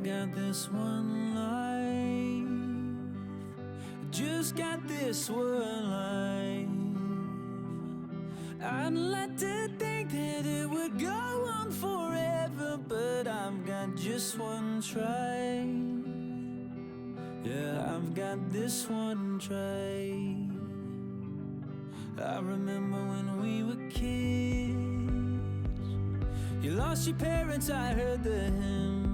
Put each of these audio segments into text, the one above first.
got this one life, just got this one life. I'd like to think that it would go on forever, but I've got just one try. Yeah, I've got this one try. I remember when we were kids, you lost your parents, I heard the hymns.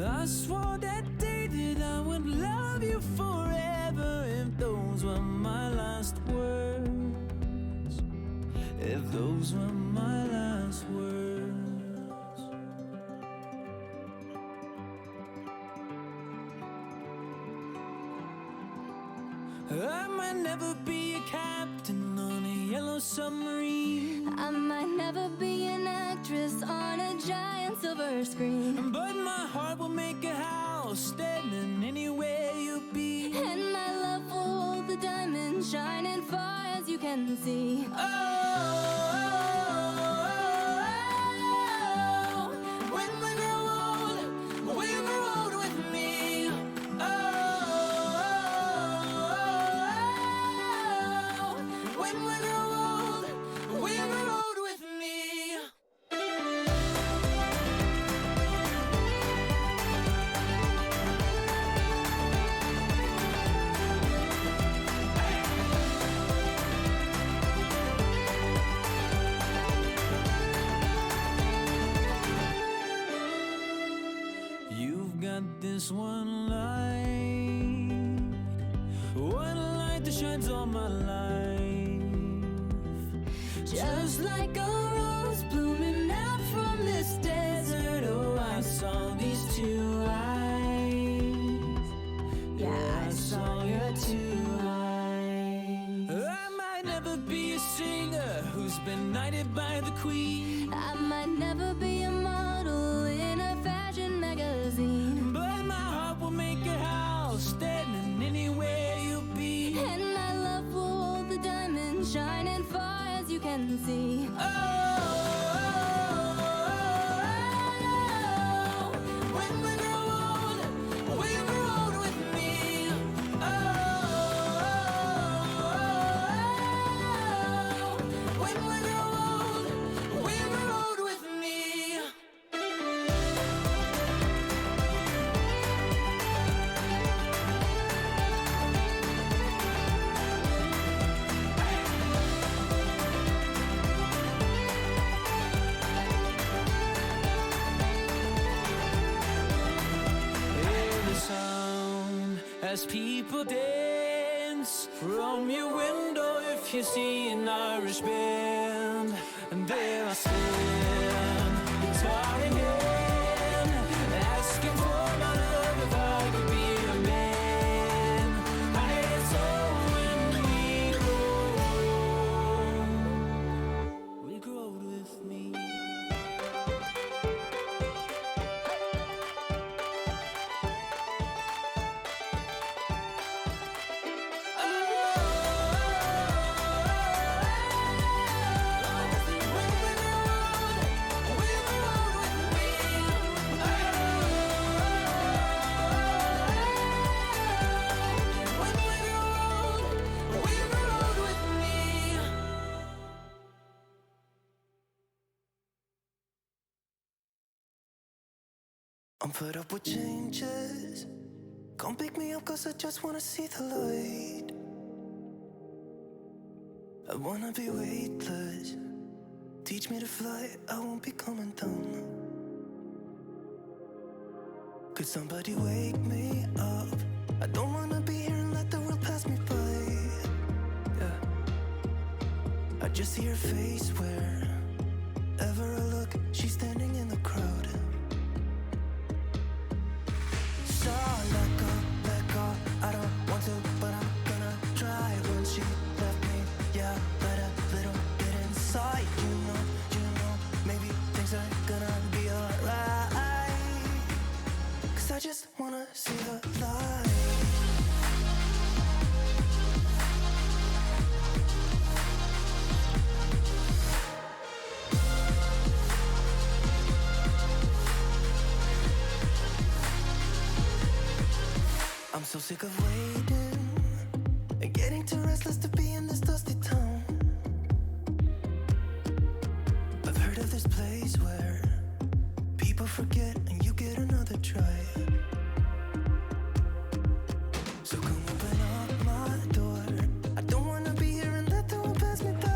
I swore that day that I would love you forever, if those were my last words. If those were my last words. I might never be a captain on a yellow submarine. I might never be an actress on a giant silver screen, but my heart will make a house standing anywhere you be. and my love will hold the diamond shining far as you can see. When we grow old, we'll grow old with me. When we grow old, we'll grow old with me. You've got this one light that shines all my life. Just like a rose blooming out from this desert. Oh, I saw these two eyes. Yeah, I saw your two eyes. I might never be a singer who's been knighted by the queen. I might never be a model in a fashion magazine, but my heart will make a house standing anywhere you'll be. and my love will hold the diamond shining far as you can see. When we grow old, we'll grow old with me. When we grow old, we'll grow old with me. As people dance from your window, if you see an Irish band, and there I stand, guitar in hand, asking for my love if I could be a man. It's all when we grow old with me. I'm fed up with changes. Come pick me up, cause I just wanna see the light. I wanna be weightless. Teach me to fly, I won't be coming down. Could somebody wake me up? I don't wanna be here and let the world pass me by. Yeah. I just see her face wherever I look. She's standing in the crowd. So let go, I don't want to, but I'm gonna try. When she left me, yeah, let a little bit inside. You know, maybe things are gonna be alright. Cause I just wanna see the light. So sick of waiting and getting too restless to be in this dusty town. I've heard of this place where people forget and you get another try. So come open up my door. I don't wanna be here and let the world pass me by.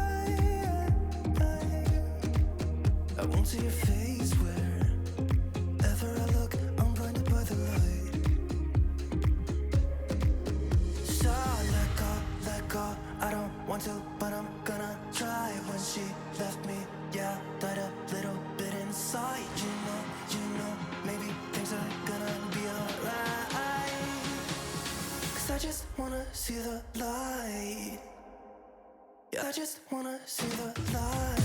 I won't see your face wherever I look. I'm blinded by the light. So let go. I don't want to, but I'm gonna try. When she left me, yeah, died a little bit inside. You know, maybe things are gonna be alright. 'Cause I just wanna see the light. Yeah, I just wanna see the light.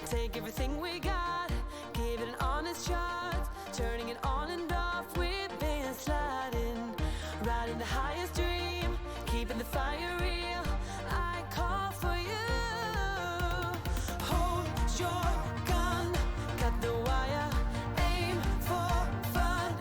Take everything we got, give it an honest shot. Turning it on and off, we've been sliding. Riding the highest dream, keeping the fire real. I call for you. Hold your gun, cut the wire. Aim for fun,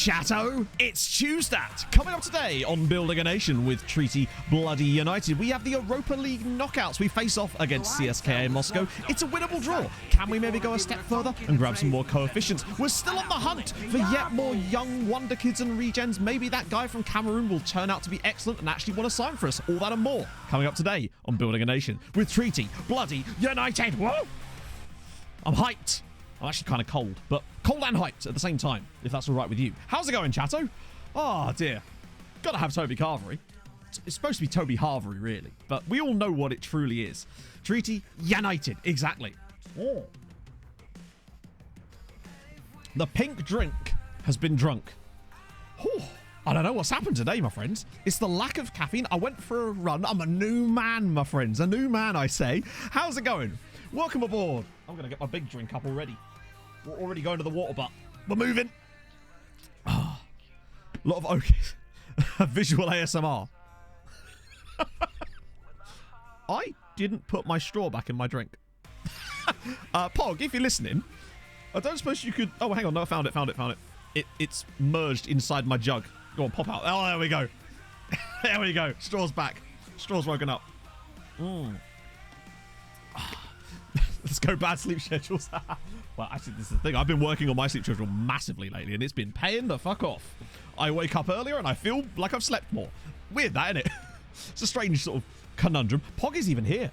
Chatto, it's Tuesday. Coming up today on Building a Nation with Treaty Bloody United, we have the Europa League knockouts. We face off against CSKA Moscow. It's a winnable draw. Can we maybe go a step further and grab some more coefficients? We're still on the hunt for yet more young wonder kids and regens. Maybe that guy from Cameroon will turn out to be excellent and actually want to sign for us. All that and more coming up today on Building a Nation with Treaty Bloody United. Whoa! I'm hyped. I'm actually kind of cold, but cold and hyped at the same time, if that's all right with you. How's it going, Chatto? Oh, dear. Gotta have Toby Carvery. It's supposed to be Toby Harvery, really, but we all know what it truly is. Treaty United, exactly. Oh. The pink drink has been drunk. Oh, I don't know what's happened today, my friends. It's the lack of caffeine. I went for a run. I'm a new man, my friends. A new man, I say. How's it going? Welcome aboard. I'm going to get my big drink up already. We're already going to the water butt. We're moving. Oh, a lot of okay. Visual ASMR. I didn't put my straw back in my drink. Pog, if you're listening, I don't suppose you could... Oh, hang on. No, I found it. It's merged inside my jug. Go on, pop out. Oh, there we go. There we go. Straw's back. Straw's woken up. Let's go bad sleep schedules. Well, actually, this is the thing. I've been working on my sleep schedule massively lately, and it's been paying the fuck off. I wake up earlier, and I feel like I've slept more. Weird, that, isn't it? It's a strange sort of conundrum. Pog is even here.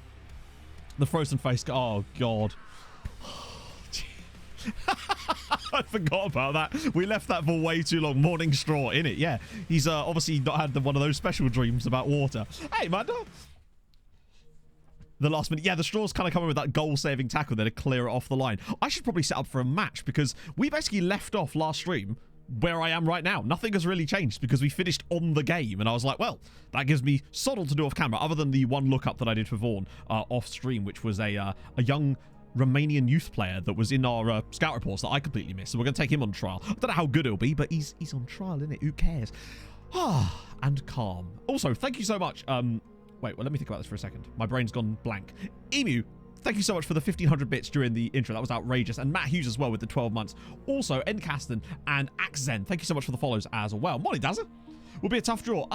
The frozen face. Oh, God. I forgot about that. We left that for way too long. Morning straw in it. Yeah, he's obviously not had one of those special dreams about water. Hey, man. The last minute. Yeah, the straw's kind of coming with that goal-saving tackle there to clear it off the line. I should probably set up for a match because we basically left off last stream where I am right now. Nothing has really changed because we finished on the game. And I was like, well, that gives me sod all to do off camera other than the one look-up that I did for Vaughn off stream, which was a young Romanian youth player that was in our scout reports that I completely missed. So we're going to take him on trial. I don't know how good it'll be, but he's on trial, isn't it? Who cares? And calm. Also, thank you so much. Wait, well, let me think about this for a second. My brain's gone blank. Emu, thank you so much for the 1,500 bits during the intro. That was outrageous. And Matt Hughes as well with the 12 months. Also, Encasten and Axzen, thank you so much for the follows as well. Molly Dazza will be a tough draw.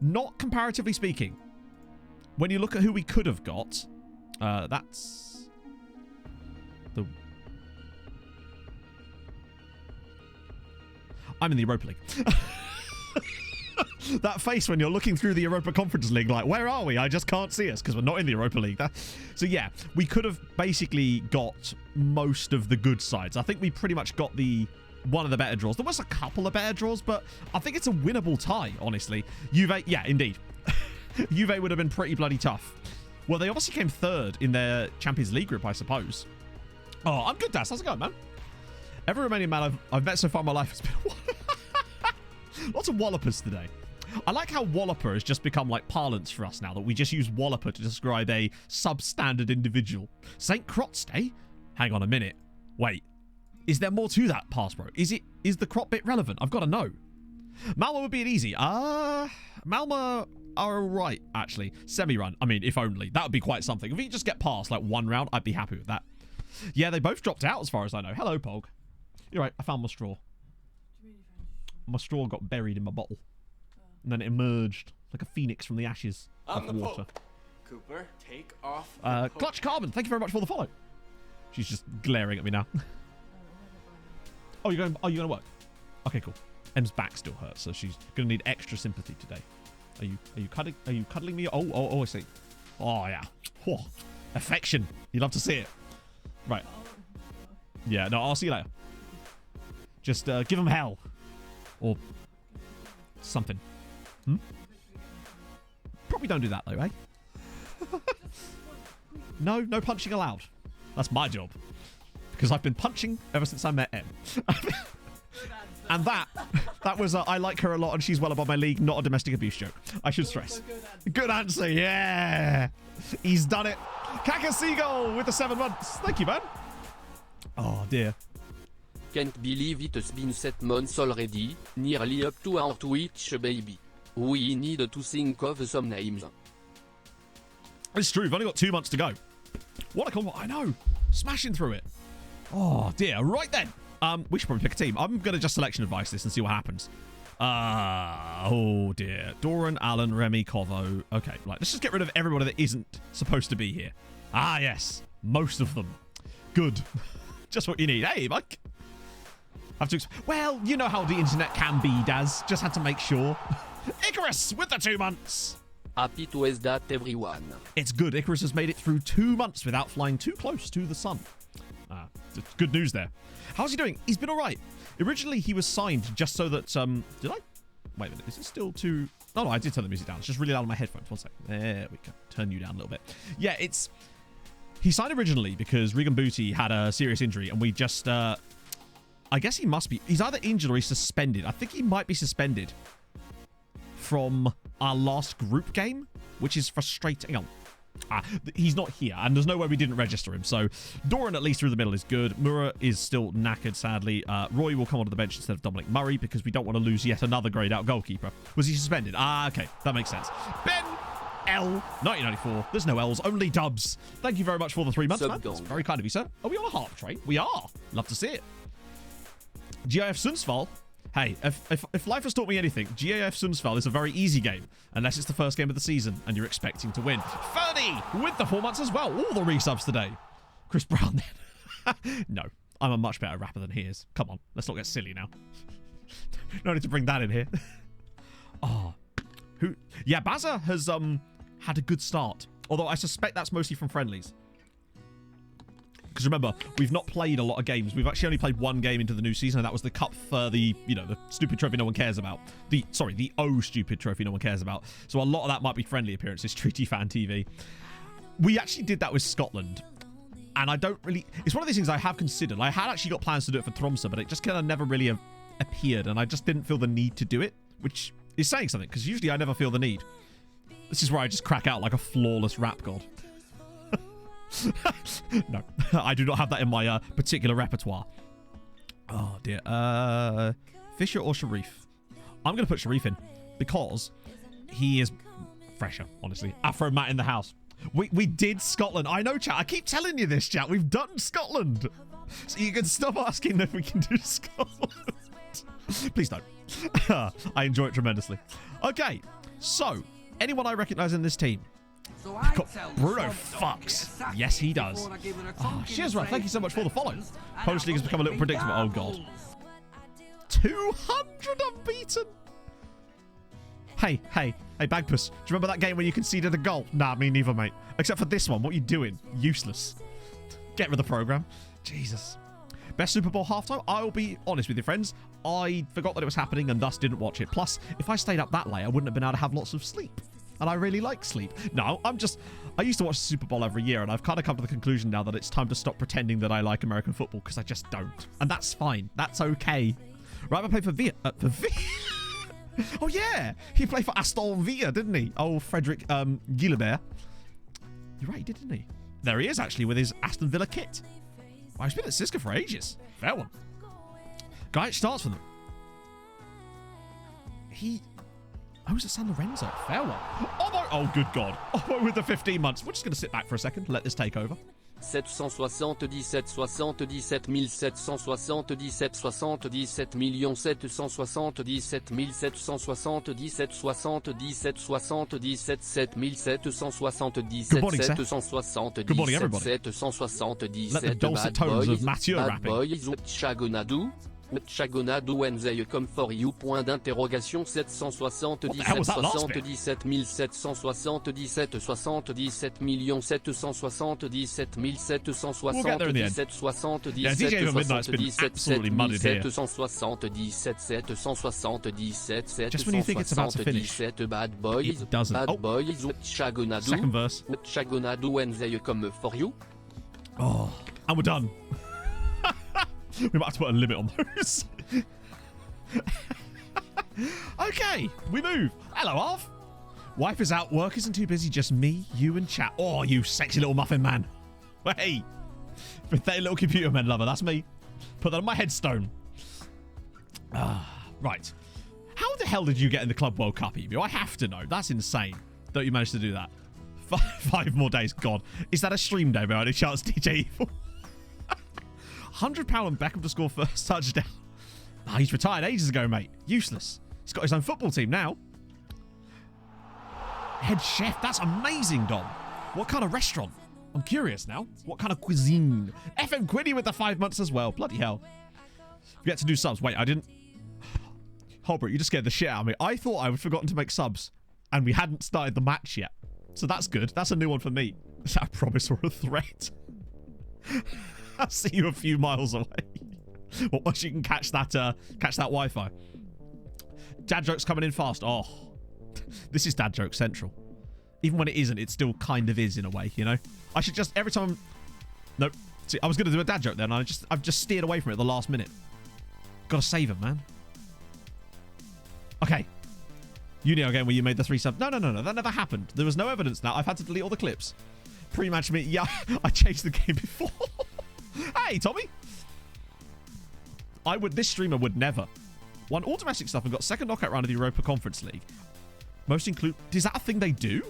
Not comparatively speaking. When you look at who we could have got, that's the... I'm in the Europa League. That face when you're looking through the Europa Conference League, like, where are we? I just can't see us because we're not in the Europa League. So yeah, we could have basically got most of the good sides. I think we pretty much got one of the better draws. There was a couple of better draws, but I think it's a winnable tie, honestly. Juve, yeah, indeed. Juve would have been pretty bloody tough. Well, they obviously came third in their Champions League group, I suppose. Oh, I'm good, Das. How's it going, man? Every Romanian man I've met so far in my life has been a while. Lots of wallopers today. I like how walloper has just become like parlance for us now, that we just use walloper to describe a substandard individual. St. Crot's Day? Hang on a minute. Wait. Is there more to that pass, bro? Is the crop bit relevant? I've got to know. Malmo would be an easy. Malmo are alright, actually. Semi-run. I mean, if only. That would be quite something. If we could just get past like one round, I'd be happy with that. Yeah, they both dropped out as far as I know. Hello, Pog. You're right. I found my straw. My straw got buried in my bottle. And then it emerged like a phoenix from the ashes of the water. Cooper, take off. Clutch Carbon, thank you very much for the follow. She's just glaring at me now. Oh, you're going to work? Okay, cool. Em's back still hurts, so she's going to need extra sympathy today. Are you cuddling me? Oh, I see. Oh yeah. Oh, affection. You love to see it. Right. Yeah, no, I'll see you later. Just give him hell. Or something. Probably don't do that though, eh? No punching allowed. That's my job. Because I've been punching ever since I met Em. And that was I like her a lot and she's well above my league, not a domestic abuse joke. I should stress. Good answer, yeah. He's done it. Kaka Seagull with the 7 months. Thank you, man. Oh, dear. Can't believe it's been 7 months already, nearly up to our Twitch, baby. We need to think of some names. It's true, we've only got 2 months to go. What a combo. I know. Smashing through it. Oh, dear. Right then. We should probably pick a team. I'm going to just selection advice this and see what happens. Oh dear. Doran, Alan, Remy, Kovo. Okay, right. Let's just get rid of everybody that isn't supposed to be here. Ah, yes. Most of them. Good. Just what you need. Hey, Mike. Well, you know how the internet can be, Daz. Just had to make sure. Icarus with the 2 months. Happy to that, everyone. It's good. Icarus has made it through 2 months without flying too close to the sun. Good news there. How's he doing? He's been all right. Originally, he was signed just so that... Did I? Wait a minute. Is it still too... No, I did turn the music down. It's just really loud on my headphones. One sec. There we go. Turn you down a little bit. Yeah, it's... He signed originally because Regan Booty had a serious injury, and we just... I guess he must be... He's either injured or he's suspended. I think he might be suspended from our last group game, which is frustrating. Hang on. He's not here, and there's no way we didn't register him. So Doran, at least through the middle, is good. Mura is still knackered, sadly. Roy will come onto the bench instead of Dominic Murray because we don't want to lose yet another grayed-out goalkeeper. Was he suspended? Okay. That makes sense. Ben L. 1994. There's no L's, only dubs. Thank you very much for the 3 months, man. That's very kind of you, sir. Are we on a harp train? We are. Love to see it. GIF Sundsvall. Hey, if life has taught me anything, GAF Sundsvall is a very easy game, unless it's the first game of the season and you're expecting to win. Fernie with the 4 months as well. All the resubs today. Chris Brown then. No, I'm a much better rapper than he is. Come on, let's not get silly now. No need to bring that in here. Oh, who? Yeah, Baza has had a good start, although I suspect that's mostly from friendlies. Because remember, we've not played a lot of games. We've actually only played one game into the new season, and that was the cup for the, the stupid trophy no one cares about. The stupid trophy no one cares about. So a lot of that might be friendly appearances, Treaty Fan TV. We actually did that with Scotland. And I don't really... It's one of these things I have considered. I had actually got plans to do it for Tromsø, but it just kind of never really appeared, and I just didn't feel the need to do it, which is saying something, because usually I never feel the need. This is where I just crack out like a flawless rap god. No, I do not have that in my particular repertoire. Oh dear. Fisher or Sharif? I'm going to put Sharif in because he is fresher, honestly. Afro Matt in the house. We did Scotland. I know, chat. I keep telling you this, chat. We've done Scotland. So you can stop asking if we can do Scotland. Please don't. I enjoy it tremendously. Okay, so anyone I recognise in this team? I've got Bruno Fucks. Yes, he does. Oh, Shizra, thank you so much for the follow. Polish League has become a little predictable. Oh, God. 200 unbeaten. Hey, Bagpuss. Do you remember that game when you conceded a goal? Nah, me neither, mate. Except for this one. What are you doing? Useless. Get rid of the program. Jesus. Best Super Bowl halftime? I'll be honest with you, friends. I forgot that it was happening and thus didn't watch it. Plus, if I stayed up that late, I wouldn't have been able to have lots of sleep. And I really like sleep. No, I used to watch the Super Bowl every year, and I've kind of come to the conclusion now that it's time to stop pretending that I like American football, because I just don't. And that's fine. That's okay. Right, I played for Villa. Oh, yeah. He played for Aston Villa, didn't he? Oh, Frederick Guilbert. You're right, he did, didn't he? There he is, actually, with his Aston Villa kit. Well, he's been at Siska for ages. Fair one. Guy, it starts for them. Oh, it's at San Lorenzo. Fair one. Oh, good God. Oh, with the 15 months. We're just going to sit back for a second. Let this take over. 777 77 777 77 millions 777 777 77 77 77 Good morning, sir. 777 Good morning, everybody. 777 Let the dulcet tones of Mathieu rapping. Chagonadou. Chagonado when they come for you, point d'interrogation 777 77 777 77 millions 777 777 77 Yeah, DJ Midnight's been absolutely muddied here. 777 777 Just when you think it's about to finish, bad boys, it doesn't. Bad boys, Chagonado. Second verse. Chagonado when they come for you. Oh, and we're done. We might have to put a limit on those. Okay, we move. Hello, Arv. Wife is out. Work isn't too busy. Just me, you, and chat. Oh, you sexy little muffin man. Hey, pathetic little computer man lover. That's me. Put that on my headstone. Right. How the hell did you get in the Club World Cup, Evie? I have to know. That's insane that you managed to do that. 5 more days. God. Is that a stream day by any chance, DJ Evil? £100 on Beckham to score first touchdown. Ah, he's retired ages ago, mate. Useless. He's got his own football team now. Head chef. That's amazing, Dom. What kind of restaurant? I'm curious now. What kind of cuisine? FM Quiddy with the 5 months as well. Bloody hell. Forget to do subs. Wait, I didn't... Holbrook, you just scared the shit out of me. I thought I had forgotten to make subs, and we hadn't started the match yet. So that's good. That's a new one for me. Is that a promise or a threat? I'll see you a few miles away. Well, once you can catch that Wi-Fi. Dad jokes coming in fast. Oh, this is dad joke central. Even when it isn't, it still kind of is in a way, you know? I should just, every time... Nope. See, I was going to do a dad joke then, and I've just steered away from it at the last minute. Gotta save him, man. Okay. Unio again, where you made the 3 sub. No. That never happened. There was no evidence now. I've had to delete all the clips. Pre-match me. Yeah, I changed the game before. Hey, Tommy. This streamer would never. Won all domestic stuff and got second knockout round of the Europa Conference League. Most include... Is that a thing they do?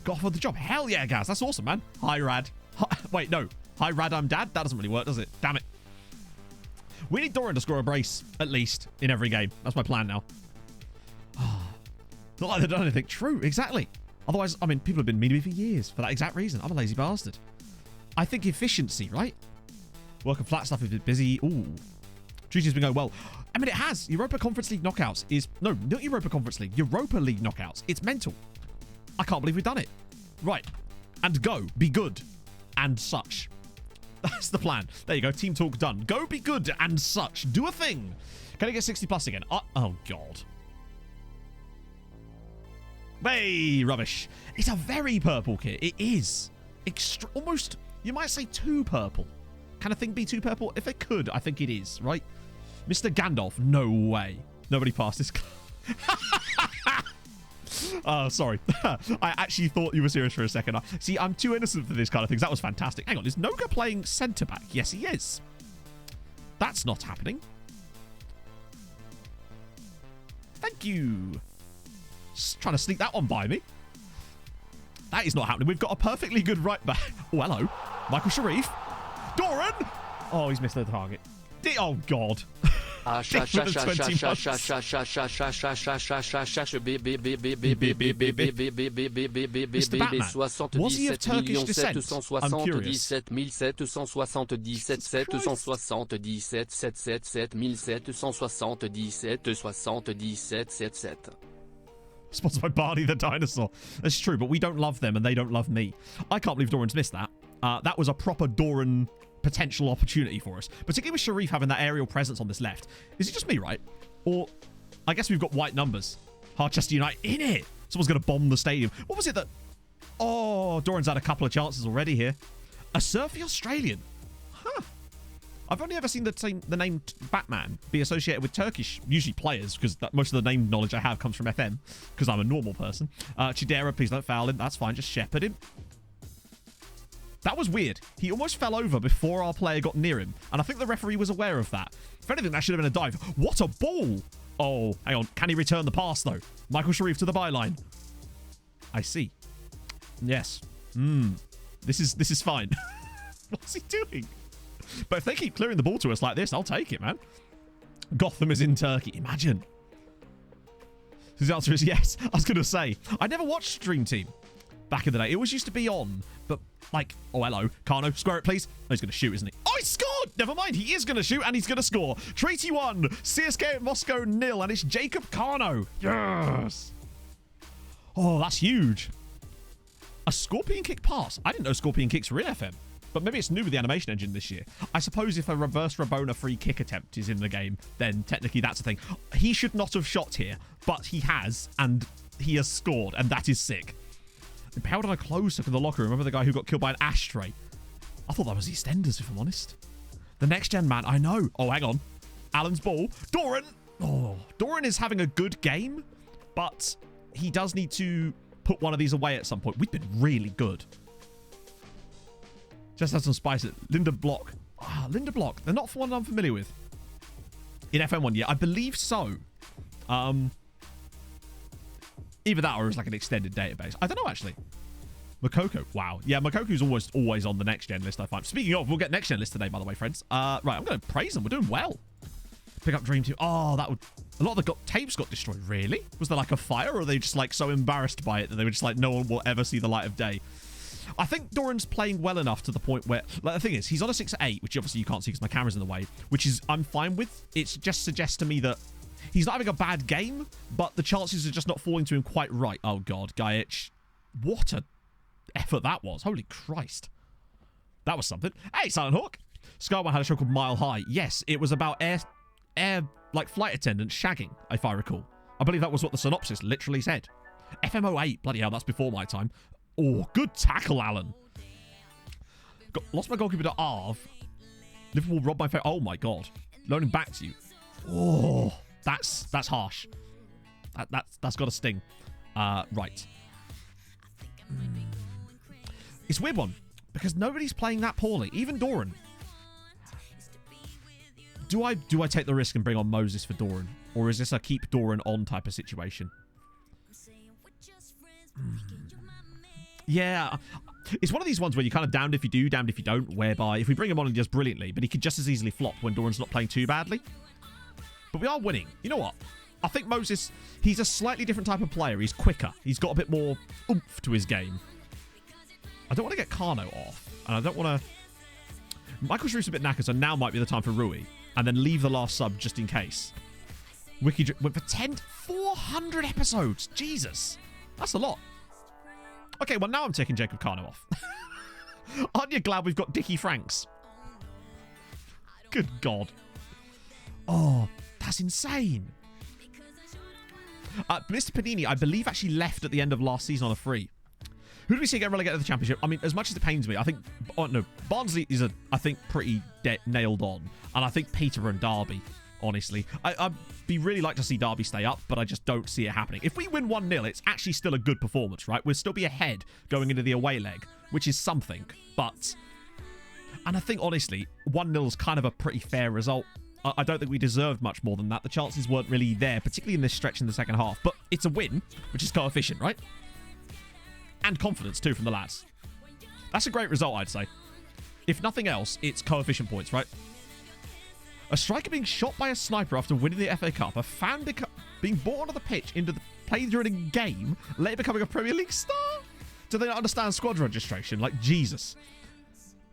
Got offered the job. Hell yeah, Gaz. That's awesome, man. Hi, Rad. Wait, no. Hi, Rad, I'm Dad. That doesn't really work, does it? Damn it. We need Doran to score a brace, at least, in every game. That's my plan now. Not like they've done anything. True, exactly. Otherwise, I mean, people have been mean to me for years for that exact reason. I'm a lazy bastard. I think efficiency, right? Work and flat stuff has been busy. Ooh. Treaty's been going well. I mean, it has. Europa Conference League knockouts is... No, not Europa Conference League. Europa League knockouts. It's mental. I can't believe we've done it. Right. And go. Be good. And such. That's the plan. There you go. Team talk done. Go be good and such. Do a thing. Can I get 60 plus again? Oh, God. Hey, rubbish. It's a very purple kit. It is. Almost, you might say too purple. Can a thing be too purple? If it could, I think it is, right? Mr. Gandalf, no way. Nobody passed this. Sorry. I actually thought you were serious for a second. See, I'm too innocent for this kind of things. That was fantastic. Hang on, is Noga playing centre-back? Yes, he is. That's not happening. Thank you. Just trying to sneak that one by me. That is not happening. We've got a perfectly good right back. Oh, hello. Michael Sharif. Doran! Oh, he's missed the target. Oh, God. Mr. Batman, was he of Turkish descent? I'm curious. Sponsored by Barney the dinosaur. That's true, but we don't love them and they don't love me. I can't believe Doran's missed that. That was a proper Doran potential opportunity for us, particularly with Sharif having that aerial presence on this left. Is it just me, right? Or I guess we've got white numbers. Harchester United in it. Someone's going to bomb the stadium. What was it that... Oh, Doran's had a couple of chances already here. A surfy Australian. Huh. I've only ever seen the name Batman be associated with Turkish, usually players, because most of the name knowledge I have comes from FM, because I'm a normal person. Chidera, please don't foul him. That's fine. Just shepherd him. That was weird. He almost fell over before our player got near him, and I think the referee was aware of that. If anything, that should have been a dive. What a ball! Oh, hang on. Can he return the pass, though? Michael Sharif to the byline. I see. Yes. This is fine. What's he doing? But if they keep clearing the ball to us like this, I'll take it, man. Gotham is in Turkey. Imagine. His answer is yes. I was going to say, I never watched Dream Team back in the day. It always used to be on, but like, oh, hello. Kano, square it, please. Oh, he's going to shoot, isn't he? Oh, he scored! Never mind. He is going to shoot, and he's going to score. Treaty 1, CSK at Moscow 0, and it's Jacob Kano. Yes! Oh, that's huge. A Scorpion Kick pass. I didn't know Scorpion Kicks were in FM. But maybe it's new with the animation engine this year. I suppose if a reverse Rabona free kick attempt is in the game, then technically that's a thing. He should not have shot here, but he has, and he has scored, and that is sick. Impaled on a close look in the locker room. Remember the guy who got killed by an ashtray? I thought that was EastEnders, if I'm honest. The next gen man, I know. Oh, hang on. Alan's ball. Doran! Oh, Doran is having a good game, but he does need to put one of these away at some point. We've been really good. Just had some spice. Linda Block. Ah, Linda Block. They're not one I'm familiar with. In FM1, yeah. I believe so. Either that or it's like an extended database. I don't know, actually. Makoko. Wow. Yeah, Makoko's almost always on the next gen list, I find. Speaking of, we'll get next gen list today, by the way, friends. Right, I'm going to praise them. We're doing well. Pick up Dream Team. Oh, that would... A lot of the tapes got destroyed. Really? Was there like a fire, or are they just like so embarrassed by it that they were just like, no one will ever see the light of day? I think Doran's playing well enough to the point where... Like, the thing is, he's on a 6-8, which obviously you can't see because my camera's in the way, which is I'm fine with. It just suggests to me that he's not having a bad game, but the chances are just not falling to him quite right. Oh, God. Gaich. What a effort that was. Holy Christ. That was something. Hey, Silent Hawk. Skyway had a show called Mile High. Yes, it was about like flight attendants shagging, if I recall. I believe that was what the synopsis literally said. FMO8. Bloody hell, that's before my time. Oh, good tackle, Alan. Lost my goalkeeper to Arv. Liverpool robbed my... Oh, my God. Loaning back to you. Oh, that's harsh. That's got a sting. Right. It's a weird one, because nobody's playing that poorly. Even Doran. Do I take the risk and bring on Moses for Doran? Or is this a keep Doran on type of situation? Yeah. It's one of these ones where you're kind of damned if you do, damned if you don't, whereby if we bring him on, he does brilliantly, but he could just as easily flop when Doran's not playing too badly. But we are winning. You know what? I think Moses, he's a slightly different type of player. He's quicker. He's got a bit more oomph to his game. I don't want to get Kano off, and I don't want to... Michael Shreve's a bit knackered, so now might be the time for Rui. And then leave the last sub just in case. Wiki went for 400 episodes. Jesus. That's a lot. Okay, well, now I'm taking Jacob Kano off. Aren't you glad we've got Dickie Franks? Good God. Oh, that's insane. Mr. Panini, I believe, actually left at the end of last season on a free. Who do we see get relegated to the Championship? I mean, as much as it pains me, I think... Oh, no. Barnsley is, I think, pretty nailed on. And I think Peterborough and Derby, honestly. I'd be really like to see Derby stay up, but I just don't see it happening. If we win 1-0, it's actually still a good performance, right? We'll still be ahead going into the away leg, which is something. But... And I think, honestly, 1-0 is kind of a pretty fair result. I don't think we deserved much more than that. The chances weren't really there, particularly in this stretch in the second half. But it's a win, which is coefficient, right? And confidence, too, from the lads. That's a great result, I'd say. If nothing else, it's coefficient points, right? A striker being shot by a sniper after winning the FA Cup. A fan being brought onto the pitch into the play during a game, later becoming a Premier League star? Do they not understand squad registration? Like, Jesus.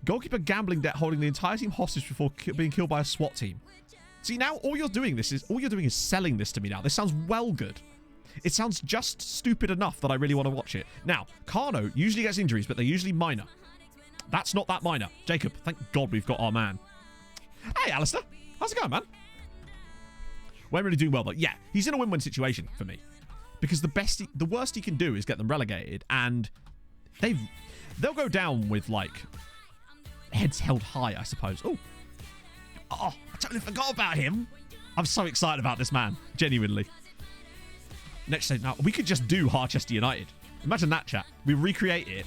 Goalkeeper gambling debt holding the entire team hostage before being killed by a SWAT team. See, now all you're doing is selling this to me now. This sounds well good. It sounds just stupid enough that I really want to watch it. Now, Kano usually gets injuries, but they're usually minor. That's not that minor. Jacob, thank God we've got our man. Hey, Alistair. How's it going, man? We're really doing well, but yeah, he's in a win-win situation for me. Because the worst he can do is get them relegated, and they'll go down with, like, heads held high, I suppose. Oh, I totally forgot about him. I'm so excited about this man, genuinely. Next stage, now we could just do Harchester United. Imagine that, chat. We recreate it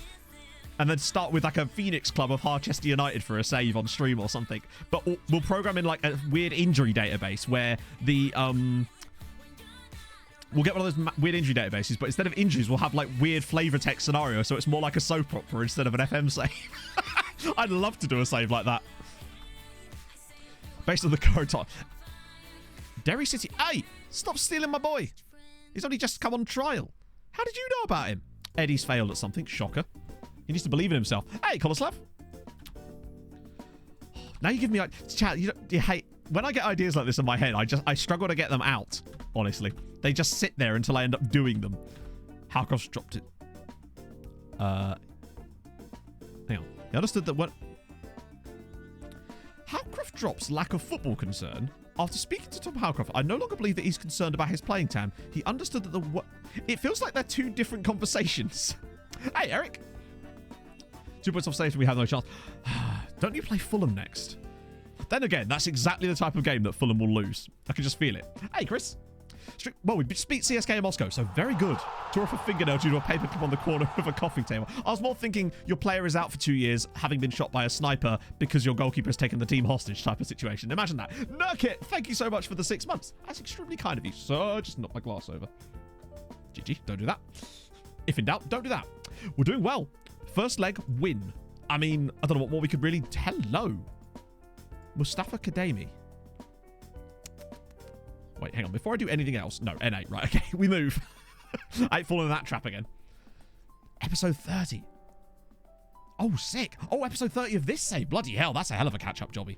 and then start with like a Phoenix Club of Harchester United for a save on stream or something. But we'll program in like a weird injury database where the we'll get one of those weird injury databases, but instead of injuries, we'll have like weird flavor text scenario, so it's more like a soap opera instead of an FM save. I'd love to do a save like that. Based on the current time. Derry City. Hey, stop stealing my boy. He's only just come on trial. How did you know about him? Eddie's failed at something. Shocker. He needs to believe in himself. Hey, Koloslav. Now you give me... Chat, you hate... When I get ideas like this in my head, I struggle to get them out, honestly. They just sit there until I end up doing them. Halkoff's dropped it. Hang on. He understood that what... Halcroft drops lack of football concern. After speaking to Tom Halcroft, I no longer believe that he's concerned about his playing time. He understood that it feels like they're two different conversations. Hey, Eric. 2 points off stage, we have no chance. Don't you play Fulham next? Then again, that's exactly the type of game that Fulham will lose. I can just feel it. Hey, Chris. Well, we just beat CSK in Moscow, so very good. Tore off a fingernail due to a paper clip on the corner of a coffee table. I was more thinking your player is out for 2 years, having been shot by a sniper because your goalkeeper has taken the team hostage type of situation. Imagine that. Nurkit, thank you so much for the 6 months. That's extremely kind of you. So, just knock my glass over. GG, don't do that. If in doubt, don't do that. We're doing well. First leg, win. I mean, I don't know what more we could really... Hello. Mustafa Kademi. Wait, hang on. Before I do anything else... No, N8. Right, okay. We move. I ain't falling in that trap again. Episode 30. Oh, sick. Oh, episode 30 of this save. Bloody hell, that's a hell of a catch-up jobby.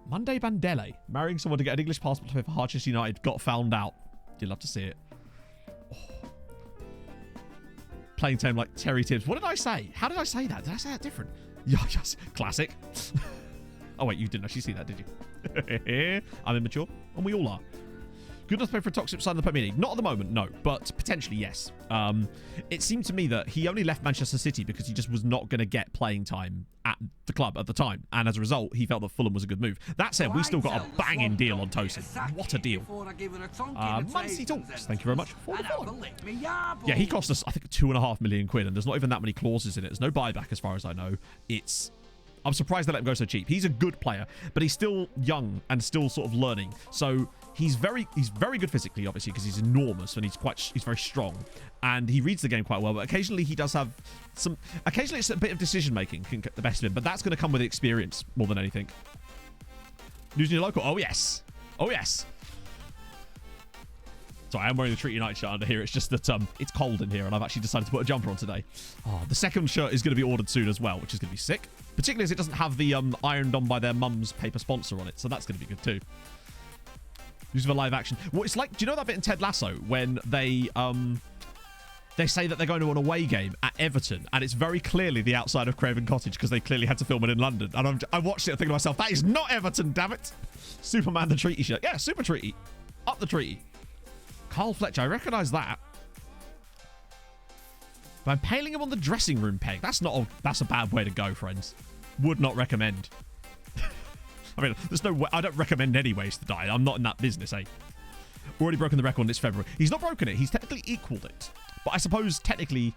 Monday Bandele. Marrying someone to get an English passport to play for Harchester United. Got found out. You'd love to see it. Oh. Playing time like Terry Tibbs. What did I say? How did I say that? Did I say that different? Yes. Classic. Oh, wait, you didn't actually see that, did you? I'm immature, and we all are. Good enough to play for a toxic side of the Premier League? Not at the moment, no, but potentially, yes. It seemed to me that he only left Manchester City because he just was not going to get playing time at the club at the time, and as a result, he felt that Fulham was a good move. That said, we still got a banging deal on Tosin. What a deal. Muncie Talks, thank you very much for the follow. Yeah, he cost us, I think, £2.5 million, and there's not even that many clauses in it. There's no buyback as far as I know. I'm surprised they let him go so cheap. He's a good player, but he's still young and still sort of learning. So he's very good physically, obviously, because he's enormous and he's very strong. And he reads the game quite well, but occasionally he does have occasionally it's a bit of decision making can get the best of him, but that's going to come with experience more than anything. News in your local. Oh, yes. Oh, yes. Sorry, I'm wearing the Treaty United shirt under here. It's just that it's cold in here, and I've actually decided to put a jumper on today. Oh, the second shirt is going to be ordered soon as well, which is going to be sick. Particularly as it doesn't have the ironed on by their mum's paper sponsor on it, so that's going to be good too. Use of a live action. Well, it's like, do you know that bit in Ted Lasso when they say that they're going to an away game at Everton, and it's very clearly the outside of Craven Cottage because they clearly had to film it in London. And I watched it and thinking to myself, that is not Everton, damn it. Superman the Treaty shirt. Yeah, Super Treaty. Up the treaty. Carl Fletcher, I recognise that. But I'm paling him on the dressing room peg. That's a bad way to go, friends. Would not recommend. I mean, there's no way. I don't recommend any ways to die. I'm not in that business, eh? Already broken the record and it's February. He's not broken it. He's technically equaled it. But I suppose technically...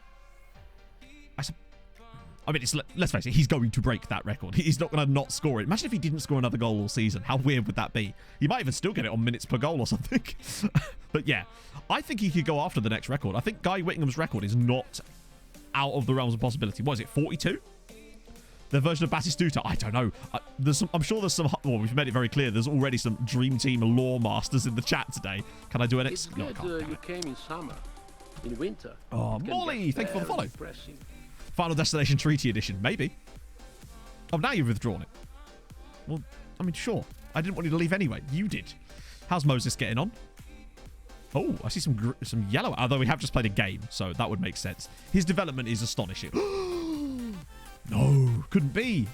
I mean, let's face it, he's going to break that record. He's not going to not score it. Imagine if he didn't score another goal all season. How weird would that be? He might even still get it on minutes per goal or something. But yeah, I think he could go after the next record. I think Guy Whittingham's record is not out of the realms of possibility. What is it, 42? Their version of Batistuta? I don't know. I'm sure there's some... Well, we've made it very clear. There's already some Dream Team lore masters in the chat today. Can I do an It's good you came in summer. In winter. Oh, Molly, thank you for the follow. Depressing. Final Destination Treaty Edition, maybe. Oh, now you've withdrawn it. Well, I mean, sure. I didn't want you to leave anyway. You did. How's Moses getting on? Oh, I see some yellow. Although we have just played a game, so that would make sense. His development is astonishing. No, couldn't be.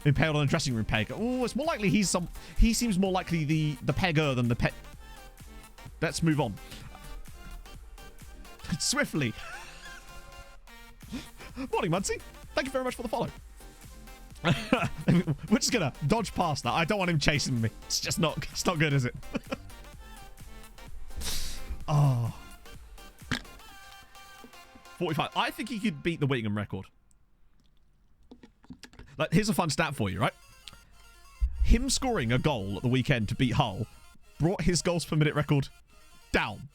Impaled on a dressing room peg. Oh, it's more likely he seems more likely the pegger than the peg. Let's move on. Swiftly. Morning, Muncie. Thank you very much for the follow. We're just gonna dodge past that. I don't want him chasing me. It's not good, is it? Oh. 45. I think he could beat the Whittingham record. Like, here's a fun stat for you, right? Him scoring a goal at the weekend to beat Hull brought his goals per minute record down.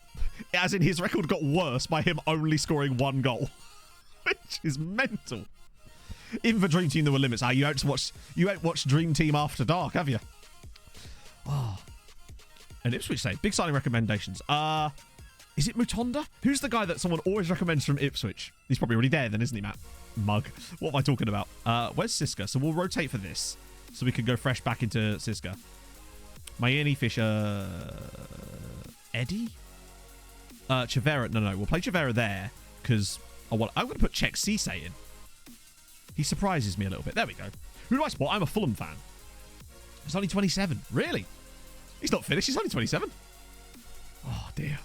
As in, his record got worse by him only scoring one goal. Which is mental. Even for Dream Team, there were limits. You ain't watched Dream Team After Dark, have you? Oh. And Ipswich say, big signing recommendations. Is it Mutonda? Who's the guy that someone always recommends from Ipswich? He's probably already there then, isn't he, Matt? Mug. What am I talking about? Where's Siska? So we'll rotate for this. So we can go fresh back into Siska. Mayeni Fisher. Eddie? Chavera. No. We'll play Chavera there because I'm going to put Czech Cisse in. He surprises me a little bit. There we go. Who do I support? I'm a Fulham fan. He's only 27. Really? He's not finished. He's only 27. Oh, dear.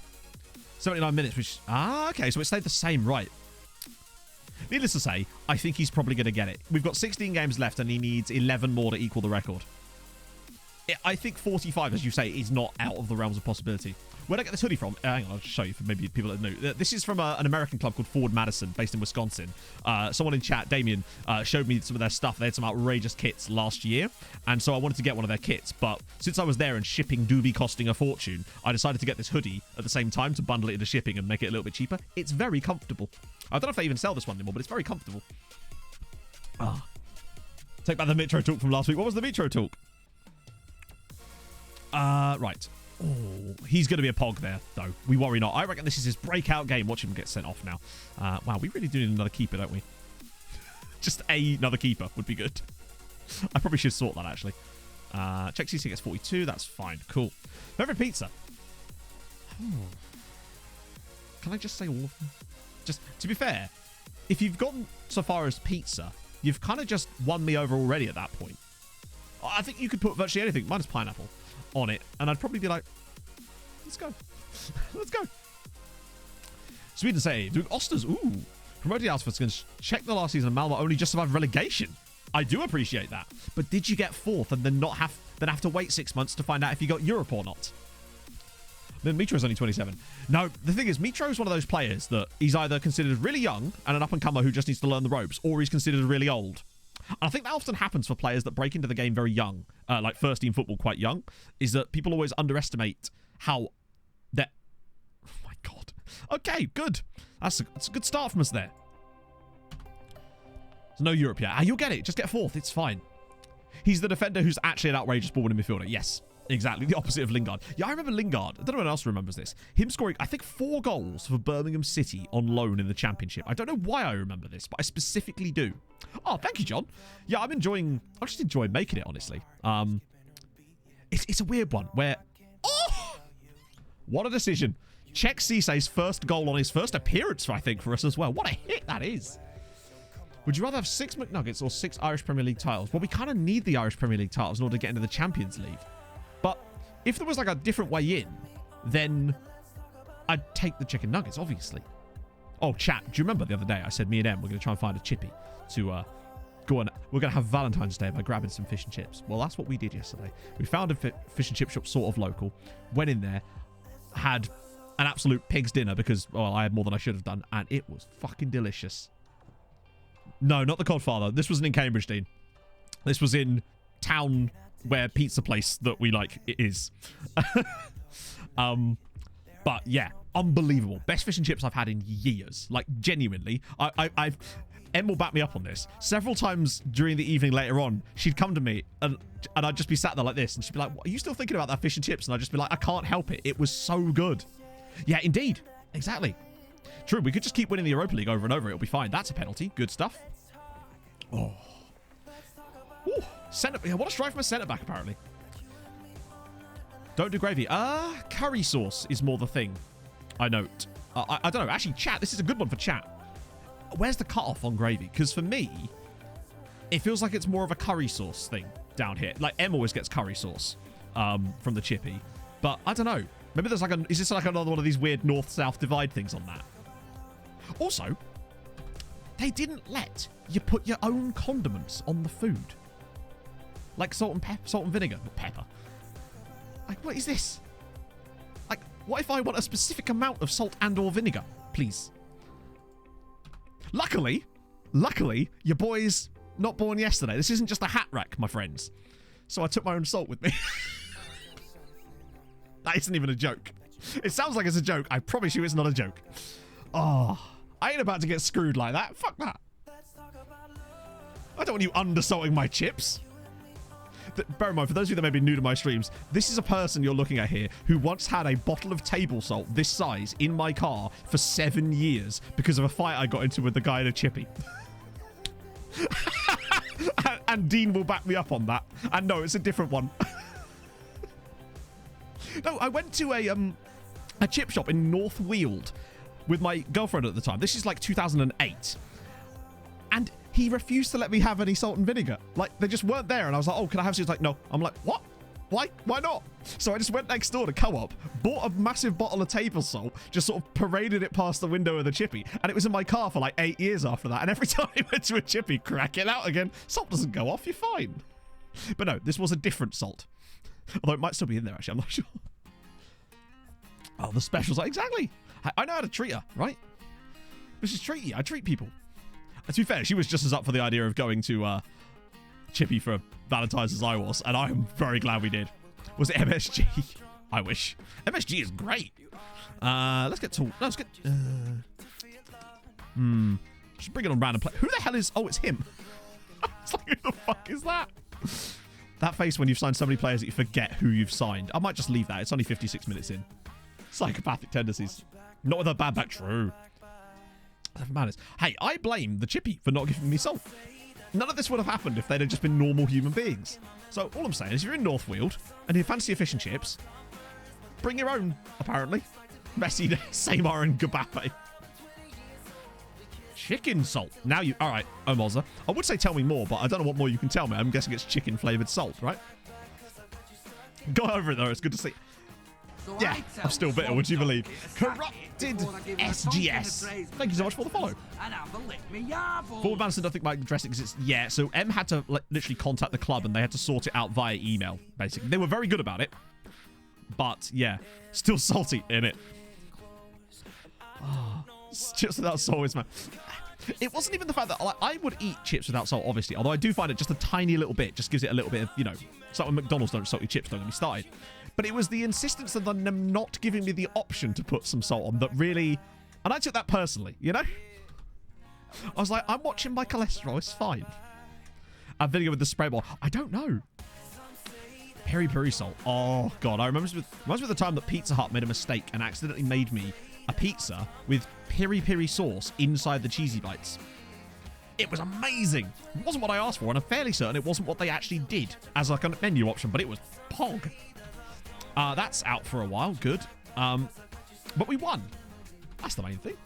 79 minutes, which... okay. So it stayed the same, right. Needless to say, I think he's probably going to get it. We've got 16 games left and he needs 11 more to equal the record. I think 45, as you say, is not out of the realms of possibility. Where did I get this hoodie from? Hang on, I'll just show you for maybe people that know. This is from an American club called Ford Madison, based in Wisconsin. Someone in chat, Damien, showed me some of their stuff. They had some outrageous kits last year, and so I wanted to get one of their kits. But since I was there and shipping do be costing a fortune, I decided to get this hoodie at the same time to bundle it into shipping and make it a little bit cheaper. It's very comfortable. I don't know if they even sell this one anymore, but it's very comfortable. Take back the Metro talk from last week. What was the Metro talk? Right. Oh, he's going to be a pog there, though. We worry not. I reckon this is his breakout game. Watch him get sent off now. Wow, we really do need another keeper, don't we? Just another keeper would be good. I probably should sort that, actually. Check CC gets 42. That's fine. Cool. Favorite pizza? Can I just say all of them? Just, to be fair, if you've gotten so far as pizza, you've kind of just won me over already at that point. I think you could put virtually anything, minus pineapple, on it, and I'd probably be like, let's go. Let's go. Sweden say, doing Osters, ooh. Promoted Alpha going to check the last season of Malmo only just survived relegation. I do appreciate that. But did you get fourth and then have to wait 6 months to find out if you got Europe or not? Then Mitro's only 27. No, the thing is, Mitro's one of those players that he's either considered really young and an up-and-comer who just needs to learn the ropes, or he's considered really old. And I think that often happens for players that break into the game very young, like first-team football quite young, is that people always underestimate how they're... Oh, my God. Okay, good. That's a good start from us there. There's no Europe yet. You'll get it. Just get fourth. It's fine. He's the defender who's actually an outrageous ball-winning midfielder. Yes. Exactly, the opposite of Lingard. Yeah, I remember Lingard. I don't know anyone else remembers this. Him scoring, I think, 4 goals for Birmingham City on loan in the Championship. I don't know why I remember this, but I specifically do. Oh, thank you, John. Yeah, I'm just enjoying making it, honestly. It's a weird one where... Oh! What a decision. Check Cisse's first goal on his first appearance, I think, for us as well. What a hit that is. Would you rather have 6 McNuggets or 6 Irish Premier League titles? Well, we kind of need the Irish Premier League titles in order to get into the Champions League. But if there was like a different way in, then I'd take the chicken nuggets, obviously. Oh, chat, do you remember the other day I said me and Em, we're going to try and find a chippy to go on. We're going to have Valentine's Day by grabbing some fish and chips. Well, that's what we did yesterday. We found a fish and chip shop sort of local, went in there, had an absolute pig's dinner because, well, I had more than I should have done, and it was fucking delicious. No, not the Codfather. This wasn't in Cambridge, Dean. This was in town where pizza place that we like it is. But yeah, unbelievable. Best fish and chips I've had in years. Like, genuinely. Em will back me up on this. Several times during the evening later on, she'd come to me and I'd just be sat there like this, and she'd be like, "What, are you still thinking about that fish and chips?" And I'd just be like, "I can't help it. It was so good." Yeah, indeed. Exactly. True, we could just keep winning the Europa League over and over. It'll be fine. That's a penalty. Good stuff. Oh. Ooh. What a strike from a centre-back, apparently. Don't do gravy. Curry sauce is more the thing, I note. I don't know. Actually, chat, this is a good one for chat. Where's the cut-off on gravy? Because for me, it feels like it's more of a curry sauce thing down here. Like, Em always gets curry sauce from the chippy. But I don't know. Maybe there's like is this like another one of these weird north-south divide things on that? Also, they didn't let you put your own condiments on the food. Like salt and vinegar. Pepper. Like, what is this? Like, what if I want a specific amount of salt and or vinegar? Please. Luckily, your boy's not born yesterday. This isn't just a hat rack, my friends. So I took my own salt with me. That isn't even a joke. It sounds like it's a joke. I promise you it's not a joke. Oh, I ain't about to get screwed like that. Fuck that. I don't want you undersalting my chips. Bear in mind, for those of you that may be new to my streams, this is a person you're looking at here who once had a bottle of table salt this size in my car for 7 years because of a fight I got into with the guy in a chippy. and Dean will back me up on that. And no, it's a different one. No, I went to a chip shop in North Weald with my girlfriend at the time. This is like 2008. And he refused to let me have any salt and vinegar. Like, they just weren't there. And I was like, "Oh, can I have some?" He was like, "No." I'm like, "What? Why? Why not?" So I just went next door to Co-op, bought a massive bottle of table salt, just sort of paraded it past the window of the chippy. And it was in my car for like 8 years after that. And every time I went to a chippy, crack it out again. Salt doesn't go off. You're fine. But no, this was a different salt. Although it might still be in there, actually. I'm not sure. Oh, the specials. Exactly. I know how to treat her, right? This is treaty. I treat people. To be fair, she was just as up for the idea of going to Chippy for Valentine's as I was, and I'm very glad we did. Was it MSG? I wish. MSG is great. Let's get to... No, let's get... Just bring it on random play. Who the hell is... Oh, it's him. It's like, who the fuck is that? That face when you've signed so many players that you forget who you've signed. I might just leave that. It's only 56 minutes in. Psychopathic tendencies. Not with a bad back. True. Manners. Hey, I blame the Chippy for not giving me salt. None of this would have happened if they'd have just been normal human beings. So all I'm saying is if you're in Northfield and you fancy a fish and chips, bring your own, apparently. Messi, Samar and Gabape. Chicken salt. Now you... All right, Omoza. I would say tell me more, but I don't know what more you can tell me. I'm guessing it's chicken-flavoured salt, right? Go over it, though. It's good to see. Yeah, I'm still bitter, would you believe? Corrupted SGS. Thank you so much for the follow. Forward Madison, I think my address exists. Yeah, so M had to literally contact the club and they had to sort it out via email, basically. They were very good about it. But, yeah, still salty in it. Oh, chips without salt is, man. It wasn't even the fact that I would eat chips without salt, obviously. Although I do find it just a tiny little bit. Just gives it a little bit of, you know, something McDonald's don't salty chips, don't get me started. But it was the insistence of them not giving me the option to put some salt on that really... And I took that personally, you know? I was like, I'm watching my cholesterol, it's fine. And vinegar with the spray bottle. I don't know. Peri-peri salt. Oh, God. I remember the time that Pizza Hut made a mistake and accidentally made me a pizza with peri-peri sauce inside the cheesy bites. It was amazing. It wasn't what I asked for, and I'm fairly certain it wasn't what they actually did as like a menu option, but it was pog. That's out for a while. Good. But we won. That's the main thing.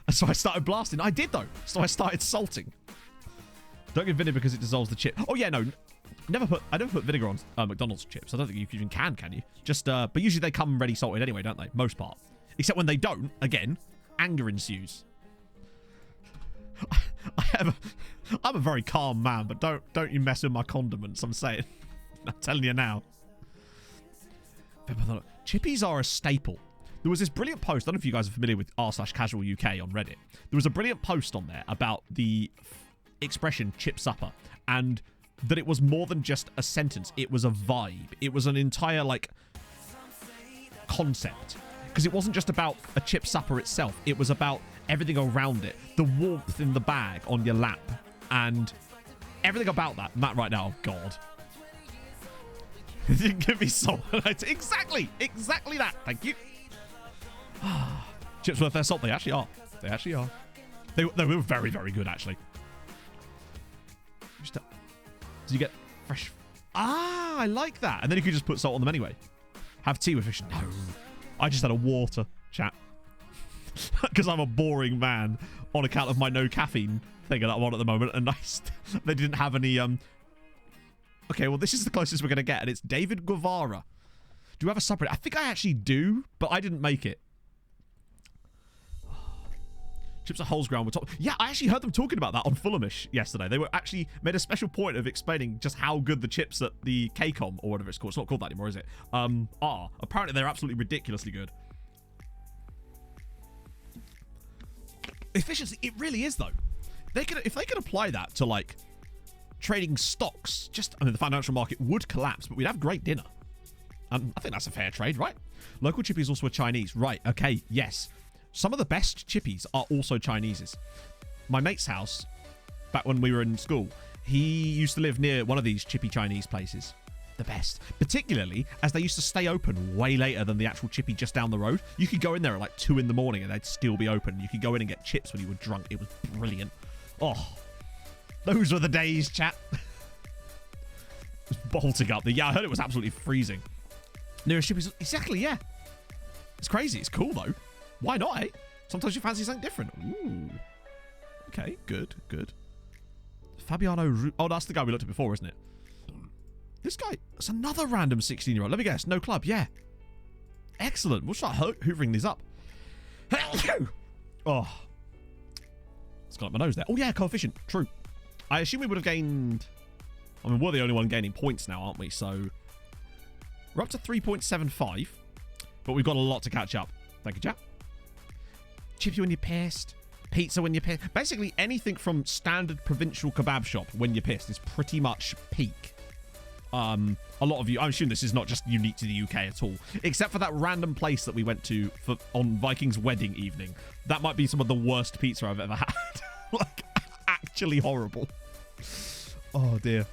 And so I started blasting. I did, though. So I started salting. Don't give vinegar because it dissolves the chip. Oh, yeah, no. I never put vinegar on McDonald's chips. I don't think you even can you? Just, but usually they come ready salted anyway, don't they? Most part. Except when they don't, again, anger ensues. I'm a very calm man, but don't you mess with my condiments, I'm saying. I'm telling you now. Chippies are a staple. There was this brilliant post. I don't know if you guys are familiar with r/casualuk on Reddit. There was a brilliant post on there about the expression chip supper and that it was more than just a sentence. It was a vibe. It was an entire, like, concept. Because it wasn't just about a chip supper itself. It was about everything around it. The warmth in the bag on your lap. And everything about that. Matt right now, God. It didn't give me salt. Exactly that. Thank you. Chips worth their salt. They actually are. They were very, very good, actually. Did you get fresh? Ah, I like that. And then you could just put salt on them anyway. Have tea with fish. No. I just had a water, chat. Because I'm a boring man on account of my no caffeine thing that I'm on at the moment. And they didn't have any... Okay, well, this is the closest we're going to get, and it's David Guevara. Do you have a subreddit? I think I actually do, but I didn't make it. Chips at Holesground were top. Yeah, I actually heard them talking about that on Fulhamish yesterday. They were actually made a special point of explaining just how good the chips at the KCOM, or whatever it's called. It's not called that anymore, is it? Are. Apparently, they're absolutely ridiculously good. Efficiency, it really is, though. If they could apply that to, like, trading stocks, I mean, the financial market would collapse, but we'd have great dinner. I think that's a fair trade, right? Local chippies also are Chinese. Right, okay, yes. Some of the best chippies are also Chinese's. My mate's house, back when we were in school, he used to live near one of these chippy Chinese places. The best. Particularly as they used to stay open way later than the actual chippy just down the road. You could go in there at like 2 in the morning and they'd still be open. You could go in and get chips when you were drunk. It was brilliant. Oh, those were the days, chat. It was bolting up. Yeah, I heard it was absolutely freezing. Nearest chippies. Exactly, yeah. It's crazy. It's cool, though. Why not, eh? Sometimes you fancy something different. Ooh. Okay, good. Fabiano... Oh, that's the guy we looked at before, isn't it? This guy... It's another random 16-year-old. Let me guess. No club. Yeah. Excellent. We'll start hoovering these up. Oh. It's got up my nose there. Oh, yeah, coefficient. True. I assume we would have gained... I mean, we're the only one gaining points now, aren't we? So we're up to 3.75, but we've got a lot to catch up. Thank you, chap. Chips when you're pissed. Pizza when you're pissed. Basically, anything from standard provincial kebab shop when you're pissed is pretty much peak. A lot of you, I'm assuming this is not just unique to the UK at all, except for that random place that we went to on Viking's wedding evening. That might be some of the worst pizza I've ever had. Like, actually horrible. Oh, dear.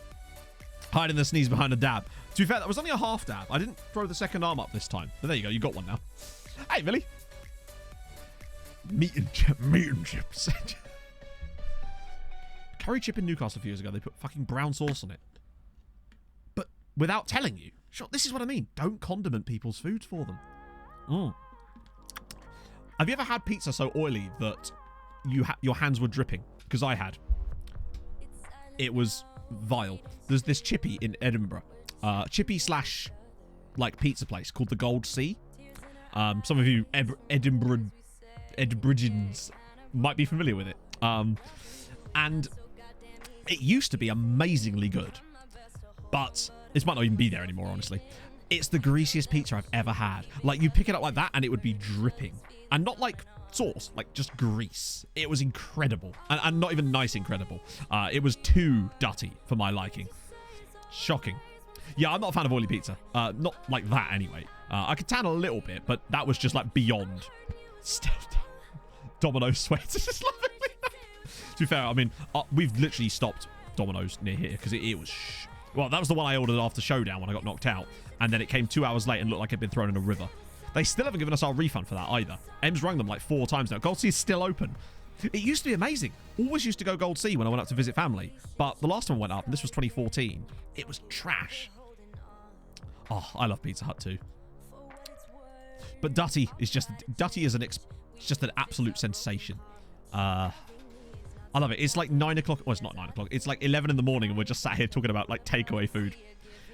Hiding the sneeze behind a dab. To be fair, that was only a half dab. I didn't throw the second arm up this time. But there you go. You got one now. Hey, Billy. Meat and chips. Curry chip in Newcastle a few years ago. They put fucking brown sauce on it. But without telling you. Sure, this is what I mean. Don't condiment people's foods for them. Have you ever had pizza so oily that your hands were dripping? Because I had. It was vile. There's this chippy in Edinburgh. Chippy slash like pizza place called the Gold Sea. Some of you Edinburghans might be familiar with it. And it used to be amazingly good. But this might not even be there anymore, honestly. It's the greasiest pizza I've ever had. Like, you pick it up like that and it would be dripping. And not like sauce, like just grease. It was incredible. And not even nice incredible. It was too dutty for my liking. Shocking. Yeah, I'm not a fan of oily pizza. Not like that anyway. I could tan a little bit, but that was just like beyond. Domino's sweat. Just loving me. To be fair, I mean, we've literally stopped Domino's near here because it was... Well, that was the one I ordered after Showdown when I got knocked out. And then it came 2 hours late and looked like it'd been thrown in a river. They still haven't given us our refund for that either. Em's rung them like 4 times now. Gold Sea is still open. It used to be amazing. Always used to go Gold Sea when I went up to visit family. But the last time I went up, and this was 2014, it was trash. Oh, I love Pizza Hut too. But Dutty is just... Dutty is it's just an absolute sensation. I love it. It's like 9 o'clock. Well, it's not 9 o'clock. It's like 11 in the morning and we're just sat here talking about like takeaway food.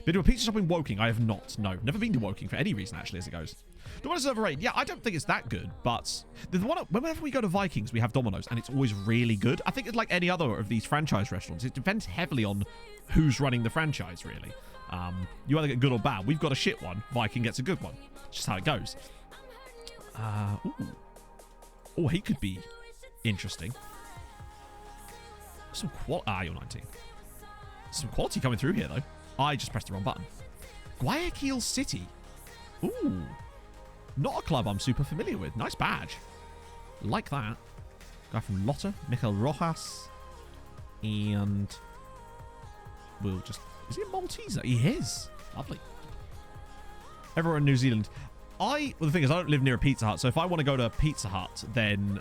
Been to a pizza shop in Woking? I have not. No, never been to Woking for any reason actually as it goes. Domino's is overrated. Yeah, I don't think it's that good, but the one whenever we go to Vikings, we have Domino's and it's always really good. I think it's like any other of these franchise restaurants. It depends heavily on who's running the franchise, really. You either get good or bad. We've got a shit one. Viking gets a good one. It's just how it goes. Oh, he could be interesting. Some you're 19. Some quality coming through here, though. I just pressed the wrong button. Guayaquil City. Ooh. Not a club I'm super familiar with. Nice badge. Like that. Guy from Lotta, Mikel Rojas. And we'll just... Is he a Malteser? He is. Lovely. Everywhere in New Zealand. Well, the thing is, I don't live near a Pizza Hut, so if I want to go to a Pizza Hut, then...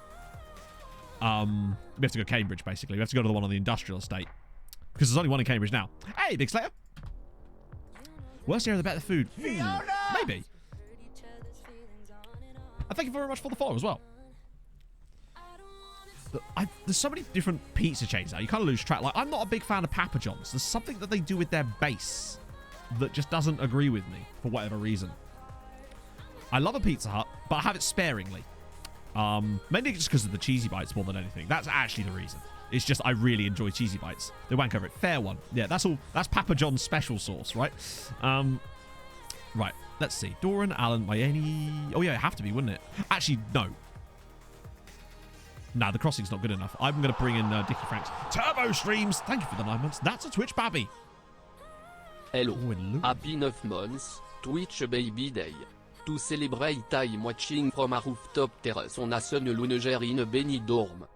we have to go to Cambridge, basically. We have to go to the one on the industrial estate. Because there's only one in Cambridge now. Hey, Big Slayer. Worst area, the better food. Maybe. And thank you very much for the follow as well. There's so many different pizza chains now. You kind of lose track. Like, I'm not a big fan of Papa John's. There's something that they do with their base that just doesn't agree with me for whatever reason. I love a Pizza Hut, but I have it sparingly. Mainly just because of the cheesy bites more than anything. That's actually the reason. It's just I really enjoy cheesy bites. They wank over it. Fair one. Yeah, that's all. That's Papa John's special sauce, right? Right. Let's see. Doran, Allen, Miami. Oh yeah, it'd have to be, wouldn't it? Actually, no. Nah, the crossing's not good enough. I'm going to bring in Dickie Franks. Turbo Streams. Thank you for the 9 months. That's a Twitch babby. Hello. Oh, Happy 9 months. Twitch baby day. To celebrate I'm watching from a rooftop terrace on a sun lunager in a Benidorm.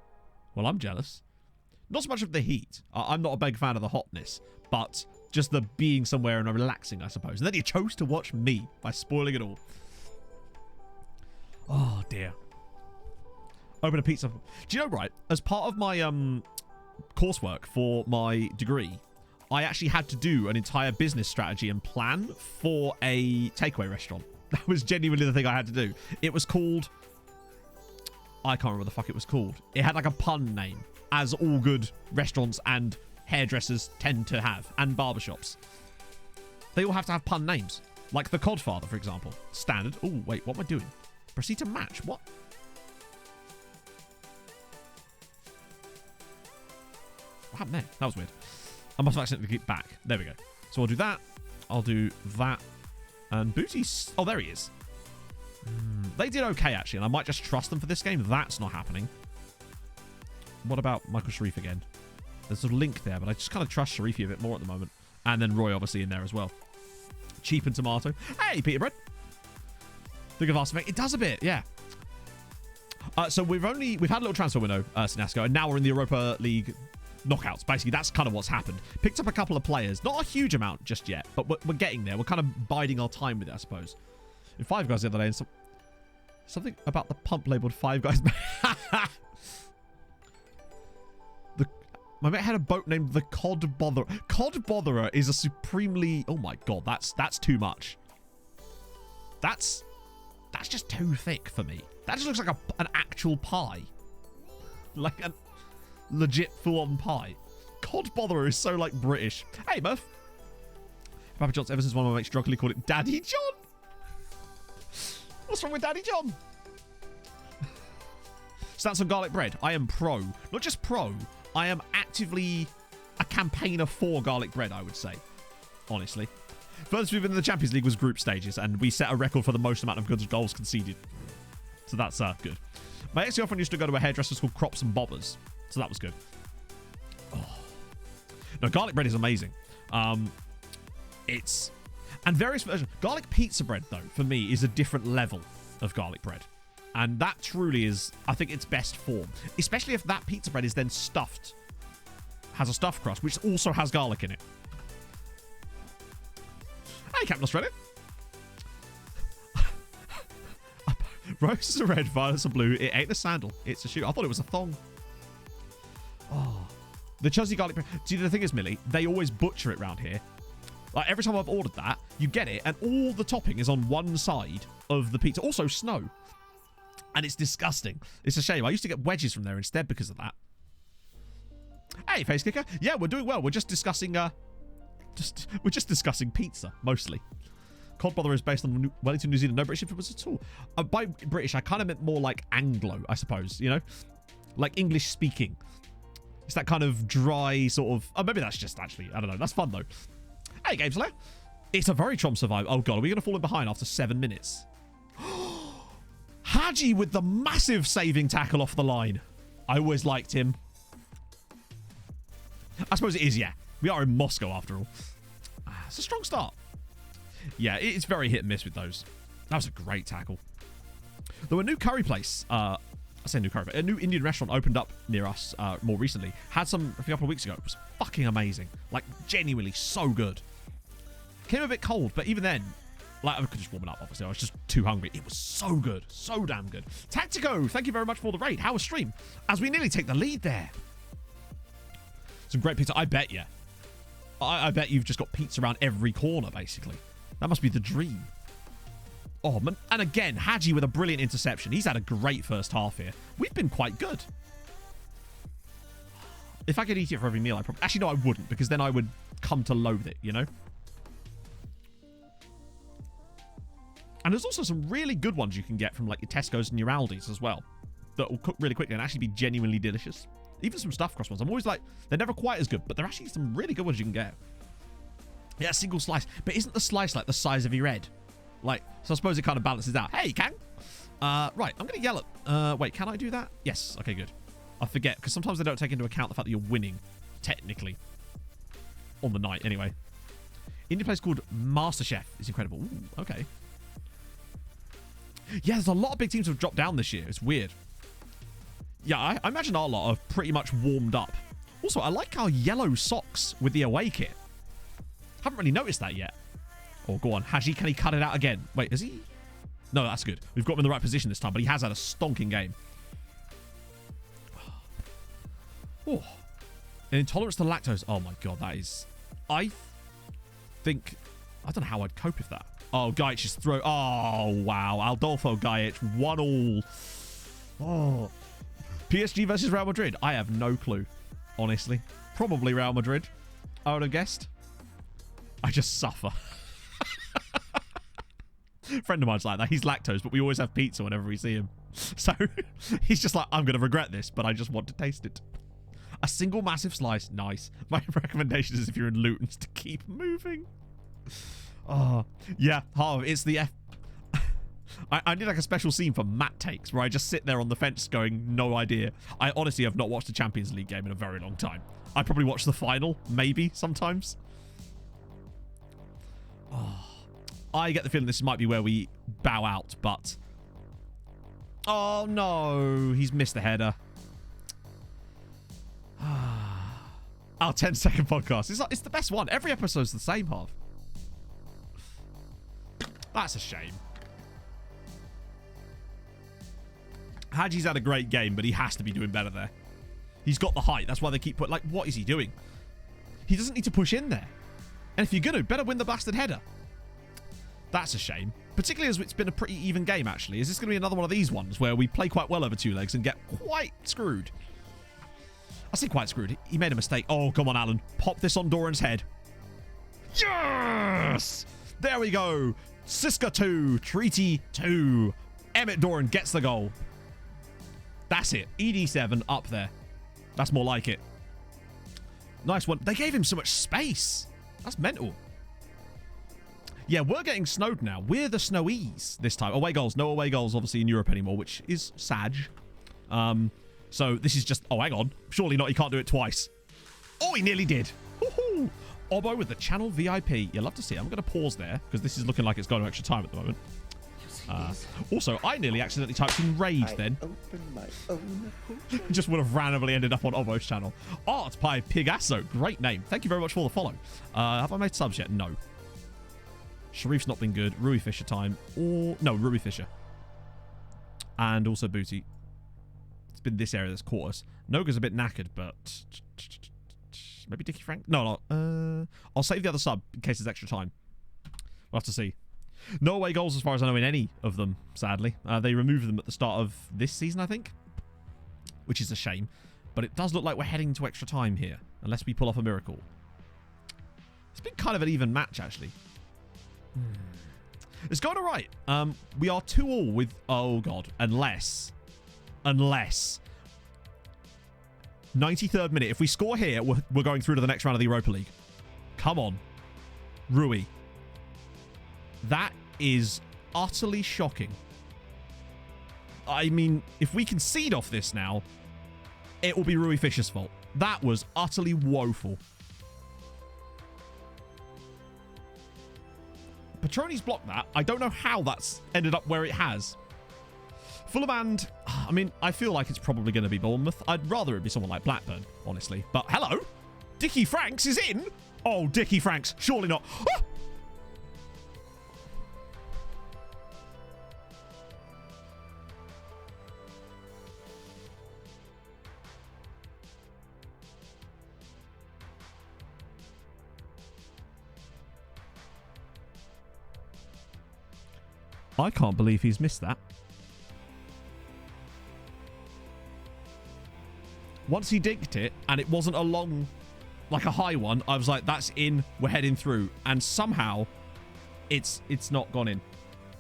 Well, I'm jealous. Not so much of the heat. I'm not a big fan of the hotness, but just the being somewhere and relaxing, I suppose. And then you chose to watch me by spoiling it all. Oh, dear. Open a pizza. Do you know, right, as part of my coursework for my degree, I actually had to do an entire business strategy and plan for a takeaway restaurant. That was genuinely the thing I had to do. It was called... I can't remember what the fuck it was called. It had like a pun name, as all good restaurants and hairdressers tend to have, and barbershops. They all have to have pun names. Like the Codfather, for example. Standard. Oh, wait, what am I doing? Proceed to match. What? What happened there? That was weird. I must have accidentally clicked back. There we go. So I'll do that. I'll do that. And Booty's... Oh, there he is. They did okay, actually, and I might just trust them for this game. That's not happening. What about Michael Sharif again? There's a link there, but I just kind of trust Sharifi a bit more at the moment. And then Roy, obviously, in there as well. Cheap and tomato. Hey, Peter Bread. Think of Arsenal. It does a bit, yeah. So we've had a little transfer window, Sinasco, and now we're in the Europa League knockouts. Basically, that's kind of what's happened. Picked up a couple of players. Not a huge amount just yet, but we're getting there. We're kind of biding our time with it, I suppose. In Five Guys the other day, and something about the pump labeled Five Guys. My mate had a boat named the Cod Botherer. Cod Botherer is a supremely... Oh my god, that's too much. That's just too thick for me. That just looks like an actual pie. Like a legit full-on pie. Cod Botherer is so, like, British. Hey, Murph. Papa John's ever since one of my mates drunkenly called it Daddy John. What's wrong with Daddy John? Stance on garlic bread. I am pro. Not just pro. I am actively a campaigner for garlic bread, I would say. Honestly. First we've been in the Champions League was group stages, and we set a record for the most amount of good goals conceded. So that's good. My ex-girlfriend used to go to a hairdresser called Crops and Bobbers. So that was good. Oh. No, garlic bread is amazing. It's... And various versions. Garlic pizza bread, though, for me, is a different level of garlic bread. And that truly is, I think, its best form. Especially if that pizza bread is then stuffed. Has a stuffed crust, which also has garlic in it. Hey, Captain Australia. Roses are red, violets are blue. It ain't a sandal. It's a shoe. I thought it was a thong. Oh. The Chelsea garlic bread. See, the thing is, Millie, they always butcher it round here. Like, every time I've ordered that, you get it, and all the topping is on one side of the pizza. Also, snow. And it's disgusting. It's a shame. I used to get wedges from there instead because of that. Hey, Face Kicker. Yeah, we're doing well. We're just discussing, we're just discussing pizza, mostly. Cod Bother is based on Wellington, New Zealand. No British influence at all. By British, I kind of meant more like Anglo, I suppose, you know? Like English speaking. It's that kind of dry sort of... Oh, maybe that's just actually... I don't know. That's fun, though. Hey, Game Slayer. It's a very Trom survive. Oh, God. Are we going to fall in behind after 7 minutes? Hadji with the massive saving tackle off the line. I always liked him. I suppose it is, yeah. We are in Moscow, after all. It's a strong start. Yeah, it's very hit and miss with those. That was a great tackle. There were a new curry place. I say new curry, but a new Indian restaurant opened up near us more recently. Had some a couple of weeks ago. It was fucking amazing. Like, genuinely so good. Came a bit cold, but even then... Like, I could just warm it up, obviously. I was just too hungry. It was so good. So damn good. Tactico, thank you very much for the raid. How was stream? As we nearly take the lead there. Some great pizza. I bet you. I bet you've just got pizza around every corner, basically. That must be the dream. Oh, man. And again, Hadji with a brilliant interception. He's had a great first half here. We've been quite good. If I could eat it for every meal, I probably... Actually, no, I wouldn't, because then I would come to loathe it, you know? And there's also some really good ones you can get from like your Tesco's and your Aldi's as well that will cook really quickly and actually be genuinely delicious. Even some stuffed crust ones. I'm always like, they're never quite as good, but they're actually some really good ones you can get. Yeah, a single slice. But isn't the slice like the size of your head? Like, so I suppose it kind of balances out. Hey, Kang! Right, I'm going to yell at... wait, can I do that? Yes. Okay, good. I forget, because sometimes they don't take into account the fact that you're winning, technically. On the night, anyway. Indie place called MasterChef is incredible. Ooh, okay. Yeah, there's a lot of big teams that have dropped down this year. It's weird. Yeah, I imagine our lot have pretty much warmed up. Also, I like our yellow socks with the away kit. Haven't really noticed that yet. Oh, go on. Haji, can he cut it out again? Wait, is he? No, that's good. We've got him in the right position this time, but he has had a stonking game. Oh. An intolerance to lactose. Oh, my God, that is... I think... I don't know how I'd cope with that. Oh, Gaich is throw. Oh, wow. Aldolfo Gaich, 1-1. Oh. PSG versus Real Madrid. I have no clue, honestly. Probably Real Madrid, I would have guessed. I just suffer. Friend of mine's like that. He's lactose, but we always have pizza whenever we see him. So he's just like, I'm going to regret this, but I just want to taste it. A single massive slice. Nice. My recommendation is if you're in Luton to keep moving. Oh, yeah. Harv, it's the I need like a special scene for Matt takes where I just sit there on the fence going, no idea. I honestly have not watched a Champions League game in a very long time. I probably watch the final, maybe, sometimes. Oh, I get the feeling this might be where we bow out, but... Oh, no. He's missed the header. Our 10-second podcast. It's the best one. Every episode's the same, Harv. That's a shame. Haji's had a great game, but he has to be doing better there. He's got the height. That's why they keep putting... Like, what is he doing? He doesn't need to push in there. And if you're going to, better win the bastard header. That's a shame. Particularly as it's been a pretty even game, actually. Is this going to be another one of these ones where we play quite well over two legs and get quite screwed? I say quite screwed. He made a mistake. Oh, come on, Alan. Pop this on Doran's head. Yes! There we go. Siska 2. Treaty 2. Emmett Doran gets the goal. That's it. ED7 up there. That's more like it. Nice one. They gave him so much space. That's mental. Yeah, we're getting snowed now. We're the snowies this time. Away goals. No away goals, obviously, in Europe anymore, which is sad. So this is just... Oh, hang on. Surely not. He can't do it twice. Oh, he nearly did. Woohoo! Obbo with the channel VIP. You love to see it. I'm going to pause there because this is looking like it's going to extra time at the moment. Also, I nearly accidentally typed in raid then. Just would have randomly ended up on Obbo's channel. Art by Pigasso. Great name. Thank you very much for the follow. Have I made subs yet? No. Sharif's not been good. Rui Fisher time. Or no, Rui Fisher. And also Booty. It's been this area that's caught us. Noga's a bit knackered, but maybe Dickie Frank? No. I'll save the other sub in case there's extra time. We'll have to see. No away goals as far as I know in any of them, sadly. They removed them at the start of this season, I think. Which is a shame. But it does look like we're heading to extra time here. Unless we pull off a miracle. It's been kind of an even match, actually. It's going all right. We are 2-2 with... Oh, God. Unless... 93rd minute. If we score here, we're going through to the next round of the Europa League. Come on. Rui. That is utterly shocking. I mean, if we concede off this now, it will be Rui Fisher's fault. That was utterly woeful. Petroni's blocked that. I don't know how that's ended up where it has. Fulham and... I mean, I feel like it's probably going to be Bournemouth. I'd rather it be someone like Blackburn, honestly. But hello? Dickie Franks is in? Oh, Dickie Franks. Surely not. Ah! I can't believe he's missed that. Once he dinked it, and it wasn't a long, like a high one, I was like, that's in, we're heading through. And somehow, it's not gone in.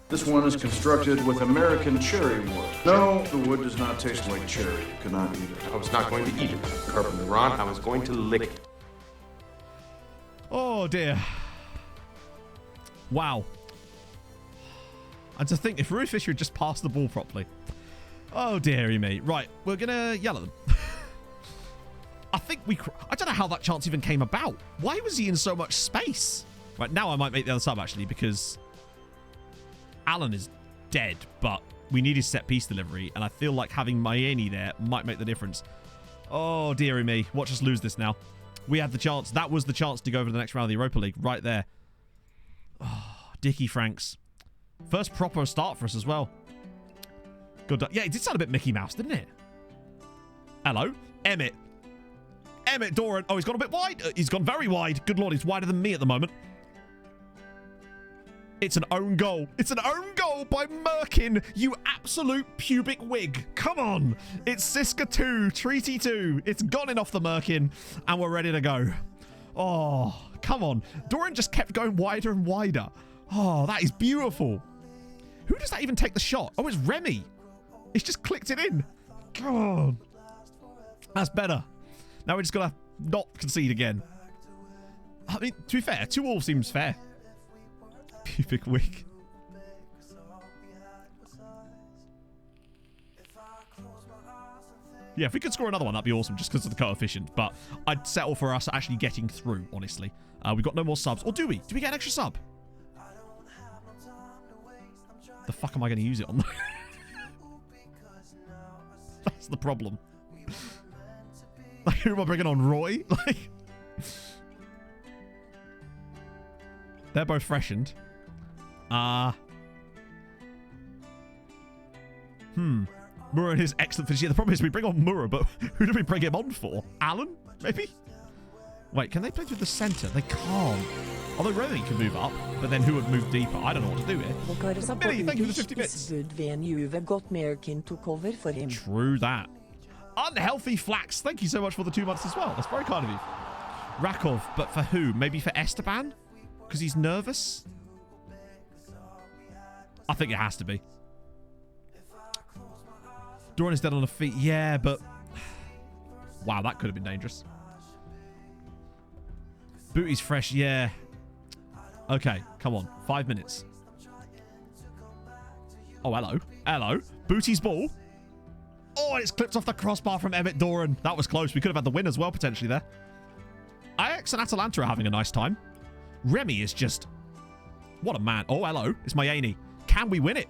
This one is constructed with American cherry wood. No, the wood does not taste like cherry. You cannot eat it. I was not going to eat it. Carpenter Ron, I was going to lick it. Oh, dear. Wow. And to think, if Rui Fisher had just passed the ball properly. Oh, dearie me. Right, we're going to yell at them. I think I don't know how that chance even came about. Why was he in so much space? Right, now I might make the other sub, actually, because Alan is dead, but we need his set-piece delivery, and I feel like having Maini there might make the difference. Oh, dearie me. Watch us lose this now. We had the chance. That was the chance to go over to the next round of the Europa League, right there. Oh, Dickie Franks. First proper start for us as well. Good. Yeah, it did sound a bit Mickey Mouse, didn't it? Hello? Emmett Doran. Oh, he's gone a bit wide. He's gone very wide. Good Lord, he's wider than me at the moment. It's an own goal. It's an own goal by Merkin, you absolute pubic wig. Come on. It's Siska 2, Treaty 2. It's gone in off the Merkin, and we're ready to go. Oh, come on. Doran just kept going wider and wider. Oh, that is beautiful. Who does that even take the shot? Oh, it's Remy. He's just clicked it in. God. That's better. Now we're just going to not concede again. I mean, to be fair, 2-2 seems fair. Pubic wig. Yeah, if we could score another one, that'd be awesome, just because of the coefficient. But I'd settle for us actually getting through, honestly. We've got no more subs. Or do we? Do we get an extra sub? The fuck am I going to use it on? That's the problem. Like, who am I bringing on? Roy? Like, they're both freshened. Mura and his excellent finish. Yeah, the problem is we bring on Mura, but who do we bring him on for? Alan? Maybe? Wait, can they play through the centre? They can't. Although Remy can move up, but then who would move deeper? I don't know what to do here. Billy, thank you for the 50 bits. True that. Unhealthy Flax, thank you so much for the 2 months as well. That's very kind of you. Rakov, but for who? Maybe for Esteban? Because he's nervous? I think it has to be. Doran is dead on the feet. Yeah, but... Wow, that could have been dangerous. Booty's fresh. Yeah. Okay, come on. 5 minutes. Oh, hello. Hello. Booty's ball. Oh, it's clipped off the crossbar from Emmett Doran. That was close. We could have had the win as well, potentially, there. Ajax and Atalanta are having a nice time. Remy is just... What a man. Oh, hello. It's Mayani. Can we win it?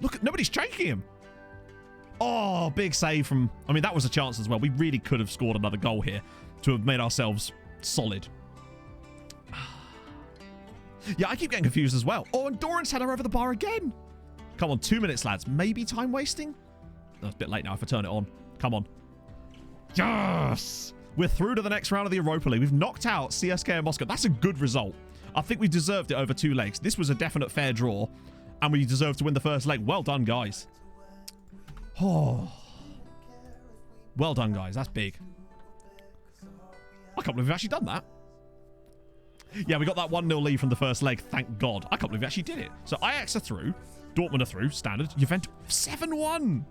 Look, nobody's chasing him. Oh, big save from... I mean, that was a chance as well. We really could have scored another goal here to have made ourselves solid. Yeah, I keep getting confused as well. Oh, and Doran's had her over the bar again. Come on, 2 minutes, lads. Maybe time wasting? That's a bit late now if I turn it on. Come on. Yes! We're through to the next round of the Europa League. We've knocked out CSKA and Moscow. That's a good result. I think we deserved it over 2 legs. This was a definite fair draw, and we deserved to win the first leg. Well done, guys. Oh. Well done, guys. That's big. I can't believe we've actually done that. Yeah, we got that 1-0 lead from the first leg. Thank God. I can't believe we actually did it. So Ajax are through. Dortmund are through. Standard. Juventus 7-1.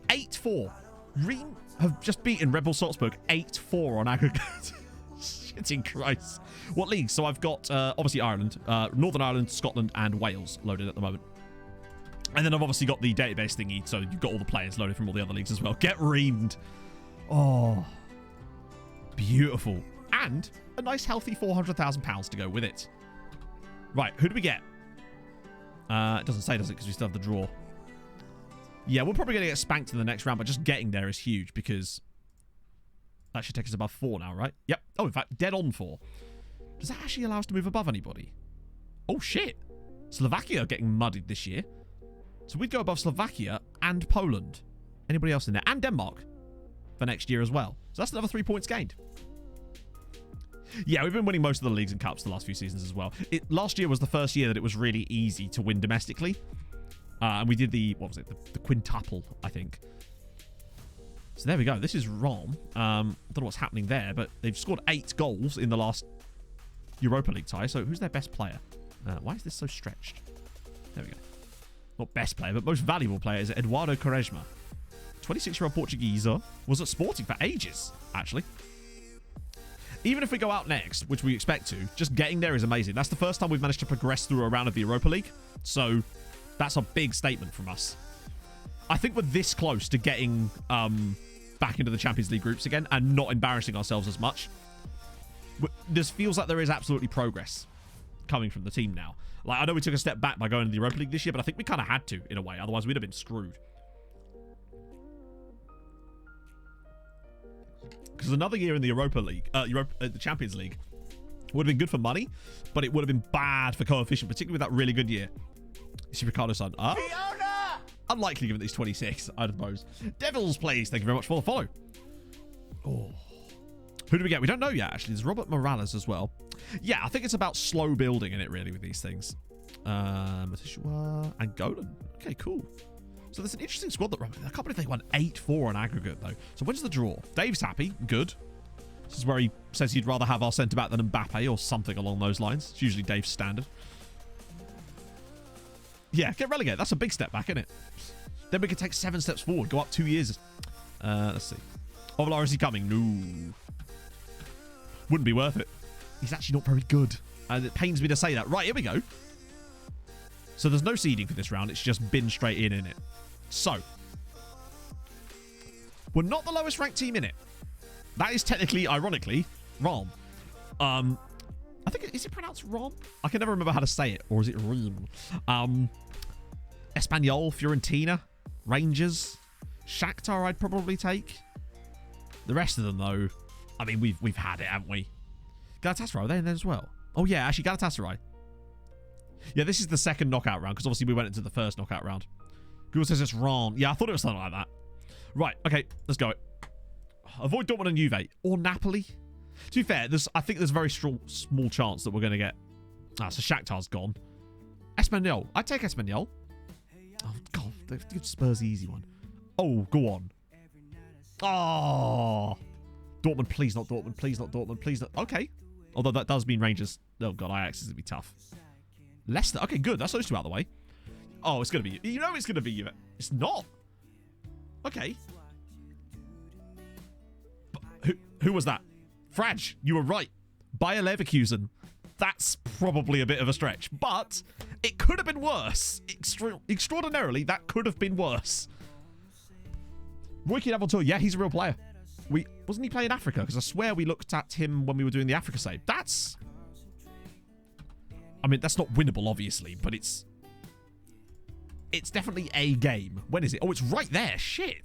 8-4. Ream have just beaten Red Bull Salzburg 8-4 on aggregate. Shitting Christ. What leagues? So I've got, obviously, Ireland, Northern Ireland, Scotland, and Wales loaded at the moment. And then I've obviously got the database thingy, so you've got all the players loaded from all the other leagues as well. Get reamed. Oh. Beautiful. And a nice, healthy £400,000 to go with it. Right, who do we get? It doesn't say, does it? Because we still have the draw. Yeah, we're probably going to get spanked in the next round, but just getting there is huge because that should take us above 4 now, right? Yep. Oh, in fact, dead on 4. Does that actually allow us to move above anybody? Oh, shit. Slovakia are getting muddied this year. So we'd go above Slovakia and Poland. Anybody else in there? And Denmark for next year as well. So that's another 3 points gained. Yeah, we've been winning most of the leagues and cups the last few seasons as well. Last year was the first year that it was really easy to win domestically. And we did the, what was it? The quintuple, I think. So there we go. This is Rom. I don't know what's happening there, but they've scored 8 goals in the last Europa League tie. So who's their best player? Why is this so stretched? There we go. Not best player, but most valuable player is Eduardo Quaresma. 26-year-old Portuguese. Was at Sporting for ages, actually. Even if we go out next, which we expect to, just getting there is amazing. That's the first time we've managed to progress through a round of the Europa League. So that's a big statement from us. I think we're this close to getting back into the Champions League groups again and not embarrassing ourselves as much. This feels like there is absolutely progress coming from the team now. Like, I know we took a step back by going to the Europa League this year, but I think we kind of had to, in a way. Otherwise, we'd have been screwed. Because another year in the Europa League, the Champions League, would have been good for money, but it would have been bad for coefficient, particularly with that really good year. Is Ricardo's son? Fiona! Unlikely given that he's 26, I suppose. Devils plays. Thank you very much for the follow. Oh. Who do we get? We don't know yet, actually. There's Robert Morales as well. Yeah, I think it's about slow building in it, really, with these things. Matishua and Golan. Okay, cool. So there's an interesting squad that... I can't believe they won 8-4 on aggregate, though. So when's the draw? Dave's happy. Good. This is where he says he'd rather have our centre-back than Mbappe or something along those lines. It's usually Dave's standard. Yeah, get relegated. That's a big step back, isn't it? Then we can take 7 steps forward. Go up 2 years. Let's see. Ovalar, is he coming? No. Wouldn't be worth it. He's actually not very good. And it pains me to say that. Right, here we go. So there's no seeding for this round. It's just bin straight in it. So, we're not the lowest ranked team in it. That is technically, ironically, wrong. I think, is it pronounced Rom? I can never remember how to say it. Or is it Reem? Espanyol, Fiorentina, Rangers, Shakhtar I'd probably take. The rest of them, though, I mean, we've had it, haven't we? Galatasaray, are they in there as well? Oh, yeah, actually, Galatasaray. Yeah, this is the second knockout round, because obviously we went into the first knockout round. Google says it's wrong. Yeah, I thought it was something like that. Right, okay, let's go. Avoid Dortmund and Juve. Or Napoli. To be fair, I think there's a very small chance that we're going to get... Ah, so Shakhtar's gone. Espanyol. I'd take Espanyol. Oh, God. Give Spurs the easy one. Oh, go on. Oh. Dortmund, please not Dortmund. Please not Dortmund. Please not... Okay. Although that does mean Rangers... Oh, God, Ajax is going to be tough. Leicester. Okay, good. That's those two out of the way. Oh, it's going to be... You know it's going to be... It's not. Okay. Who was that? Fraj, you were right. Bayer Leverkusen. That's probably a bit of a stretch, but it could have been worse. Extraordinarily, that could have been worse. Royke Daventour, yeah, he's a real player. Wasn't he playing Africa? Because I swear we looked at him when we were doing the Africa save. I mean, that's not winnable, obviously, but it's definitely a game. When is it? Oh, it's right there. Shit.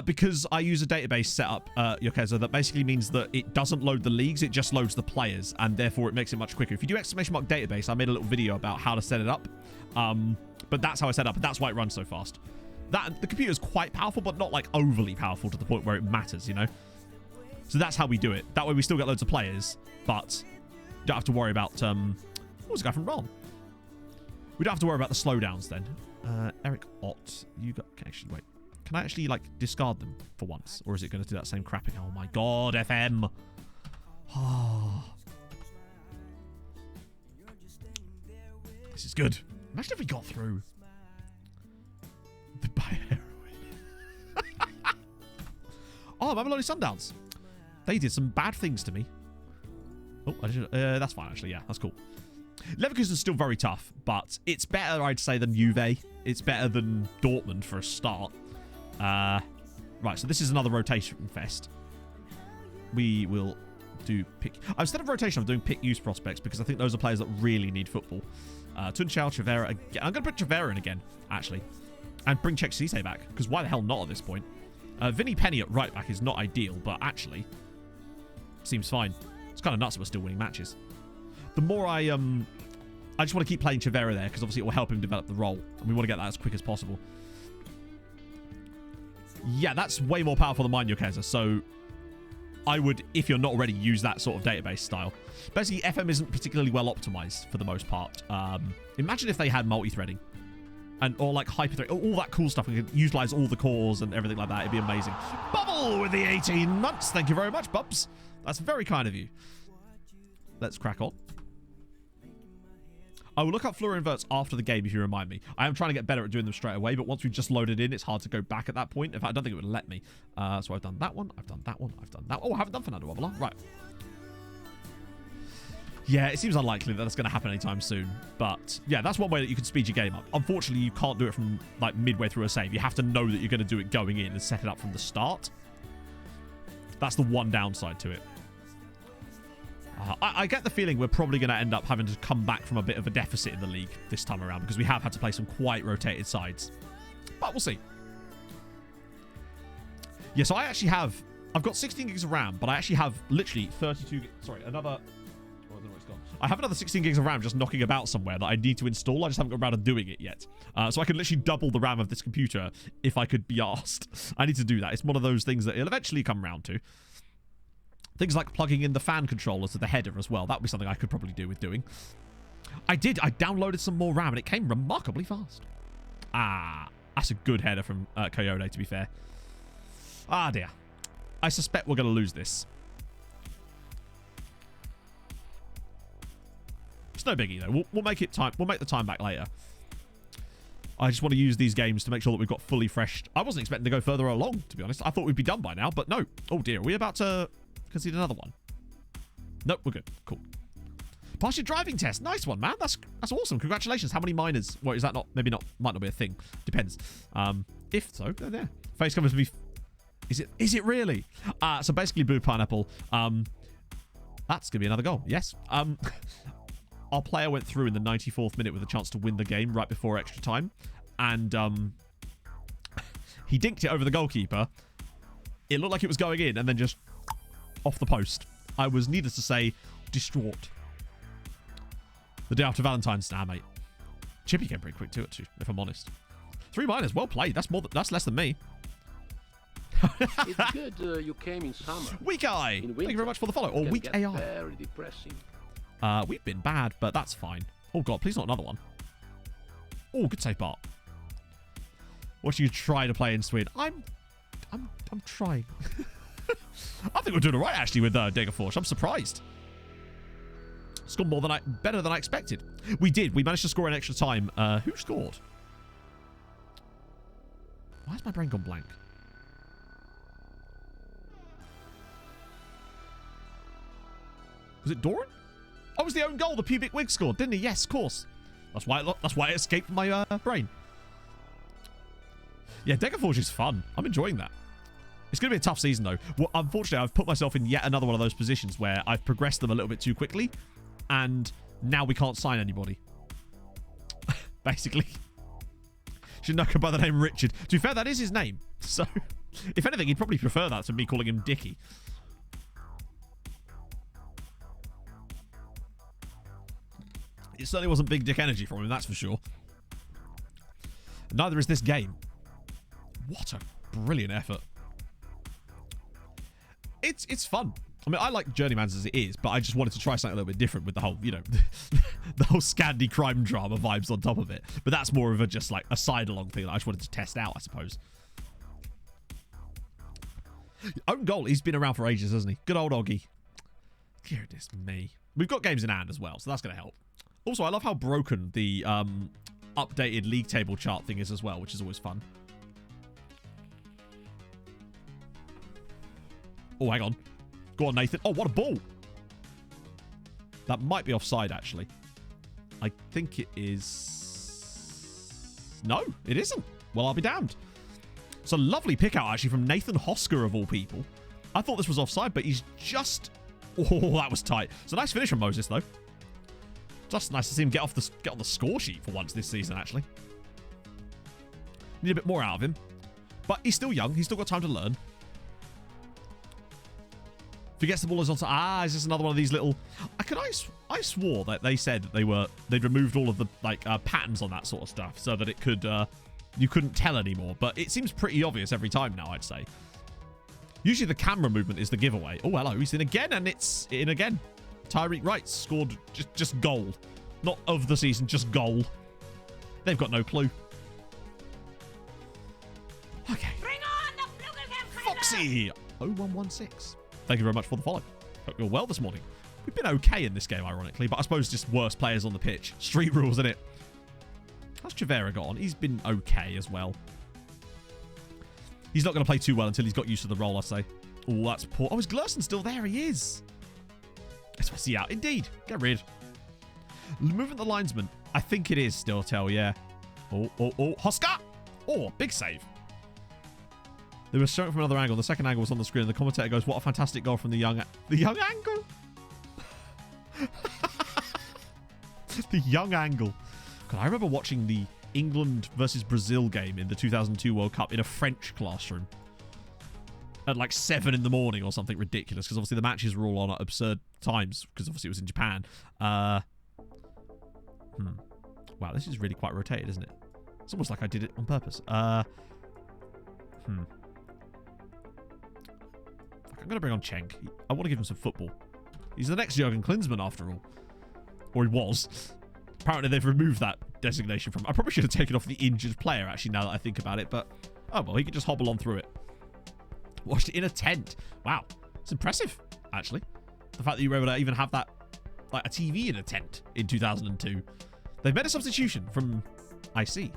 Because I use a database setup, Yokeza, that basically means that it doesn't load the leagues, it just loads the players, and therefore it makes it much quicker. If you do ! Database, I made a little video about how to set it up, but that's how I set it up, and that's why it runs so fast. The computer is quite powerful, but not like overly powerful to the point where it matters, you know? So that's how we do it. That way we still get loads of players, but don't have to worry about, what was the guy from Ron? We don't have to worry about the slowdowns then. Eric Ott, you got, actually, wait. Can I actually, like, discard them for once? Or is it going to do that same crapping? Oh, my God, FM. Oh. This is good. Imagine if we got through. The buy heroin. Oh, Mamelodi Sundowns. They did some bad things to me. Oh, that's fine, actually. Yeah, that's cool. Leverkusen's still very tough, but it's better, I'd say, than Juve. It's better than Dortmund for a start. Right, so this is another rotation fest. We will do pick... instead of rotation, I'm doing pick use prospects because I think those are players that really need football. Tunchal, Trevera again. I'm going to put Trevera in again, actually. And bring Czech Cisse back, because why the hell not at this point? Vinny Penny at right back is not ideal, but actually seems fine. It's kind of nuts that we're still winning matches. The more I just want to keep playing Trevera there, because obviously it will help him develop the role, and we want to get that as quick as possible. Yeah, that's way more powerful than mine, Yokeza. So I would, if you're not already, use that sort of database style. Basically, FM isn't particularly well optimized for the most part. Imagine if they had multi-threading or like hyper-threading, all that cool stuff. We could utilize all the cores and everything like that. It'd be amazing. Bubble with the 18 months. Thank you very much, Bubs. That's very kind of you. Let's crack on. I will look up Fleur inverts after the game if you remind me. I am trying to get better at doing them straight away, but once we've just loaded in, it's hard to go back at that point. In fact, I don't think it would let me. So I've done that one. I've done that one. I've done that one. Oh, I haven't done Fernando Ovalar. Right. Yeah, it seems unlikely that that's going to happen anytime soon. But yeah, that's one way that you can speed your game up. Unfortunately, you can't do it from like midway through a save. You have to know that you're going to do it going in and set it up from the start. That's the one downside to it. I get the feeling we're probably going to end up having to come back from a bit of a deficit in the league this time around because we have had to play some quite rotated sides. But we'll see. Yeah, so I've got 16 gigs of RAM, but I actually have literally 32... Sorry, another... Oh, I don't know where it's gone. I have another 16 gigs of RAM just knocking about somewhere that I need to install. I just haven't got around to doing it yet. So I could literally double the RAM of this computer if I could be asked. I need to do that. It's one of those things that it'll eventually come around to. Things like plugging in the fan controller to the header as well. That would be something I could probably do with doing. I did. I downloaded some more RAM and it came remarkably fast. Ah, that's a good header from Coyote, to be fair. Ah, dear. I suspect we're going to lose this. It's no biggie, though. We'll make it time. We'll make the time back later. I just want to use these games to make sure that we've got fully fresh. I wasn't expecting to go further along, to be honest. I thought we'd be done by now, but no. Oh dear, are we about to concede another one? Nope, we're good. Cool. Pass your driving test. Nice one, man. That's awesome. Congratulations. How many minors? Well, is that not? Maybe not. Might not be a thing. Depends. If so, then there. Face covers me. Is it really? So basically, blue pineapple. That's gonna be another goal. Yes. Our player went through in the 94th minute with a chance to win the game right before extra time, and he dinked it over the goalkeeper. It looked like it was going in, and then just off the post. I was, needless to say, distraught. The day after Valentine's Day, mate. Chippy came pretty quick to it too, if I'm honest. 3 minors, well played. That's less than me. It's good you came in summer. Weak Eye! Thank you very much for the follow. Or Weak AI. Very depressing. We've been bad, but that's fine. Oh god, please not another one. Oh, good save, Bart. Watching you try to play in Sweden. I'm trying. I think we're doing alright actually with Degerfors. I'm surprised. Scored better than I expected. We did. We managed to score in extra time. Who scored? Why has my brain gone blank? Was it Doran? Oh, it was the own goal. The pubic wig scored, didn't he? Yes, of course. That's why it escaped my brain. Yeah, Degerfors is fun. I'm enjoying that. It's going to be a tough season, though. Well, unfortunately, I've put myself in yet another one of those positions where I've progressed them a little bit too quickly, and now we can't sign anybody. Basically. Should know him by the name Richard. To be fair, that is his name. So, if anything, he'd probably prefer that to me calling him Dickie. It certainly wasn't big dick energy from him, that's for sure. Neither is this game. What a brilliant effort. It's fun. I mean, I like Journeymans as it is, but I just wanted to try something a little bit different with the whole, you know, the whole Scandi crime drama vibes on top of it. But that's more of a just like a side-along thing that I just wanted to test out, I suppose. Own goal, he's been around for ages, hasn't he? Good old Oggy. Goodness me. We've got games in hand as well, so that's going to help. Also, I love how broken the updated league table chart thing is as well, which is always fun. Oh, hang on. Go on, Nathan. Oh, what a ball. That might be offside, actually. I think it is... No, it isn't. Well, I'll be damned. It's a lovely pick out, actually, from Nathan Hosker, of all people. I thought this was offside, but he's just... Oh, that was tight. It's a nice finish from Moses, though. Just nice to see him get on the score sheet for once this season, actually. Need a bit more out of him. But he's still young. He's still got time to learn. Forgets the ball is on. Is this another one of these little? I swore that they said that they'd removed all of the patterns on that sort of stuff so that it could you couldn't tell anymore. But it seems pretty obvious every time now, I'd say. Usually the camera movement is the giveaway. Oh, hello, he's in again, and it's in again. Tyreek Wright scored just goal, not of the season, just goal. They've got no clue. Okay. Bring on the Foxy 0116. Thank you very much for the follow. Hope you're well this morning. We've been okay in this game, ironically, but I suppose just worse players on the pitch. Street rules, isn't it? How's Chavera got on? He's been okay as well. He's not going to play too well until he's got used to the role, I say. Oh, that's poor. Oh, is Glerson still there? He is. SYC out. Indeed. Get rid. Moving the linesman. I think it is still Tell, yeah. Oh. Hoska! Oh, big save. They were showing it from another angle. The second angle was on the screen, and the commentator goes, "What a fantastic goal from the young angle." The young angle. God, I remember watching the England versus Brazil game in the 2002 World Cup in a French classroom at like 7 in the morning or something ridiculous, because obviously the matches were all on at absurd times because obviously it was in Japan. Wow, this is really quite rotated, isn't it? It's almost like I did it on purpose. I'm going to bring on Cenk. I want to give him some football. He's the next Jurgen Klinsmann, after all. Or he was. Apparently they've removed that designation from... I probably should have taken off the injured player, actually, now that I think about it. But, oh, well, he could just hobble on through it. Watched it in a tent. Wow. It's impressive, actually. The fact that you were able to even have that, like, a TV in a tent in 2002. They've made a substitution from... I see.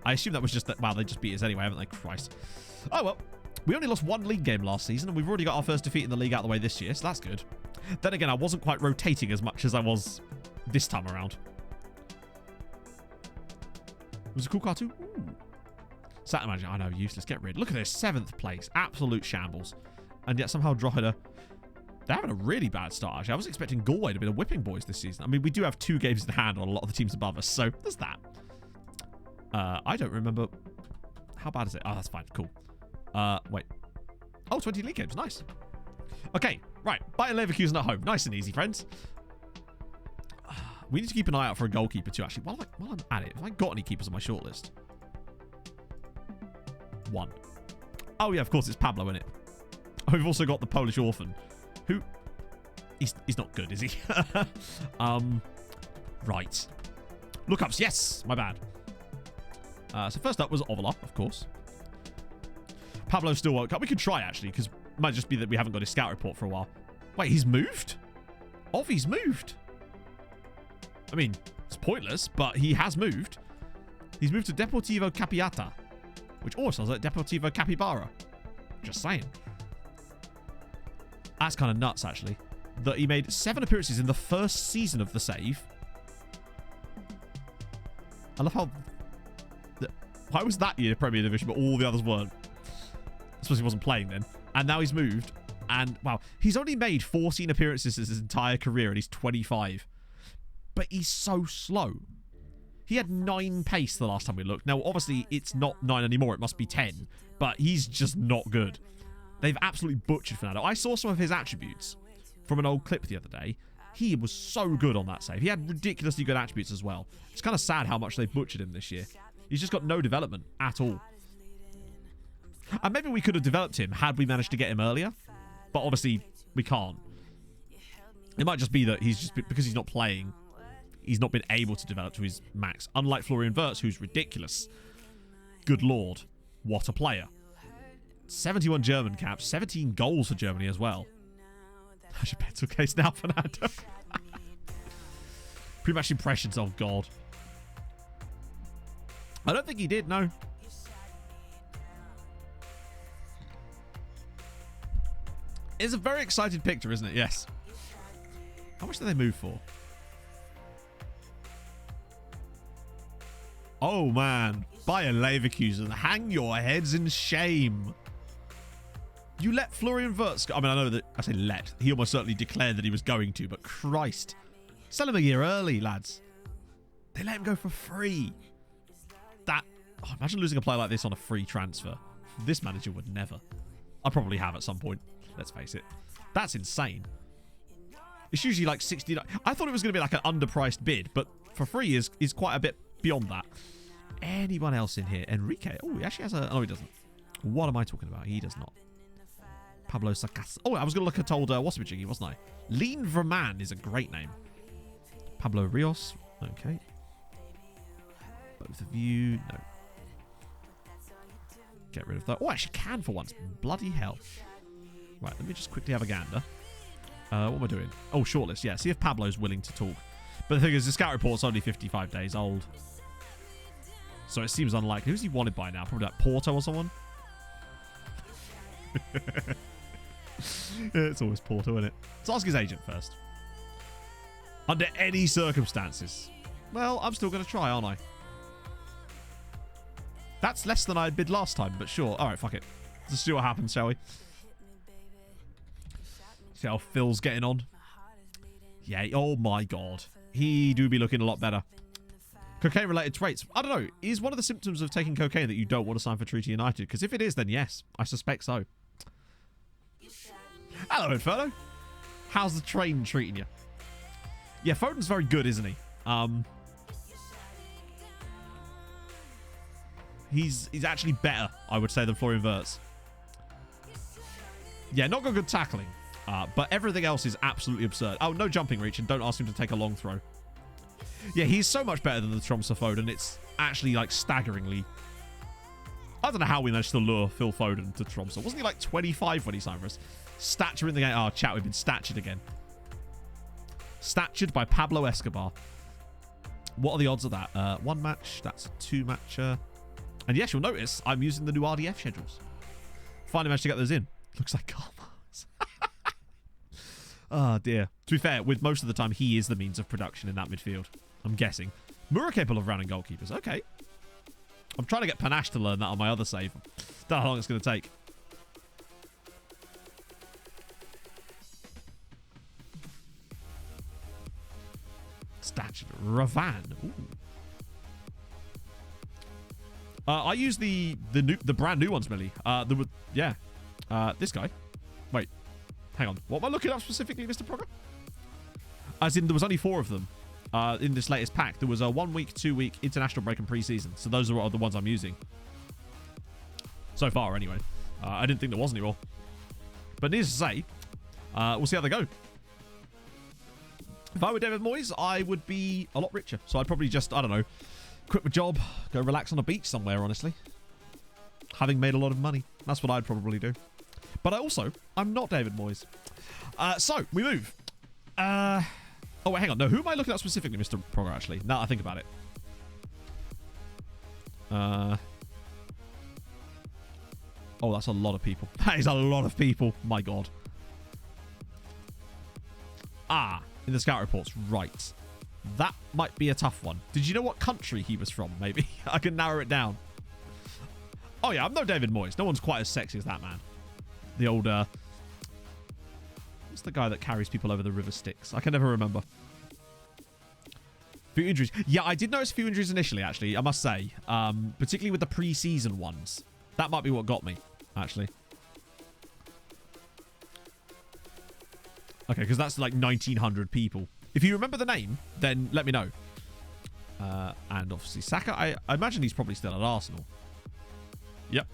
I assume that was just that. Wow, they just beat us anyway, haven't they? Christ. Oh, well. We only lost one league game last season, and we've already got our first defeat in the league out of the way this year, so that's good. Then again, I wasn't quite rotating as much as I was this time around. It was a cool cartoon. Ooh. Saturn Manager, I know, useless. Get rid. Look at this, 7th place. Absolute shambles. And yet somehow Drogheda, they're having a really bad start, actually. I was expecting Galway to be the whipping boys this season. I mean, we do have 2 games in hand on a lot of the teams above us, so there's that. I don't remember. How bad is it? Oh, that's fine. Cool. Wait. Oh, 20 league games. Nice. Okay, right. Bayer Leverkusen at home. Nice and easy, friends. We need to keep an eye out for a goalkeeper too, actually. While I'm at it, have I got any keepers on my shortlist? 1. Oh, yeah, of course, it's Pablo, isn't it? We've also got the Polish orphan, who... He's not good, is he? Right. Lookups, yes! My bad. So first up was Ovala, of course. Pablo still won't come. We could try, actually, because it might just be that we haven't got his scout report for a while. Wait, he's moved? Ovi's moved. I mean, it's pointless, but he has moved. He's moved to Deportivo Capiata, which also sounds like Deportivo Capybara. Just saying. That's kind of nuts, actually. That he made 7 appearances in the first season of the save. I love how... Why was that year Premier Division, but all the others weren't? I suppose he wasn't playing then. And now he's moved. And, wow, he's only made 14 appearances his entire career, and he's 25. But he's so slow. He had 9 pace the last time we looked. Now, obviously, it's not 9 anymore. It must be 10. But he's just not good. They've absolutely butchered Fernando. I saw some of his attributes from an old clip the other day. He was so good on that save. He had ridiculously good attributes as well. It's kind of sad how much they've butchered him this year. He's just got no development at all. And maybe we could have developed him had we managed to get him earlier. But obviously, we can't. It might just be that he's just... Because he's not playing, he's not been able to develop to his max. Unlike Florian Wirtz, who's ridiculous. Good lord. What a player. 71 German caps. 17 goals for Germany as well. That's your pencil case now, Fernando. Pre-match impressions. Oh, God. I don't think he did, no. It's a very excited picture, isn't it? Yes. How much did they move for? Oh, man. Bayer Leverkusen. Hang your heads in shame. You let Florian Wirtz go. I mean, I know that... I say let. He almost certainly declared that he was going to, but Christ. Sell him a year early, lads. They let him go for free. That... Oh, imagine losing a player like this on a free transfer. This manager would never. I probably have at some point. Let's face it. That's insane. It's usually like 69. I thought it was going to be like an underpriced bid, but for free is quite a bit beyond that. Anyone else in here? Enrique. Oh, he actually has a... Oh, he doesn't. What am I talking about? He does not. Pablo Sacas. Oh, I was going to look at old Wassermajiggy, wasn't I? Lean Verman is a great name. Pablo Rios. Okay. Both of you. No. Get rid of that. Oh, I actually can for once. Bloody hell. Right, let me just quickly have a gander. What am I doing? Oh, shortlist. Yeah, see if Pablo's willing to talk. But the thing is, the scout report's only 55 days old. So it seems unlikely. Who's he wanted by now? Probably like Porto or someone? It's always Porto, isn't it? Let's ask his agent first. Under any circumstances. Well, I'm still going to try, aren't I? That's less than I bid last time, but sure. All right, fuck it. Let's see what happens, shall we? See how Phil's getting on. Yeah, oh my God. He do be looking a lot better. Cocaine-related traits. I don't know. Is one of the symptoms of taking cocaine that you don't want to sign for Treaty United? Because if it is, then yes. I suspect so. Hello, Inferno. How's the train treating you? Yeah, Foden's very good, isn't he? He's actually better, I would say, than Florian Wirtz. Yeah, not got good tackling. But everything else is absolutely absurd. Oh, no jumping reach, and don't ask him to take a long throw. Yeah, he's so much better than the Tromsø Foden. It's actually, like, staggeringly... I don't know how we managed to lure Phil Foden to Tromsø. Wasn't he, like, 25 when he signed for us? Stature in the game. Oh, chat, we've been statured again. Statured by Pablo Escobar. What are the odds of that? 1 match. That's a 2-matcher. And yes, you'll notice I'm using the new RDF schedules. Finally managed to get those in. Looks like Karl Marx. Oh, dear. To be fair, with most of the time, he is the means of production in that midfield. I'm guessing. Mura capable of rounding goalkeepers. Okay. I'm trying to get Panache to learn that on my other save. Don't know how long it's going to take. Statue. Ravan. Ooh. I use the brand new ones, Millie. This guy. Wait. Hang on. What am I looking up specifically, Mr. Progger? As in, there was only 4 of them in this latest pack. There was a 1 week, 2 week, international break and pre-season. So those are the ones I'm using. So far, anyway. I didn't think there was any more. But needless to say, we'll see how they go. If I were David Moyes, I would be a lot richer. So I'd probably just, I don't know, quit my job, go relax on a beach somewhere, honestly. Having made a lot of money. That's what I'd probably do. But I'm not David Moyes. So, we move. Oh, wait, hang on. No, who am I looking at specifically, Mr. Progger, actually? Now that I think about it. Oh, that's a lot of people. That is a lot of people. My God. In the scout reports. Right. That might be a tough one. Did you know what country he was from, maybe? I can narrow it down. Oh, yeah, I'm no David Moyes. No one's quite as sexy as that man. The old, what's the guy that carries people over the river Styx? I can never remember. Few injuries. Yeah, I did notice a few injuries initially, actually, I must say. Particularly with the pre-season ones. That might be what got me, actually. Okay, because that's like 1,900 people. If you remember the name, then let me know. And obviously Saka, I imagine he's probably still at Arsenal. Yep.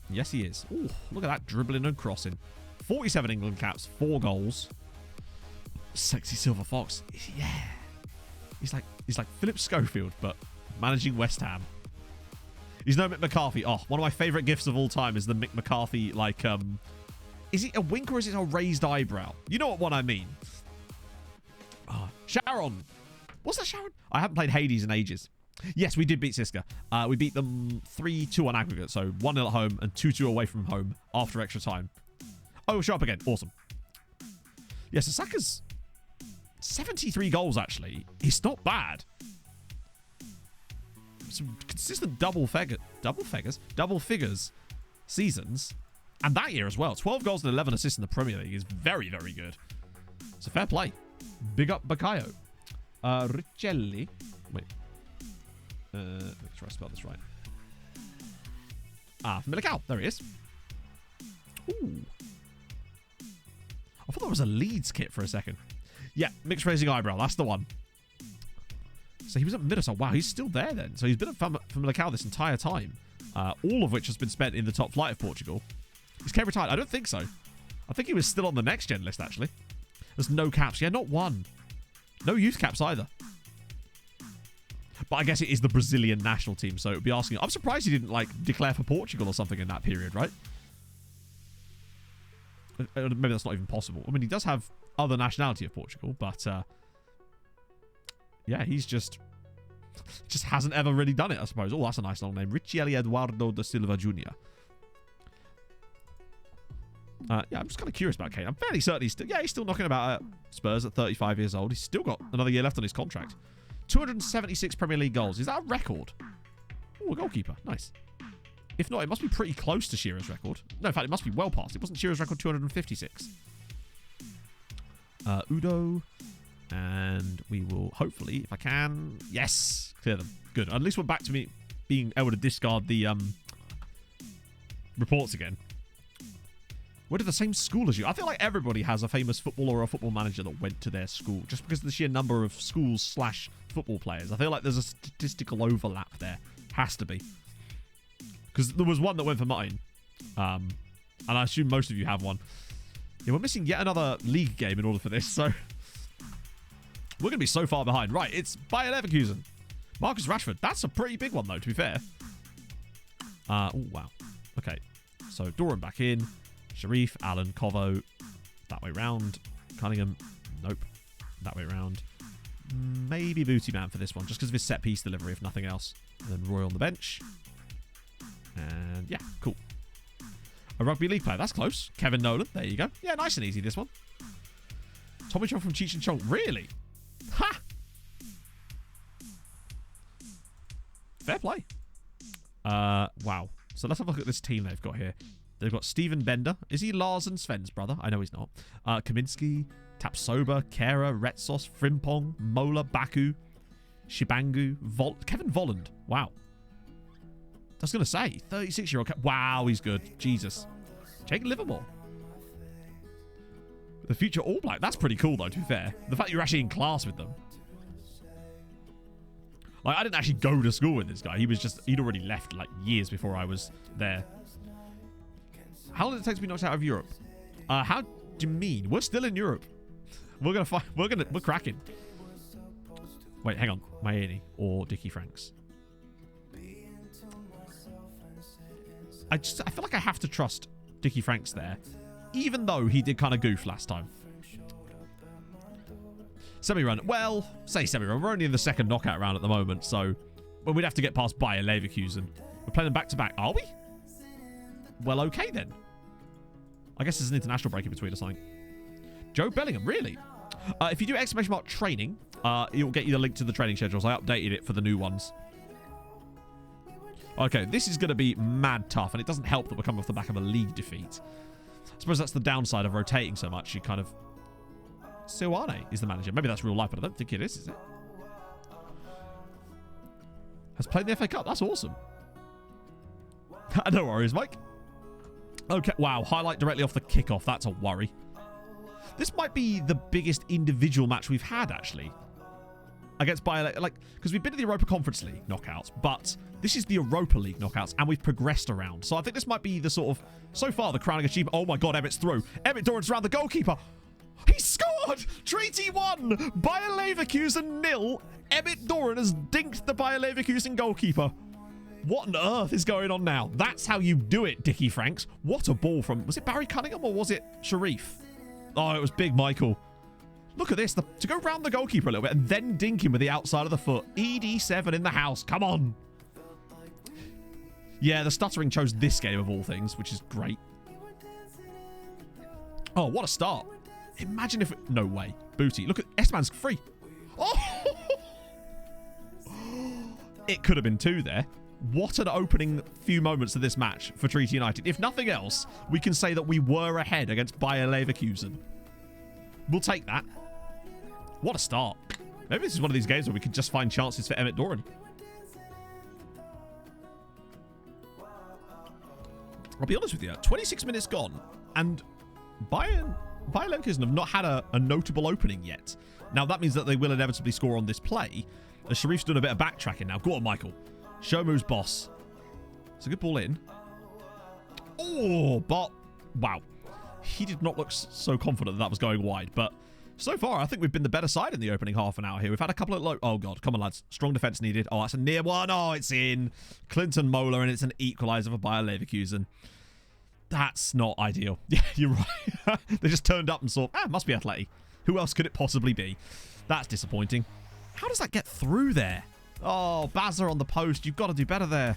Yes, he is. Ooh, look at that dribbling and crossing. 47 England caps, 4 goals. Sexy silver fox. Yeah. He's like Philip Schofield, but managing West Ham. He's no Mick McCarthy. Oh, one of my favourite gifs of all time is the Mick McCarthy, like, is it a wink or is it a raised eyebrow? You know what one I mean. Oh, Sharon. What's that, Sharon? I haven't played Hades in ages. Yes, we did beat Siska. We beat them 3-2 on aggregate. So 1-0 at home and 2-2 away from home after extra time. Oh, show up again. Awesome. Yes, Saka's 73 goals, actually. It's not bad. Some consistent double figures seasons. And that year as well. 12 goals and 11 assists in the Premier League is very, very good. So fair play. Big up Bakayo. Richelli. Wait. Make sure I spell this right. Milikau. There he is. Ooh. I thought that was a Leeds kit for a second. Yeah, mixed raising eyebrow. That's the one. So he was at Middlesbrough. Wow, he's still there then. So he's been at Milikau this entire time. All of which has been spent in the top flight of Portugal. Is K retired? I don't think so. I think he was still on the next gen list, actually. There's no caps. Yeah, not one. No youth caps either. But I guess it is the Brazilian national team, so it would be asking... I'm surprised he didn't, like, declare for Portugal or something in that period, right? Maybe that's not even possible. I mean, he does have other nationality of Portugal, but... yeah, he's just hasn't ever really done it, I suppose. Oh, that's a nice long name. Richelli Eduardo da Silva Jr. Yeah, I'm just kind of curious about Kane. I'm fairly certain he's still knocking about Spurs at 35 years old. He's still got another year left on his contract. 276 Premier League goals. Is that a record? Oh, a goalkeeper. Nice. If not, it must be pretty close to Shearer's record. No, in fact, it must be well past. It wasn't Shearer's record 256. Udo. And we will hopefully, if I can... Yes! Clear them. Good. At least we're back to me being able to discard the reports again. Went to the same school as you. I feel like everybody has a famous footballer or a football manager that went to their school, just because of the sheer number of schools/football players. I feel like there's a statistical overlap there. Has to be. Because there was one that went for mine. And I assume most of you have one. Yeah, we're missing yet another league game in order for this, so... We're going to be so far behind. Right, it's Bayer Leverkusen. Marcus Rashford. That's a pretty big one, though, to be fair. Oh, wow. Okay. So, Doran back in. Sharif, Allen, Kovo. That way round. Cunningham. Nope. That way round. Maybe Booty Man for this one, just because of his set-piece delivery, if nothing else. And then Roy on the bench. And yeah, cool. A rugby league player. That's close. Kevin Nolan. There you go. Yeah, nice and easy, this one. Tommy Chong from Cheech and Chong. Really? Ha! Fair play. Wow. So let's have a look at this team they've got here. They've got Steven Bender. Is he Lars and Sven's brother? I know he's not. Kaminsky, Tapsoba, Kera, Retsos, Frimpong, Mola, Baku, Shibangu, Kevin Volland. Wow. I was going to say, 36-year-old. Wow, he's good. Jesus. Jake Livermore. The future All Black. That's pretty cool, though, to be fair. The fact you're actually in class with them. Like, I didn't actually go to school with this guy. He'd already left, like, years before I was there. How long did it take to be knocked out of Europe? How do you mean? We're still in Europe. We're cracking. Wait, hang on. Maini or Dickie Franks? I feel like I have to trust Dickie Franks there, even though he did kind of goof last time. Semi-run. Well, say semi-run. We're only in the second knockout round at the moment, so we'd have to get past Bayer Leverkusen. We're playing them back-to-back. Are we? Well, okay then. I guess there's an international break in between or something. Joe Bellingham, really? If you do ! training, it'll get you the link to the training schedules. I updated it for the new ones. Okay, this is going to be mad tough, and it doesn't help that we're coming off the back of a league defeat. I suppose that's the downside of rotating so much. You kind of... Seoane is the manager. Maybe that's real life, but I don't think it is it? Has played the FA Cup. That's awesome. No worries, Mike. Okay, wow. Highlight directly off the kickoff. That's a worry. This might be the biggest individual match we've had, actually. Against Bayer, like, because we've been to the Europa Conference League knockouts, but this is the Europa League knockouts, and we've progressed around. So I think this might be the sort of, so far, the crowning achievement. Oh my God, Emmett's through. Emmett Doran's around the goalkeeper. He scored! Treaty 1! Bayer Leverkusen 0. Emmett Doran has dinked the Bayer Leverkusen goalkeeper. What on earth is going on now? That's how you do it, Dickie Franks. What a ball from... Was it Barry Cunningham or was it Sharif? Oh, it was Big Michael. Look at this. To go round the goalkeeper a little bit and then dink him with the outside of the foot. ED7 in the house. Come on. Yeah, the stuttering chose this game of all things, which is great. Oh, what a start. Imagine if... No way. Booty. Look at... S-Man's free. Oh! It could have been 2 there. What an opening few moments of this match for Treaty United. If nothing else, we can say that we were ahead against Bayer Leverkusen. We'll take that. What a start. Maybe this is one of these games where we could just find chances for Emmett Doran. I'll be honest with you. 26 minutes gone, and Bayer Leverkusen have not had a notable opening yet. Now, that means that they will inevitably score on this play. As Sharif's done a bit of backtracking now. Go on, Michael. Show moves boss. It's a good ball in. Oh, but... Wow. He did not look so confident that was going wide, but so far, I think we've been the better side in the opening half an hour here. We've had a couple of low... Oh, God. Come on, lads. Strong defense needed. Oh, that's a near one. Oh, it's in. Clinton Mola, and it's an equalizer for Bayer Leverkusen. That's not ideal. Yeah, you're right. They just turned up and saw, must be Atleti. Who else could it possibly be? That's disappointing. How does that get through there? Oh, Bazza on the post. You've got to do better there.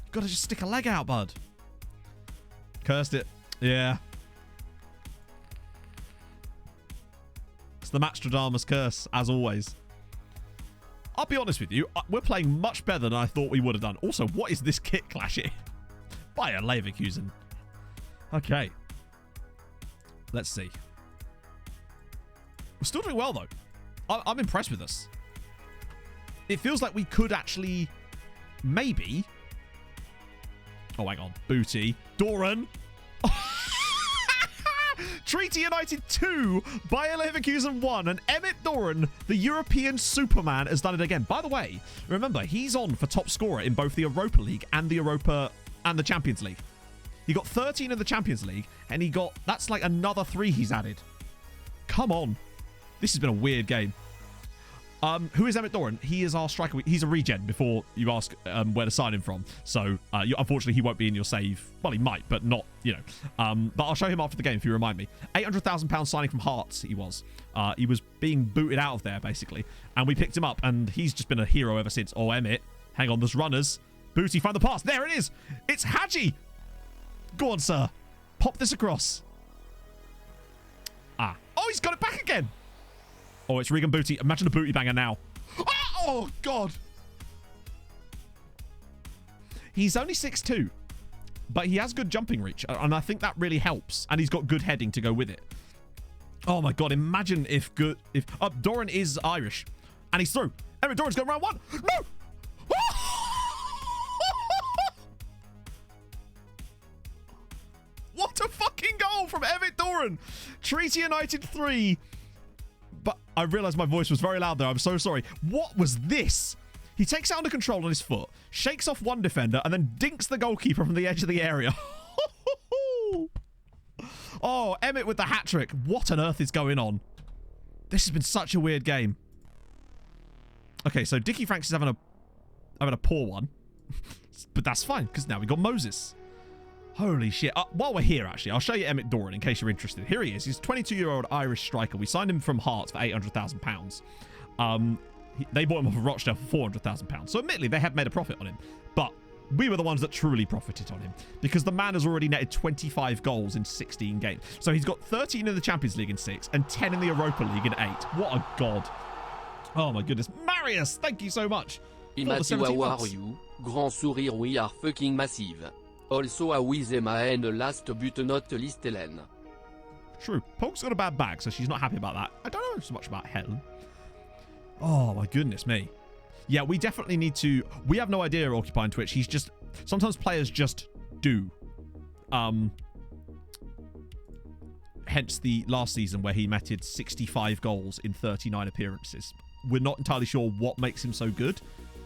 You've got to just stick a leg out, bud. Cursed it. Yeah. It's the Matchstradamus curse, as always. I'll be honest with you. We're playing much better than I thought we would have done. Also, what is this kit clash here? Bayer Leverkusen. Okay. Let's see. We're still doing well, though. I'm impressed with us. It feels like we could actually... Maybe... Oh, hang on. Booty. Doran. Treaty United 2. Bayer Leverkusen 1. And Emmett Doran, the European Superman, has done it again. By the way, remember, he's on for top scorer in both the Europa League and the Champions League. He got 13 in the Champions League, and he got... That's like another 3 he's added. Come on. This has been a weird game. Who is Emmett Doran? He is our striker. He's a regen before you ask where to sign him from. So, unfortunately, he won't be in your save. Well, he might, but not, you know. But I'll show him after the game if you remind me. £800,000 signing from Hearts he was. He was being booted out of there, basically. And we picked him up, and he's just been a hero ever since. Oh, Emmett. Hang on, there's runners. Booty, find the pass. There it is. It's Hadji. Go on, sir. Pop this across. Ah. Oh, he's got it back again. Oh, it's Regan Booty. Imagine a booty banger now. Oh, God. He's only 6'2", but he has good jumping reach, and I think that really helps. And he's got good heading to go with it. Oh, my God. Imagine if Doran is Irish, and he's through. Emmett Doran's going round one. No. What a fucking goal from Emmett Doran. Treaty United 3. But I realized my voice was very loud there. I'm so sorry. What was this? He takes it under control on his foot, shakes off one defender, and then dinks the goalkeeper from the edge of the area. Oh, Emmett with the hat-trick. What on earth is going on? This has been such a weird game. Okay, so Dickie Franks is having a poor one. But that's fine, because now we got Moses. Holy shit. While we're here, actually, I'll show you Emmett Doran in case you're interested. Here he is. He's a 22-year-old Irish striker. We signed him from Hearts for £800,000. They bought him off of Rochdale for £400,000. So admittedly, they have made a profit on him. But we were the ones that truly profited on him. Because the man has already netted 25 goals in 16 games. So he's got 13 in the Champions League in 6 and 10 in the Europa League in 8. What a god. Oh my goodness. Marius, thank you so much. Matthew, how are you? Grand sourire, we are fucking massive. Also a with them and last but not least Helen. True. Polk's got a bad back, so she's not happy about that. I don't know so much about Helen. Oh my goodness me. Yeah, we definitely need to... We have no idea occupying Twitch. He's just... Sometimes players just do. Hence the last season where he netted 65 goals in 39 appearances. We're not entirely sure what makes him so good,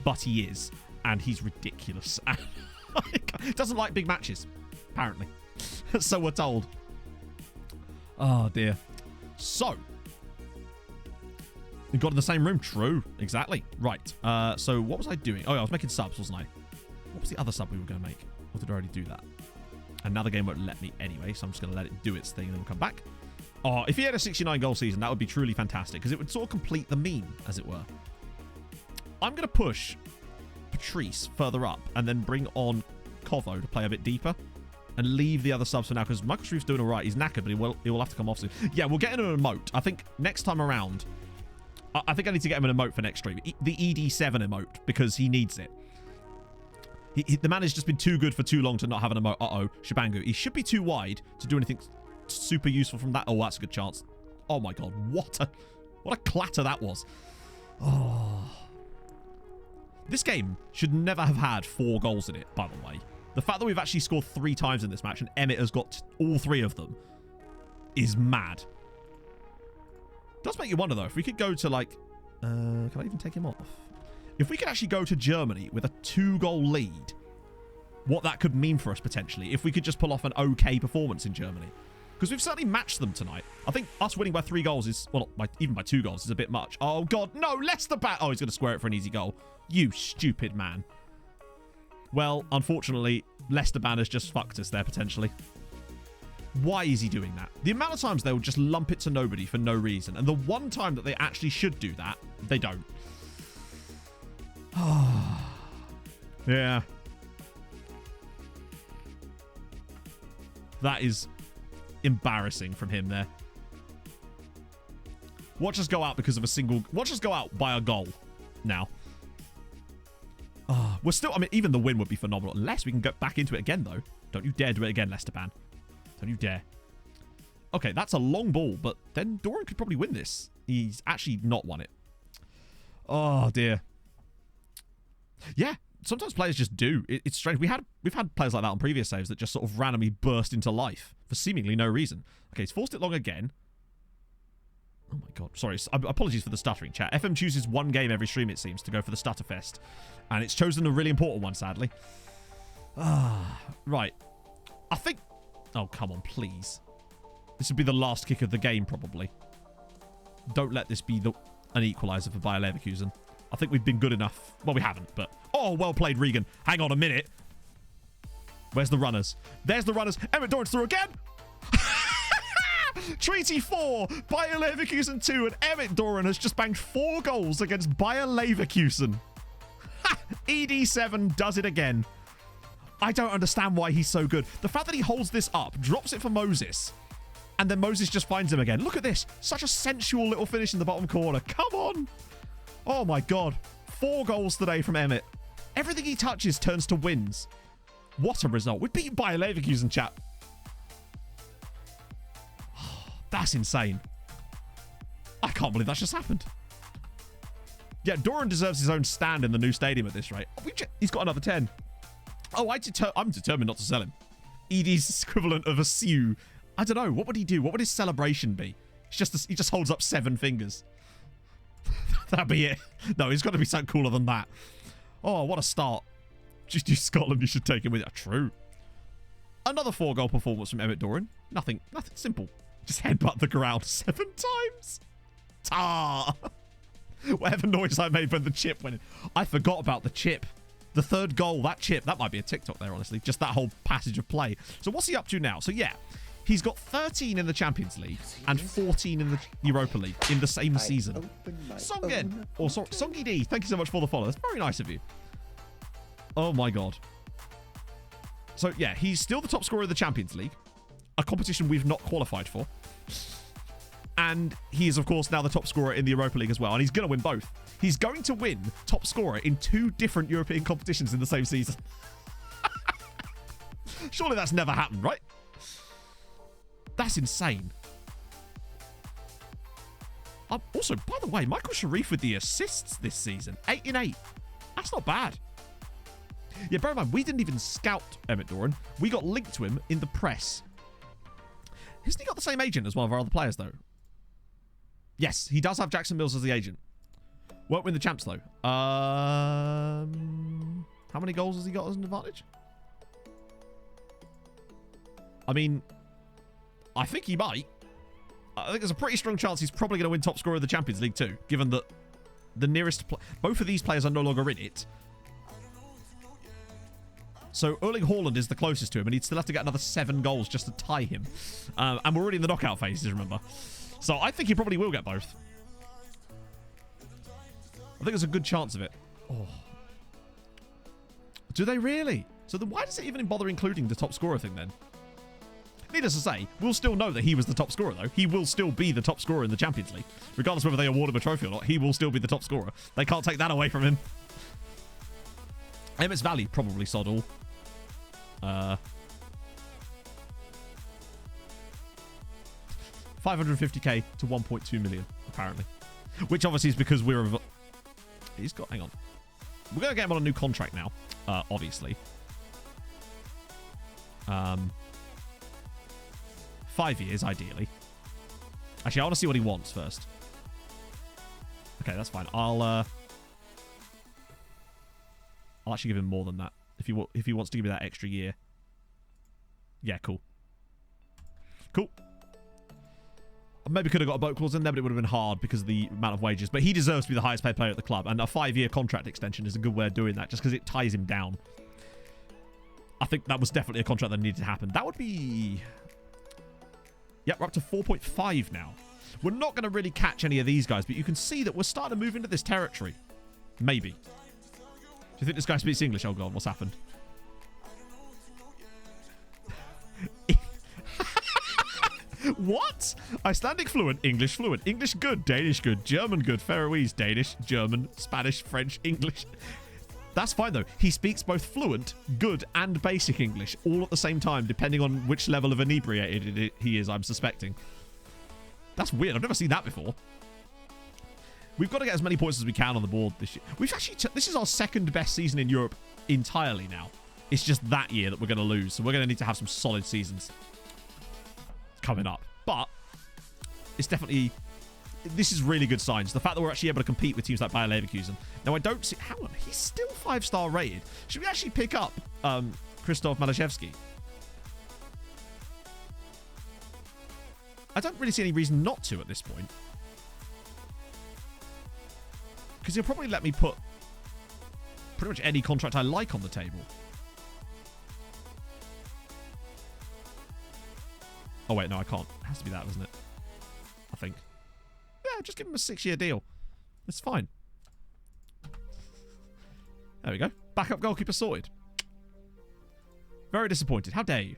but he is. And he's ridiculous. Doesn't like big matches, apparently. So we're told. Oh, dear. So. We got in the same room. True. Exactly. Right. So what was I doing? Oh, yeah, I was making subs, wasn't I? What was the other sub we were going to make? Or did I already do that? And now the game won't let me anyway, so I'm just going to let it do its thing and then we'll come back. Oh, if he had a 69-goal season, that would be truly fantastic because it would sort of complete the meme, as it were. I'm going to push Patrice further up and then bring on Kovo to play a bit deeper and leave the other subs for now because Michael Shreve's doing all right. He's knackered, but he will have to come off soon. Yeah, we'll get in an emote. I think next time around, I think I need to get him an emote for next stream. The ED7 emote because he needs it. The man has just been too good for too long to not have an emote. Uh-oh, Shabangu. He should be too wide to do anything super useful from that. Oh, that's a good chance. Oh my god, what a clatter that was. Oh. This game should never have had 4 goals in it, by the way. The fact that we've actually scored 3 times in this match and Emmett has got all 3 of them is mad. Does make you wonder, though, if we could go to, like... can I even take him off? If we could actually go to Germany with a 2-goal lead, what that could mean for us, potentially, if we could just pull off an okay performance in Germany. Because we've certainly matched them tonight. I think us winning by 3 goals is... Well, even by 2 goals is a bit much. Oh, God, no, Leicester back... Oh, he's going to square it for an easy goal. You stupid man. Well, unfortunately, Leicester Ban has just fucked us there, potentially. Why is he doing that? The amount of times they will just lump it to nobody for no reason. And the one time that they actually should do that, they don't. Yeah. That is embarrassing from him there. Watch us go out because of a single... Watch us go out by a goal now. We're still... I mean, even the win would be phenomenal. Unless we can get back into it again, though. Don't you dare do it again, Leicester Ban. Don't you dare. Okay, that's a long ball, but then Doran could probably win this. He's actually not won it. Oh, dear. Yeah, sometimes players just do. It's strange. We've had players like that on previous saves that just sort of randomly burst into life for seemingly no reason. Okay, he's forced it long again. Oh my god. Sorry, apologies for the stuttering, chat. FM chooses one game every stream, it seems, to go for the Stutterfest. And it's chosen a really important one, sadly. Right. I think... Oh, come on, please. This would be the last kick of the game, probably. Don't let this be an equaliser for Bayer Leverkusen. I think we've been good enough. Well, we haven't, but... Oh, well played, Regan. Hang on a minute. Where's the runners? There's the runners. Emmett Doran's through again. Treaty 4, Bayer Leverkusen 2, and Emmett Doran has just banged 4 goals against Bayer Leverkusen. Ha! ED7 does it again. I don't understand why he's so good. The fact that he holds this up, drops it for Moses, and then Moses just finds him again. Look at this. Such a sensual little finish in the bottom corner. Come on. Oh, my God. 4 goals today from Emmett. Everything he touches turns to wins. What a result. We're beaten by a Leverkusen, chat. That's insane. I can't believe that's just happened. Yeah, Doran deserves his own stand in the new stadium at this rate. He's got another 10. Oh, I'm determined not to sell him. Edie's equivalent of a Sioux. I don't know. What would he do? What would his celebration be? He just holds up 7 fingers. That'd be it. No, he's got to be something cooler than that. Oh, what a start. Just use Scotland. You should take him with you. True. Another 4-goal performance from Emmett Doran. Nothing simple. Just headbutt the ground 7 times. Ta! Whatever noise I made when the chip went in. I forgot about the chip. The 3rd goal, that chip, that might be a TikTok there, honestly. Just that whole passage of play. So what's he up to now? So yeah, he's got 13 in the Champions League and 14 in the Europa League in the same season. Songen, or Songy D, thank you so much for the follow. That's very nice of you. Oh my God. So yeah, he's still the top scorer of the Champions League, a competition we've not qualified for. And he is, of course, now the top scorer in the Europa League as well. And he's going to win both. He's going to win top scorer in 2 different European competitions in the same season. Surely that's never happened, right? That's insane. Also, by the way, Michael Sharif with the assists this season. 8 in 8. That's not bad. Yeah, bear in mind, we didn't even scout Emmett Doran. We got linked to him in the press. Hasn't he got the same agent as one of our other players, though? Yes, he does have Jackson Mills as the agent. Won't win the champs, though. How many goals has he got as an advantage? I mean, I think he might. I think there's a pretty strong chance he's probably going to win top scorer of the Champions League, too, given that the nearest... both of these players are no longer in it. So Erling Haaland is the closest to him, and he'd still have to get another 7 goals just to tie him. And we're already in the knockout phases, remember. So I think he probably will get both. I think there's a good chance of it. Oh. Do they really? So then why does it even bother including the top scorer thing then? Needless to say, we'll still know that he was the top scorer, though. He will still be the top scorer in the Champions League. Regardless of whether they award him a trophy or not, he will still be the top scorer. They can't take that away from him. Emmett's Valley, probably sod all. 550k to 1.2 million, apparently. Which obviously is because we're... He's got... Hang on. We're going to get him on a new contract now, obviously. 5 years, ideally. Actually, I want to see what he wants first. Okay, that's fine. I'll actually give him more than that. If he wants to give me that extra year. Yeah, cool. Cool. I maybe could have got a boat clause in there, but it would have been hard because of the amount of wages. But he deserves to be the highest paid player at the club. And a 5-year contract extension is a good way of doing that, just because it ties him down. I think that was definitely a contract that needed to happen. That would be... Yep, we're up to 4.5 now. We're not going to really catch any of these guys, but you can see that we're starting to move into this territory. Maybe. Do you think this guy speaks English? Oh, God, what's happened? What? Icelandic fluent, English good, Danish good, German good, Faroese, Danish, German, Spanish, French, English. That's fine, though. He speaks both fluent, good, and basic English, all at the same time, depending on which level of inebriated he is, I'm suspecting. That's weird. I've never seen that before. We've got to get as many points as we can on the board this year. We've actually... This is our 2nd best season in Europe entirely now. It's just that year that we're going to lose, so we're going to need to have some solid seasons coming up. But it's definitely... This is really good signs. The fact that we're actually able to compete with teams like Bayer Leverkusen. Now, I don't see... Hang on. He's still 5-star rated. Should we actually pick up Krzysztof Malashevsky? I don't really see any reason not to at this point. Because he'll probably let me put pretty much any contract I like on the table. Oh, wait, no, I can't. It has to be that, doesn't it? I think. Yeah, just give him a 6-year deal. It's fine. There we go. Backup goalkeeper sorted. Very disappointed. How dare you?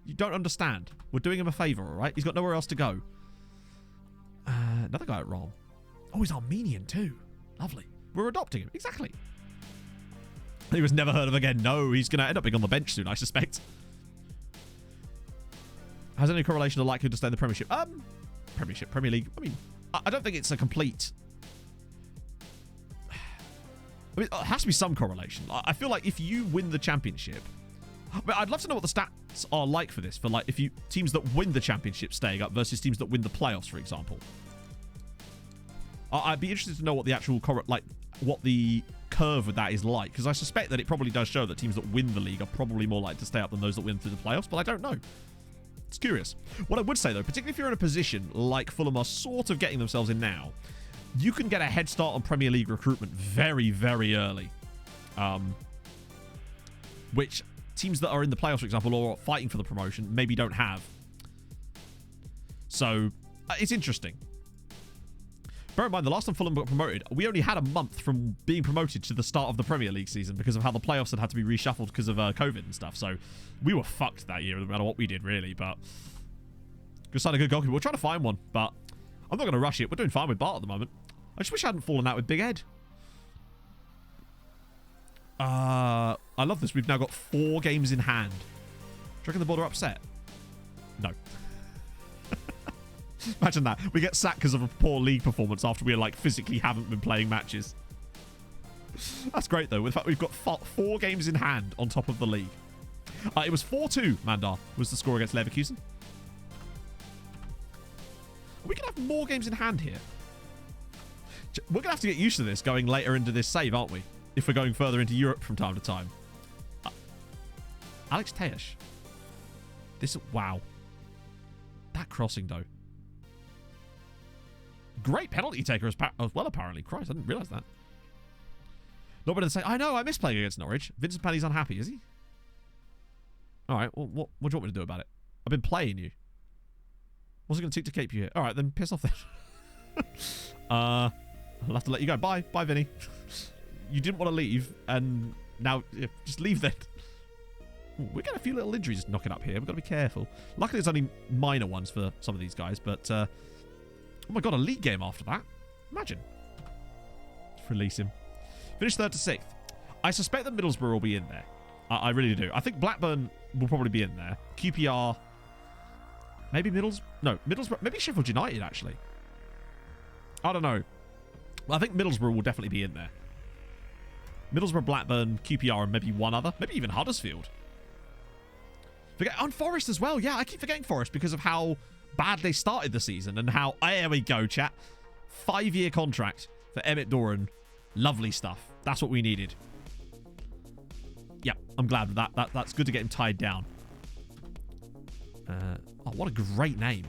You don't understand. We're doing him a favour, all right? He's got nowhere else to go. Another guy at Rom. Oh, he's Armenian too. Lovely. We're adopting him. Exactly. He was never heard of again. No, he's going to end up being on the bench soon, I suspect. Has any correlation to likelihood to stay in the Premiership? Premier League. I mean, I don't think it's a complete... I mean, it has to be some correlation. I feel like if you win the Championship... I mean, I'd love to know what the stats are like for this. For like, if you teams that win the Championship staying up versus teams that win the playoffs, for example. I'd be interested to know what the actual... what the curve with that is like. Because I suspect that it probably does show that teams that win the league are probably more likely to stay up than those that win through the playoffs. But I don't know. It's curious. What I would say, though, particularly if you're in a position like Fulham are sort of getting themselves in now, you can get a head start on Premier League recruitment very, very early. Which teams that are in the playoffs, for example, or fighting for the promotion, maybe don't have. So, it's interesting. Bear in mind, the last time Fulham got promoted, we only had a month from being promoted to the start of the Premier League season because of how the playoffs had to be reshuffled because of COVID and stuff. So we were fucked that year, no matter what we did, really. But good sign, a good goalkeeper. We're trying to find one, but I'm not going to rush it. We're doing fine with Bart at the moment. I just wish I hadn't fallen out with Big Ed. I love this. We've now got 4 games in hand. Do you reckon the board are upset? No. Imagine that. We get sacked because of a poor league performance after we like physically haven't been playing matches. That's great though. In fact, we've got 4 games in hand on top of the league. It was 4-2, Mandar, was the score against Leverkusen. Are we going to have more games in hand here? We're going to have to get used to this going later into this save, aren't we? If we're going further into Europe from time to time. Alex Tejas. Wow. That crossing though. Great penalty taker as well, apparently. Christ, I didn't realise that. Not better to say, I know, I miss playing against Norwich. Vincent Penny's unhappy, is he? Alright, well, what do you want me to do about it? I've been playing you. What's it going to take to keep you here? Alright, then piss off then. I'll have to let you go. Bye. Bye, Vinny. You didn't want to leave, and now just leave then. Ooh, we got a few little injuries knocking up here. We've got to be careful. Luckily, it's only minor ones for some of these guys, but... oh my god, a league game after that. Imagine. Just release him. Finish 3rd to 6th. I suspect that Middlesbrough will be in there. I really do. I think Blackburn will probably be in there. QPR. Maybe Middlesbrough. Maybe Sheffield United, actually. I don't know. Well, I think Middlesbrough will definitely be in there. Middlesbrough, Blackburn, QPR, and maybe one other. Maybe even Huddersfield. And Forest as well. Yeah, I keep forgetting Forest because of how bad they started the season and how... There we go, chat. 5-year contract for Emmett Doran. Lovely stuff. That's what we needed. Yeah, I'm glad with that. That's good to get him tied down. Oh, what a great name.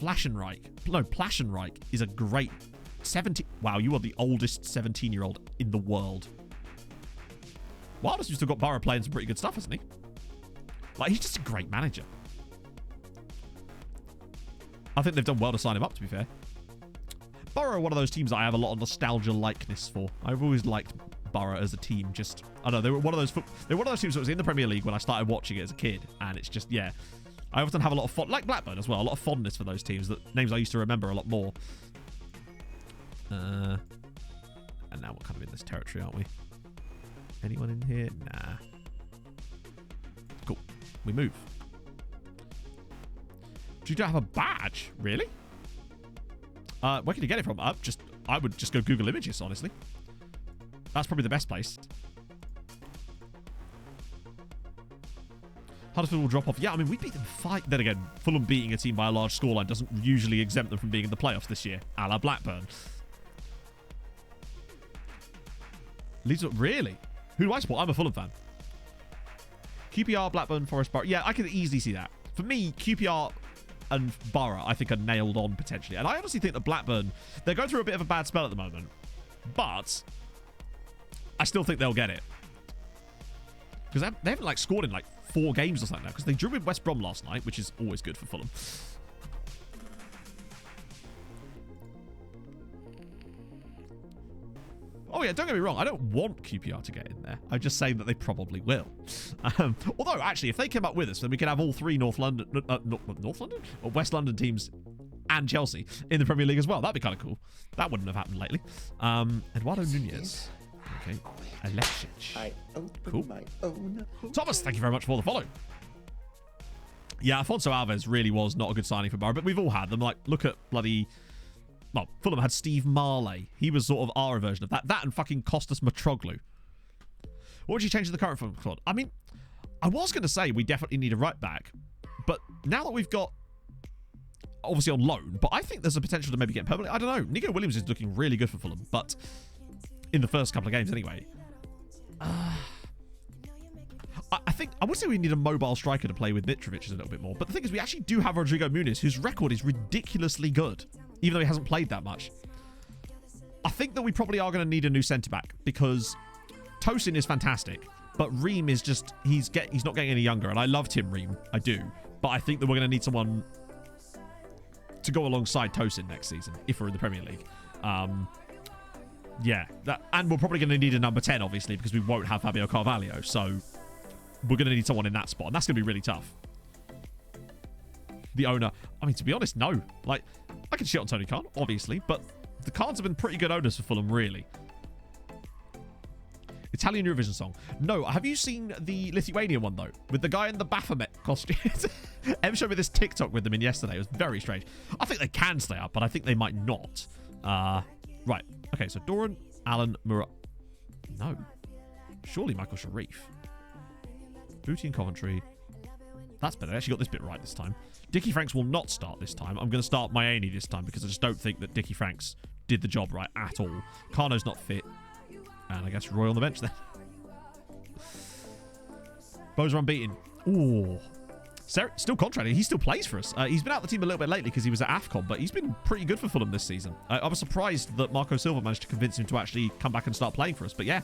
Flaschenreich. No, Plaschenreich is a great... 17... Wow, you are the oldest 17-year-old in the world. Wilder's still got Borough playing some pretty good stuff, hasn't he? Like, he's just a great manager. I think they've done well to sign him up, to be fair. Borough are one of those teams that I have a lot of nostalgia likeness for. I've always liked Borough as a team. Just, I don't know, they were one of those teams that was in the Premier League when I started watching it as a kid. And it's just, yeah. I often have a lot of fun, like Blackburn as well, a lot of fondness for those teams, names I used to remember a lot more. And now we're kind of in this territory, aren't we? Anyone in here? Nah. Cool. We move. Do you have a badge? Really? Where can you get it from? I would just go Google Images, honestly. That's probably the best place. Huddersfield will drop off. Yeah, I mean, we beat them 5. Then again, Fulham beating a team by a large scoreline doesn't usually exempt them from being in the playoffs this year, a la Blackburn. Leeds up, really? Who do I support? I'm a Fulham fan. QPR, Blackburn, Forest, Borough. Yeah, I can easily see that. For me, QPR and Borough, I think, are nailed on potentially. And I honestly think that Blackburn, they're going through a bit of a bad spell at the moment. But I still think they'll get it. Because they haven't, like, scored in, like, 4 games or something now. Because they drew with West Brom last night, which is always good for Fulham. Oh, yeah, don't get me wrong. I don't want QPR to get in there. I'm just saying that they probably will. Although, actually, if they came up with us, then we could have all three North London? Or West London teams and Chelsea in the Premier League as well. That'd be kind of cool. That wouldn't have happened lately. Eduardo Nunez. Okay. Alexic. Cool. Thomas, thank you very much for the follow. Yeah, Alfonso Alves really was not a good signing for Borough, but we've all had them. Like, look at bloody... Well, Fulham had Steve Marley. He was sort of our version of that. That and fucking Costas Matroglu. What would you change to the current Fulham squad? I mean, I was going to say we definitely need a right back, but now that we've got, obviously on loan, but I think there's a potential to maybe get permanently. I don't know. Nico Williams is looking really good for Fulham, but in the first couple of games anyway. I think, I would say we need a mobile striker to play with Mitrovic a little bit more. But the thing is, we actually do have Rodrigo Muniz, whose record is ridiculously good, even though he hasn't played that much. I think that we probably are going to need a new centre-back, because Tosin is fantastic, but Ream is just, he's not getting any younger, and I love Tim Ream, I do. But I think that we're going to need someone to go alongside Tosin next season, if we're in the Premier League. Yeah, and we're probably going to need a number 10, obviously, because we won't have Fabio Carvalho, so we're going to need someone in that spot, and that's going to be really tough. The owner, I mean, to be honest, no. Like, I can shit on Tony Khan, obviously, but the Khans have been pretty good owners for Fulham, really. Italian Eurovision song. No, have you seen the Lithuanian one, though? With the guy in the Baphomet costume? Em showed me this TikTok with them in yesterday. It was very strange. I think they can stay up, but I think they might not. Right. Okay, so Doran, Allen, Murat. No. Surely Michael Sharif. Booty and Coventry. That's better. I actually got this bit right this time. Dickie Franks will not start this time. I'm going to start Maini this time because I just don't think that Dickie Franks did the job right at all. Carno's not fit. And I guess Roy on the bench then. Bows are unbeaten. Ooh. Still contracted. He still plays for us. He's been out of the team a little bit lately because he was at AFCON, but he's been pretty good for Fulham this season. I was surprised that Marco Silva managed to convince him to actually come back and start playing for us. But yeah.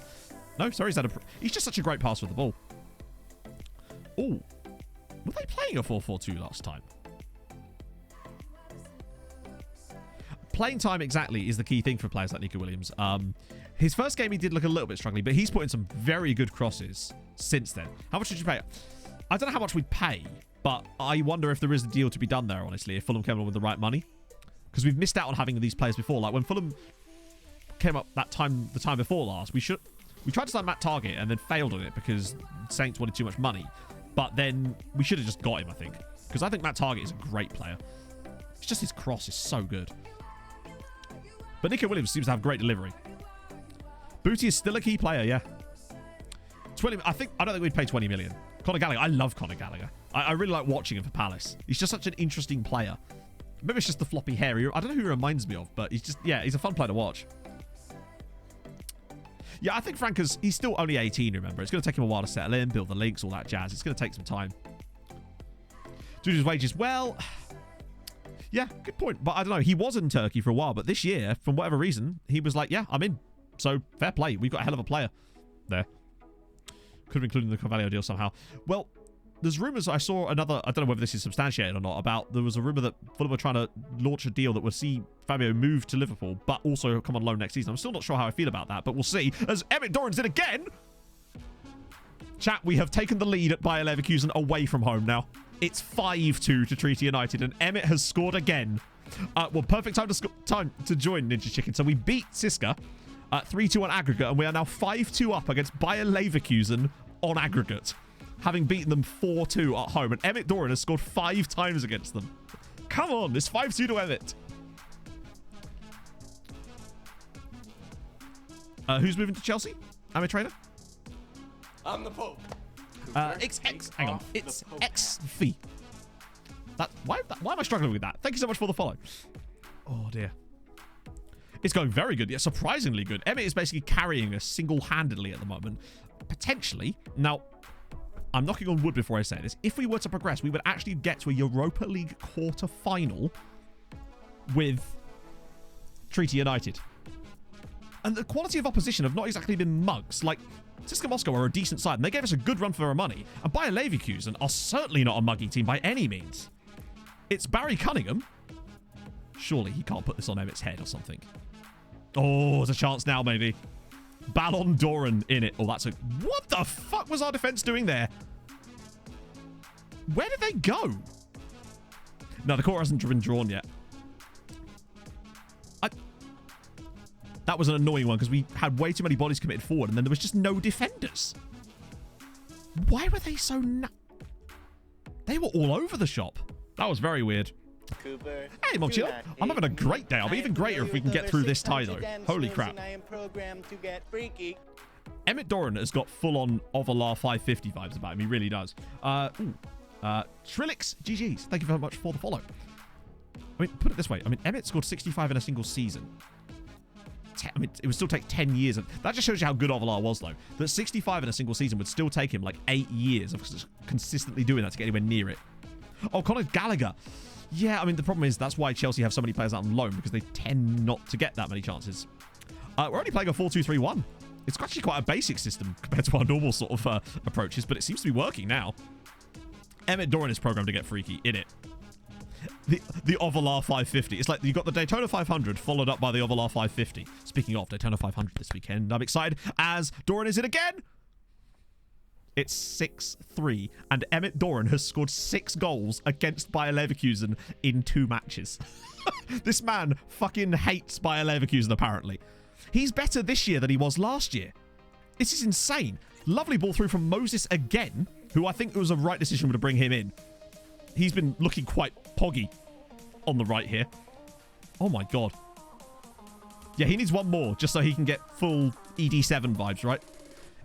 No, sorry. He's just such a great passer with the ball. Ooh. Were they playing a 4-4-2 last time? Playing time exactly is the key thing for players like Nico Williams. His first game he did look a little bit struggling, but he's put in some very good crosses since then. How much did you pay? I don't know how much we'd pay, but I wonder if there is a deal to be done there, honestly, if Fulham came along with the right money. Because we've missed out on having these players before. Like when Fulham came up the time before last, we tried to sign Matt Target and then failed on it because Saints wanted too much money. But then we should have just got him, I think. Because I think Matt Target is a great player. It's just his cross is so good. But Nico Williams seems to have great delivery. Booty is still a key player, yeah. 20. I don't think we'd pay 20 million. Conor Gallagher. I love Conor Gallagher. I really like watching him for Palace. He's just such an interesting player. Maybe it's just the floppy hair. I don't know who he reminds me of, but he's just, yeah, he's a fun player to watch. Yeah, I think he's still only 18, remember. It's going to take him a while to settle in, build the links, all that jazz. It's going to take some time. Due to his wages, well, yeah, good point. But I don't know. He was in Turkey for a while, but this year, from whatever reason, he was like, yeah, I'm in. So, fair play. We've got a hell of a player there. Could have included the Carvalho deal somehow. Well, there's rumours. I saw another, I don't know whether this is substantiated or not, about there was a rumour that Fulham were trying to launch a deal that would see Fabio move to Liverpool, but also come on loan next season. I'm still not sure how I feel about that, but we'll see. As Emmett Doran's in again. Chat, we have taken the lead at Bayer Leverkusen away from home now. It's 5-2 to Treaty United, and Emmett has scored again. Well, perfect time to join Ninja Chicken. So we beat Siska 3-2 on aggregate, and we are now 5-2 up against Bayer Leverkusen on aggregate, having beaten them 4-2 at home. And Emmett Doran has scored 5 times against them. Come on, it's 5-2 to Emmett. Who's moving to Chelsea? I'm a trainer. I'm the Pope. It's X. Hang on. It's X fee. Why am I struggling with that? Thank you so much for the follow. Oh, dear. It's going very good. Yeah, surprisingly good. Emmett is basically carrying us single-handedly at the moment. Potentially. Now, I'm knocking on wood before I say this. If we were to progress, we would actually get to a Europa League quarter-final with Treaty United. And the quality of opposition have not exactly been mugs. Like, CSKA Moscow are a decent side, and they gave us a good run for our money. And Bayer Leverkusen are certainly not a muggy team by any means. It's Barry Cunningham. Surely he can't put this on Emmett's head or something. Oh, there's a chance now, maybe. Ballon Doran in it. Oh, that's a... What the fuck was our defense doing there? Where did they go? No, the court hasn't been drawn yet. That was an annoying one because we had way too many bodies committed forward and then there was just no defenders. Why were they so... They were all over the shop. That was very weird. Cooper, hey, Monchio. I'm having a great day. I'll be even greater if we can get through this tie, though. Holy crap. I am programmed to get freaky. Emmett Doran has got full-on Ovalar 550 vibes about him. He really does. Trillix, GG's. Thank you very much for the follow. I mean, put it this way. I mean, Emmett scored 65 in a single season. I mean, it would still take 10 years. That just shows you how good Ovalar was, though. That 65 in a single season would still take him like 8 years of consistently doing that to get anywhere near it. Oh, Conor Gallagher. Yeah, I mean, the problem is that's why Chelsea have so many players out on loan, because they tend not to get that many chances. We're only playing a 4-2-3-1. It's actually quite a basic system compared to our normal sort of approaches, but it seems to be working now. Emmett Doran is programmed to get freaky in it. The Ovalar 550. It's like you got the Daytona 500 followed up by the Ovalar 550. Speaking of Daytona 500 this weekend, I'm excited as Doran is in again. It's 6-3, and Emmett Doran has scored 6 goals against Bayer Leverkusen in 2 matches. This man fucking hates Bayer Leverkusen, apparently. He's better this year than he was last year. This is insane. Lovely ball through from Moses again, who I think it was a right decision to bring him in. He's been looking quite poggy on the right here. Oh my god. Yeah, he needs one more just so he can get full ED7 vibes, right?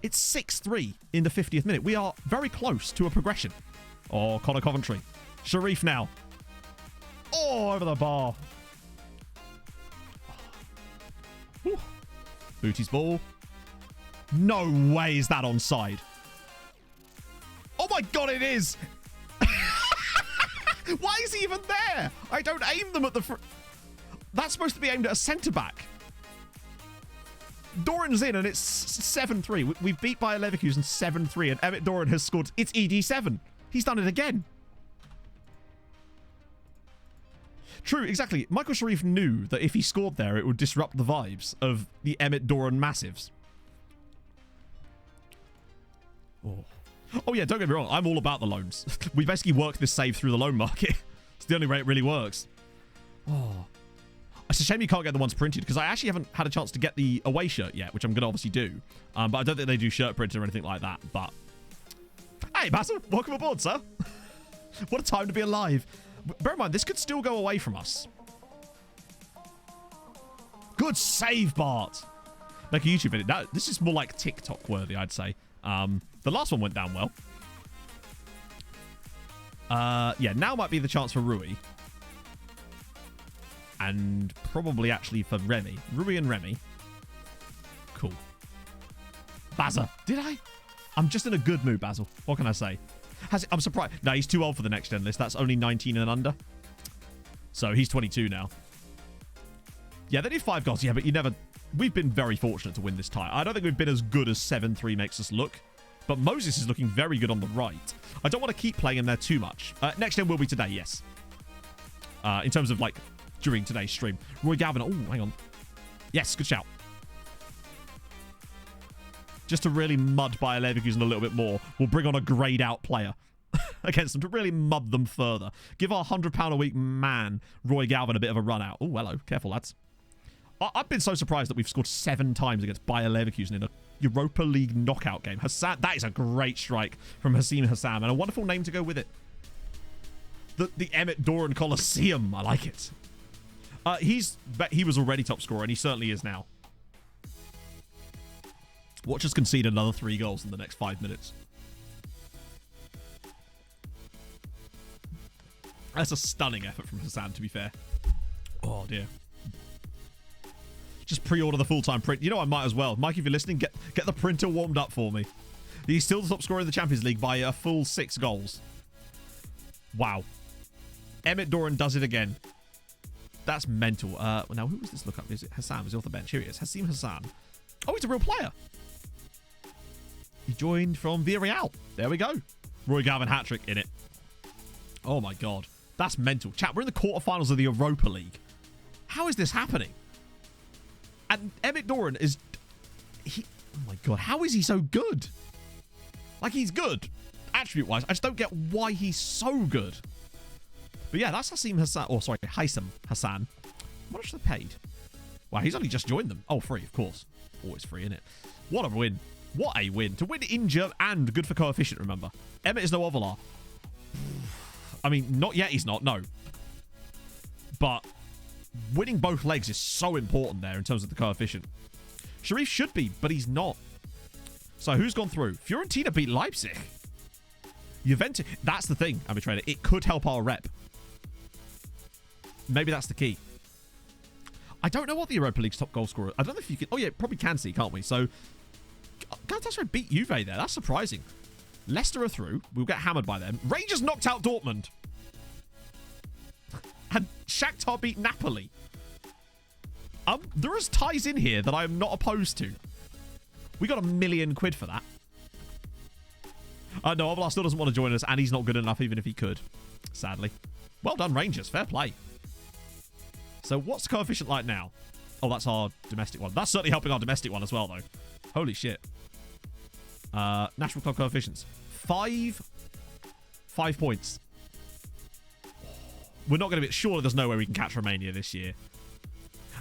It's 6-3 in the 50th minute. We are very close to a progression. Oh, Connor Coventry. Sharif now. Oh, over the bar. Whew. Booty's ball. No way is that onside. Oh my god, it is. Why is he even there? I don't aim them at the front. That's supposed to be aimed at a centre-back. Doran's in and it's 7-3. We've beat Bayer Leverkusen 7-3 and Emmett Doran has scored. It's ED7. He's done it again. True, exactly. Michael Sharif knew that if he scored there, it would disrupt the vibes of the Emmett Doran massives. Oh yeah, don't get me wrong. I'm all about the loans. We basically work this save through the loan market. It's the only way it really works. Oh. It's a shame you can't get the ones printed because I actually haven't had a chance to get the away shirt yet, which I'm going to obviously do. But I don't think they do shirt printing or anything like that. But hey, Massa, welcome aboard, sir. What a time to be alive. Bear in mind, this could still go away from us. Good save, Bart. Make a YouTube video. This is more like TikTok worthy, I'd say. The last one went down well. Yeah, now might be the chance for Rui. And probably actually for Remy. Rui and Remy. Cool. Bazza. Did I? I'm just in a good mood, Basil. What can I say? I'm surprised. No, he's too old for the next gen list. That's only 19 and under. So he's 22 now. Yeah, they did 5 goals. Yeah, but you never... We've been very fortunate to win this tie. I don't think we've been as good as 7-3 makes us look. But Moses is looking very good on the right. I don't want to keep playing him there too much. Next gen will be today, yes. In terms of, like... during today's stream. Roy Galvin. Oh, hang on. Yes, good shout. Just to really mud Bayer Leverkusen a little bit more, we'll bring on a grayed out player against them to really mud them further. Give our £100 a week man, Roy Galvin, a bit of a run out. Oh, hello. Careful, lads. I've been so surprised that we've scored 7 times against Bayer Leverkusen in a Europa League knockout game. Hassan, that is a great strike from Hassim Hassam and a wonderful name to go with it. The Emmett Doran Coliseum. I like it. He was already top scorer, and he certainly is now. Watch us concede another 3 goals in the next 5 minutes. That's a stunning effort from Hassan, to be fair. Oh, dear. Just pre-order the full-time print. You know, I might as well. Mike, if you're listening, get the printer warmed up for me. He's still the top scorer in the Champions League by a full 6 goals. Wow. Emmett Doran does it again. That's mental. Now, who was this look up? Is it Hassan? Is he off the bench? Here he is. Hassim Hassan. Oh, he's a real player. He joined from Villarreal. There we go. Roy Galvin hat-trick in it. Oh, my God. That's mental. Chat, we're in the quarterfinals of the Europa League. How is this happening? And Emmett Doran is... Oh my god, how is he so good? Like, he's good, attribute-wise. I just don't get why he's so good. But yeah, that's Hassam Hassan. Oh, sorry, Haitham Hassan. How much they paid? Wow, he's only just joined them. Oh, free, of course. Always free, innit? What a win. What a win. To win injured and good for coefficient, remember. Emmett is no Ovalar. I mean, not yet he's not, no. But winning both legs is so important there in terms of the coefficient. Sharif should be, but he's not. So who's gone through? Fiorentina beat Leipzig. Juventus. That's the thing, Arbitrator. It could help our rep. Maybe that's the key. I don't know what the Europa League's top goal scorer. I don't know if you can. Oh yeah, probably can see, can't we? So Galatasaray beat Juve there. That's surprising. Leicester are through. We'll get hammered by them. Rangers knocked out Dortmund. And Shakhtar beat Napoli. There is ties in here that I am not opposed to. We got £1 million for that. No, Ovalar still doesn't want to join us, and he's not good enough even if he could. Sadly. Well done, Rangers. Fair play. So what's the coefficient like now? Oh, that's our domestic one. That's certainly helping our domestic one as well, though. Holy shit. National club coefficients. 5 points. We're not going to be... Surely there's no way we can catch Romania this year.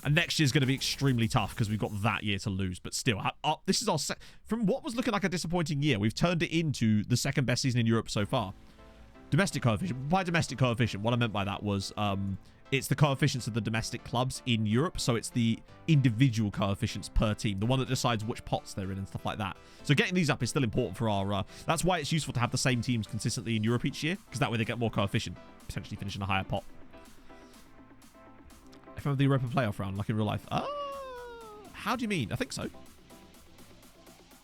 And next year's going to be extremely tough because we've got that year to lose. But still, this is our... From what was looking like a disappointing year, we've turned it into the second best season in Europe so far. Domestic coefficient. By domestic coefficient, what I meant by that was... it's the coefficients of the domestic clubs in Europe. So it's the individual coefficients per team. The one that decides which pots they're in and stuff like that. So getting these up is still important for our... that's why it's useful to have the same teams consistently in Europe each year. Because that way they get more coefficient. Potentially finish in a higher pot. If I'm the Europa playoff round, like in real life. How do you mean? I think so.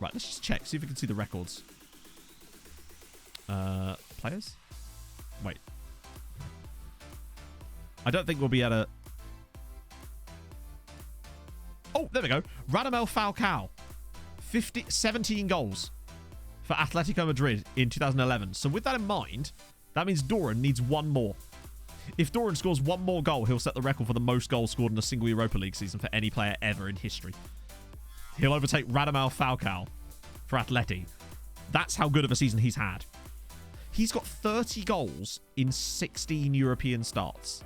Right, let's just check. See if we can see the records. Players? Wait. I don't think we'll be able to... Oh, there we go. Radamel Falcao. 17 goals for Atletico Madrid in 2011. So with that in mind, that means Doran needs one more. If Doran scores one more goal, he'll set the record for the most goals scored in a single Europa League season for any player ever in history. He'll overtake Radamel Falcao for Atleti. That's how good of a season he's had. He's got 30 goals in 16 European starts.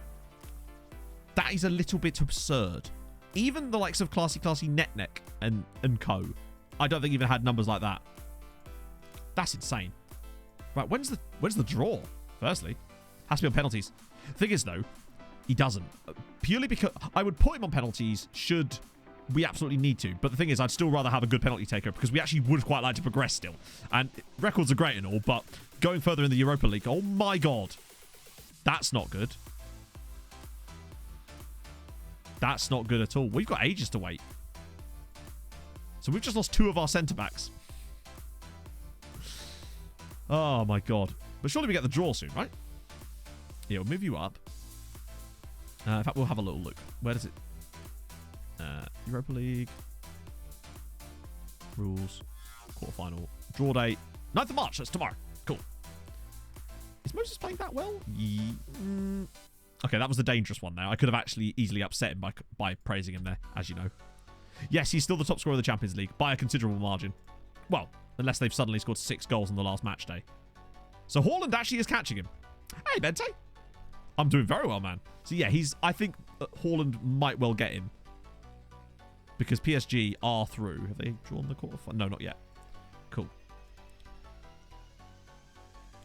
That is a little bit absurd. Even the likes of Classy Netneck and co, I don't think even had numbers like that. That's insane. Right, when's the draw? Firstly, has to be on penalties. Thing is, though, he doesn't. Purely because I would put him on penalties should we absolutely need to. But the thing is, I'd still rather have a good penalty taker because we actually would quite like to progress still. And records are great and all, but going further in the Europa League, oh my god. That's not good. That's not good at all. We've got ages to wait. So we've just lost 2 of our centre-backs. Oh my god. But surely we get the draw soon, right? Yeah, we'll move you up. In fact, we'll have a little look. Where does it... Europa League. Rules. Quarterfinal. Draw date. 9th of March. That's tomorrow. Cool. Is Moses playing that well? Okay, that was the dangerous one there. I could have actually easily upset him by praising him there, as you know. Yes, he's still the top scorer of the Champions League by a considerable margin. Well, unless they've suddenly scored 6 goals on the last match day. So Haaland actually is catching him. Hey, Bente. I'm doing very well, man. So yeah, I think Haaland might well get him. Because PSG are through. Have they drawn the quarterfinal? No, not yet. Cool.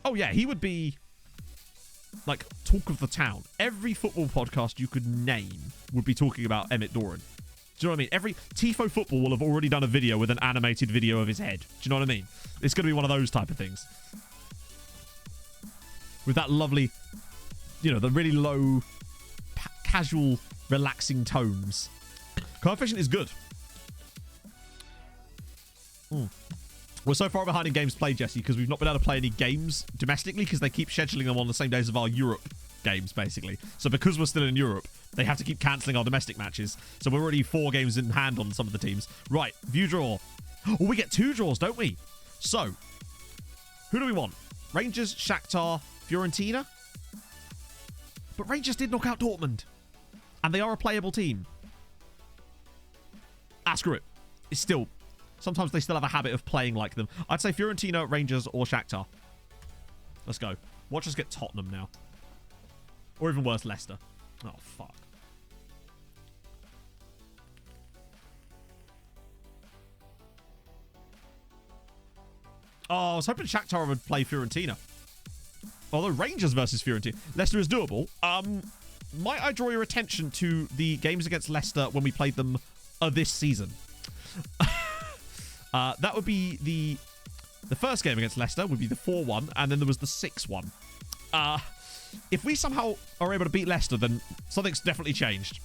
Oh yeah, he would be like talk of the town. Every football podcast you could name would be talking about Emmett Doran. Do you know what I mean? Every Tifo Football will have already done a video with an animated video of his head. Do you know what I mean? It's going to be one of those type of things. With that lovely, you know, the really low, casual, relaxing tones. Coefficient is good. We're so far behind in games played, Jesse, because we've not been able to play any games domestically because they keep scheduling them on the same days of our Europe games, basically. So because we're still in Europe, they have to keep cancelling our domestic matches. So we're already 4 games in hand on some of the teams. Right, view draw. Oh, we get 2 draws, don't we? So, who do we want? Rangers, Shakhtar, Fiorentina? But Rangers did knock out Dortmund. And they are a playable team. Ah, screw it. It's still... Sometimes they still have a habit of playing like them. I'd say Fiorentina, Rangers, or Shakhtar. Let's go. Watch us get Tottenham now. Or even worse, Leicester. Oh, fuck. Oh, I was hoping Shakhtar would play Fiorentina. Although Rangers versus Fiorentina. Leicester is doable. Might I draw your attention to the games against Leicester when we played them this season? That would be the first game against Leicester would be the 4-1, and then there was the 6-1. If we somehow are able to beat Leicester, then something's definitely changed.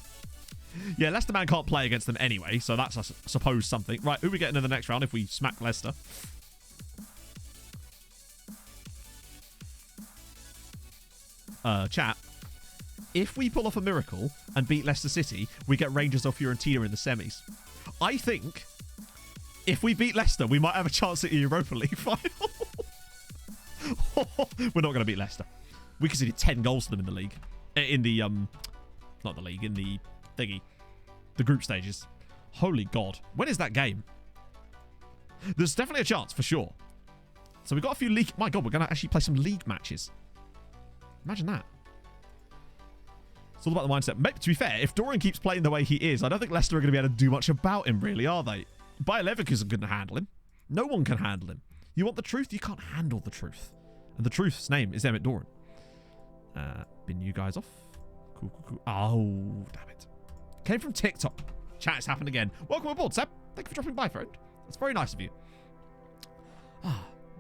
Yeah, Leicester man can't play against them anyway, so that's, I suppose, something. Right, who are we getting in the next round if we smack Leicester? Chat. If we pull off a miracle and beat Leicester City, we get Rangers or Fiorentina in the semis. I think if we beat Leicester, we might have a chance at the Europa League final. We're not going to beat Leicester. We conceded 10 goals to them in the league. In the, not the league, in the thingy. The group stages. Holy God. When is that game? There's definitely a chance, for sure. So we've got a few league... My God, we're going to actually play some league matches. Imagine that. It's all about the mindset. To be fair, if Dorian keeps playing the way he is, I don't think Leicester are going to be able to do much about him, really, are they? Bayer Leverkusen couldn't handle him. No one can handle him. You want the truth? You can't handle the truth. And the truth's name is Emmett Doran. Bin you guys off. Cool. Oh, damn it. Came from TikTok. Chat, it's happened again. Welcome aboard, Seb. Thank you for dropping by, friend. That's very nice of you.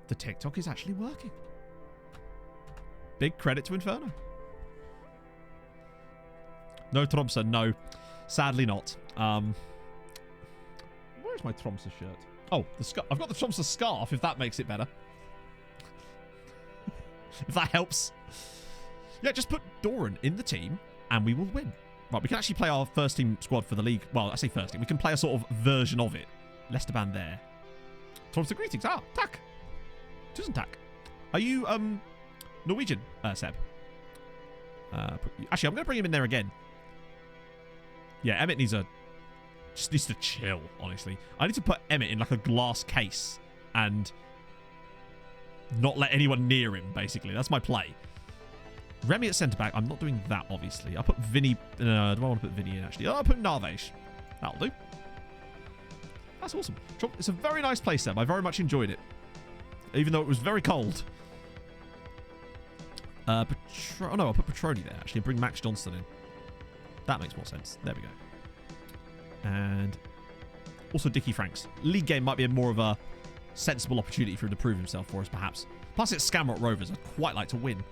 The TikTok is actually working. Big credit to Inferno. No Tromsø, no. Sadly not. Where's my Tromsø shirt? Oh, I've got the Tromsø scarf, if that makes it better. If that helps. Yeah, just put Doran in the team, and we will win. Right, we can actually play our first team squad for the league. Well, I say first team. We can play a sort of version of it. Leicester band there. Tromsø greetings. Tack. Tusen tack. Are you, Norwegian, Seb? Actually, I'm going to bring him in there again. Yeah, Emmett just needs to chill, honestly. I need to put Emmett in like a glass case and not let anyone near him, basically. That's my play. Remy at centre-back. I'm not doing that, obviously. I'll put Vinny... do I want to put Vinny in, actually? I'll put Narvesh. That'll do. That's awesome. It's a very nice play, Seb. I very much enjoyed it. Even though it was very cold. Oh no, I'll put Petroni there, actually. Bring Max Johnston in. That makes more sense. There we go. And also Dickie Franks. League game might be more of a sensible opportunity for him to prove himself for us, perhaps. Plus, it's Skamrock Rovers. I'd quite like to win.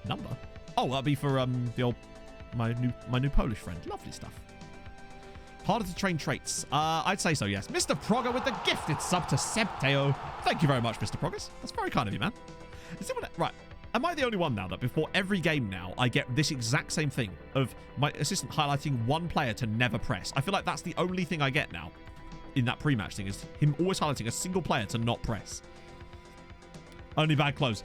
Number? Oh, that'd be for the old my new Polish friend. Lovely stuff. Harder to train traits. I'd say so, yes. Mr. Progger with the gifted sub to Sebteo. Thank you very much, Mr. Proggers. That's very kind of you, man. Right. Am I the only one now that before every game now I get this exact same thing of my assistant highlighting one player to never press? I feel like that's the only thing I get now in that pre-match thing is him always highlighting a single player to not press. Only bad clothes.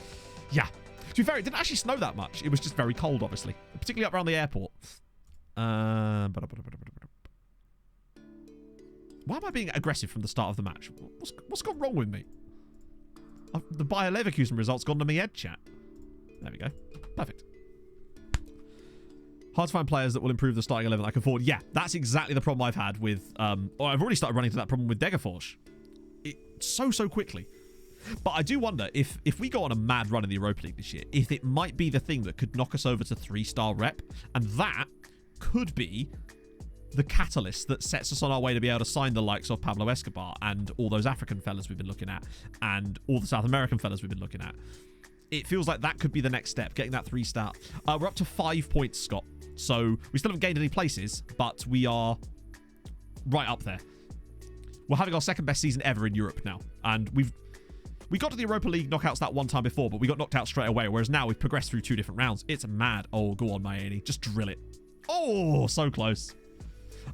Yeah. To be fair, it didn't actually snow that much. It was just very cold, obviously. Particularly up around the airport. Why am I being aggressive from the start of the match? What's gone wrong with me? The Bayer Leverkusen results gone to me head, chat. There we go. Perfect. Hard to find players that will improve the starting 11 I can afford. Yeah, that's exactly the problem I've had with... I've already started running into that problem with Degerfors. So quickly. But I do wonder if we go on a mad run in the Europa League this year, if it might be the thing that could knock us over to 3-star rep. And that could be the catalyst that sets us on our way to be able to sign the likes of Pablo Escobar and all those African fellas we've been looking at and all the South American fellas we've been looking at. It feels like that could be the next step, getting that 3-star. We're up to 5 points, Scott. So we still haven't gained any places, but we are right up there. We're having our second best season ever in Europe now. And we got to the Europa League knockouts that one time before, but we got knocked out straight away, whereas now we've progressed through 2 different rounds. It's mad. Oh, go on, Miami. Just drill it. Oh, so close.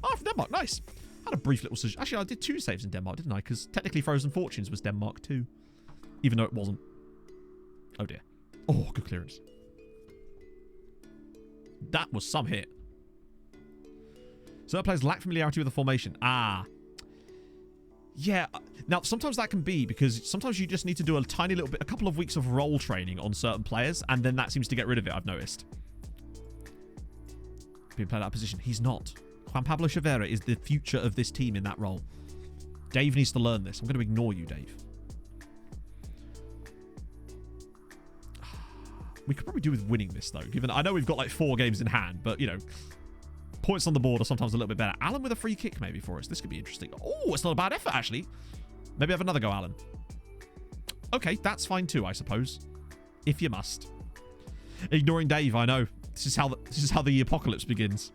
Oh, from Denmark. Nice. Had a brief little... Actually, I did 2 saves in Denmark, didn't I? Because technically Frozen Fortunes was Denmark too. Even though it wasn't. Oh, dear. Oh, good clearance. That was some hit. So that players lack familiarity with the formation. Ah. Yeah. Now, sometimes that can be because sometimes you just need to do a tiny little bit, a couple of weeks of role training on certain players, and then that seems to get rid of it, I've noticed. Being played out of position. He's not. Juan Pablo Chavera is the future of this team in that role. Dave needs to learn this. I'm going to ignore you, Dave. We could probably do with winning this, though. Given I know we've got like 4 games in hand, but, you know, points on the board are sometimes a little bit better. Alan with a free kick maybe for us. This could be interesting. Oh, it's not a bad effort, actually. Maybe have another go, Alan. Okay, that's fine too, I suppose. If you must. Ignoring Dave, I know. This is how the apocalypse begins.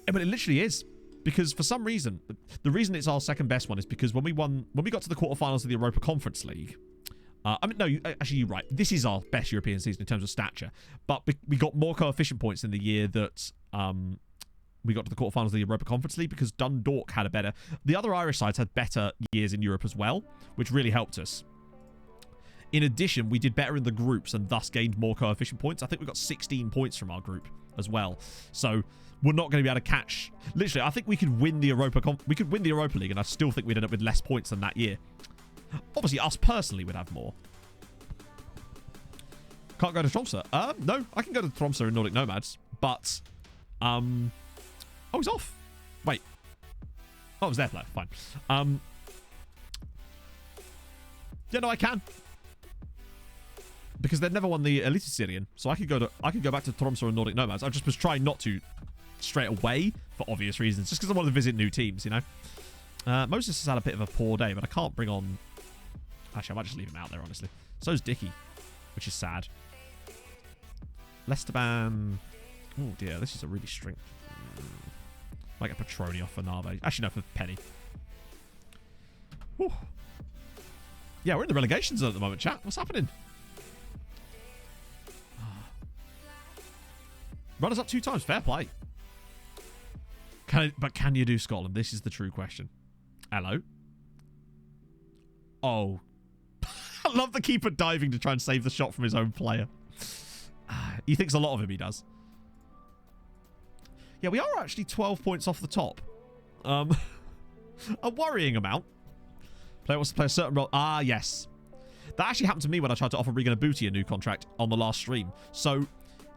But it literally is. Because for some reason, the reason it's our second best one is because when we got to the quarterfinals of the Europa Conference League, actually, you're right. This is our best European season in terms of stature. But we got more coefficient points in the year that we got to the quarterfinals of the Europa Conference League because Dundalk had a better... The other Irish sides had better years in Europe as well, which really helped us. In addition, we did better in the groups and thus gained more coefficient points. I think we got 16 points from our group as well. So we're not going to be able to catch... Literally, I think we could win the Europa League, and I still think we'd end up with less points than that year. Obviously, us personally would have more. Can't go to Tromsø. No, I can go to Tromsø in Nordic Nomads, but... Oh, he's off. Wait. Oh, it was their player. Fine. Yeah, no, I can. Because they'd never won the Eliteserien, so I could go back to Tromsø and Nordic Nomads. I just was trying not to straight away for obvious reasons, just because I wanted to visit new teams, you know. Moses has had a bit of a poor day, but I can't bring on... Actually, I might just leave him out there, honestly. So's Dicky, which is sad. Lesteban... Oh, dear, this is a really string... Might get Petroni off for Nave. Actually, no, for Penny. Whew. Yeah, we're in the relegation zone at the moment, chat. What's happening? Runners up 2 times. Fair play. But can you do Scotland? This is the true question. Hello? Oh. I love the keeper diving to try and save the shot from his own player. He thinks a lot of him, he does. Yeah, we are actually 12 points off the top. A worrying amount. Player wants to play a certain role. Ah, yes. That actually happened to me when I tried to offer Regan Abuti a new contract on the last stream. So,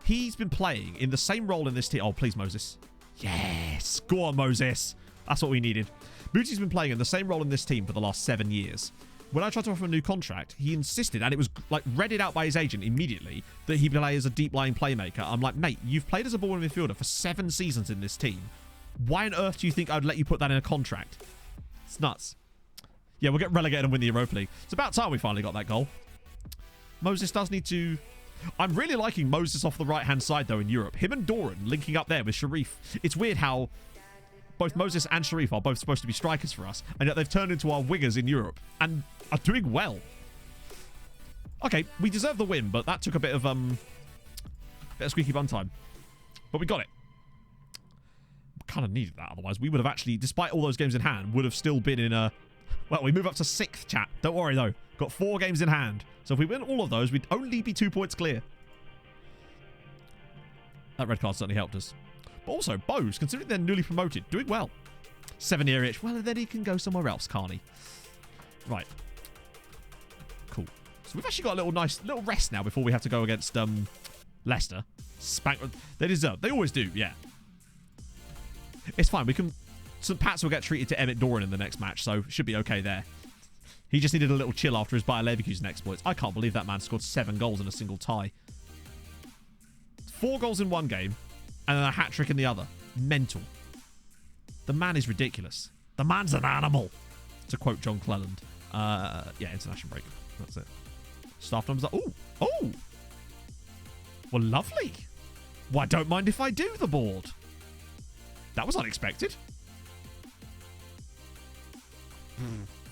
he's been playing in the same role in this team. Oh, please, Moses. Yes. Go on, Moses. That's what we needed. Bootie's been playing in the same role in this team for the last 7 years. When I tried to offer a new contract, he insisted, and it was like read it out by his agent immediately, that he play as a deep-lying playmaker. I'm like, mate, you've played as a ball midfielder for 7 seasons in this team. Why on earth do you think I'd let you put that in a contract? It's nuts. Yeah, we'll get relegated and win the Europa League. It's about time we finally got that goal. Moses does need to... I'm really liking Moses off the right-hand side, though, in Europe. Him and Doran linking up there with Sharif. It's weird how both Moses and Sharif are both supposed to be strikers for us, and yet they've turned into our wingers in Europe and are doing well. Okay, we deserve the win, but that took a bit of squeaky bum time. But we got it. Kind of needed that, otherwise we would have actually, despite all those games in hand, would have still been in a... Well, we move up to 6th, chat. Don't worry, though. Got 4 games in hand. So if we win all of those, we'd only be 2 points clear. That red card certainly helped us. But also, Bose, considering they're newly promoted, doing well. 7-year itch. Well, then he can go somewhere else, can't he? Right. Cool. So we've actually got a little nice little rest now before we have to go against Leicester. Spank. They deserve. They always do, yeah. It's fine. We can... St. Pat's will get treated to Emmett Doran in the next match, so should be okay there. He just needed a little chill after his Bayer Leverkusen exploits. I can't believe that man scored 7 goals in a single tie. 4 goals in one game, and then a hat-trick in the other. Mental. The man is ridiculous. The man's an animal, to quote John Cleland. Yeah, international break. That's it. Staff numbers are... Oh! Oh! Well, lovely. Well, I don't mind if I do the board. That was unexpected.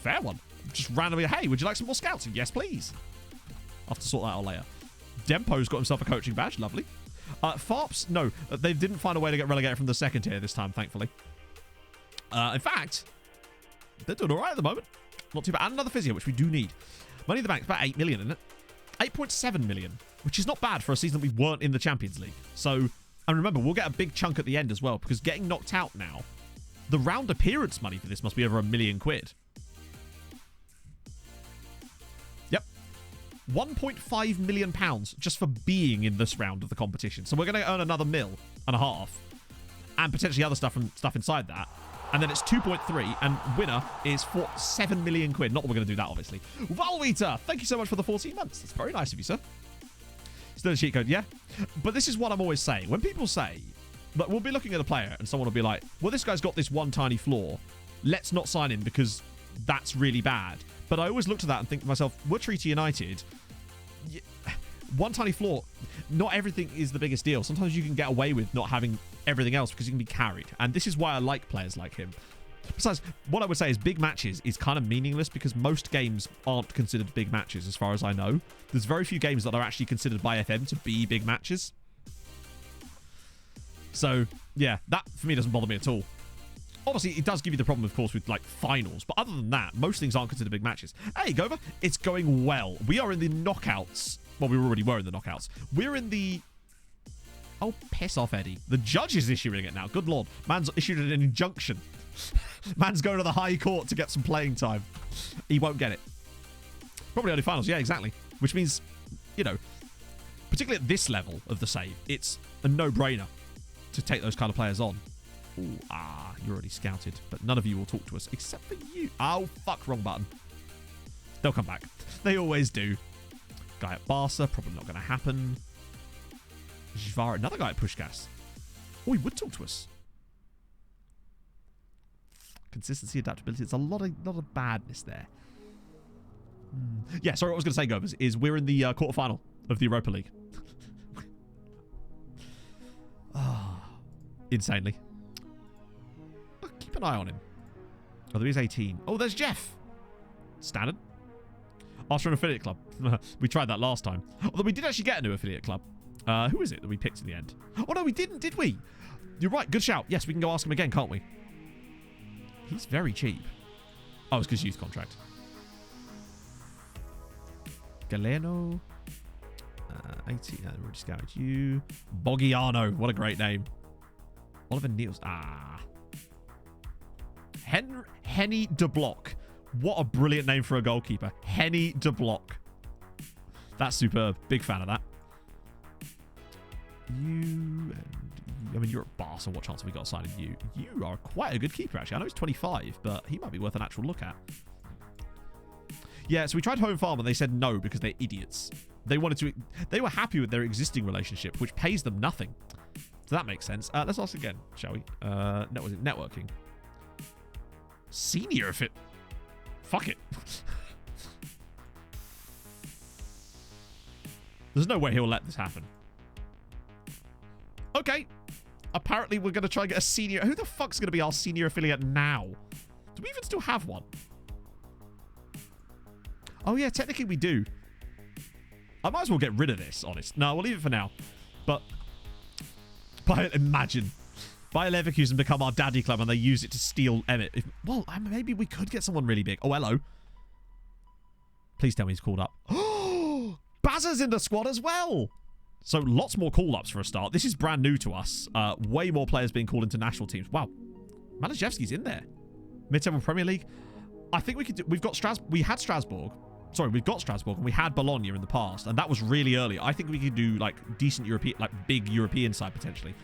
Fair one. Just randomly, hey, would you like some more scouts? Yes, please. I'll have to sort that out later. Dempo's got himself a coaching badge. Lovely. Farps, no. They didn't find a way to get relegated from the 2nd tier this time, thankfully. In fact, they're doing all right at the moment. Not too bad. And another physio, which we do need. Money in the bank's about 8 million, isn't it? 8.7 million, which is not bad for a season that we weren't in the Champions League. So, and remember, we'll get a big chunk at the end as well, because getting knocked out now The round appearance money for this must be over £1 million. Yep. £1.5 million just for being in this round of the competition. So we're going to earn another $1.5 million. And potentially other stuff inside that. And then it's 2.3, and winner is for £7 million. Not that we're going to do that, obviously. Valvita, thank you so much for the 14 months. That's very nice of you, sir. Still a cheat code, yeah? But this is what I'm always saying. When people say, but we'll be looking at a player, and someone will be like, well, this guy's got this one tiny flaw. Let's not sign him because that's really bad. But I always look to that and think to myself, we're Treaty United. One tiny flaw, not everything is the biggest deal. Sometimes you can get away with not having everything else because you can be carried. And this is why I like players like him. Besides, what I would say is big matches is kind of meaningless because most games aren't considered big matches as far as I know. There's very few games that are actually considered by FM to be big matches. So, yeah, that for me doesn't bother me at all. Obviously, it does give you the problem, of course, with like finals. But other than that, most things aren't considered big matches. Hey, Gova, it's going well. We are in the knockouts. Well, we already were in the knockouts. We're in the... Oh, piss off, Eddie. The judge is issuing it now. Good Lord. Man's issued an injunction. Man's going to the High Court to get some playing time. He won't get it. Probably only finals. Yeah, exactly. Which means, you know, particularly at this level of the save, it's a no-brainer to take those kind of players on. Ooh, you're already scouted. But none of you will talk to us except for you. Oh, fuck. Wrong button. They'll come back. They always do. Guy at Barca, probably not going to happen. Jvar, another guy at Pushkas. Oh, he would talk to us. Consistency, adaptability. It's a lot of badness there. Yeah, sorry, what I was going to say, Govers, is we're in the quarterfinal of the Europa League. Insanely. Oh, keep an eye on him. Oh, there is 18. Oh, there's Jeff. Standard. Ask for an affiliate club. We tried that last time. Although we did actually get a new affiliate club. Who is it that we picked in the end? Oh, no, we didn't, did we? You're right. Good shout. Yes, we can go ask him again, can't we? He's very cheap. Oh, it's because youth contract. Galeno. 18. I already scouted you. Boggiano. What a great name. Oliver Niels. Henny de Block. What a brilliant name for a goalkeeper. Henny de Block. That's superb. Big fan of that. You're at Barca. What chance have we got signing you? You are quite a good keeper, actually. I know he's 25, but he might be worth an actual look at. Yeah, so we tried Home Farm and they said no because they're idiots. They were happy with their existing relationship, which pays them nothing. So that makes sense. Let's ask again, shall we? Networking. Senior if it... Fuck it. There's no way he'll let this happen. Okay. Apparently we're going to try and get a senior... Who the fuck's going to be our senior affiliate now? Do we even still have one? Oh, yeah, technically we do. I might as well get rid of this, honest. No, we'll leave it for now. But... imagine. Buy Leverkusen become our daddy club and they use it to steal Emmett. Well, maybe we could get someone really big. Oh, hello. Please tell me he's called up. Oh, Bazza's in the squad as well. So lots more call-ups for a start. This is brand new to us. Way more players being called into national teams. Wow. Malajewski's in there. Mid-table Premier League. I think we could do... We've got Strasbourg. We had Strasbourg. Sorry, we've got Strasbourg and we had Bologna in the past. And that was really early. I think we could do like decent European... Like big European side potentially.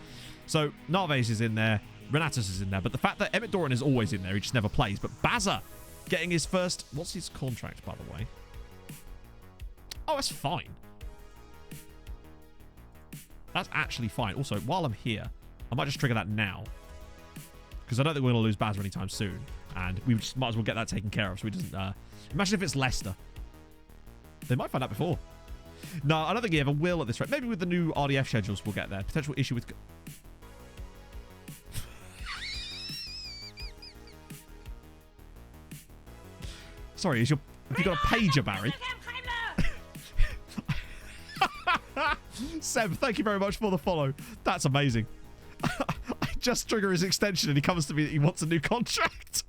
So Narvaez is in there. Renatus is in there. But the fact that Emmett Doran is always in there. He just never plays. But Bazza getting his first... What's his contract, by the way? Oh, that's fine. That's actually fine. Also, while I'm here, I might just trigger that now. Because I don't think we're going to lose Bazza anytime soon. And we just might as well get that taken care of so he doesn't... Imagine if it's Leicester. They might find out before. No, I don't think he ever will at this rate. Maybe with the new RDF schedules we'll get there. Potential issue with... Sorry, have you got a pager, Barry? Seb, thank you very much for the follow. That's amazing. I just trigger his extension and he comes to me that he wants a new contract.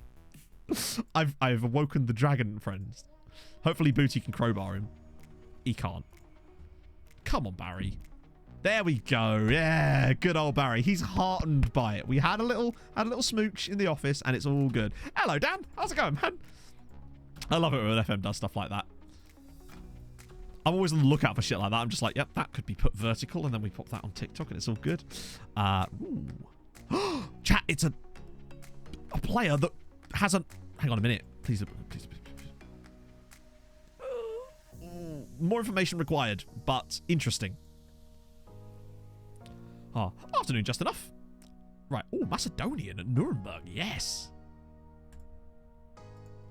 I've awoken the dragon, friends. Hopefully Booty can crowbar him. He can't. Come on, Barry. There we go. Yeah, good old Barry. He's heartened by it. We had a little smooch in the office, and it's all good. Hello, Dan. How's it going, man? I love it when FM does stuff like that. I'm always on the lookout for shit like that. I'm just like, yep, that could be put vertical, and then we pop that on TikTok, and it's all good. Ooh. Chat, it's a player that hasn't... Hang on a minute. Please. More information required, but interesting. Oh, afternoon, just enough. Right. Oh, Macedonian at Nuremberg. Yes.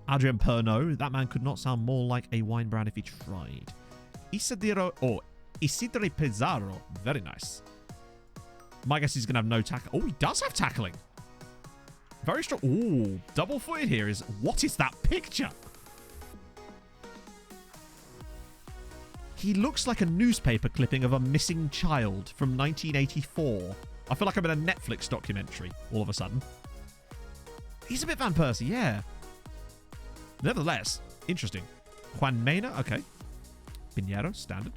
Adrian Perno. That man could not sound more like a wine brand if he tried. Isidro Pizarro. Very nice. My guess he's going to have no tackle. Oh, he does have tackling. Very strong. Ooh, double-footed here is... What is that picture? He looks like a newspaper clipping of a missing child from 1984. I feel like I'm in a Netflix documentary all of a sudden. He's a bit Van Persie, yeah. Nevertheless, interesting. Juan Mena, okay. Pinheiro, standard.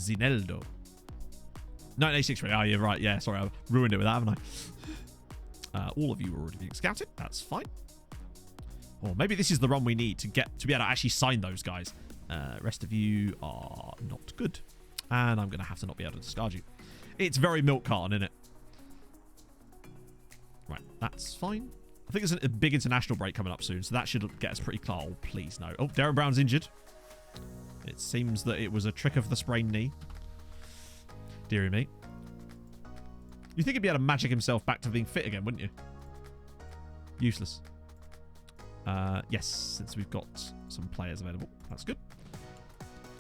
Zineldo. 1986, oh, you're right. Yeah, sorry, I ruined it with that, haven't I? All of you are already being scouted. That's fine. Or maybe this is the run we need to get to be able to actually sign those guys. Rest of you are not good. And I'm going to have to not be able to discard you. It's very milk carton, isn't it? Right, that's fine. I think there's a big international break coming up soon, so that should get us pretty clear. Oh, please, no. Oh, Darren Brown's injured. It seems that it was a trick of the sprained knee. Deary me. You think he'd be able to magic himself back to being fit again, wouldn't you? Useless. Yes, since we've got some players available. That's good.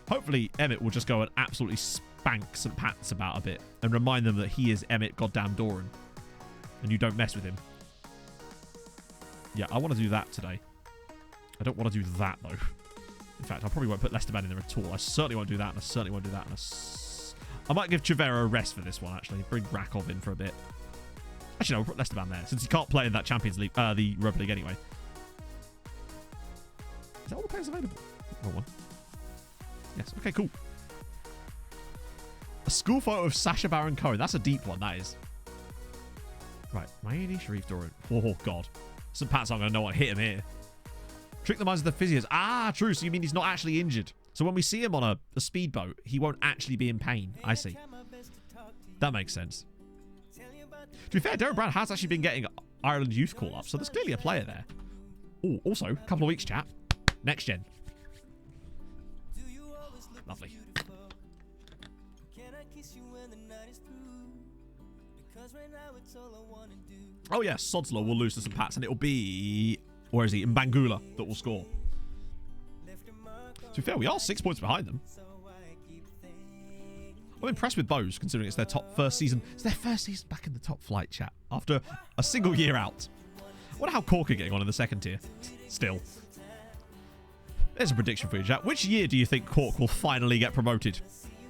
Hopefully, Emmett will just go and absolutely spank St. Pat's about a bit and remind them that he is Emmett goddamn Doran. And you don't mess with him. Yeah, I want to do that today. I don't want to do that, though. In fact, I probably won't put Lesteban in there at all. I certainly won't do that, and I certainly won't do that. And I might give Chivera a rest for this one, actually. Bring Rakov in for a bit. Actually, no, we'll put Lesteban there, since he can't play in that Champions League, the Europa League anyway. Is that all the players available? Wrong one. Yes, okay, cool. A school photo of Sacha Baron Cohen. That's a deep one, that is. Right, Maini, Sharif Doran. Oh, God. St. Pat's not going to know what hit him here. Trick the minds of the physios. Ah, true. So you mean he's not actually injured. So when we see him on a speedboat, he won't actually be in pain. I see. That makes sense. To be fair, Darren Brown has actually been getting Ireland youth call-ups, so there's clearly a player there. Oh, also, a couple of weeks, chat. Next gen. Lovely. Oh, yeah, Sodslow will lose to St. Pat's, and it'll be... Where is he? Mbangula that will score. To be fair, we are 6 points behind them. I'm impressed with Bose, considering it's their first season. It's their first season back in the top flight, chat, after a single year out. I wonder how Cork are getting on in the second tier. Still. There's a prediction for you, chat. Which year do you think Cork will finally get promoted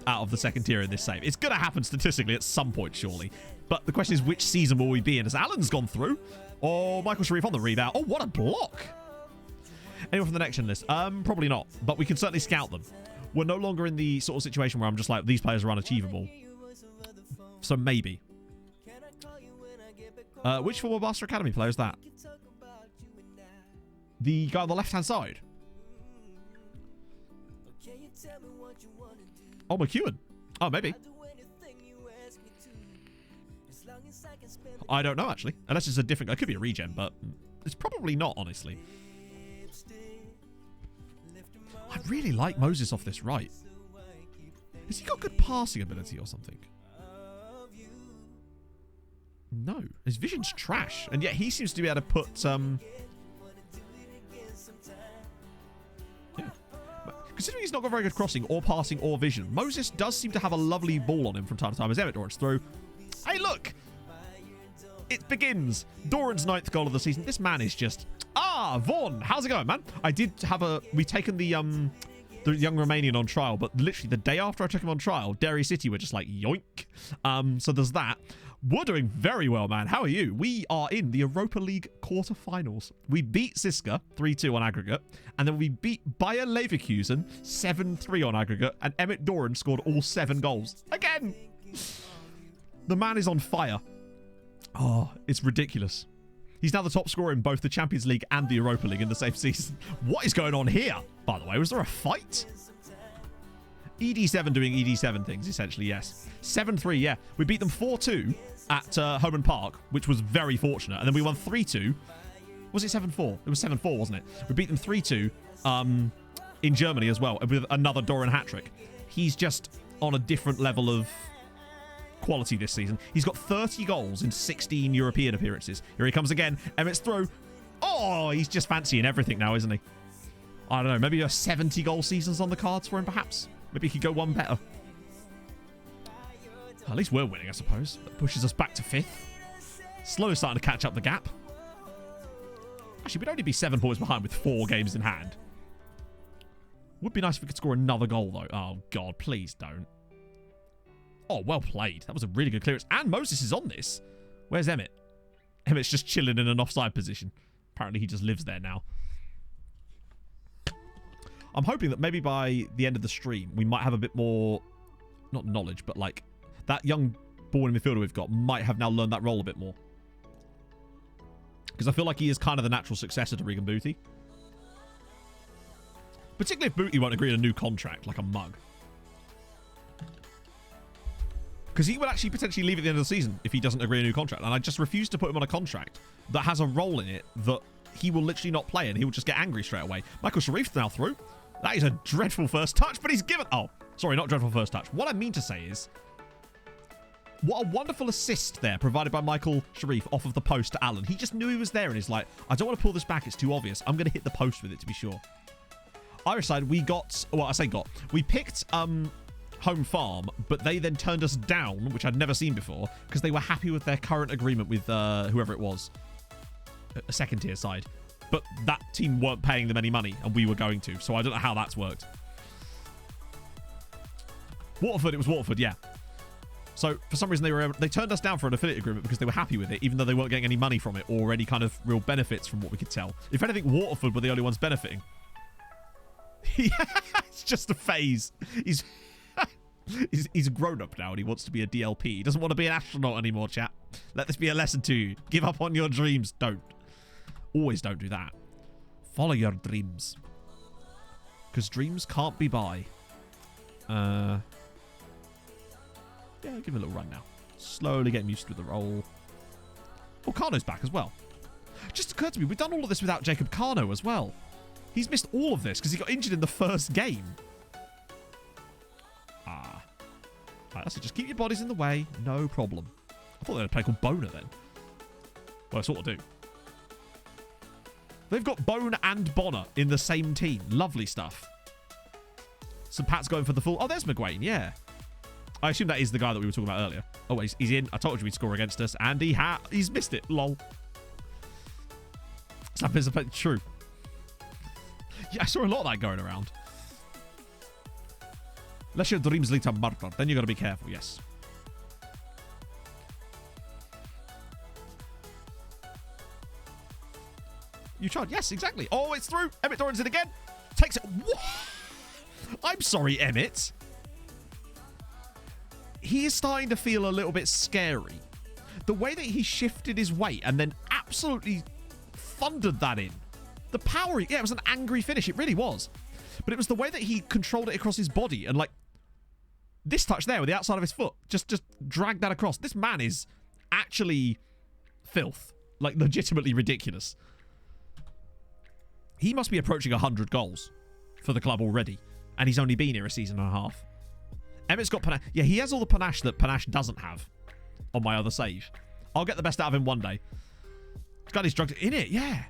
out of the second tier in this save? It's going to happen statistically at some point, surely. But the question is, which season will we be in? Has Allen's gone through? Or Michael Sharif on the rebound? Oh, what a block! Anyone from the next gen list? Probably not. But we can certainly scout them. We're no longer in the sort of situation where I'm just like, these players are unachievable. So maybe. Which former Master Academy player is that? The guy on the left-hand side. Oh, McEwen. Oh, maybe. I don't know, actually. Unless it's a different... It could be a regen, but it's probably not, honestly. I really like Moses off this right. Has he got good passing ability or something? No. His vision's trash. And yet he seems to be able to put... Yeah. Considering he's not got very good crossing or passing or vision, Moses does seem to have a lovely ball on him from time to time as Emmett Doran's through. Hey, look! It begins. Doran's 9th goal of the season. This man is just... Ah, Vaughan. How's it going, man? I did have a... We've taken the young Romanian on trial, but literally the day after I took him on trial, Derry City were just like, yoink. So there's that. We're doing very well, man. How are you? We are in the Europa League quarterfinals. We beat Siska 3-2 on aggregate, and then we beat Bayer Leverkusen 7-3 on aggregate, and Emmett Doran scored all 7 goals. Again! The man is on fire. Oh, it's ridiculous. He's now the top scorer in both the Champions League and the Europa League in the same season. What is going on here? By the way, was there a fight? ED7 doing ED7 things, essentially, yes. 7-3, yeah. We beat them 4-2 at Home and Park, which was very fortunate. And then we won 3-2. Was it 7-4? It was 7-4, wasn't it? We beat them 3-2 in Germany as well, with another Doran hat-trick. He's just on a different level of quality this season. He's got 30 goals in 16 European appearances. Here he comes again. Emmett's through. Oh, he's just fancying everything now, isn't he? I don't know. Maybe a 70-goal season's on the cards for him, perhaps. Maybe he could go one better. At least we're winning, I suppose. That pushes us back to 5th. Slowly starting to catch up the gap. Actually, we'd only be 7 points behind with 4 games in hand. Would be nice if we could score another goal, though. Oh, God, please don't. Oh, well played. That was a really good clearance. And Moses is on this. Where's Emmett? Emmett's just chilling in an offside position. Apparently, he just lives there now. I'm hoping that maybe by the end of the stream, we might have a bit more, not knowledge, but like that young ball in midfielder we've got might have now learned that role a bit more. Because I feel like he is kind of the natural successor to Regan Booty. Particularly if Booty won't agree to a new contract, like a mug. Because he will actually potentially leave at the end of the season if he doesn't agree to a new contract. And I just refuse to put him on a contract that has a role in it that he will literally not play and he will just get angry straight away. Michael Sharif's now through. That is a dreadful first touch, but he's given... Oh, sorry, not dreadful first touch. What I mean to say is, what a wonderful assist there provided by Michael Sharif off of the post to Alan. He just knew he was there and he's like, I don't want to pull this back. It's too obvious. I'm going to hit the post with it to be sure. Irish side, we got... Well, I say got. We picked Home Farm, but they then turned us down, which I'd never seen before, because they were happy with their current agreement with whoever it was. A second tier side. But that team weren't paying them any money, and we were going to. So I don't know how that's worked. Waterford, it was Waterford, yeah. So for some reason they turned us down for an affiliate agreement because they were happy with it, even though they weren't getting any money from it or any kind of real benefits from what we could tell. If anything, Waterford were the only ones benefiting. It's just a phase. He's a grown-up now and he wants to be a DLP. He doesn't want to be an astronaut anymore, chat. Let this be a lesson to you. Give up on your dreams. Don't. Always don't do that. Follow your dreams. Because dreams can't be buy. Yeah, give it a little run now. Slowly getting used to the role. Oh, Carno's back as well. Just occurred to me, we've done all of this without Jacob Carno as well. He's missed all of this because he got injured in the first game. Ah. Right, that's it. Just keep your bodies in the way. No problem. I thought they had a play called Boner then. Well, I sort of do. They've got Bone and Bonner in the same team. Lovely stuff. So Pat's going for the full... Oh, there's McGuane, yeah. I assume that is the guy that we were talking about earlier. Oh, he's in. I told you he'd score against us. And he's missed it. Lol. It's true. Yeah, I saw a lot of that going around. Unless your dreams lead to murder, then you got to be careful, yes. You tried. Yes, exactly. Oh, it's through. Emmett Doran's in again. Takes it. What? I'm sorry, Emmett. He is starting to feel a little bit scary. The way that he shifted his weight and then absolutely thundered that in. The power. Yeah, it was an angry finish. It really was. But it was the way that he controlled it across his body and like this touch there with the outside of his foot. Just dragged that across. This man is actually filth. Like legitimately ridiculous. He must be approaching 100 goals for the club already. And he's only been here a season and a half. Emmett's got panache. Yeah, he has all the panache that Panache doesn't have on my other save. I'll get the best out of him one day. He's got his drugs in it, yeah.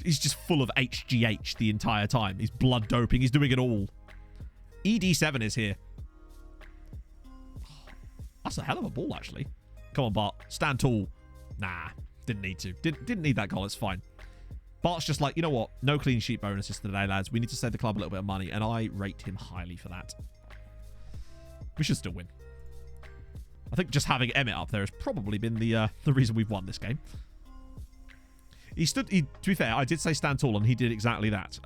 He's just full of HGH the entire time. He's blood doping. He's doing it all. ED7 is here. That's a hell of a ball, actually. Come on, Bart. Stand tall. Nah, didn't need to. Didn't need that goal. It's fine. Bart's just like, you know what? No clean sheet bonuses today, lads. We need to save the club a little bit of money, and I rate him highly for that. We should still win. I think just having Emmett up there has probably been the reason we've won this game. To be fair, I did say stand tall, and he did exactly that.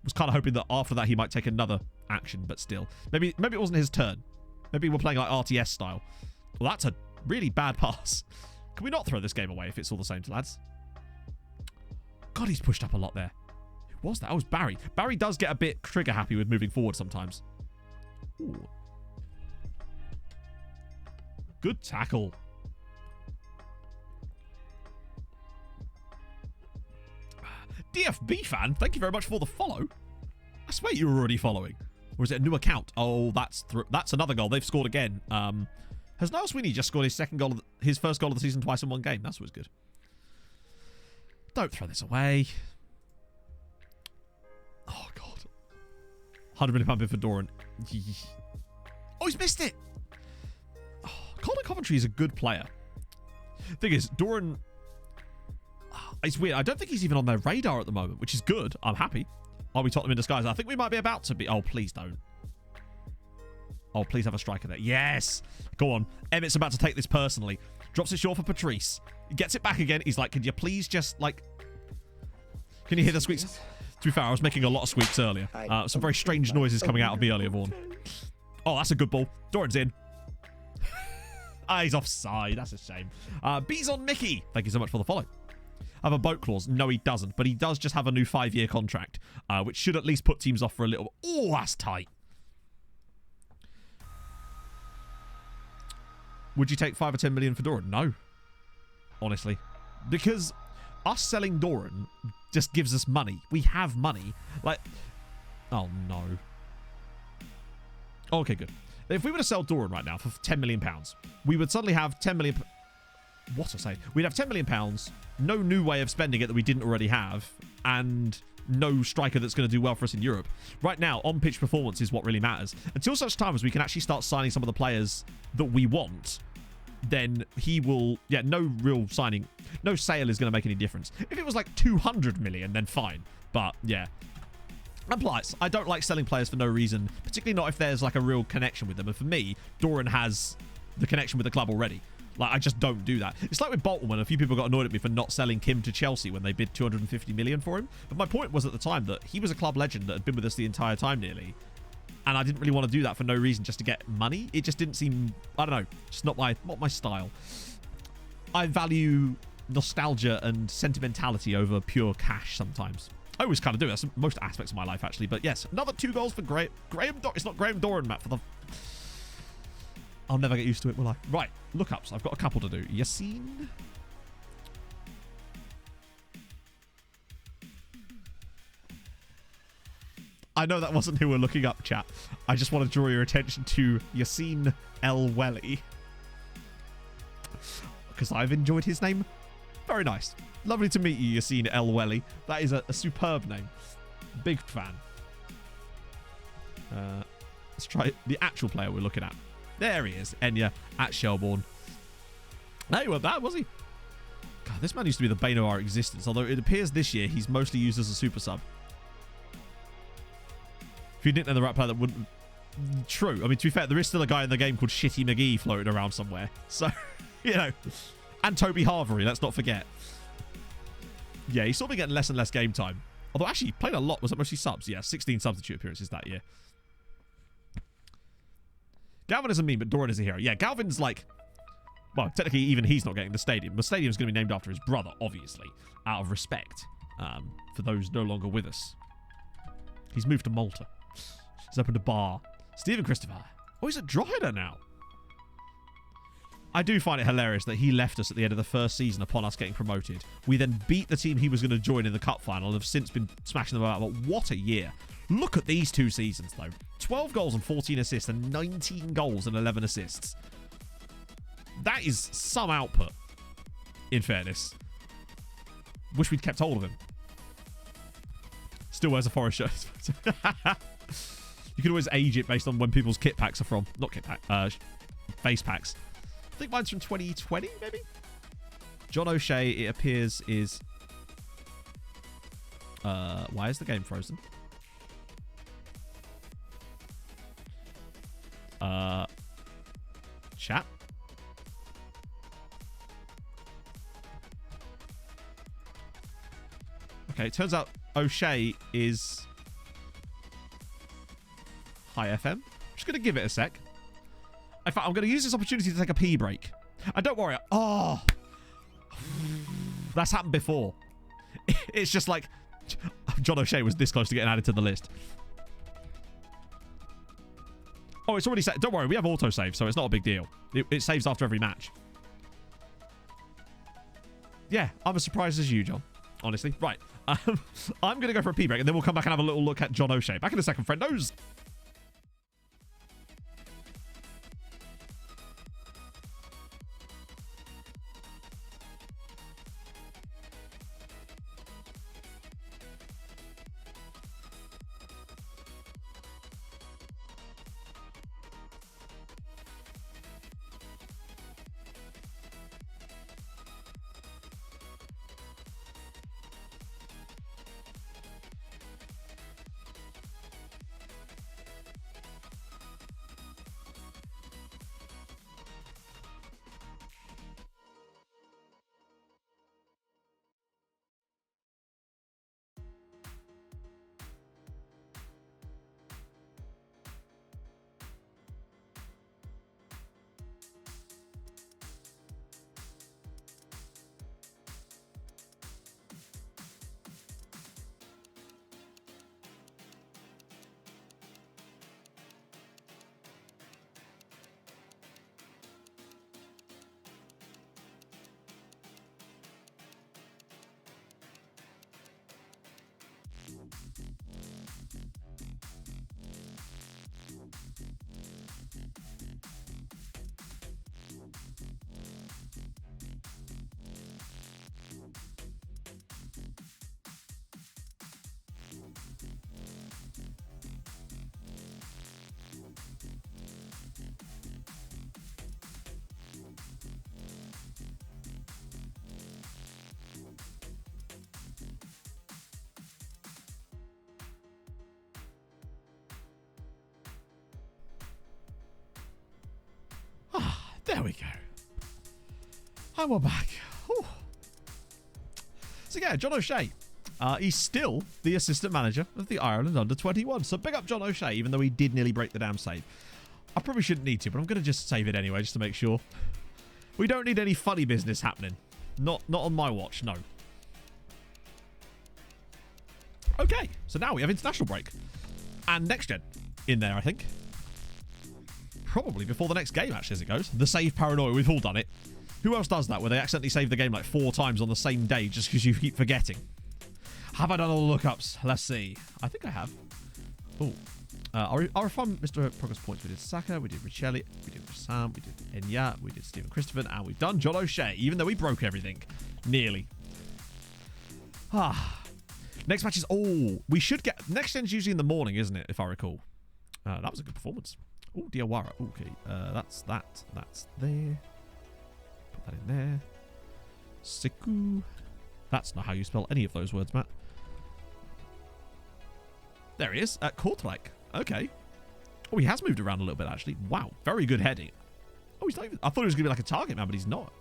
Was kind of hoping that after that he might take another action, but still. Maybe it wasn't his turn. Maybe we're playing like RTS style. Well, that's a really bad pass. Can we not throw this game away if it's all the same, lads? God, he's pushed up a lot there. Who was that? That was Barry. Barry does get a bit trigger happy with moving forward sometimes. Ooh. Good tackle. DFB fan, thank you very much for the follow. I swear you were already following. Or is it a new account? Oh, that's another goal. They've scored again. Has Niall Sweeney just scored his first goal of the season twice in one game? That's always good. Don't throw this away. Oh, God. £100 million bid for Doran. Oh, he's missed it. Oh, Colin Coventry is a good player. Thing is, Doran... It's weird. I don't think he's even on their radar at the moment, which is good. I'm happy. Are we Tottenham in disguise? I think we might be about to be. Oh, please don't. Oh, please have a striker there. Yes. Go on. Emmett's about to take this personally. Drops it short for Patrice. He gets it back again. He's like, can you please just, like... Can you hear the squeaks? To be fair, I was making a lot of squeaks earlier. Some very strange noises coming out of me earlier, Vaughan. Oh, that's a good ball. Doran's in. He's offside. That's a shame. Bees on Mickey. Thank you so much for the follow. Have a boat clause? No, he doesn't. But he does just have a new 5-year contract, which should at least put teams off for a little... Oh, that's tight. Would you take 5 or 10 million for Doran? No. Honestly. Because us selling Doran just gives us money. We have money. Like... Oh, no. Okay, good. If we were to sell Doran right now for £10 million, we would suddenly have 10 million... What I say? We'd have £10 million, no new way of spending it that we didn't already have, and no striker that's going to do well for us in Europe. Right now, on-pitch performance is what really matters. Until such time as we can actually start signing some of the players that we want, then he will... Yeah, no real signing. No sale is going to make any difference. If it was like 200 million, then fine. But, yeah. And plus, I don't like selling players for no reason, particularly not if there's like a real connection with them. And for me, Doran has the connection with the club already. Like, I just don't do that. It's like with Bolton when a few people got annoyed at me for not selling Kim to Chelsea when they bid 250 million for him. But my point was at the time that he was a club legend that had been with us the entire time nearly. And I didn't really want to do that for no reason just to get money. It just didn't seem, I don't know, just not my style. I value nostalgia and sentimentality over pure cash sometimes. I always kind of do. That's most aspects of my life, actually. But yes, another 2 goals for Graham. It's not Graham Doran, Matt, for the... I'll never get used to it, will I? Right, lookups. I've got a couple to do. Yassine. I know that wasn't who we're looking up, chat. I just want to draw your attention to Yassine El Welly. Because I've enjoyed his name. Very nice. Lovely to meet you, Yassine El Welly. That is a superb name. Big fan. Let's try the actual player we're looking at. There he is, Enya at Shelbourne. No, he wasn't bad, was he? God, this man used to be the bane of our existence, although it appears this year he's mostly used as a super sub. If you didn't know the right player, that wouldn't... True. I mean, to be fair, there is still a guy in the game called Shitty McGee floating around somewhere. So, you know. And Toby Harvery, let's not forget. Yeah, he's sort of getting less and less game time. Although, actually, he played a lot. Was it mostly subs? Yeah, 16 substitute appearances that year. Galvin is a meme, but Doran is a hero. Yeah, Galvin's like... Well, technically, even he's not getting the stadium. The stadium's going to be named after his brother, obviously, out of respect for those no longer with us. He's moved to Malta. He's opened a bar. Stephen Christopher. Oh, he's at Drogheda now. I do find it hilarious that he left us at the end of the first season upon us getting promoted. We then beat the team he was going to join in the cup final and have since been smashing them about. But what a year. Look at these 2 seasons, though. 12 goals and 14 assists and 19 goals and 11 assists. That is some output, in fairness. Wish we'd kept hold of him. Still wears a Forest shirt. You can always age it based on when people's kit packs are from. Not kit pack, face packs. I think mine's from 2020, maybe? John O'Shea, it appears, is... why is the game frozen? Chat? Okay, it turns out O'Shea is high FM. I'm just going to give it a sec. In fact, I'm going to use this opportunity to take a pee break. And don't worry. Oh, that's happened before. It's just like John O'Shea was this close to getting added to the list. Oh, it's already saved. Don't worry, we have autosave, so it's not a big deal. It saves after every match. Yeah, I'm as surprised as you, John. Honestly. Right. I'm going to go for a pee break, and then we'll come back and have a little look at John O'Shea. Back in a second, friendos. There we go. And we're back. Whew. So yeah, John O'Shea. He's still the assistant manager of the Ireland under-21. So big up John O'Shea, even though he did nearly break the damn save. I probably shouldn't need to, but I'm going to just save it anyway, just to make sure. We don't need any funny business happening. Not on my watch, no. Okay, so now we have international break. And next gen in there, I think. Probably before the next game, actually, as it goes. The save paranoia, we've all done it. Who else does that, where they accidentally save the game like 4 times on the same day just because you keep forgetting? Have I done all the lookups? Let's see. I think I have. Oh. Our refined Mr. Progress Points. We did Saka, we did Richelli, we did Sam, we did Enya, we did Stephen Christopher, and we've done John O'Shea, even though we broke everything. Nearly. Next match is... Oh, we should get... Next gen's usually in the morning, isn't it, if I recall? That was a good performance. Oh, Diawara. Okay, that's that. That's there. Put that in there. Siku. That's not how you spell any of those words, Matt. There he is. At Kortrijk. Okay. Oh, he has moved around a little bit, actually. Wow. Very good heading. Oh, he's not even... I thought he was going to be like a target man, but he's not.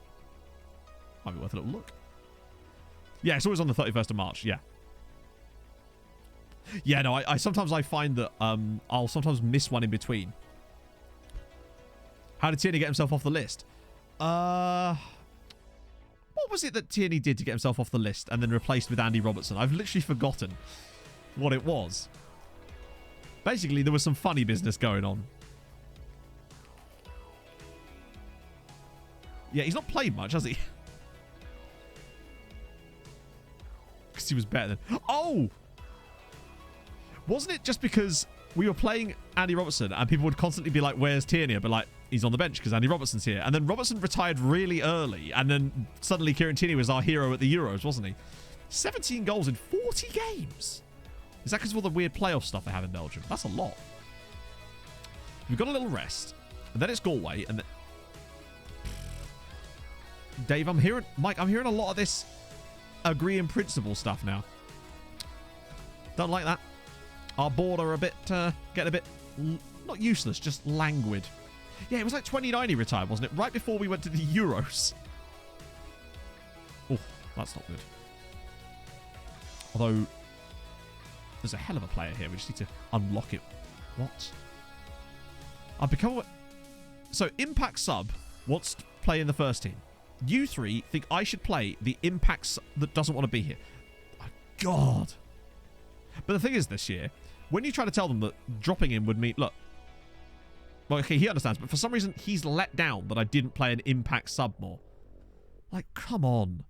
Might be worth a little look. Yeah, it's always on the 31st of March. Yeah. Yeah, no, I sometimes I find that I'll sometimes miss one in between. How did Tierney get himself off the list? What was it that Tierney did to get himself off the list and then replaced with Andy Robertson? I've literally forgotten what it was. Basically, there was some funny business going on. Yeah, he's not played much, has he? Because he was better than... Oh! Wasn't it just because we were playing Andy Robertson and people would constantly be like, where's Tierney? But like, he's on the bench because Andy Robertson's here. And then Robertson retired really early. And then suddenly Kieran Tierney was our hero at the Euros, wasn't he? 17 goals in 40 games. Is that because of all the weird playoff stuff they have in Belgium? That's a lot. We've got a little rest. And then it's Galway. And then... Dave, Mike, I'm hearing a lot of this agree in principle stuff now. Don't like that. Our board are a bit, getting a bit, not useless, just languid. Yeah, it was like 2090 retired, wasn't it? Right before we went to the Euros. Oh, that's not good. Although, there's a hell of a player here. We just need to unlock it. What? I've become... So, Impact Sub wants to play in the first team. You three think I should play the Impact Sub that doesn't want to be here. Oh, God. But the thing is, this year, when you try to tell them that dropping him would mean... Look. Well, okay, he understands, but for some reason, he's let down that I didn't play an Impact Sub more. Like, come on.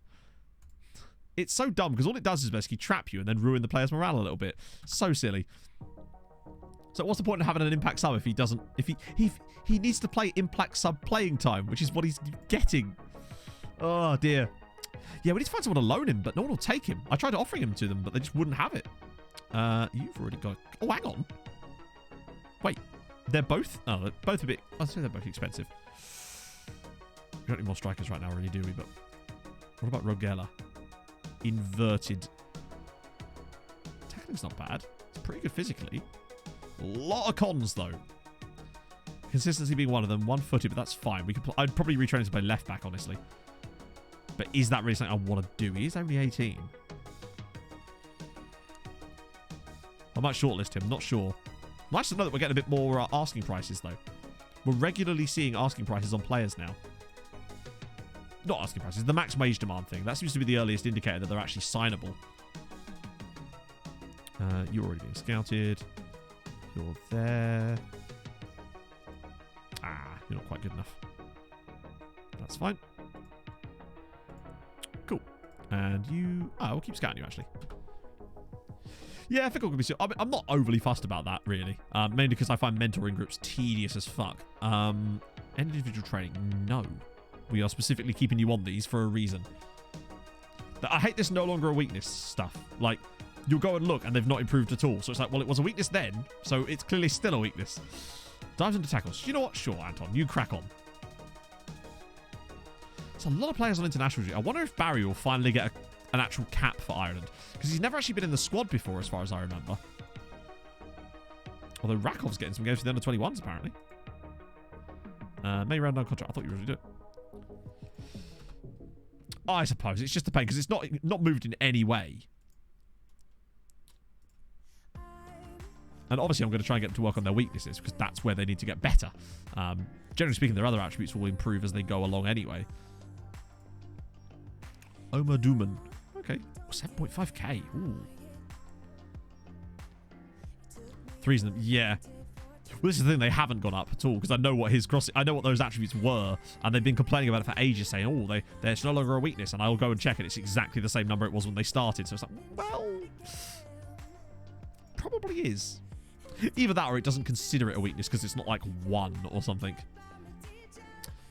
It's so dumb, because all it does is basically trap you and then ruin the player's morale a little bit. So silly. So what's the point of having an Impact Sub if he doesn't... If he needs to play Impact Sub playing time, which is what he's getting. Oh, dear. Yeah, we need to find someone to loan him, but no one will take him. I tried offering him to them, but they just wouldn't have it. You've already got... Oh, hang on. Wait. They're both... Oh, they're both a bit... I'd say they're both expensive. We don't need more strikers right now, really, do we? But what about Rogella? Inverted. Tackling's not bad. It's pretty good physically. A lot of cons, though. Consistency being one of them. One-footed, but that's fine. We could. I'd probably retrain him to play left back, honestly. But is that really something I want to do? He is only 18. I might shortlist him. Not sure. Nice to know that we're getting a bit more asking prices, though. We're regularly seeing asking prices on players now. Not asking prices. The max wage demand thing. That seems to be the earliest indicator that they're actually signable. You're already being scouted. You're there. Ah, you're not quite good enough. That's fine. Cool. And you... Oh, we'll keep scouting you, actually. Yeah, I think I'm going to be... I'm not overly fussed about that, really. Mainly because I find mentoring groups tedious as fuck. Individual training? No. We are specifically keeping you on these for a reason. I hate this no longer a weakness stuff. Like, you'll go and look and they've not improved at all. So it's like, well, it was a weakness then, so it's clearly still a weakness. Dives into tackles. You know what? Sure, Anton. You crack on. There's a lot of players on international. I wonder if Barry will finally get an actual cap for Ireland. Because he's never actually been in the squad before, as far as I remember. Although Rakov's getting some games for the under-21s, apparently. May round down contract. I thought you were going to do it. I suppose. It's just a pain, because it's not moved in any way. And obviously, I'm going to try and get them to work on their weaknesses, because that's where they need to get better. Generally speaking, their other attributes will improve as they go along anyway. Omar Duman. Okay. 7.5k. Ooh. Threes in them. Yeah. Well, this is the thing. They haven't gone up at all, because I know what I know what those attributes were, and they've been complaining about it for ages, saying, "Oh, there's no longer a weakness." And I'll go and check it. It's exactly the same number it was when they started. So it's like, well, probably is. Either that, or it doesn't consider it a weakness because it's not like 1 or something.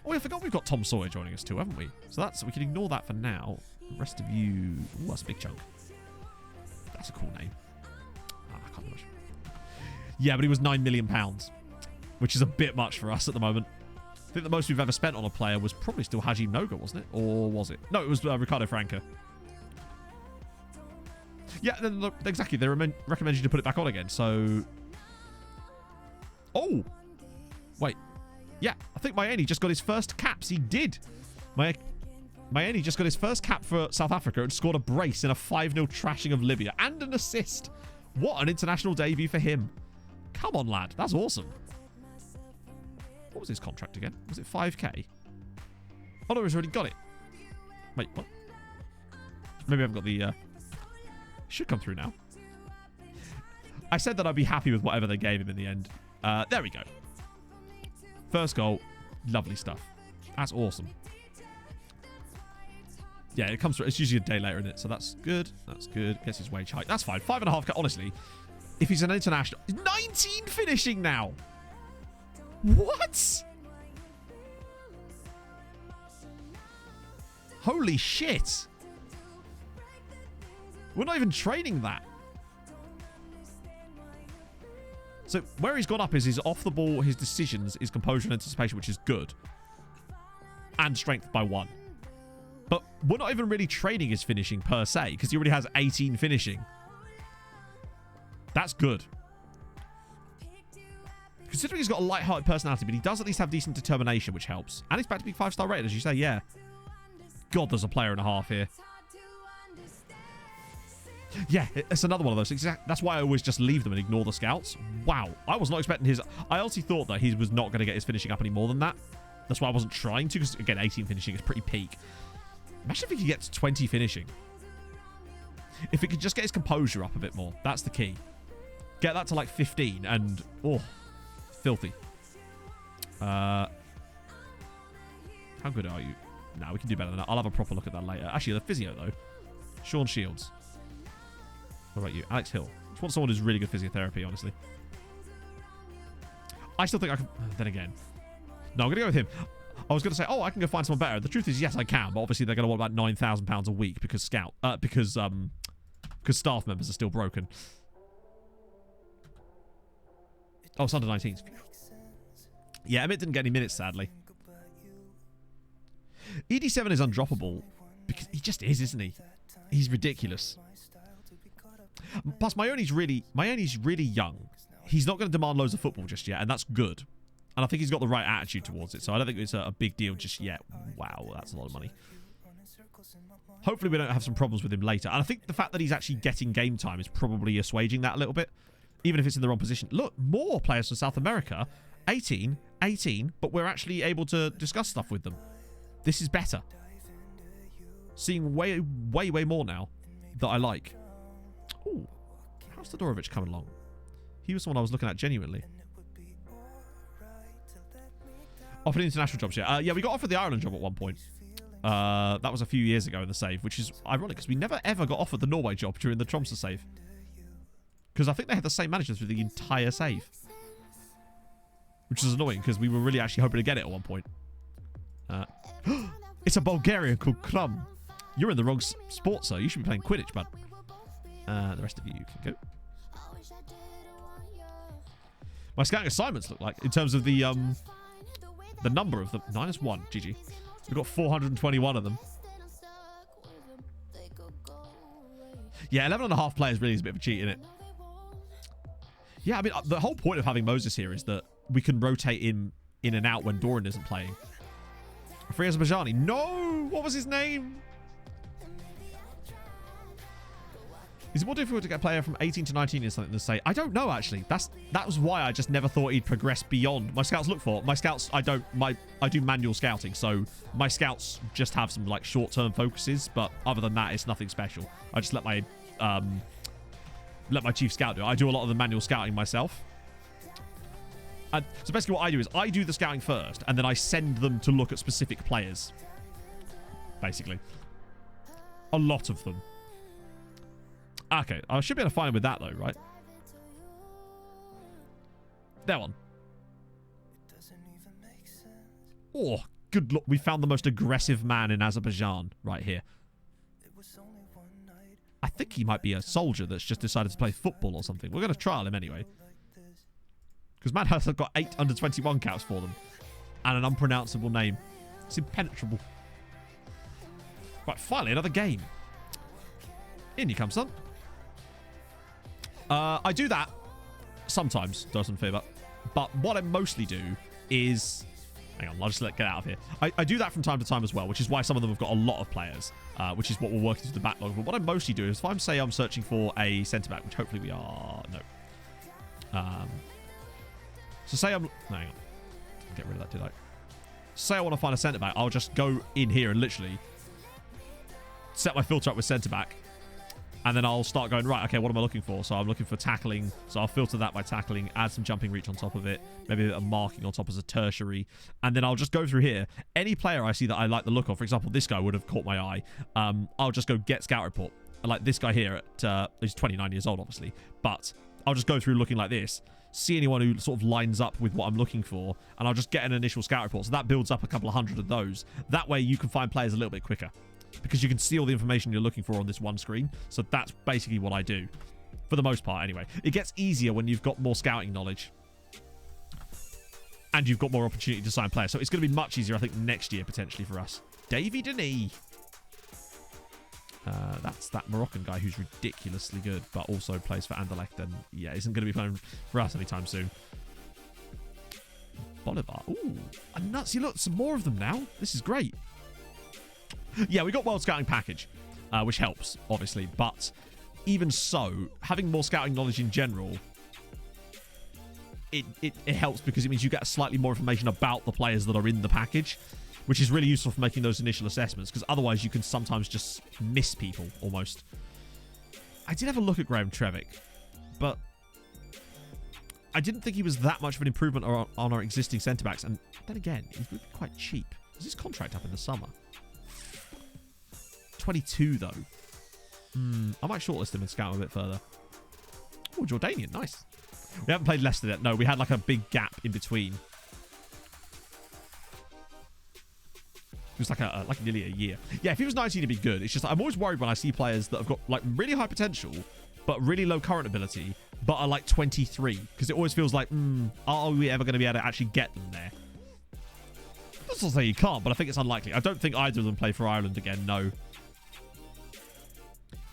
Oh, I forgot we've got Tom Sawyer joining us too, haven't we? So we can ignore that for now. The rest of you... Ooh, that's a big chunk. That's a cool name. Oh, I can't imagine. Yeah, but he was £9 million, which is a bit much for us at the moment. I think the most we've ever spent on a player was probably still Hajim Noga, wasn't it? Or was it? No, it was Ricardo Franca. Yeah, exactly. They recommend you to put it back on again, so... Oh! Wait. Yeah, I think Mayeni just got his first caps. He did. Mayeni just got his first cap for South Africa and scored a brace in a 5-0 trashing of Libya. And an assist. What an international debut for him. Come on, lad. That's awesome. What was his contract again? Was it 5k? Oh, no, he's already got it. Wait, what? Maybe I haven't got the... Should come through now. I said that I'd be happy with whatever they gave him in the end. There we go. First goal. Lovely stuff. That's awesome. Yeah, it comes through. It's usually a day later, isn't it? So that's good. That's good. Gets his wage hike. That's fine. 5.5k. Honestly, if he's an international... 19 finishing now. What? Holy shit. We're not even training that. So where he's gone up is his off the ball, his decisions, his composure and anticipation, which is good. And strength by 1. But we're not even really training his finishing per se, because he already has 18 finishing. That's good. Considering he's got a light-hearted personality, but he does at least have decent determination, which helps. And he's back to being 5-star rated, as you say, yeah. God, there's a player and a half here. Yeah, it's another one of those things. That's why I always just leave them and ignore the scouts. Wow. I was not expecting his... I honestly thought that he was not going to get his finishing up any more than that. That's why I wasn't trying to, because, again, 18 finishing is pretty peak. Imagine if he could get to 20 finishing. If he could just get his composure up a bit more. That's the key. Get that to, like, 15 and... Oh, filthy. How good are you? No, we can do better than that. I'll have a proper look at that later. Actually, the physio, though. Sean Shields. What about you? Alex Hill. Just want someone who's really good physiotherapy, honestly. I still think I can... Then again. No, I'm going to go with him. I was going to say, oh, I can go find someone better. The truth is, yes, I can. But obviously, they're going to want about £9,000 a week because staff members are still broken. Oh, it's under 19s. Yeah, Emmett didn't get any minutes, sadly. ED7 is undroppable because he just is, isn't he? He's ridiculous. Plus, Mayone's really young. He's not going to demand loads of football just yet, and that's good. And I think he's got the right attitude towards it, so I don't think it's a big deal just yet. Wow, that's a lot of money. Hopefully we don't have some problems with him later. And I think the fact that he's actually getting game time is probably assuaging that a little bit, even if it's in the wrong position. Look, more players from South America. 18, but we're actually able to discuss stuff with them. This is better. Seeing way more now that I like. Ooh, how's Todorovic coming along? He was someone I was looking at genuinely. Offered international jobs, yeah. Yeah, we got offered the Ireland job at one point. That was a few years ago in the save, which is ironic because we never ever got offered the Norway job during the Tromsø save. Because I think they had the same manager through the entire save. Which is annoying because we were really actually hoping to get it at one point. It's a Bulgarian called Krum. You're in the wrong sport, sir. You should be playing Quidditch, bud. The rest of you can go. My scouting assignments look like, in terms of the number of them. -1, GG. We've got 421 of them. Yeah, 11.5 players really is a bit of a cheat, isn't it? Yeah, I mean, the whole point of having Moses here is that we can rotate him in and out when Doran isn't playing. Free Azerbaijani. No! What was his name? Is it more difficult to get a player from 18 to 19 is something to say? I don't know, actually. That was why I just never thought he'd progress beyond. My scouts look for. My scouts, I do manual scouting, so my scouts just have some, like, short-term focuses, but other than that, it's nothing special. I just let my chief scout do it. I do a lot of the manual scouting myself. So basically what I do is I do the scouting first, and then I send them to look at specific players. Basically. A lot of them. Okay, I should be able to find him with that, though, right? That one. Oh, good luck. We found the most aggressive man in Azerbaijan right here. I think he might be a soldier that's just decided to play football or something. We're going to trial him anyway. Because Madhouse have got 8 under 21 caps for them. And an unpronounceable name. It's impenetrable. Right, finally, another game. In you come, son. I do that sometimes, doesn't favor. But what I mostly do is... Hang on, I'll just get out of here. I do that from time to time as well, which is why some of them have got a lot of players, which is what we're working through the backlog. But what I mostly do is if I'm searching for a centre-back, which hopefully we are... No. So say I'm... No, hang on. Get rid of that, did I? Say I want to find a centre-back. I'll just go in here and literally set my filter up with centre-back. And then I'll start going, right, okay, what am I looking for? So I'm looking for tackling. So I'll filter that by tackling, add some jumping reach on top of it, maybe a marking on top as a tertiary. And then I'll just go through here. Any player I see that I like the look of, for example, this guy would have caught my eye. I'll just go get scout report. Like this guy here, he's 29 years old, obviously. But I'll just go through looking like this, see anyone who sort of lines up with what I'm looking for, and I'll just get an initial scout report. So that builds up a couple of hundred of those. That way you can find players a little bit quicker, because you can see all the information you're looking for on this one screen. So that's basically what I do. For the most part, anyway. It gets easier when you've got more scouting knowledge. And you've got more opportunity to sign players. So it's going to be much easier, I think, next year, potentially, for us. Davy Denis. That's that Moroccan guy who's ridiculously good, but also plays for Anderlecht. And, yeah, isn't going to be playing for us anytime soon. Bolivar. Ooh. And nuts. You look, some more of them now. This is great. Yeah, we got World Scouting Package, which helps, obviously. But even so, having more scouting knowledge in general, it helps because it means you get slightly more information about the players that are in the package, which is really useful for making those initial assessments, because otherwise you can sometimes just miss people almost. I did have a look at Graham Trevick, but I didn't think he was that much of an improvement on our existing centre-backs. And then again, he's really quite cheap. Is his contract up in the summer? 22, though. I might shortlist him and scout him a bit further. Oh, Jordanian. Nice. We haven't played Leicester yet. No, we had like a big gap in between. It was like nearly a year. Yeah, if he was 19, it'd be good. It's just I'm always worried when I see players that have got like really high potential, but really low current ability, but are like 23. Because it always feels like, are we ever going to be able to actually get them there? That's not to say you can't, but I think it's unlikely. I don't think either of them play for Ireland again, no.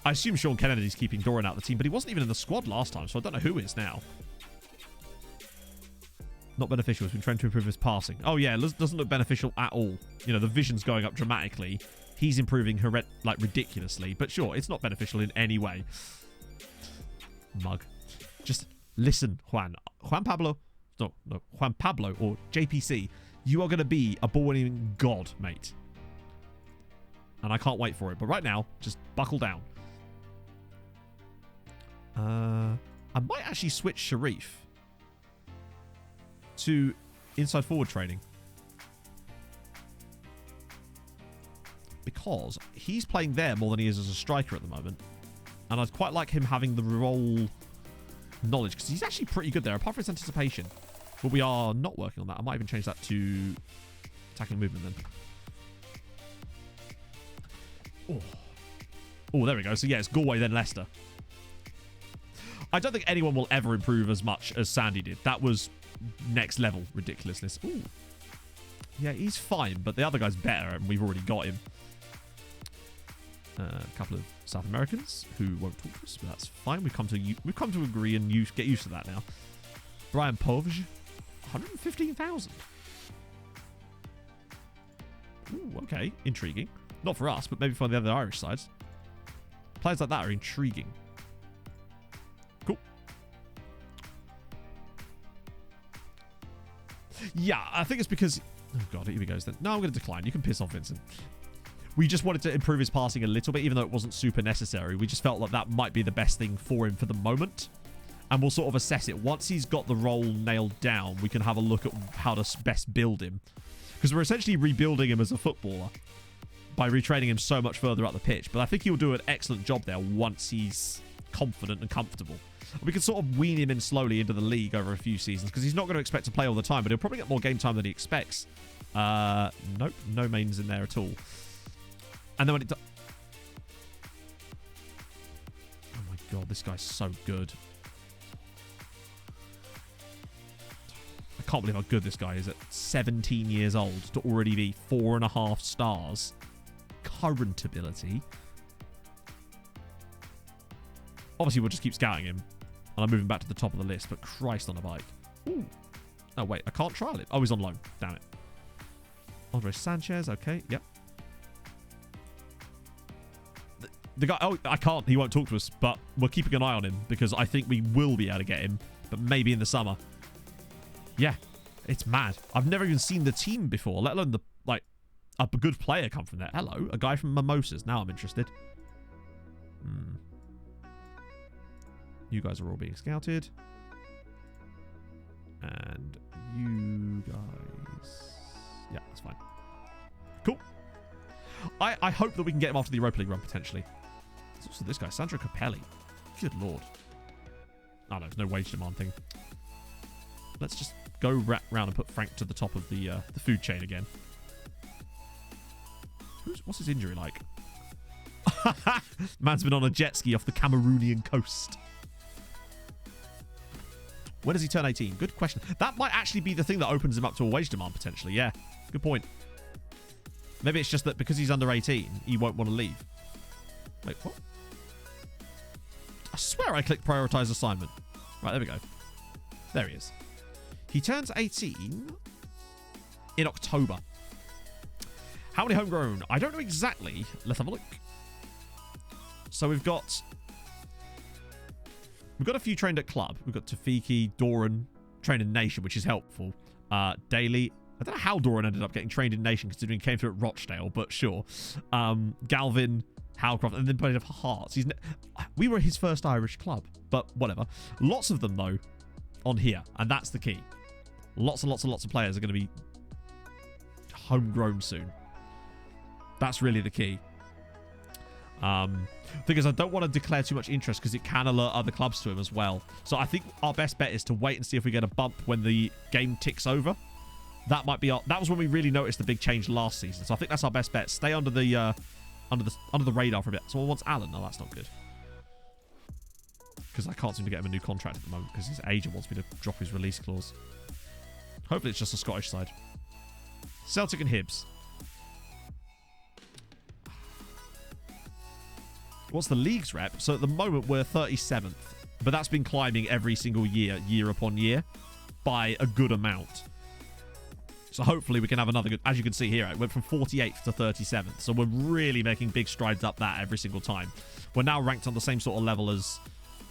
I assume Sean Kennedy's keeping Doran out of the team, but he wasn't even in the squad last time, so I don't know who is now. Not beneficial. He's been trying to improve his passing. Oh, yeah, doesn't look beneficial at all. You know, the vision's going up dramatically. He's improving like ridiculously, but sure, it's not beneficial in any way. Mug. Just listen, Juan. Juan Pablo, or JPC, you are going to be a ball-winning god, mate. And I can't wait for it. But right now, just buckle down. I might actually switch Sharif to inside forward training, because he's playing there more than he is as a striker at the moment, and I'd quite like him having the role knowledge, because he's actually pretty good there apart from his anticipation, but we are not working on that. I might even change that to attacking movement then. Oh, there we go. So yeah, it's Galway then Leicester. I don't think anyone will ever improve as much as Sandy did. That was next level ridiculousness. Ooh. Yeah, he's fine, but the other guy's better, and we've already got him. A couple of South Americans who won't talk to us, but that's fine. We've come to agree and get used to that now. Brian Povge, 115,000. Ooh, okay, intriguing. Not for us, but maybe for the other Irish sides. Players like that are intriguing. Cool. Yeah, I think it's because... Oh, God, here he goes then. No, I'm going to decline. You can piss off, Vincent. We just wanted to improve his passing a little bit, even though it wasn't super necessary. We just felt like that might be the best thing for him for the moment. And we'll sort of assess it. Once he's got the role nailed down, we can have a look at how to best build him. Because we're essentially rebuilding him as a footballer by retraining him so much further up the pitch. But I think he'll do an excellent job there once he's confident and comfortable. We can sort of wean him in slowly into the league over a few seasons, because he's not going to expect to play all the time, but he'll probably get more game time than he expects. Nope, no mains in there at all. And then when it... Oh my God, this guy's so good. I can't believe how good this guy is at 17 years old to already be 4.5 stars. Current ability. Obviously, we'll just keep scouting him. And I'm moving back to the top of the list, but Christ on a bike. Ooh. Oh, wait, I can't trial it. Oh, he's on loan. Damn it. Andre Sanchez, okay, yep. The guy, oh, I can't. He won't talk to us, but we're keeping an eye on him because I think we will be able to get him, but maybe in the summer. Yeah, it's mad. I've never even seen the team before, let alone a good player come from there. Hello, a guy from Mimosas. Now I'm interested. You guys are all being scouted. And you guys... Yeah, that's fine. Cool. I hope that we can get him after the Europa League run, potentially. There's also this guy, Sandro Capelli. Good lord. Oh, no, there's no wage demand thing. Let's just go round and put Frank to the top of the food chain again. What's his injury like? Man's been on a jet ski off the Cameroonian coast. When does he turn 18? Good question. That might actually be the thing that opens him up to a wage demand, potentially. Yeah, good point. Maybe it's just that because he's under 18, he won't want to leave. Wait, what? I swear I clicked prioritize assignment. Right, there we go. There he is. He turns 18 in October. How many homegrown? I don't know exactly. Let's have a look. So we've got We've got a few trained at club. We've got Tafiki, Doran, trained in Nation, which is helpful. Daly. I don't know how Doran ended up getting trained in Nation, considering he came through at Rochdale, but sure. Galvin, Howcroft, and then played for Hearts. We were his first Irish club, but whatever. Lots of them, though, on here, and that's the key. Lots and lots and lots of players are going to be homegrown soon. That's really the key. Because I don't want to declare too much interest because it can alert other clubs to him as well. So I think our best bet is to wait and see if we get a bump when the game ticks over. That might be that was when we really noticed the big change last season. So I think that's our best bet. Stay under the radar for a bit. Someone wants Alan. No, that's not good. Because I can't seem to get him a new contract at the moment because his agent wants me to drop his release clause. Hopefully it's just a Scottish side. Celtic and Hibs. What's the league's rep? So at the moment we're 37th, but that's been climbing every single year, year upon year, by a good amount. So hopefully we can have another good... As you can see here, it went from 48th to 37th. So we're really making big strides up that every single time. We're now ranked on the same sort of level as...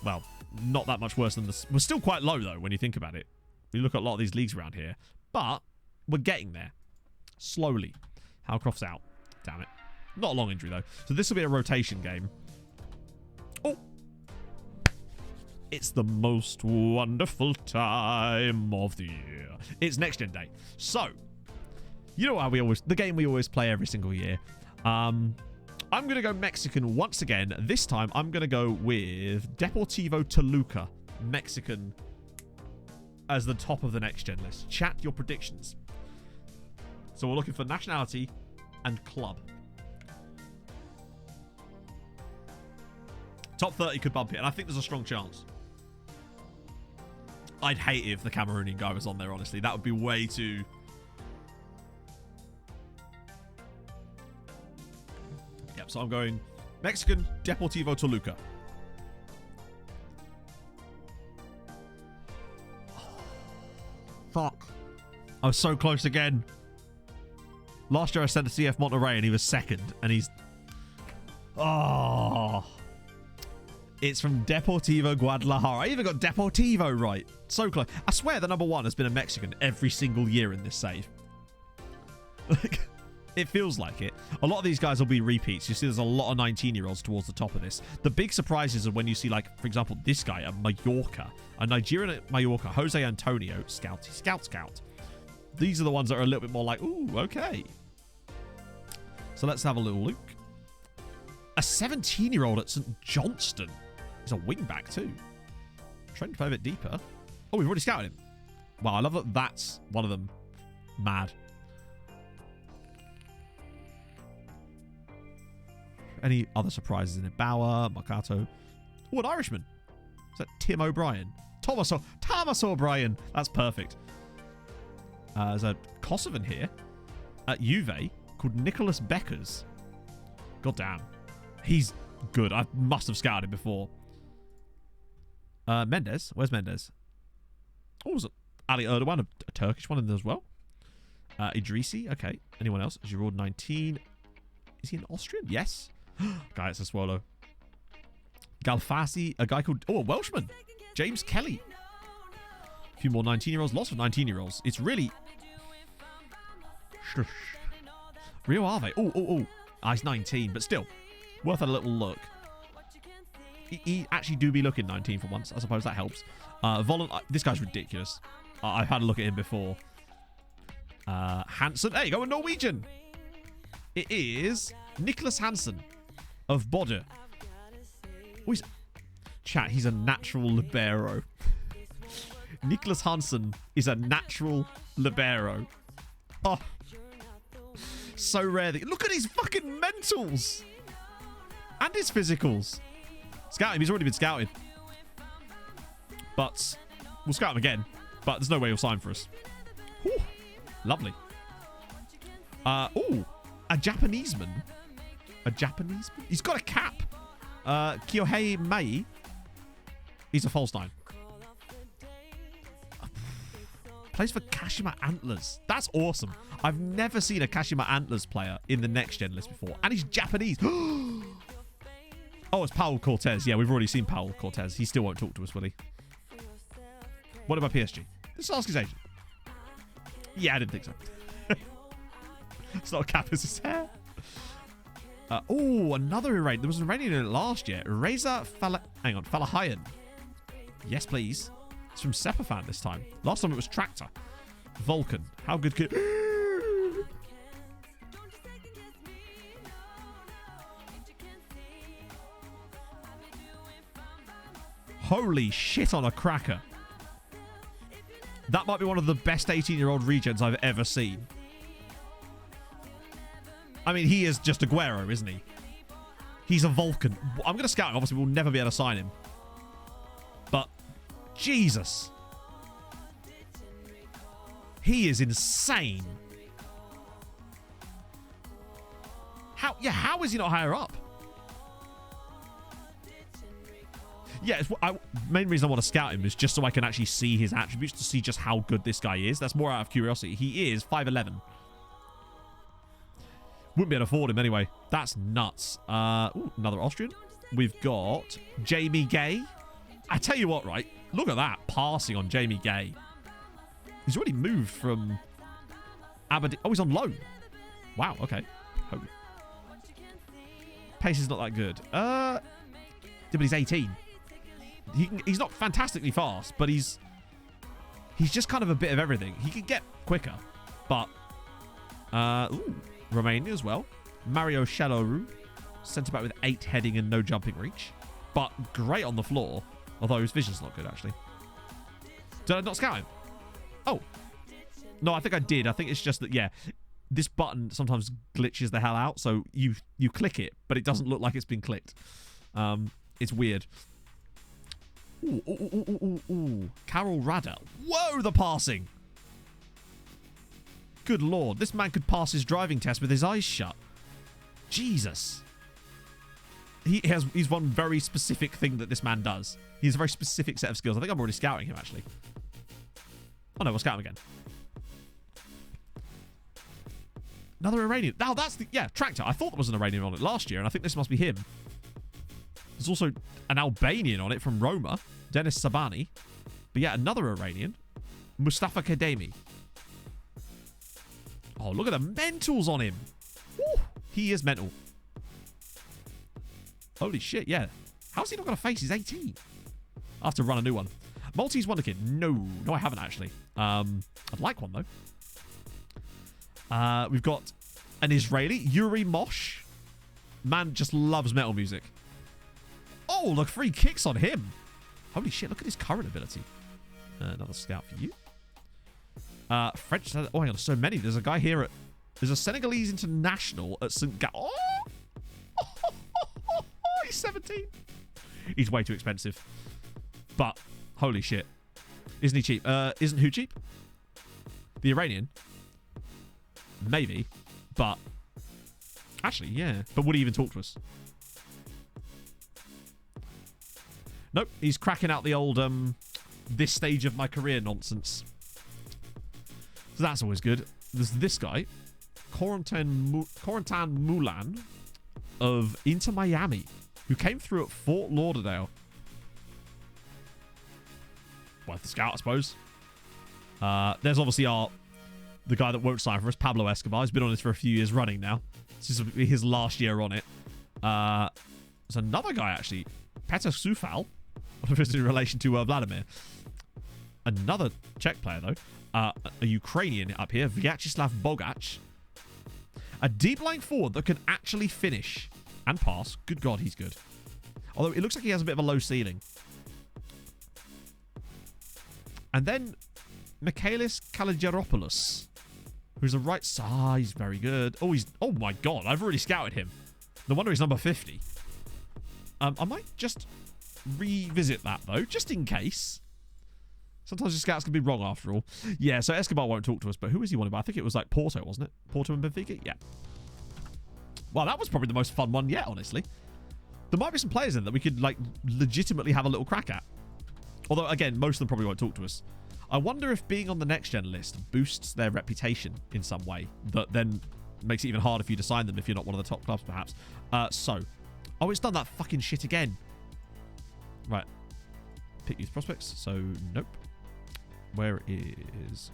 Well, not that much worse than this. We're still quite low, though, when you think about it. You look at a lot of these leagues around here. But we're getting there. Slowly. Howcroft's out. Damn it. Not a long injury, though. So this will be a rotation game. Oh! It's the most wonderful time of the year. It's Next Gen Day. So, you know how the game we always play every single year. I'm going to go Mexican once again. This time, I'm going to go with Deportivo Toluca, Mexican, as the top of the Next Gen list. Chat your predictions. So we're looking for nationality and club. Top 30 could bump it, and I think there's a strong chance. I'd hate it if the Cameroonian guy was on there, honestly. That would be way too... Yep, so I'm going Mexican, Deportivo Toluca. Fuck. I was so close again. Last year I sent to CF Monterrey and he was second, and he's... Oh... It's from Deportivo Guadalajara. I even got Deportivo right. So close. I swear the number one has been a Mexican every single year in this save. It feels like it. A lot of these guys will be repeats. You see there's a lot of 19-year-olds towards the top of this. The big surprises are when you see, like, for example, this guy at Mallorca. A Nigerian at Mallorca. Jose Antonio. Scouty. Scout. These are the ones that are a little bit more like, ooh, okay. So let's have a little look. A 17-year-old at St. Johnston. He's a wing-back, too. Trying to play a bit deeper. Oh, we've already scouted him. Wow, I love that that's one of them. Mad. Any other surprises in it? Bauer, Mercato. Oh, an Irishman. Is that Tim O'Brien? Thomas O'Brien. That's perfect. There's a Kosovan here at Juve called Nicholas Beckers. God damn. He's good. I must have scouted him before. Mendes. Where's Mendes? Oh, was it Ali Erdogan, a Turkish one in there as well? Idrisi. Okay. Anyone else? Giroud 19. Is he an Austrian? Yes. Guy, it's a Swallow. Galfasi. A guy called... Oh, a Welshman. James Kelly. A few more 19-year-olds. Lots of 19-year-olds. It's really... Shush. Rio Ave. Oh. He's 19, but still. Worth a little look. He actually do be looking 19 for once. I suppose that helps. This guy's ridiculous. I've had a look at him before. Hansen. There you go, a Norwegian. It is Nicholas Hansen of Bodø. Oh, chat, he's a natural libero. Nicholas Hansen is a natural libero. Oh. So rare. Look at his fucking mentals. And his physicals. Scout him. He's already been scouted. But we'll scout him again. But there's no way he'll sign for us. Whew. Lovely. Oh, a Japanese man. A Japanese man? He's got a cap. Kyohei Mei. He's a false nine. Plays for Kashima Antlers. That's awesome. I've never seen a Kashima Antlers player in the Next Gen list before. And he's Japanese. Oh, it's Paul Cortez. Yeah, we've already seen Paul Cortez. He still won't talk to us, will he? What about PSG? Let's ask his agent. Yeah, I didn't think so. It's not a cap, it's his hair. Oh, another Iranian. There was an Iranian in it last year. Reza Falahian. Yes, please. It's from Sepafan this time. Last time it was Tractor. Vulcan. How good could... Holy shit on a cracker. That might be one of the best 18-year-old regens I've ever seen. I mean, he is just Aguero, isn't he? He's a Vulcan. I'm going to scout him. Obviously, we'll never be able to sign him. But, Jesus. He is insane. How is he not higher up? Yeah, main reason I want to scout him is just so I can actually see his attributes, to see just how good this guy is. That's more out of curiosity. He is 5'11". Wouldn't be able to afford him anyway. That's nuts. Ooh, another Austrian. We've got Jamie Gay. I tell you what, right? Look at that. Passing on Jamie Gay. He's already moved from Aberdeen. Oh, he's on loan. Wow, okay. Holy. Pace is not that good. Yeah, but he's 18. He's not fantastically fast, but he's just kind of a bit of everything. He can get quicker, but ooh, Romania as well. Mario Shaloru, centre back with 8 heading and no jumping reach, but great on the floor. Although his vision's not good actually. Did I not scout him? Oh no, I think I did. I think it's just that this button sometimes glitches the hell out, so you click it, but it doesn't look like it's been clicked. It's weird. Ooh. Carol Radder. Whoa, the passing. Good lord. This man could pass his driving test with his eyes shut. Jesus. He's one very specific thing that this man does. He has a very specific set of skills. I think I'm already scouting him, actually. Oh, no, we'll scout him again. Another Iranian. Now, that's the... Yeah, Tractor. I thought there was an Iranian on it last year, and I think this must be him. There's also an Albanian on it from Roma, Dennis Sabani. But yeah, another Iranian, Mustafa Kademi. Oh, look at the mentals on him. Woo, he is mental. Holy shit, yeah. How's he not got a face? He's 18. I'll have to run a new one. Maltese Wonder Kid. No, I haven't actually. I'd like one, though. We've got an Israeli, Yuri Mosh. Man just loves metal music. Oh, look, free kicks on him. Holy shit, look at his current ability. Another scout for you. French. Oh, hang on, so many. There's a guy here at... There's a Senegalese international at St. Gallen. Oh! He's 17. He's way too expensive. But, holy shit. Isn't he cheap? Isn't who cheap? The Iranian? Maybe. But... Actually, yeah. But would he even talk to us? Nope, he's cracking out the old, this stage of my career nonsense. So that's always good. There's this guy, Corentin Mulan of Inter Miami, who came through at Fort Lauderdale. Worth the scout, I suppose. There's obviously the guy that won't sign for us, Pablo Escobar. He's been on this for a few years running now. This is his last year on it. There's another guy, actually, Petr Sufal. I don't know if it's in relation to Vladimir. Another Czech player, though. A Ukrainian up here, Vyacheslav Bogac. A deep lying forward that can actually finish and pass. Good God, he's good. Although it looks like he has a bit of a low ceiling. And then Michaelis Kaligeropoulos, who's a right side. He's very good. Oh my God, I've already scouted him. No wonder he's number 50. I might just revisit that, though, just in case. Sometimes the scouts can be wrong after all. Yeah, so Escobar won't talk to us, but who is he wanted by? I think it was like Porto, wasn't it? Porto and Benfica? Yeah. Well, that was probably the most fun one yet, honestly. There might be some players in that we could, like, legitimately have a little crack at. Although, again, most of them probably won't talk to us. I wonder if being on the next-gen list boosts their reputation in some way that then makes it even harder for you to sign them if you're not one of the top clubs, perhaps. So, Oh, it's done that fucking shit again. Right. Pick youth prospects. So, nope. Where is...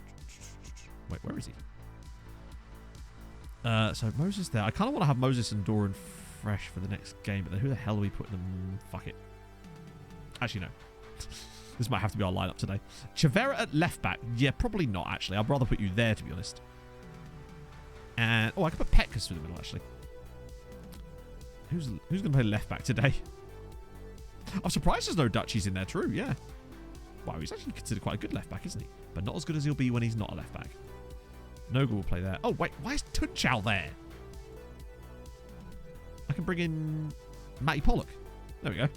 Wait, where is he? So, Moses there. I kind of want to have Moses and Doran fresh for the next game, but then who the hell are we putting them? Fuck it. Actually, no. This might have to be our lineup today. Chavera at left back. Yeah, probably not, actually. I'd rather put you there, to be honest. And... Oh, I could put Petkus through the middle, actually. Who's going to play left back today? I'm surprised there's no Dutchies in there. True, yeah. Wow, he's actually considered quite a good left back, isn't he? But not as good as he'll be when he's not a left back. Nogu will play there. Oh, wait. Why is Tunchal there? I can bring in Matty Pollock. There we go.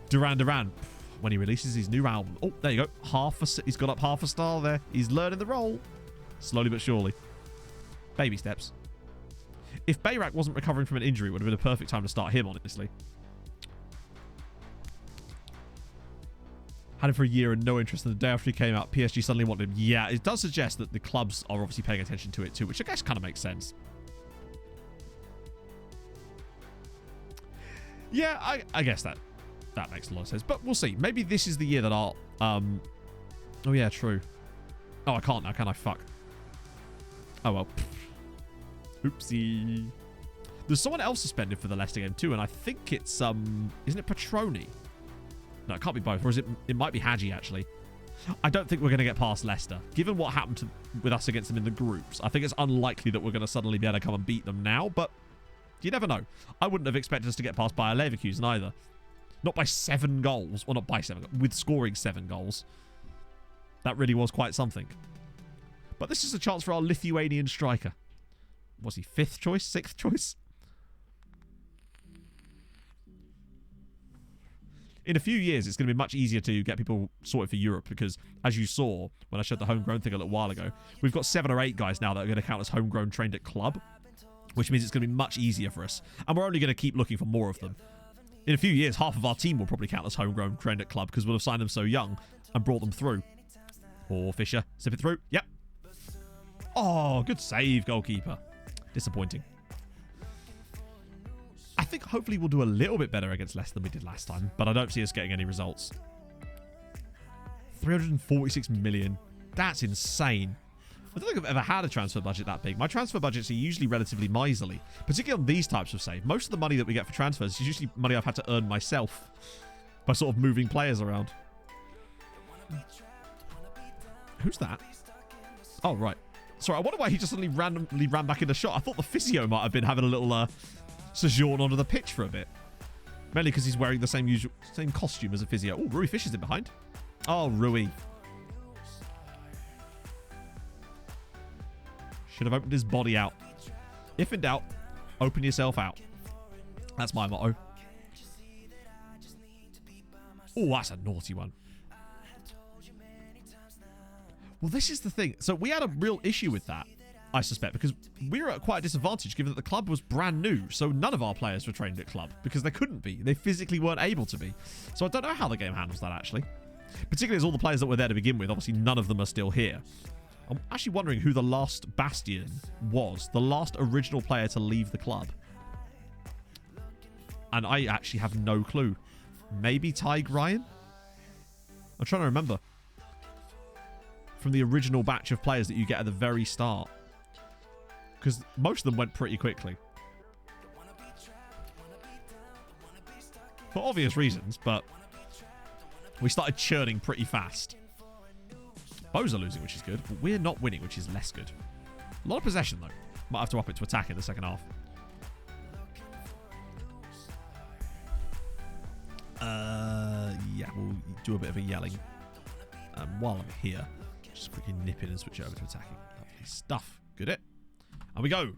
Duran. When he releases his new album. Oh, there you go. He's got up half a star there. He's learning the role. Slowly but surely. Baby steps. If Bayrak wasn't recovering from an injury, it would have been a perfect time to start him, honestly. Had him for a year and no interest, and the day after he came out, PSG suddenly wanted him. Yeah, it does suggest that the clubs are obviously paying attention to it too, which I guess kind of makes sense. Yeah, I guess that makes a lot of sense. But we'll see. Maybe this is the year that I'll... Oh, yeah, true. Oh, I can't now, can I? Fuck. Oh, well. Oopsie. There's someone else suspended for the Leicester game too, and I think it's... Isn't it Petroni? No, it can't be both. Or is it... It might be Hadji, actually. I don't think we're going to get past Leicester. Given what happened with us against them in the groups, I think it's unlikely that we're going to suddenly be able to come and beat them now, but you never know. I wouldn't have expected us to get past Bayer Leverkusen either. Not by 7 goals. Well, not by 7 goals. With scoring 7 goals. That really was quite something. But this is a chance for our Lithuanian striker. Was he 5th choice? 6th choice? In a few years, it's going to be much easier to get people sorted for Europe because, as you saw when I showed the homegrown thing a little while ago, we've got 7 or 8 guys now that are going to count as homegrown trained at club, which means it's going to be much easier for us. And we're only going to keep looking for more of them. In a few years, half of our team will probably count as homegrown trained at club because we'll have signed them so young and brought them through. Or Fisher, zip it through. Yep. Oh, good save, goalkeeper. Disappointing. I think hopefully we'll do a little bit better against Leicester than we did last time, but I don't see us getting any results. 346 million. That's insane. I don't think I've ever had a transfer budget that big. My transfer budgets are usually relatively miserly, particularly on these types of saves. Most of the money that we get for transfers is usually money I've had to earn myself by sort of moving players around. Who's that? Oh, right. Sorry, I wonder why he just suddenly randomly ran back in the shot. I thought the physio might have been having a little sojourn onto the pitch for a bit. Mainly because he's wearing the same costume as a physio. Oh, Rui Fisher's in behind. Oh, Rui. Should have opened his body out. If in doubt, open yourself out. That's my motto. Oh, that's a naughty one. Well, this is the thing. So we had a real issue with that, I suspect, because we were at quite a disadvantage given that the club was brand new. So none of our players were trained at club because they couldn't be. They physically weren't able to be. So I don't know how the game handles that, actually. Particularly as all the players that were there to begin with, obviously none of them are still here. I'm actually wondering who the last Bastion was. The last original player to leave the club. And I actually have no clue. Maybe Tyg Ryan? I'm trying to remember. From the original batch of players that you get at the very start. Because most of them went pretty quickly. For obvious reasons, but we started churning pretty fast. Bows are losing, which is good, but we're not winning, which is less good. A lot of possession, though. Might have to up it to attack in the second half. Yeah, we'll do a bit of a yelling. While I'm here, just quickly nip in and switch it over to attacking. Lovely stuff. Good it. And we go.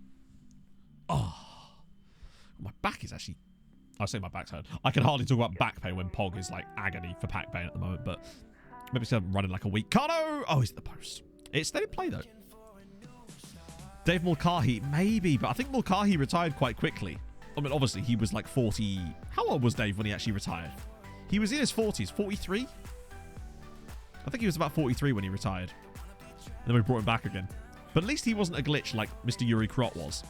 Oh. My back is actually... I say my back's hurt. I can hardly talk about back pain when Pog is like agony for back pain at the moment, but maybe still running like a week. Carno! Oh, he's at the post. It's steady play, though. Dave Mulcahy, maybe, but I think Mulcahy retired quite quickly. I mean, obviously, he was like 40... How old was Dave when he actually retired? He was in his 40s. 43? I think he was about 43 when he retired. And then we brought him back again. But at least he wasn't a glitch like Mr. Yuri Krot was.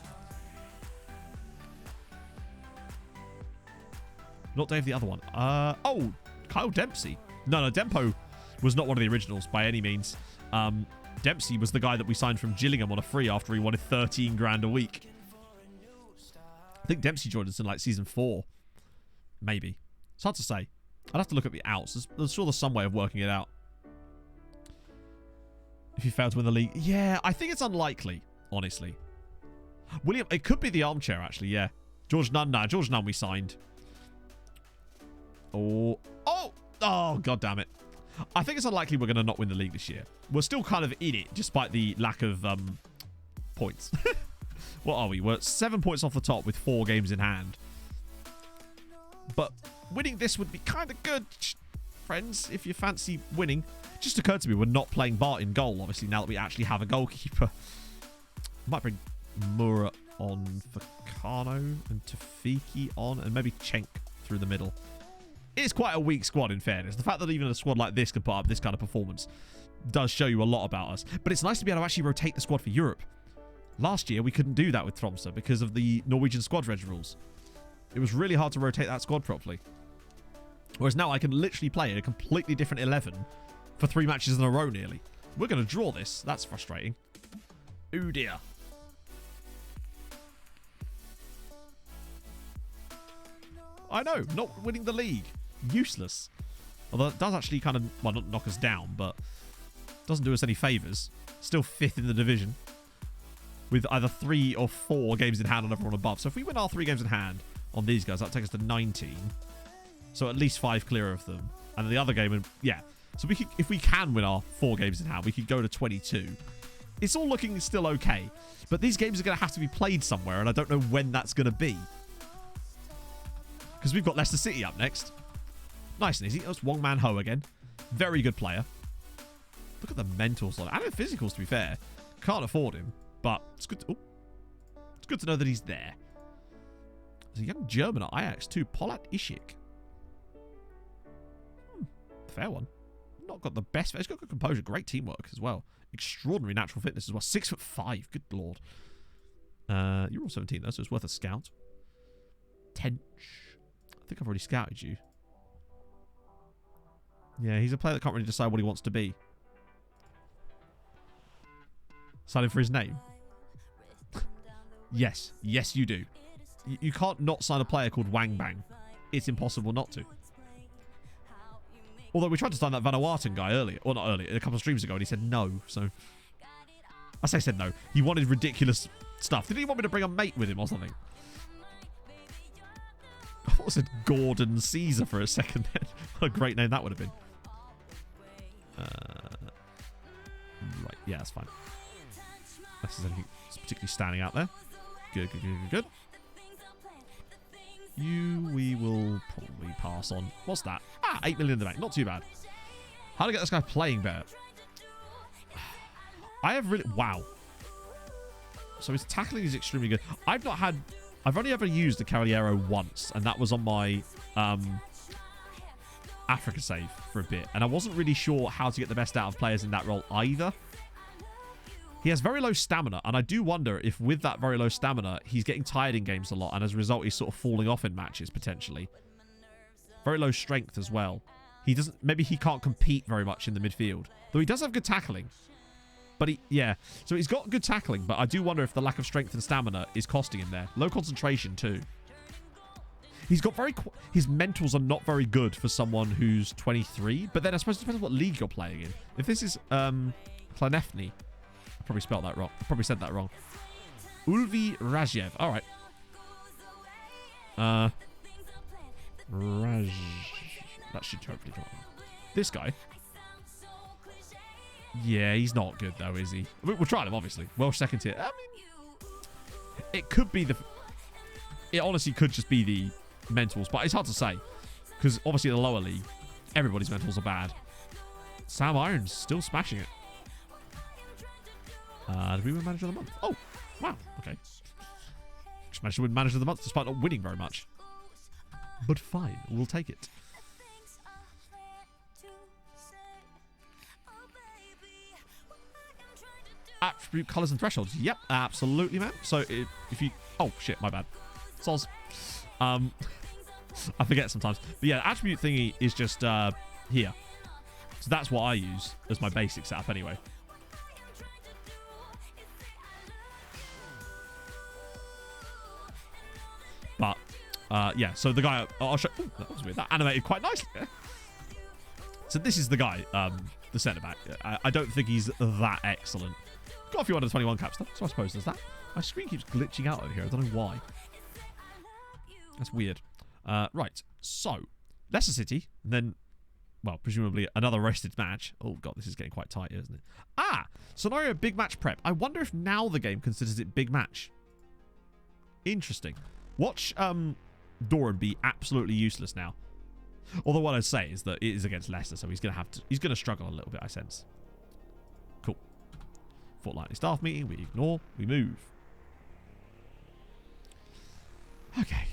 Not Dave, the other one. Oh, Kyle Dempsey. No, Dempo was not one of the originals by any means. Dempsey was the guy that we signed from Gillingham on a free after he wanted 13 grand a week. I think Dempsey joined us in like season 4. Maybe. It's hard to say. I'd have to look at the outs. There's sure there's some way of working it out. If you fail to win the league. Yeah, I think it's unlikely, honestly. William, it could be the armchair, actually, yeah. George Nunn, nah, George Nunn we signed. Oh, god damn it. I think it's unlikely we're going to not win the league this year. We're still kind of in it, despite the lack of points. What are we? We're at 7 points off the top with 4 games in hand. But winning this would be kind of good, friends, if you fancy winning. It just occurred to me we're not playing Bart in goal, obviously, now that we actually have a goalkeeper. Might bring Mura on for Kano and Tafiki on, and maybe Cenk through the middle. It's quite a weak squad, in fairness. The fact that even a squad like this can put up this kind of performance does show you a lot about us. But it's nice to be able to actually rotate the squad for Europe. Last year, we couldn't do that with Tromsø because of the Norwegian squad reg rules. It was really hard to rotate that squad properly. Whereas now I can literally play a completely different 11 for 3 matches in a row nearly. We're going to draw this. That's frustrating. Oh dear. I know, not winning the league. Useless. Although it does actually kind of, well, not knock us down, but doesn't do us any favours. Still 5th in the division. With either 3 or 4 games in hand on everyone above. So if we win our 3 games in hand on these guys, that'll take us to 19. So at least 5 clear of them. And the other game, yeah. So we could, if we can win our 4 games in hand, we could go to 22. It's all looking still okay. But these games are going to have to be played somewhere, and I don't know when that's going to be. Because we've got Leicester City up next. Nice and easy. That's Wong Man Ho again. Very good player. Look at the mentals on it. And the physicals, to be fair. Can't afford him. But it's good to, it's good to know that he's there. There's a young German at Ajax too. Polat Ishik. Fair one. Not got the best. He's got good composure. Great teamwork as well. Extraordinary natural fitness as well. 6'5". Good lord. You're all 17 though, so it's worth a scout. Tench. I think I've already scouted you. Yeah, he's a player that can't really decide what he wants to be. Signing for his name? Yes. Yes, you do. You can't not sign a player called Wang Bang. It's impossible not to. Although we tried to sign that Van Oarten guy earlier. Well, not earlier. A couple of streams ago, and he said no. So, I say said no. He wanted ridiculous stuff. Did he want me to bring a mate with him or something? I thought it said Gordon Caesar for a second. What a great name that would have been. Right. Yeah, that's fine. Unless there's anything particularly standing out there. Good, good, good, good, good. You, we will probably pass on. What's that? 8 million in the bank. Not too bad. How to get this guy playing better? I have really... Wow. So his tackling is extremely good. I've only ever used the Cavaliero once, and that was on my Africa save for a bit. And I wasn't really sure how to get the best out of players in that role either. He has very low stamina, and I do wonder if with that very low stamina, he's getting tired in games a lot, and as a result, he's sort of falling off in matches, potentially. Very low strength as well. Maybe he can't compete very much in the midfield. Though he does have good tackling. But yeah. So he's got good tackling, but I do wonder if the lack of strength and stamina is costing him there. Low concentration, too. He's got his mentals are not very good for someone who's 23, but then I suppose it depends on what league you're playing in. If this is Klanefny, probably spelled that wrong. I probably said that wrong. Ulvi Rajiev. All right. That should hopefully come on. This guy. Yeah, he's not good though, is he? We're trying him, obviously. Welsh second tier. I mean, it could be it honestly could just be the mentals, but it's hard to say because obviously in the lower league, everybody's mentals are bad. Sam Irons still smashing it. Did we win Manager of the Month? Oh, wow. Okay. Just managed to win Manager of the Month despite not winning very much. But fine, we'll take it. Attribute colours and thresholds. Yep, absolutely, man. So if you... Oh, shit, my bad. Soz. I forget sometimes. But yeah, attribute thingy is just here. So that's what I use as my basic setup anyway. But, yeah, so the guy... I'll show... Ooh, that was weird. That animated quite nicely. So this is the guy, the centre-back. I don't think he's that excellent. Got a few under 21 caps, though, so I suppose there's that. My screen keeps glitching out over here. I don't know why. That's weird. Right, so Leicester City, and then, well, presumably another rested match. Oh, God, this is getting quite tight here, isn't it? Ah, scenario big match prep. I wonder if now the game considers it big match. Interesting. Watch Doran be absolutely useless now. Although what I'd say is that it is against Leicester, so he's going to struggle a little bit, I sense. Cool. Fortnightly staff meeting, we ignore, we move. Okay.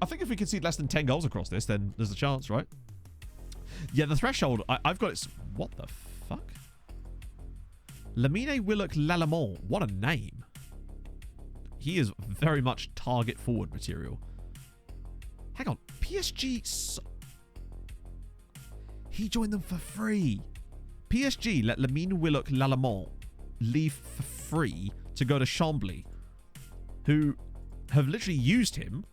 I think if we concede less than 10 goals across this, then there's a chance, right? Yeah, the threshold, I've got it. What the fuck? Lamine Willock Lalamont. What a name. He is very much target forward material. Hang on. PSG. He joined them for free. PSG let Lamine Willock Lalamont leave for free to go to Chambly, who have literally used him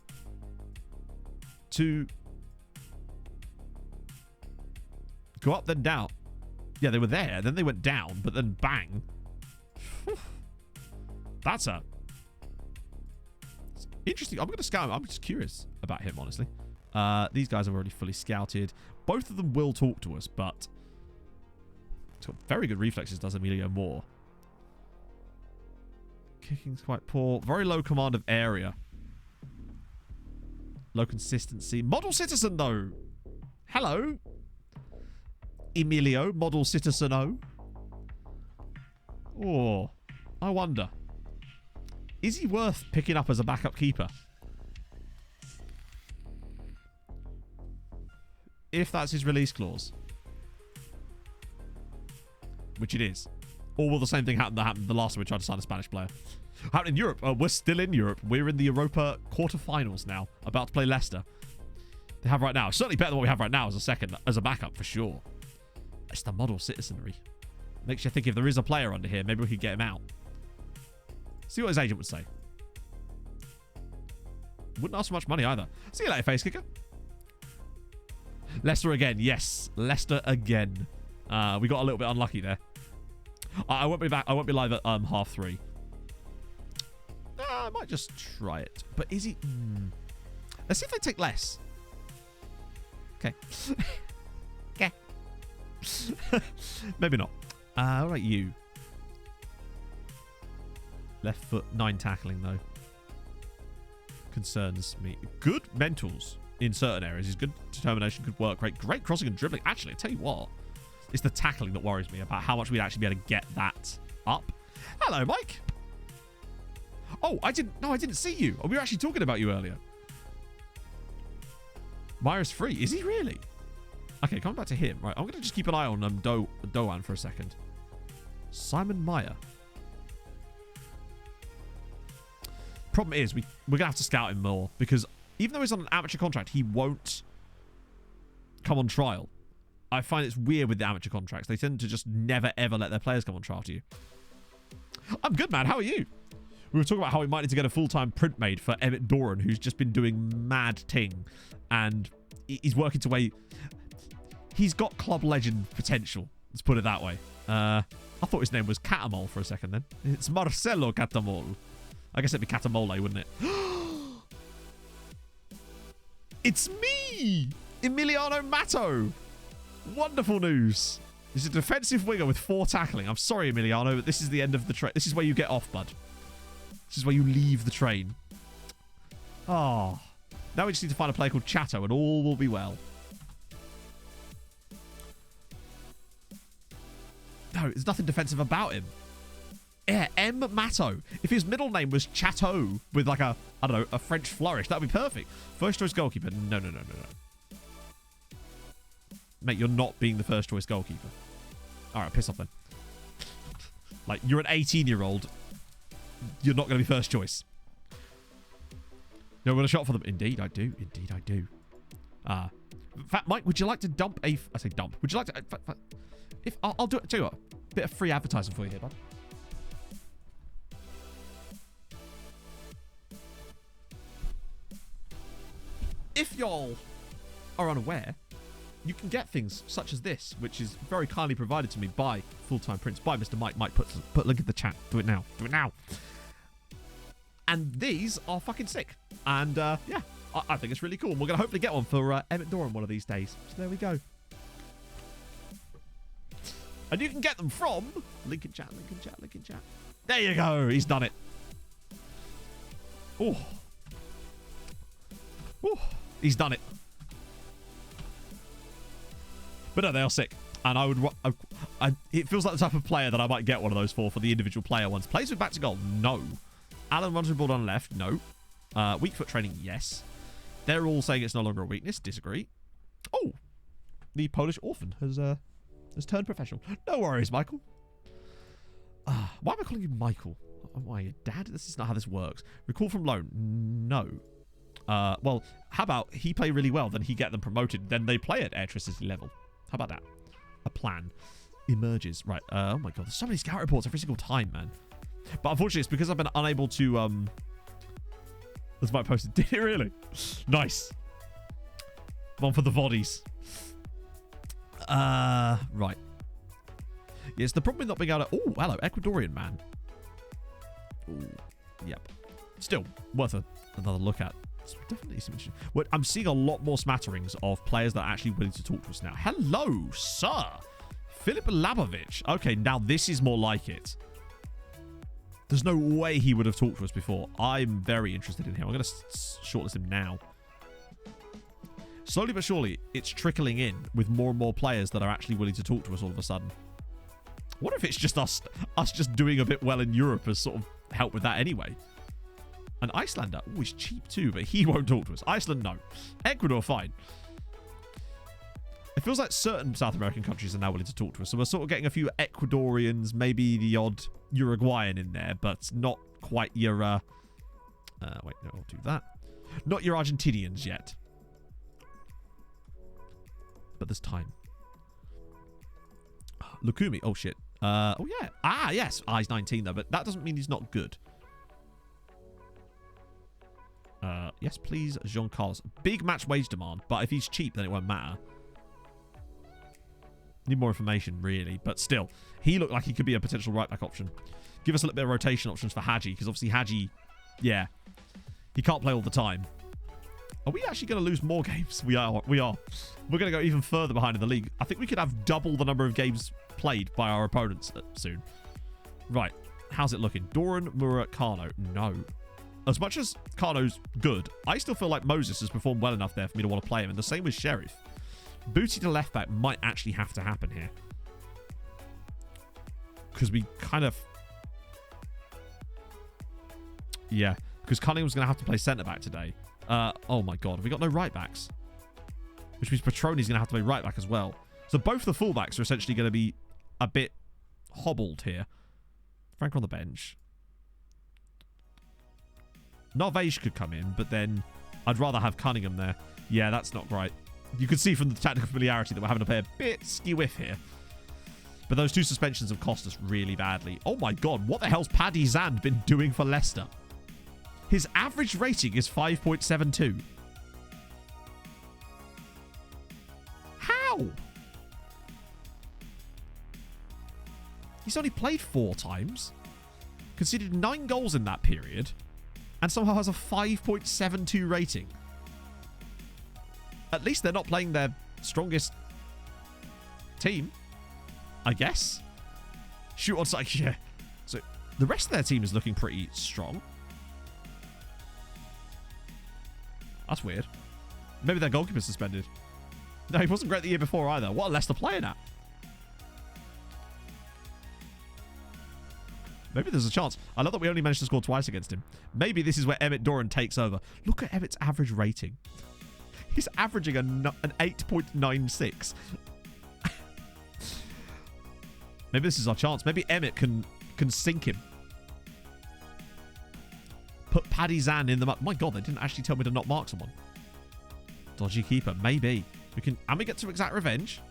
to go up then down. Yeah, they were there, then they went down, but then bang. That's a... interesting. I'm going to scout him. I'm just curious about him, honestly. These guys are already fully scouted. Both of them will talk to us, but he's got very good reflexes, does Emilio Moore. Kicking's quite poor. Very low command of area. Low consistency. Model citizen, though. Hello. Emilio, model citizen-o. Oh, I wonder. Is he worth picking up as a backup keeper? If that's his release clause. Which it is. Or will the same thing happen that happened the last time we tried to sign a Spanish player? Happened in Europe. We're still in Europe. We're in the Europa quarterfinals now. About to play Leicester. They have right now. Certainly better than what we have right now as a backup for sure. It's the model citizenry. Makes you think if there is a player under here, maybe we could get him out. See what his agent would say. Wouldn't ask for much money either. See you later, face kicker. Leicester again. Yes, Leicester again. We got a little bit unlucky there. I won't be back. I won't be live at 3:30. I might just try it. But is he... Let's see if they take less. Okay. Okay. Maybe not. All right, you. Left foot, 9 tackling, though. Concerns me. Good mentals in certain areas. He's good determination, good work rate, great crossing and dribbling. Actually, I tell you what. It's the tackling that worries me about how much we'd actually be able to get that up. Hello, Mike. Oh, I didn't see you. We were actually talking about you earlier. Myra's free. Is he really? Okay, coming back to him. Right, I'm going to just keep an eye on Doan for a second. Simon Meyer. Problem is, we're going to have to scout him more because even though he's on an amateur contract, he won't come on trial. I find it's weird with the amateur contracts. They tend to just never, ever let their players come on trial to you. I'm good, man. How are you? We were talking about how we might need to get a full-time print made for Emmett Doran, who's just been doing mad ting. And he's working to way... He's got club legend potential. Let's put it that way. I thought his name was Catamol for a second then. It's Marcelo Catamol. I guess it'd be Catamole, wouldn't it? It's me! Emiliano Matto! Wonderful news. He's a defensive winger with 4 tackling. I'm sorry, Emiliano, but this is the end of the train. This is where you get off, bud. This is where you leave the train. Oh. Now we just need to find a player called Chato and all will be well. No, there's nothing defensive about him. Yeah, M. Matto. If his middle name was Chateau with like a, I don't know, a French flourish, that would be perfect. First choice goalkeeper. No. Mate, you're not being the first choice goalkeeper. All right, piss off then. Like, you're an 18-year-old. You're not going to be first choice. No, want a shot for them? Indeed, I do. Indeed, I do. In fact, Mike, would you like to dump a... I say dump. Would you like to... If I'll do it. Tell you what. Bit of free advertising for you here, bud. If y'all are unaware, you can get things such as this, which is very kindly provided to me by Full-Time Prince, by Mr. Mike. Mike, put a link in the chat. Do it now. Do it now. And these are fucking sick. And, yeah, I think it's really cool. And we're going to hopefully get one for Emmett Doran one of these days. So there we go. And you can get them from... Link in chat, link in chat, link in chat. There you go. He's done it. Oh. Oh. He's done it. But no, they are sick. And I would... it feels like the type of player that I might get one of those for the individual player ones. Plays with back to goal? No. Alan runs with ball on left? No. Weak foot training? Yes. They're all saying it's no longer a weakness. Disagree. Oh. The Polish orphan has turned professional. No worries, Michael. Why am I calling you Michael? Why, your dad? This is not how this works. Recall from loan? No. Well, how about he play really well, then he get them promoted, then they play at Airtricity level. How about that? A plan emerges. Right. Oh my god, there's so many scout reports every single time, man. But unfortunately, it's because I've been unable to, That's my posted. Did it really? Nice. One for the bodies. Right. Yes, the problem with not being able to... Oh, hello, Ecuadorian man. Ooh, yep. Still, worth another look at. It's definitely some interesting... Well, I'm seeing a lot more smatterings of players that are actually willing to talk to us now. Hello, sir. Filip Labovic. Okay, now this is more like it. There's no way he would have talked to us before. I'm very interested in him. I'm going to shortlist him now. Slowly but surely, it's trickling in with more and more players that are actually willing to talk to us all of a sudden. What if it's just us just doing a bit well in Europe has sort of helped with that anyway? An Icelander, oh, he's cheap too, but he won't talk to us. Iceland, no. Ecuador, fine. It feels like certain South American countries are now willing to talk to us, so we're sort of getting a few Ecuadorians, maybe the odd Uruguayan in there, but not quite your... wait, no, I'll do that. Not your Argentinians yet. But there's time. Lukumi, oh shit. Oh yeah. Ah, yes. Ah, he's 19 though, but that doesn't mean he's not good. Yes, please, Jean Carlos. Big match wage demand, but if he's cheap, then it won't matter. Need more information, really, but still, he looked like he could be a potential right-back option. Give us a little bit of rotation options for Hadji, because obviously Hadji, yeah, he can't play all the time. Are we actually going to lose more games? We are. We're going to go even further behind in the league. I think we could have double the number of games played by our opponents soon. Right. How's it looking? Doran, Mura, Kano. No. As much as Kano's good, I still feel like Moses has performed well enough there for me to want to play him. And the same with Sheriff. Booty to left back might actually have to happen here. Because we kind of... Yeah. Because Cunningham's going to have to play centre-back today. Oh my god. Have we got no right-backs? Which means Petroni's going to have to play right-back as well. So both the full-backs are essentially going to be a bit hobbled here. Frank on the bench. Norvège could come in, but then I'd rather have Cunningham there. Yeah, that's not great. You can see from the tactical familiarity that we're having to play a bit skew-whiff here. But those two suspensions have cost us really badly. Oh my god, what the hell's Paddy Zand been doing for Leicester? His average rating is 5.72. How? He's only played 4 times, conceded 9 goals in that period, and somehow has a 5.72 rating. At least they're not playing their strongest team, I guess. Shoot on sight, yeah. So the rest of their team is looking pretty strong. That's weird. Maybe their goalkeeper's suspended. No, he wasn't great the year before either. What are Leicester playing at? Maybe there's a chance. I love that we only managed to score twice against him. Maybe this is where Emmett Doran takes over. Look at Emmett's average rating. He's averaging an 8.96. Maybe this is our chance. Maybe Emmett can sink him. Put Paddy Zan in the... My God, they didn't actually tell me to not mark someone. Dodgy keeper. Maybe. We can... And we get to exact revenge.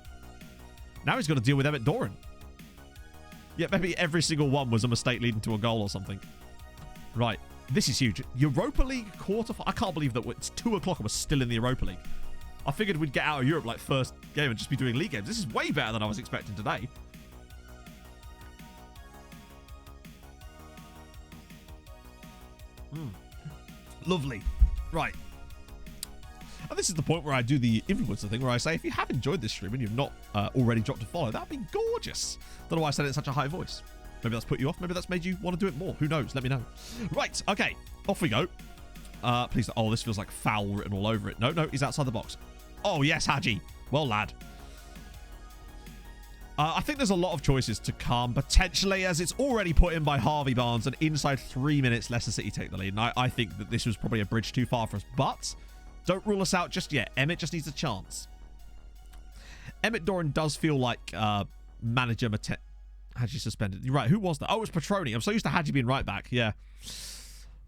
Now he's got to deal with Emmett Doran. Yeah, maybe every single one was a mistake leading to a goal or something. Right. This is huge. Europa League quarterfinal. I can't believe that it's 2 o'clock and we're still in the Europa League. I figured we'd get out of Europe like first game and just be doing league games. This is way better than I was expecting today. Lovely. Right. And this is the point where I do the influencer thing where I say, if you have enjoyed this stream and you've not already dropped a follow, that'd be gorgeous. Don't know why I said it in such a high voice. Maybe that's put you off. Maybe that's made you want to do it more. Who knows? Let me know. Right. Okay. Off we go. Please. Oh, this feels like foul written all over it. No, he's outside the box. Oh, yes, Hadji. Well, lad. I think there's a lot of choices to come, potentially, as it's already put in by Harvey Barnes, and inside 3 minutes, Leicester City take the lead. And I think that this was probably a bridge too far for us. But don't rule us out just yet. Emmett just needs a chance. Emmett Doran does feel like manager Hadji suspended. You're right. Who was that? Oh, it was Petroni. I'm so used to Hadji being right back. Yeah.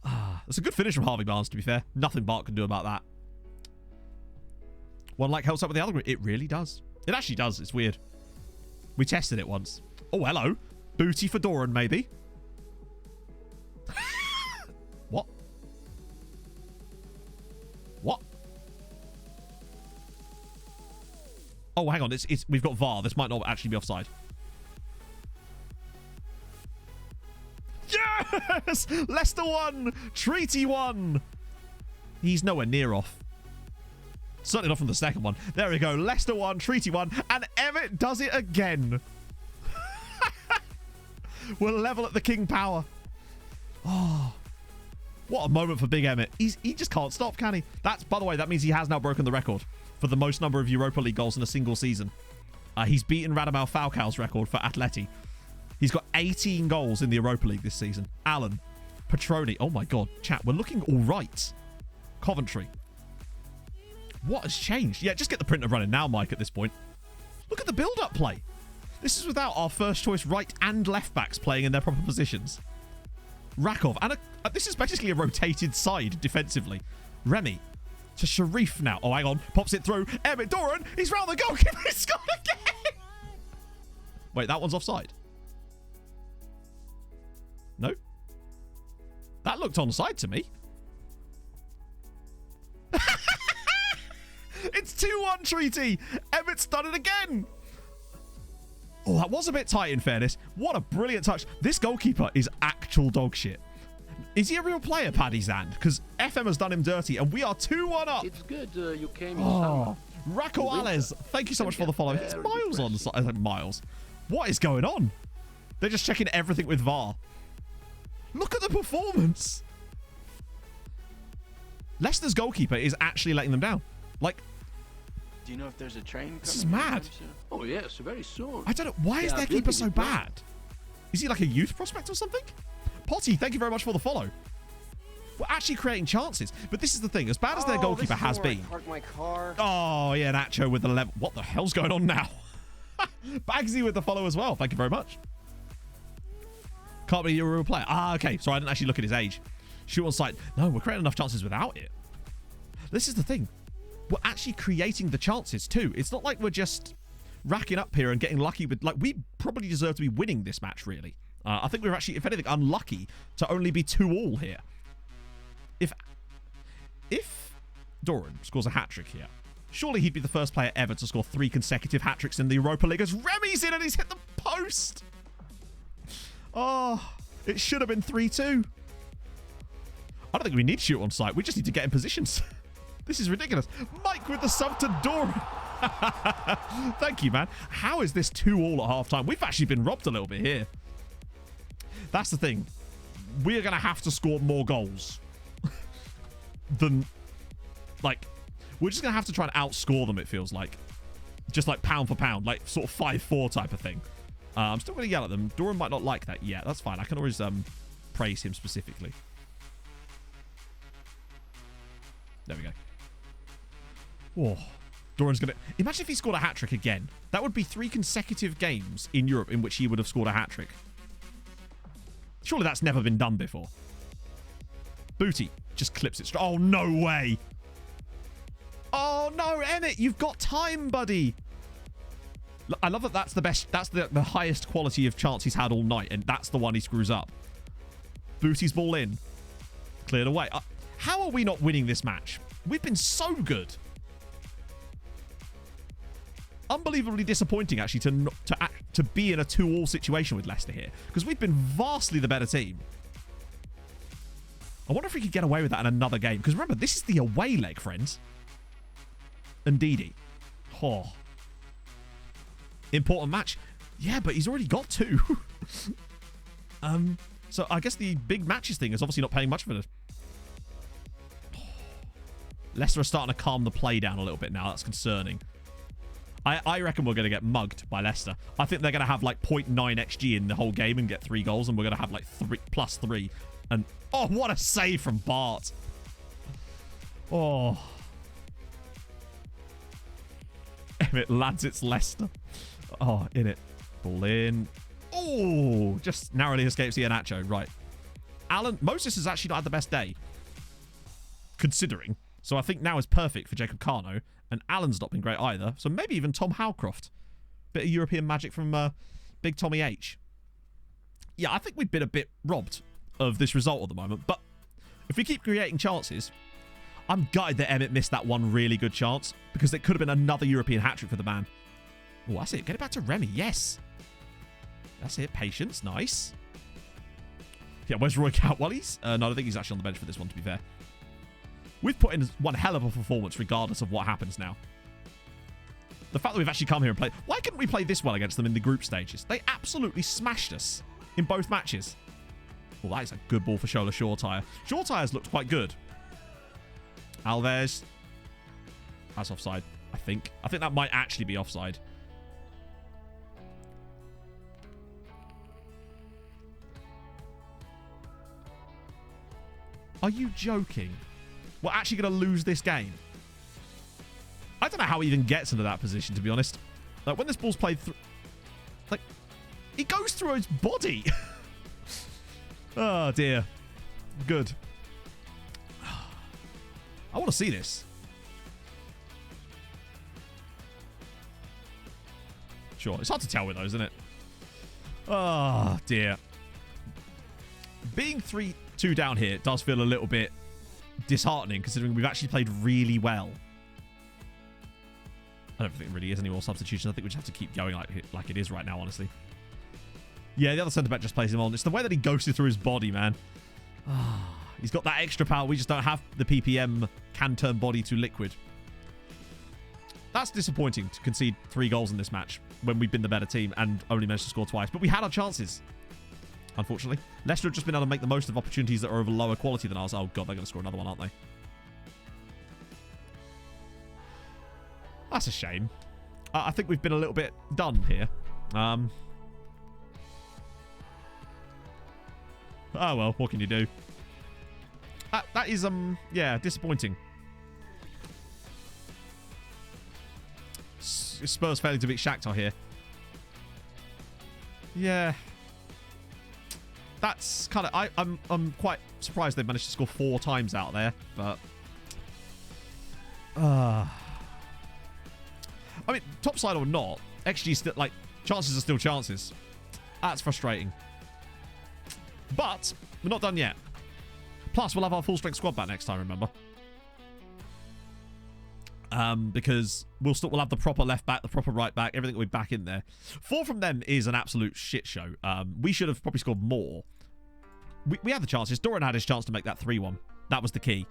That's a good finish from Harvey Barnes, to be fair. Nothing Bart can do about that. One like helps out with the other group. It really does. It actually does. It's weird. We tested it once. Oh, hello. Booty for Doran, maybe. What? What? Oh, hang on. We've got VAR. This might not actually be offside. Yes! Leicester won! Treaty won! He's nowhere near off. Certainly not from the second one. There we go. Leicester won, Treaty won, and Emmett does it again. We're level at the King Power. Oh, what a moment for Big Emmett. He just can't stop, can he? By the way, that means he has now broken the record for the most number of Europa League goals in a single season. He's beaten Radamel Falcao's record for Atleti. He's got 18 goals in the Europa League this season. Allen, Petroni. Oh my God, chat, we're looking all right. Coventry. What has changed? Yeah, just get the printer running now, Mike, at this point. Look at the build-up play. This is without our first choice right and left backs playing in their proper positions. Rakov. And this is basically a rotated side defensively. Remy to Sharif now. Oh, hang on. Pops it through. Emmett Doran. He's round the goalkeeper. He's scored again. Wait, that one's offside. No. That looked onside to me. It's 2-1 Treaty. Emmett's done it again. Oh, that was a bit tight in fairness. What a brilliant touch. This goalkeeper is actual dog shit. Is he a real player, Paddy Zand? Because FM has done him dirty, and we are 2-1 up. It's good you came in summer. Racco Alves, thank you so much for the follow. It's Miles on the side. Miles. What is going on? They're just checking everything with VAR. Look at the performance. Leicester's goalkeeper is actually letting them down. Like, do you know if there's a train coming? This is mad. Oh, yes, very soon. I don't know. Why is their keeper so bad? Is he like a youth prospect or something? Potty, thank you very much for the follow. We're actually creating chances. But this is the thing. As bad as their goalkeeper has been. Park my car. Oh, yeah, Nacho with the level. What the hell's going on now? Bagsy with the follow as well. Thank you very much. Can't be a real player. Ah, okay. Sorry, I didn't actually look at his age. Shoot on sight. No, we're creating enough chances without it. This is the thing. We're actually creating the chances too. It's not like we're just racking up here and getting lucky with, like, we probably deserve to be winning this match, really. I think we're actually, if anything, unlucky to only be 2-2 here. If Doran scores a hat-trick here, surely he'd be the first player ever to score 3 consecutive hat-tricks in the Europa League as Remy's in and he's hit the post. Oh, it should have been 3-2. I don't think we need to shoot on sight. We just need to get in positions. This is ridiculous. Mike with the sub to Doran. Thank you, man. How is this 2-2 at half-time? We've actually been robbed a little bit here. That's the thing. We're going to have to score more goals than, like, we're just going to have to try and outscore them, it feels like. Just like pound for pound, like sort of 5-4 type of thing. I'm still going to yell at them. Doran might not like that yet. That's fine. I can always praise him specifically. There we go. Oh, Doran's going to... Imagine if he scored a hat-trick again. That would be 3 consecutive games in Europe in which he would have scored a hat-trick. Surely that's never been done before. Booty just clips it. Oh, no way. Oh, no, Emmett, you've got time, buddy. I love that that's the best. That's the highest quality of chance he's had all night, and that's the one he screws up. Booty's ball in. Cleared away. How are we not winning this match? We've been so good. Unbelievably disappointing, actually, to be in a 2-all situation with Leicester here, because we've been vastly the better team. I wonder if we could get away with that in another game, because remember, this is the away leg, friends. Ndidi. Oh. Important match. Yeah, but he's already got 2. So I guess the big matches thing is obviously not paying much for this. Leicester are starting to calm the play down a little bit now. That's concerning. I reckon we're going to get mugged by Leicester. I think they're going to have like 0.9 XG in the whole game and get 3 goals, and we're going to have like +3. And oh, what a save from Bart. Oh. Emmett lads, it's Leicester. Oh, in it. Ball in. Oh, just narrowly escapes Iheanacho. Right. Alan, Moses has actually not had the best day, considering. So I think now is perfect for Jacob Carno. And Alan's not been great either. So maybe even Tom Howcroft. Bit of European magic from Big Tommy H. Yeah, I think we've been a bit robbed of this result at the moment. But if we keep creating chances, I'm gutted that Emmett missed that one really good chance, because it could have been another European hat-trick for the man. Oh, that's it. Get it back to Remy. Yes. That's it. Patience. Nice. Yeah, where's Roy Cowell-Wallis? No, I think he's actually on the bench for this one, to be fair. We've put in one hell of a performance regardless of what happens now. The fact that we've actually come here and played... Why couldn't we play this well against them in the group stages? They absolutely smashed us in both matches. Oh, that is a good ball for Shola Shortire. Shortire's looked quite good. Alves. That's offside, I think. I think that might actually be offside. Are you joking? We're actually going to lose this game. I don't know how he even gets into that position, to be honest. Like, when this ball's played through... Like, he goes through his body. Oh, dear. Good. I want to see this. Sure. It's hard to tell with those, isn't it? Oh, dear. Being 3-2 down here does feel a little bit disheartening, considering we've actually played really well. I don't think it really is any more substitutions. I think we just have to keep going like it is right now, honestly. Yeah, the other centre-back just plays him on. It's the way that he ghosted through his body, man. He's got that extra power. We just don't have the PPM can turn body to liquid. That's disappointing to concede 3 goals in this match when we've been the better team and only managed to score twice. But we had our chances, unfortunately. Leicester have just been able to make the most of opportunities that are of a lower quality than ours. Oh, God, they're going to score another one, aren't they? That's a shame. I think we've been a little bit done here. Oh, well, what can you do? That is, yeah, disappointing. Spurs failing to beat Shakhtar here. Yeah. That's kind of... I'm quite surprised they've managed to score 4 times out there, but... I mean, topside or not, XG still, like, chances are still chances. That's frustrating. But we're not done yet. Plus, we'll have our full-strength squad back next time, remember? Because we'll have the proper left back, the proper right back, everything will be back in there. 4 from them is an absolute shit show. We should have probably scored more. We had the chances. Doran had his chance to make that 3-1. That was the key.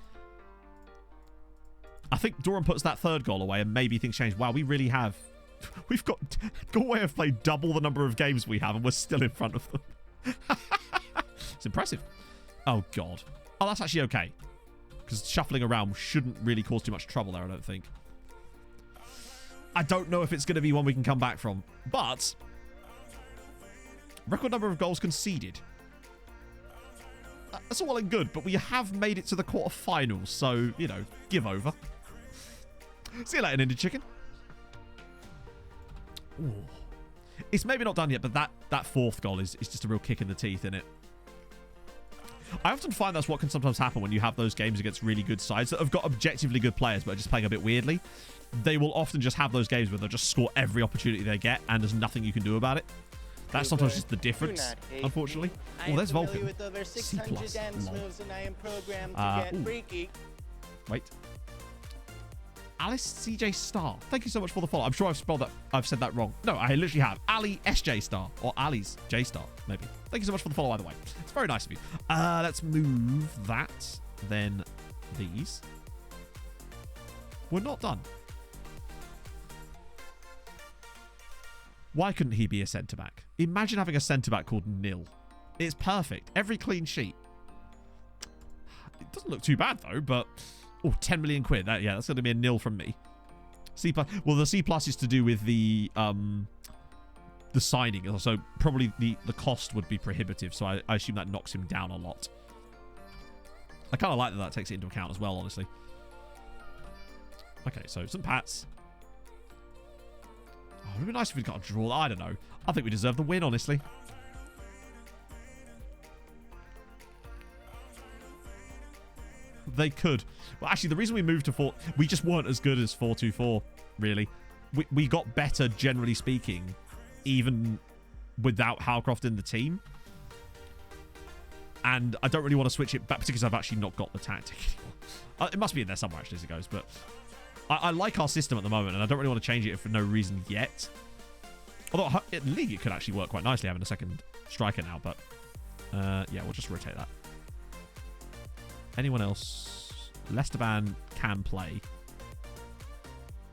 I think Doran puts that 3rd goal away and maybe things change. Wow, we really have... We've got... Galway have played double the number of games we have and we're still in front of them. It's impressive. Oh, God. Oh, that's actually okay. Because shuffling around shouldn't really cause too much trouble there, I don't think. I don't know if it's going to be one we can come back from. But... record number of goals conceded. That's all well and good, but we have made it to the quarterfinals, so, you know, give over. See you later, Ninja Chicken. Ooh. It's maybe not done yet, but that 4th goal is just a real kick in the teeth, isn't it? I often find that's what can sometimes happen when you have those games against really good sides that have got objectively good players but are just playing a bit weirdly. They will often just have those games where they'll just score every opportunity they get and there's nothing you can do about it. That's sometimes just the difference, unfortunately. Oh, there's Vulcan. With over 600 C+. dance Lol. moves, and I am programmed to get freaky. Wait. Alice CJ Star. Thank you so much for the follow. I'm sure I've said that wrong. No, I literally have. Ali SJ Star. Or Ali's J Star, maybe. Thank you so much for the follow, either way. It's very nice of you. Let's move that. Then these. We're not done. Why couldn't he be a centre-back? Imagine having a centre-back called Nil. It's perfect. Every clean sheet. It doesn't look too bad, though, but... Oh, 10 million quid. Yeah, that's going to be a nil from me. C+. Well, the C+ is to do with the signing. So probably the cost would be prohibitive. So I assume that knocks him down a lot. I kind of like that takes it into account as well, honestly. Okay, so some Pats. Oh, it would be nice if we'd got a draw. I don't know. I think we deserve the win, honestly. They could. Well, actually, the reason we moved to 4... We just weren't as good as 4-2-4, really. We got better, generally speaking, even without Howcroft in the team. And I don't really want to switch it back, particularly because I've actually not got the tactic anymore. It must be in there somewhere, actually, as it goes. But I like our system at the moment, and I don't really want to change it for no reason yet. Although, in League, it could actually work quite nicely having a second striker now. But, yeah, we'll just rotate that. Anyone else? Lesteban can play.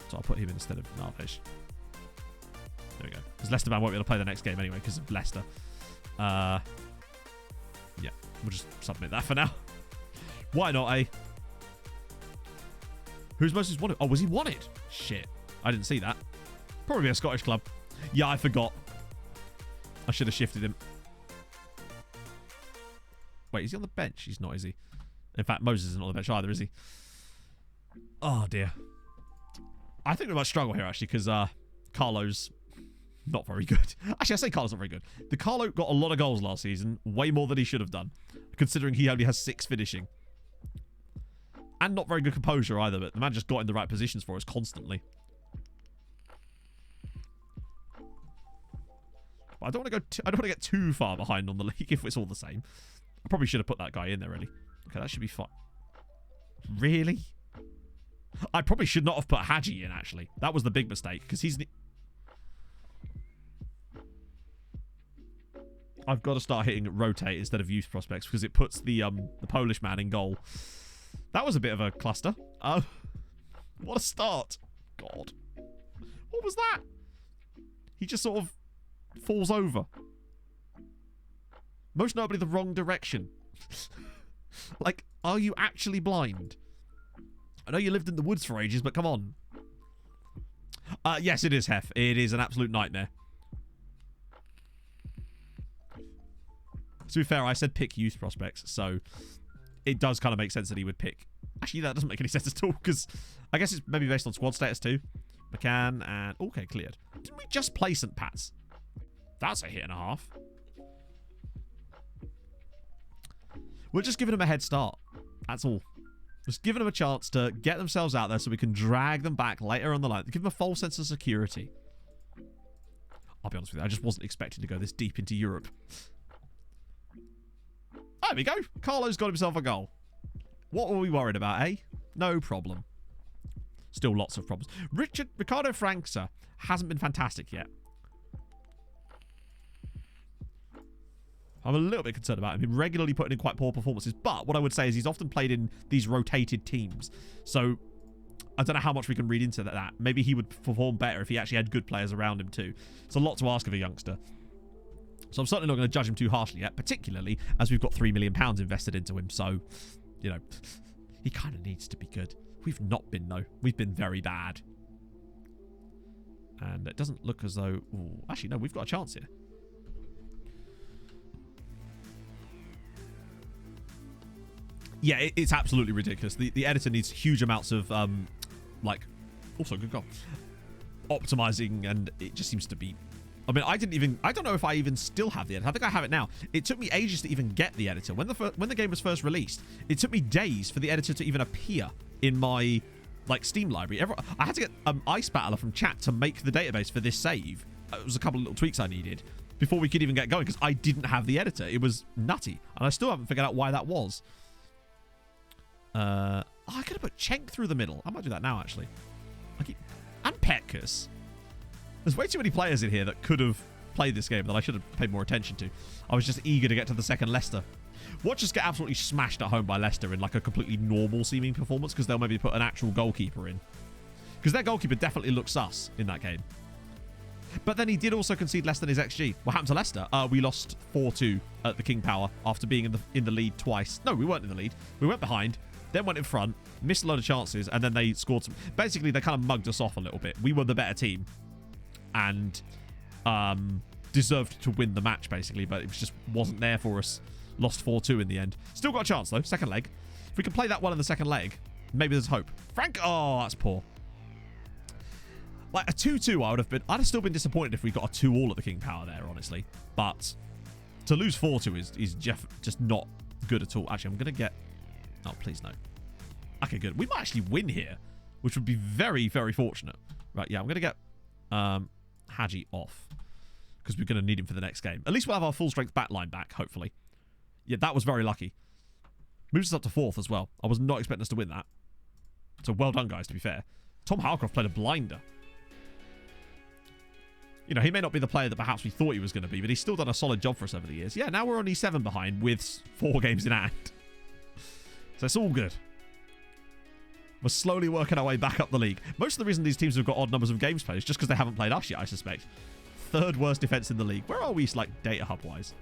So I'll put him in instead of Narvesh. There we go. Because Lesteban won't be able to play the next game anyway because of Leicester. Yeah, we'll just submit that for now. Why not, eh? Who's most wanted? Oh, was he wanted? Shit. I didn't see that. Probably a Scottish club. Yeah, I forgot. I should have shifted him. Wait, is he on the bench? He's not, is he? In fact, Moses isn't on the bench either, is he? Oh, dear. I think we might struggle here, actually, because Carlo's not very good. Actually, I say Carlo's not very good. The Carlo got a lot of goals last season, way more than he should have done, considering he only has 6 finishing. And not very good composure either, but the man just got in the right positions for us constantly. But I don't want to go. I don't want to get too far behind on the league if it's all the same. I probably should have put that guy in there, really. Okay, that should be fine. Really? I probably should not have put Hadji in, actually. That was the big mistake, because he's... I've got to start hitting rotate instead of youth prospects, because it puts the Polish man in goal. That was a bit of a cluster. What a start. God. What was that? He just sort of falls over. Most notably, the wrong direction. Like, are you actually blind? I know you lived in the woods for ages, but come on. Yes, it is, Hef. It is an absolute nightmare. To be fair, I said pick youth prospects, so it does kind of make sense that he would pick. Actually, that doesn't make any sense at all, because I guess it's maybe based on squad status too. McCann and... Okay, cleared. Didn't we just play St. Pat's? That's a hit and a half. We're just giving them a head start. That's all. Just giving them a chance to get themselves out there so we can drag them back later on the line. Give them a false sense of security. I'll be honest with you, I just wasn't expecting to go this deep into Europe. There we go. Carlo's got himself a goal. What were we worried about, eh? No problem. Still lots of problems. Ricardo Franksa hasn't been fantastic yet. I'm a little bit concerned about him. He's regularly putting in quite poor performances. But what I would say is he's often played in these rotated teams. So I don't know how much we can read into that. Maybe he would perform better if he actually had good players around him too. It's a lot to ask of a youngster. So I'm certainly not going to judge him too harshly yet, particularly as we've got £3 million invested into him. So, you know, he kind of needs to be good. We've not been, though. We've been very bad. And it doesn't look as though... Ooh, actually, no, we've got a chance here. Yeah, it's absolutely ridiculous. The editor needs huge amounts of, like... Also, good goal. Optimizing, and it just seems to be I mean, I don't know if I even still have the editor. I think I have it now. It took me ages to even get the editor. When the game was first released, it took me days for the editor to even appear in my, like, Steam library. I had to get Ice Battler from chat to make the database for this save. It was a couple of little tweaks I needed before we could even get going because I didn't have the editor. It was nutty. And I still haven't figured out why that was. I could have put Cenk through the middle. I might do that now, actually. And Petkus. There's way too many players in here that could have played this game that I should have paid more attention to. I was just eager to get to the second Leicester. Watch us get absolutely smashed at home by Leicester in like a completely normal seeming performance because they'll maybe put an actual goalkeeper in. Because their goalkeeper definitely looks sus in that game. But then he did also concede less than his XG. What happened to Leicester? We lost 4-2 at the King Power after being in the lead twice. No, we weren't in the lead. We went behind, then went in front, missed a load of chances, and then they scored some. Basically, they kind of mugged us off a little bit. We were the better team. And deserved to win the match, basically, but it just wasn't there for us. Lost 4-2 in the end. Still got a chance, though. Second leg. If we can play that well in the second leg, maybe there's hope. Frank, oh, that's poor. Like, a 2-2, I'd have still been disappointed if we got a 2-all at the King Power there, honestly. But to lose 4-2 is just not good at all. Actually, I'm going to get... Oh, please, no. Okay, good. We might actually win here, which would be very, very fortunate. Right, yeah, I'm going to get... Hadji off because we're going to need him for the next game. At least we'll have our full strength back line back, hopefully. Yeah, that was very lucky. Moves us up to 4th as well. I was not expecting us to win that. So well done, guys, to be fair. Tom Howcroft played a blinder. You know, he may not be the player that perhaps we thought he was going to be, but he's still done a solid job for us over the years. Yeah, now we're only 7 behind with 4 games in hand. So it's all good. We're slowly working our way back up the league. Most of the reason these teams have got odd numbers of games played is just because they haven't played us yet, I suspect. 3rd worst defense in the league. Where are we, like, data hub-wise?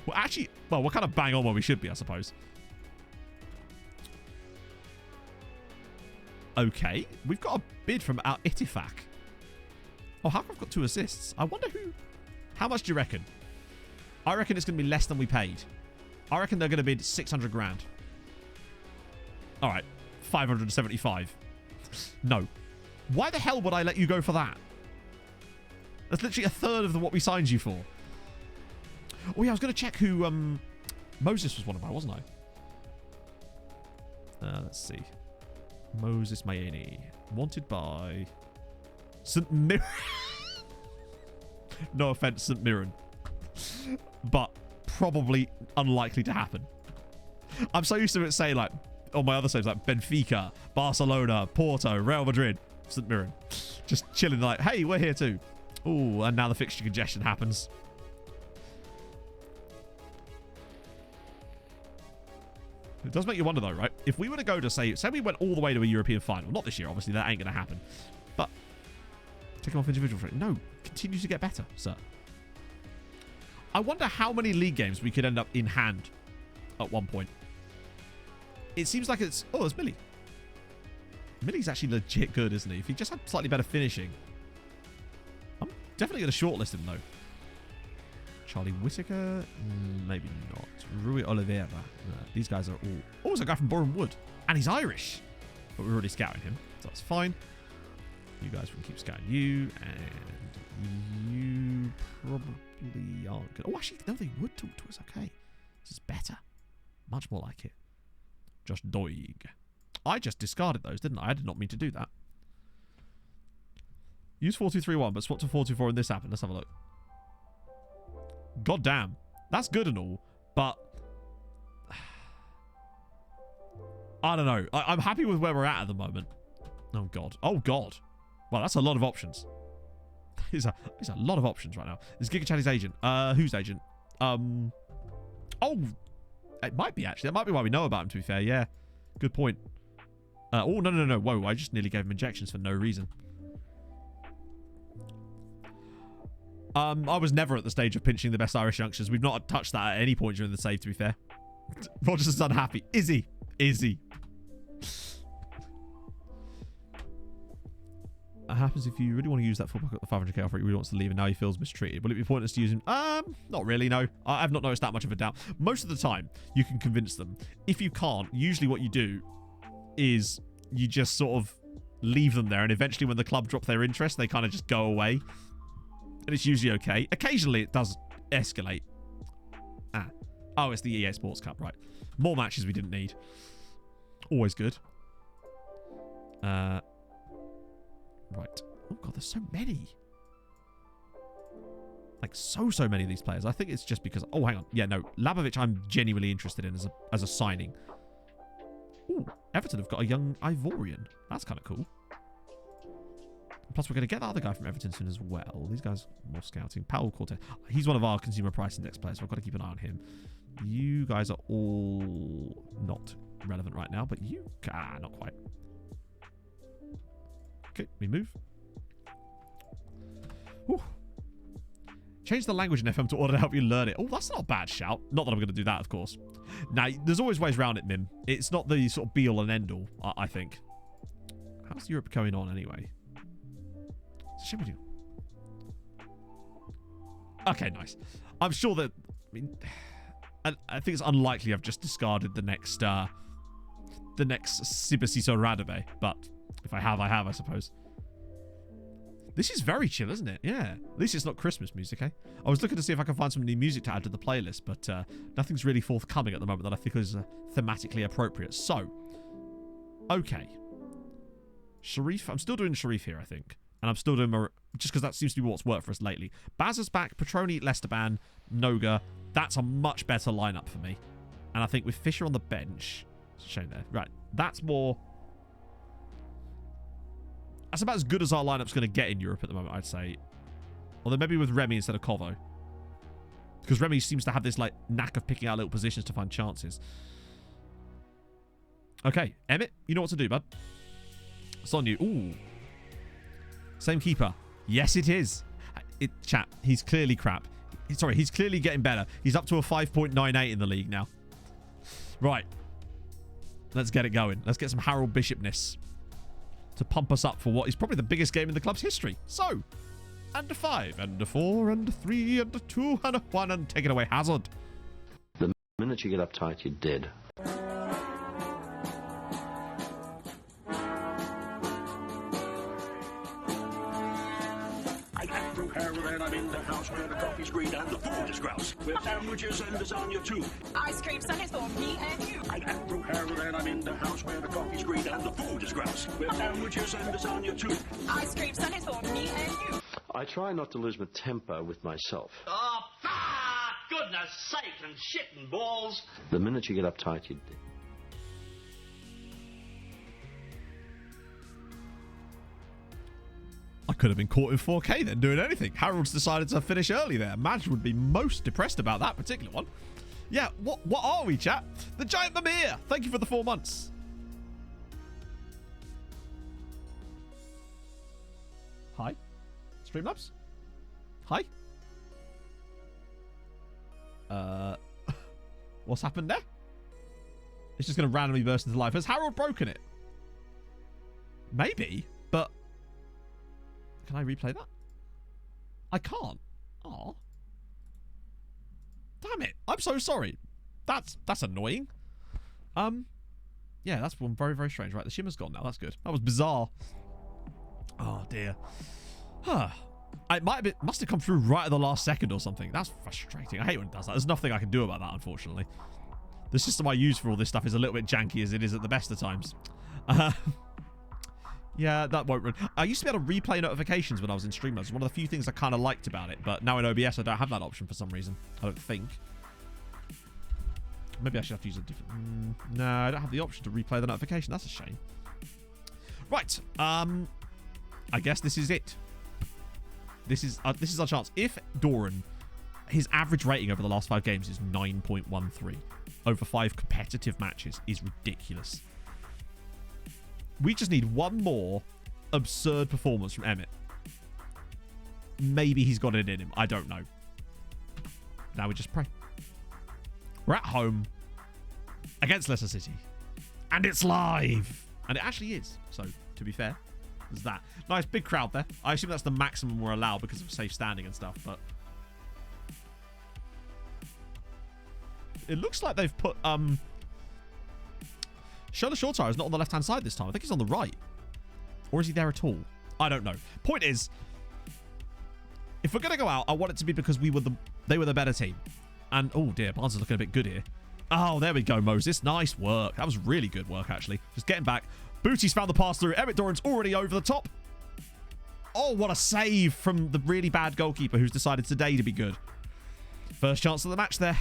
Well, actually, we're kind of bang on where we should be, I suppose. Okay. We've got a bid from our Itifak. Oh, how come I've got 2 assists? I wonder who... How much do you reckon? I reckon it's going to be less than we paid. I reckon they're going to bid 600 grand. All right, 575. No. Why the hell would I let you go for that? That's literally a third of what we signed you for. Oh, yeah, I was going to check who Moses was wanted by, wasn't I? Let's see. Moses Mayeni. Wanted by... St. Mirren. No offense, St. Mirren. But probably unlikely to happen. I'm so used to it saying, like, on my other saves, like Benfica, Barcelona, Porto, Real Madrid, St. Mirren. Just chilling like, hey, we're here too. Ooh, and now the fixture congestion happens. It does make you wonder though, right? If we were to go to, say we went all the way to a European final. Not this year, obviously, that ain't going to happen. But take them off individual frame. No, continue to get better, sir. I wonder how many league games we could end up in hand at one point. It seems like it's... Oh, there's Millie. Millie's actually legit good, isn't he? If he just had slightly better finishing. I'm definitely going to shortlist him, though. Charlie Whittaker? Maybe not. Rui Oliveira. These guys are all... Oh, there's a guy from Boreham Wood. And he's Irish. But we're already scouting him, so that's fine. You guys can keep scouting you. And you probably aren't good. Oh, actually, no, they would talk to us. Okay. This is better. Much more like it. Josh Doig. I just discarded those, didn't I? I did not mean to do that. Use 4-2-3-1, but swap to 4-2-4 and this happened. Let's have a look. God damn. That's good and all, but... I don't know. I'm happy with where we're at the moment. Oh, God. Oh, God. Well, that's a lot of options. There's a lot of options right now. Is Giga Chatty's agent? Whose agent? Oh... It might be, actually. That might be why we know about him, to be fair. Yeah. Good point. Oh, no. Whoa, I just nearly gave him injections for no reason. I was never at the stage of pinching the best Irish youngsters. We've not touched that at any point during the save, to be fair. Rogers is unhappy. Is he? What happens if you really want to use that fullback at the 500k offer? He really wants to leave and now he feels mistreated. Will it be pointless to use him? Not really, no. I've not noticed that much of a doubt. Most of the time, you can convince them. If you can't, usually what you do is you just sort of leave them there, and eventually when the club drop their interest, they kind of just go away. And it's usually okay. Occasionally, it does escalate. Ah. Oh, it's the EA Sports Cup, right. More matches we didn't need. Always good. Right. Oh, God, there's so many. Like, so many of these players. I think it's just because... Oh, hang on. Yeah, no. Labovic, I'm genuinely interested in as a signing. Ooh, Everton have got a young Ivorian. That's kind of cool. Plus, we're going to get the other guy from Everton soon as well. These guys, more scouting. Paul Cortez. He's one of our consumer price index players, so I've got to keep an eye on him. You guys are all not relevant right now, but you... Ah, not quite. Okay, we move. Whew. Change the language in FM to order to help you learn it. Oh, that's not a bad shout. Not that I'm going to do that, of course. Now, there's always ways around it, Mim. It's not the sort of be-all and end-all, I think. How's Europe going on, anyway? Should we do? Okay, nice. I'm sure that... I mean... I think it's unlikely I've just discarded the next Sibasiso Radabe. But if I have, I suppose. This is very chill, isn't it? Yeah. At least it's not Christmas music, eh? I was looking to see if I can find some new music to add to the playlist, but nothing's really forthcoming at the moment that I think is thematically appropriate. So, okay. Sharif. I'm still doing Sharif here, I think. And I'm still doing... just because that seems to be what's worked for us lately. Bazza's back. Petroni, Lesteban, Noga. That's a much better lineup for me. And I think with Fisher on the bench... It's a shame there. Right. That's more... That's about as good as our lineup's going to get in Europe at the moment, I'd say. Although maybe with Remy instead of Kovo. Because Remy seems to have this, like, knack of picking out little positions to find chances. Okay. Emmett, you know what to do, bud. It's on you. Ooh. Same keeper. Yes, it is. Chat, he's clearly crap. Sorry, he's clearly getting better. He's up to a 5.98 in the league now. Right. Let's get it going. Let's get some Harold Bishopness to pump us up for what is probably the biggest game in the club's history. So, and a 5, and a 4, and a 3, and a 2, and a 1, and take it away, Hazard. The minute you get uptight, you're dead. I'm in the house where the coffee's green and the food is grouse. With sandwiches and lasagna too. Ice cream sundaes for me and you. I'm Andrew Harold and I'm in the house where the coffee's green and the food is grouse. With sandwiches and lasagna too. Ice cream sundaes for me and you. I try not to lose my temper with myself. Oh, goodness sake and shit and balls. The minute you get uptight, you're dead. I could have been caught in 4K then doing anything. Harold's decided to finish early there. Madge would be most depressed about that particular one. Yeah, what are we, chat? The Giant Mimir! Thank you for the 4 months. Hi. Streamlabs? Hi. What's happened there? It's just going to randomly burst into life. Has Harold broken it? Maybe, but... Can I replay that? I can't. Oh. Damn it. I'm so sorry. That's annoying. Yeah, that's one very, very strange. Right, the shimmer's gone now. That's good. That was bizarre. Oh, dear. Huh. It must have come through right at the last second or something. That's frustrating. I hate when it does that. There's nothing I can do about that, unfortunately. The system I use for all this stuff is a little bit janky as it is at the best of times. Yeah, that won't run. I used to be able to replay notifications when I was in Streamlabs. It's one of the few things I kind of liked about it. But now in OBS, I don't have that option for some reason. I don't think. Maybe I should have to use a different... No, I don't have the option to replay the notification. That's a shame. Right. I guess this is it. This is our chance. If Doran, his average rating over the last 5 games is 9.13 over 5 competitive matches is ridiculous. We just need one more absurd performance from Emmett. Maybe he's got it in him. I don't know. Now we just pray. We're at home against Leicester City. And it's live. And it actually is. So, to be fair, there's that. Nice big crowd there. I assume that's the maximum we're allowed because of safe standing and stuff. But it looks like they've put... Shola Shortire is not on the left-hand side this time. I think he's on the right. Or is he there at all? I don't know. Point is, If we're going to go out, I want it to be because they were the better team. And, oh dear, Barnes is looking a bit good here. Oh, there we go, Moses. Nice work. That was really good work, actually. Just getting back. Booty's found the pass through. Emmett Doran's already over the top. Oh, what a save from the really bad goalkeeper who's decided today to be good. First chance of the match there.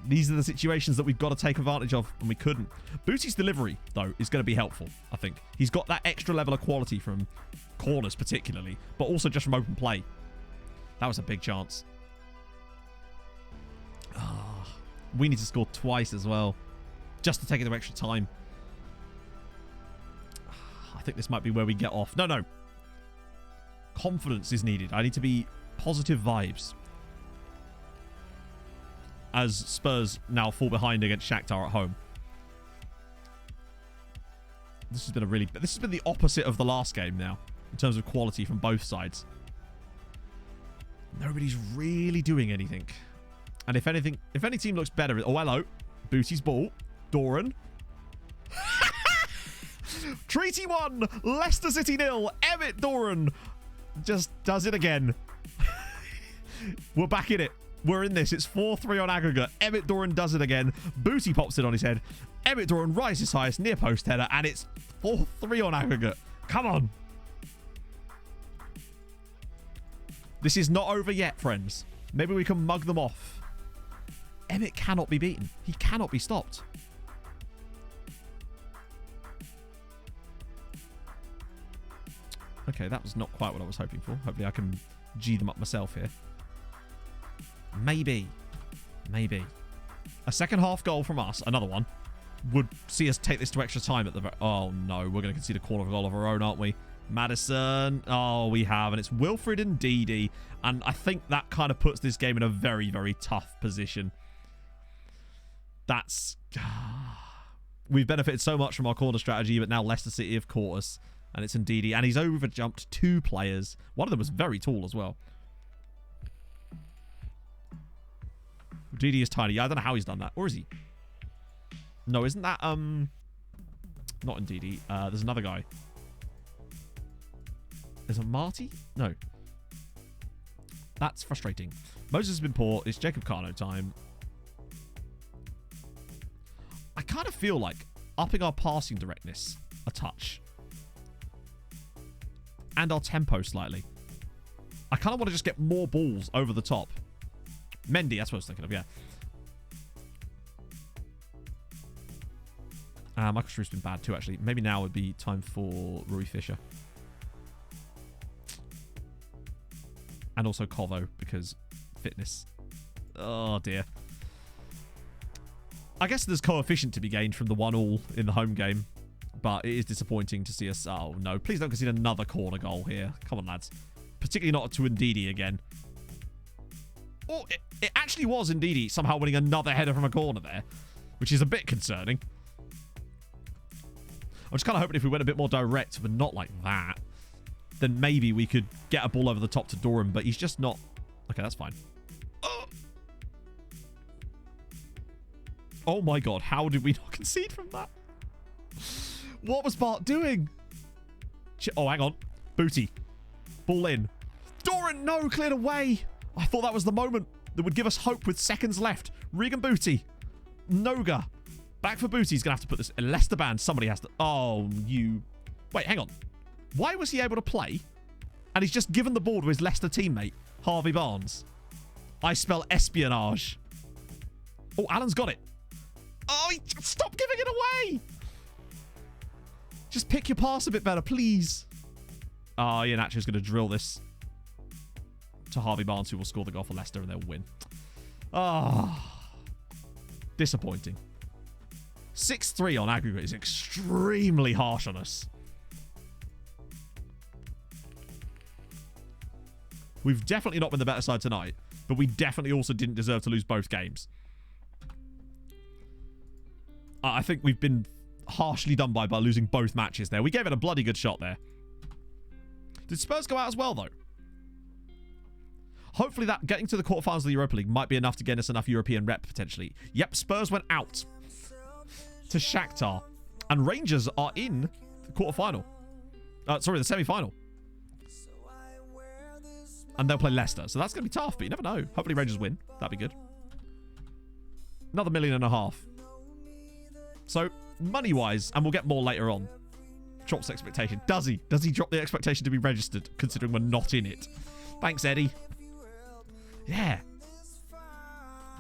These are the situations that we've got to take advantage of, and we couldn't. Booty's delivery, though, is going to be helpful, I think. He's got that extra level of quality from corners, particularly, but also just from open play. That was a big chance. Oh, we need to score twice as well, just to take it to extra time. I think this might be where we get off. No. Confidence is needed. I need to be positive vibes. As Spurs now fall behind against Shakhtar at home. This has been the opposite of the last game now, in terms of quality from both sides. Nobody's really doing anything. And if any team looks better... Oh, hello. Booty's ball. Doran. Treaty 1. Leicester City 0. Emmett Doran just does it again. We're back in it. We're in this. It's 4-3 on aggregate. Emmett Doran does it again. Booty pops it on his head. Emmett Doran rises highest near post header. And it's 4-3 on aggregate. Come on. This is not over yet, friends. Maybe we can mug them off. Emmett cannot be beaten. He cannot be stopped. Okay, that was not quite what I was hoping for. Hopefully I can G them up myself here. Maybe. A second half goal from us, another one, would see us take this to extra time at the... Oh, no. We're going to concede a corner goal of our own, aren't we? Madison. Oh, we have. And it's Wilfred and Didi. And I think that kind of puts this game in a very, very tough position. That's... We've benefited so much from our corner strategy, but now Leicester City have caught us. And it's Ndidi. And he's overjumped 2 players. One of them was very tall as well. Ndidi is tiny. I don't know how he's done that. Or is he? No, isn't that... Not Ndidi. There's another guy. There's a Marty? No. That's frustrating. Moses has been poor. It's Jacob Carno time. I kind of feel like upping our passing directness a touch. And our tempo slightly. I kind of want to just get more balls over the top. Mendy, that's what I was thinking of, yeah. Michael Struth's been bad too, actually. Maybe now would be time for Rui Fisher. And also Kovo, because fitness. Oh, dear. I guess there's coefficient to be gained from the 1-1 in the home game. But it is disappointing to see us... Oh, no. Please don't concede another corner goal here. Come on, lads. Particularly not to Ndidi again. Oh, it actually was Ndidi somehow winning another header from a corner there. Which is a bit concerning. I'm just kind of hoping if we went a bit more direct, but not like that, then maybe we could get a ball over the top to Doran, but he's just not... Okay, that's fine. Oh my god, how did we not concede from that? What was Bart doing? Oh, hang on. Booty. Ball in. Doran, no, cleared away. I thought that was the moment that would give us hope with seconds left. Regan Booty. Noga. Back for Booty. He's going to have to put this... Leicester band. Somebody has to... Oh, you... Wait, hang on. Why was he able to play? And he's just given the ball to his Leicester teammate, Harvey Barnes. I spell espionage. Oh, Alan's got it. Oh, stop giving it away. Just pick your pass a bit better, please. Oh, Ian Atcher's going to drill this to Harvey Barnes, who will score the goal for Leicester, and they'll win. Ah, disappointing. 6-3 on aggregate is extremely harsh on us. We've definitely not been the better side tonight, but we definitely also didn't deserve to lose both games. I think we've been harshly done by losing both matches there. We gave it a bloody good shot there. Did Spurs go out as well, though? Hopefully that getting to the quarterfinals of the Europa League might be enough to get us enough European rep, potentially. Yep, Spurs went out to Shakhtar. And Rangers are in the quarterfinal. Sorry, the semi-final. And they'll play Leicester. So that's going to be tough, but you never know. Hopefully Rangers win. That'd be good. Another 1.5 million. So, money-wise, and we'll get more later on, drops expectation. Does he? Does he drop the expectation to be registered, considering we're not in it? Thanks, Eddie. Yeah.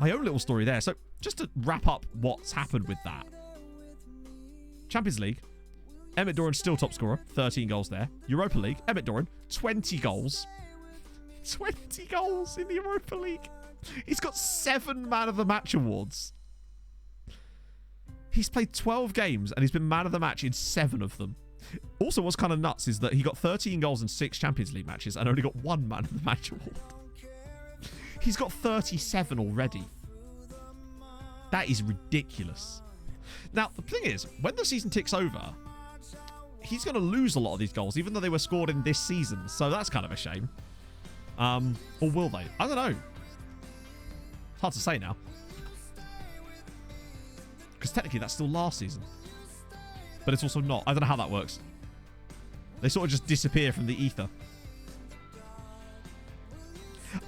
My own little story there. So, just to wrap up what's happened with that. Champions League. Emmett Doran still top scorer. 13 goals there. Europa League. Emmett Doran, 20 goals. 20 goals in the Europa League. He's got 7 Man of the Match awards. He's played 12 games and he's been Man of the Match in 7 of them. Also, what's kind of nuts is that he got 13 goals in 6 Champions League matches and only got 1 Man of the Match award. He's got 37 already. That is ridiculous. Now, the thing is, when the season ticks over, he's going to lose a lot of these goals, even though they were scored in this season. So that's kind of a shame. Or will they? I don't know. It's hard to say now. Because technically that's still last season. But it's also not. I don't know how that works. They sort of just disappear from the ether.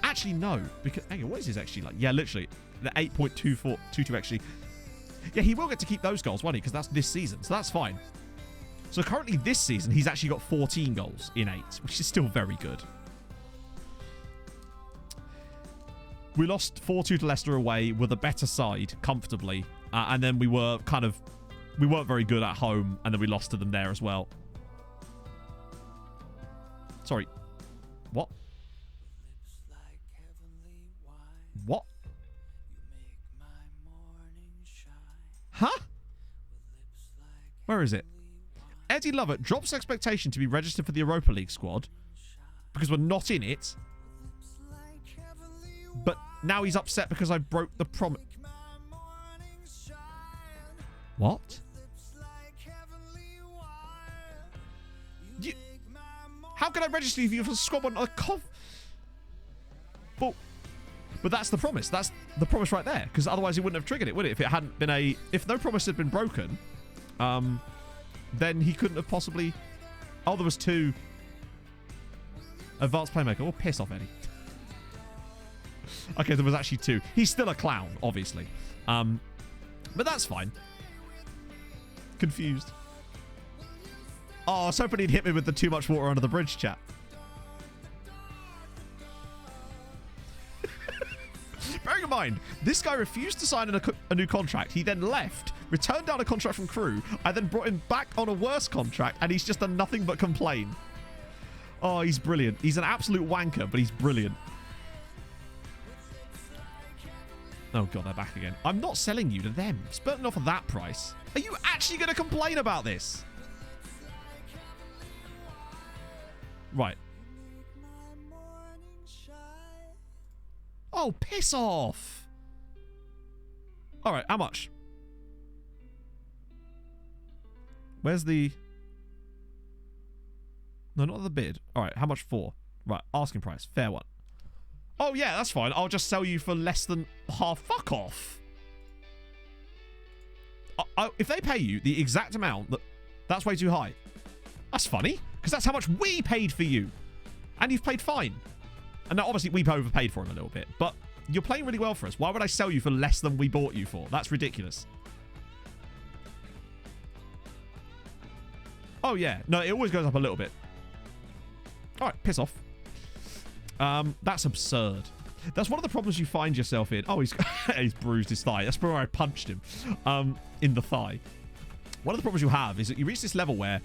Actually, no. Because, hang on, what is his XG like? Yeah, literally. The 8.22 XG. Yeah, he will get to keep those goals, won't he? Because that's this season. So that's fine. So currently this season, he's actually got 14 goals in 8, which is still very good. We lost 4-2 to Leicester away with a better side, comfortably. And then we weren't very good at home, and then we lost to them there as well. Sorry. What? What? Huh? Where is it? Eddie Lovett drops expectation to be registered for the Europa League squad because we're not in it. But now he's upset because I broke the promise. What? How can I register you for the squad on a But that's the promise. That's the promise right there. Because otherwise he wouldn't have triggered it, would it? If it hadn't been a... If no promise had been broken, then he couldn't have possibly... Oh, there was 2. Advanced playmaker. Oh, piss off, Eddie. Okay, there was actually 2. He's still a clown, obviously. But that's fine. Confused. Oh, I was hoping he'd hit me with the too much water under the bridge chat. Bearing in mind, this guy refused to sign a new contract. He then left, returned down a contract from Crew. I then brought him back on a worse contract, and he's just done nothing but complain. Oh, he's brilliant. He's an absolute wanker, but he's brilliant. Oh, God, they're back again. I'm not selling you to them. Spurting off of that price. Are you actually going to complain about this? Right. Oh, piss off. All right, how much? Where's the... No, not the bid. All right, how much for? Right, asking price. Fair one. Oh, yeah, that's fine. I'll just sell you for less than half. Fuck off. If they pay you the exact amount, that's way too high. That's funny, because that's how much we paid for you. And you've played fine. And now, obviously, we've overpaid for him a little bit. But you're playing really well for us. Why would I sell you for less than we bought you for? That's ridiculous. Oh, yeah. No, it always goes up a little bit. All right, piss off. That's absurd. That's one of the problems you find yourself in. Oh, he's bruised his thigh. That's where I punched him in the thigh. One of the problems you have is that you reach this level where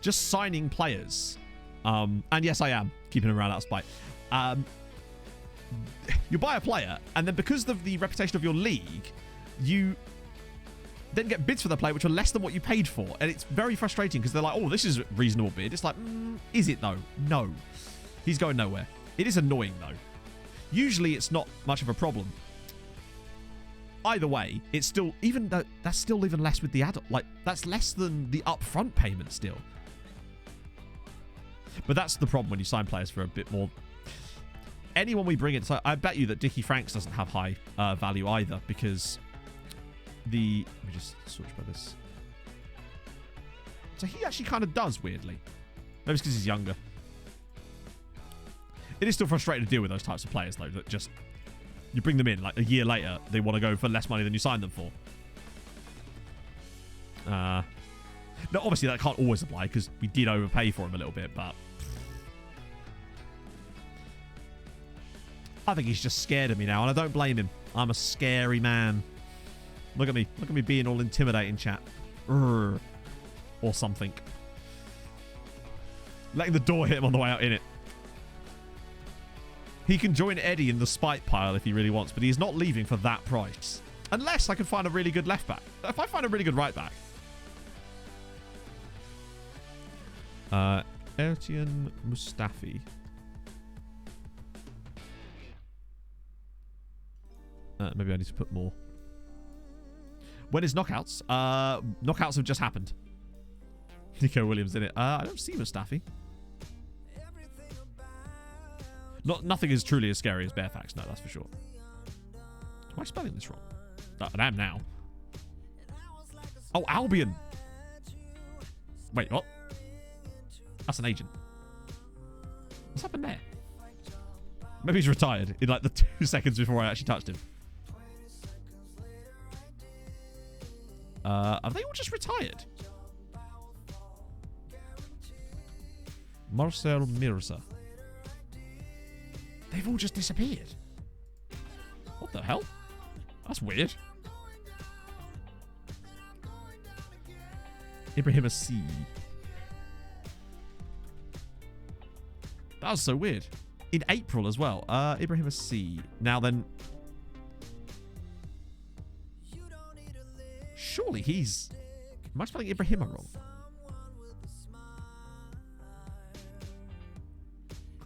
just signing players, and yes, I am keeping him around out of spite. You buy a player, and then because of the reputation of your league, you then get bids for the player which are less than what you paid for, and it's very frustrating because they're like, oh, this is a reasonable bid. It's like, is it though? No. He's going nowhere. It is annoying though. Usually it's not much of a problem. Either way, it's still, even though that's still even less with the adult, like that's less than the upfront payment still. But that's the problem when you sign players for a bit more. Anyone we bring in, so I bet you that Dickie Franks doesn't have high value either, because let me just switch by this. So he actually kind of does, weirdly. Maybe it's because he's younger. It is still frustrating to deal with those types of players, though, that just... You bring them in, like, a year later, they want to go for less money than you signed them for. No, obviously, that can't always apply, because we did overpay for him a little bit, but... I think he's just scared of me now, and I don't blame him. I'm a scary man. Look at me. Look at me being all intimidating, chat. Urgh. Or something. Letting the door hit him on the way out in it. He can join Eddie in the spite pile if he really wants, but he's not leaving for that price. Unless I can find a really good left back. If I find a really good right back. Etienne Mustafi. Maybe I need to put more. When is knockouts? Knockouts have just happened. Nico Williams in it. I don't see Mustafi. Nothing is truly as scary as Barefax. No, that's for sure. Am I spelling this wrong? I am now. Oh, Albion. Wait, what? That's an agent. What's happened there? Maybe he's retired in like the 2 seconds before I actually touched him. Have they all just retired? Marcel Mirza. They've all just disappeared. What the hell? That's weird. Ibrahim C. That was so weird. In April as well. Ibrahim C. Now then. Surely he's... Am I spelling Ibrahim wrong?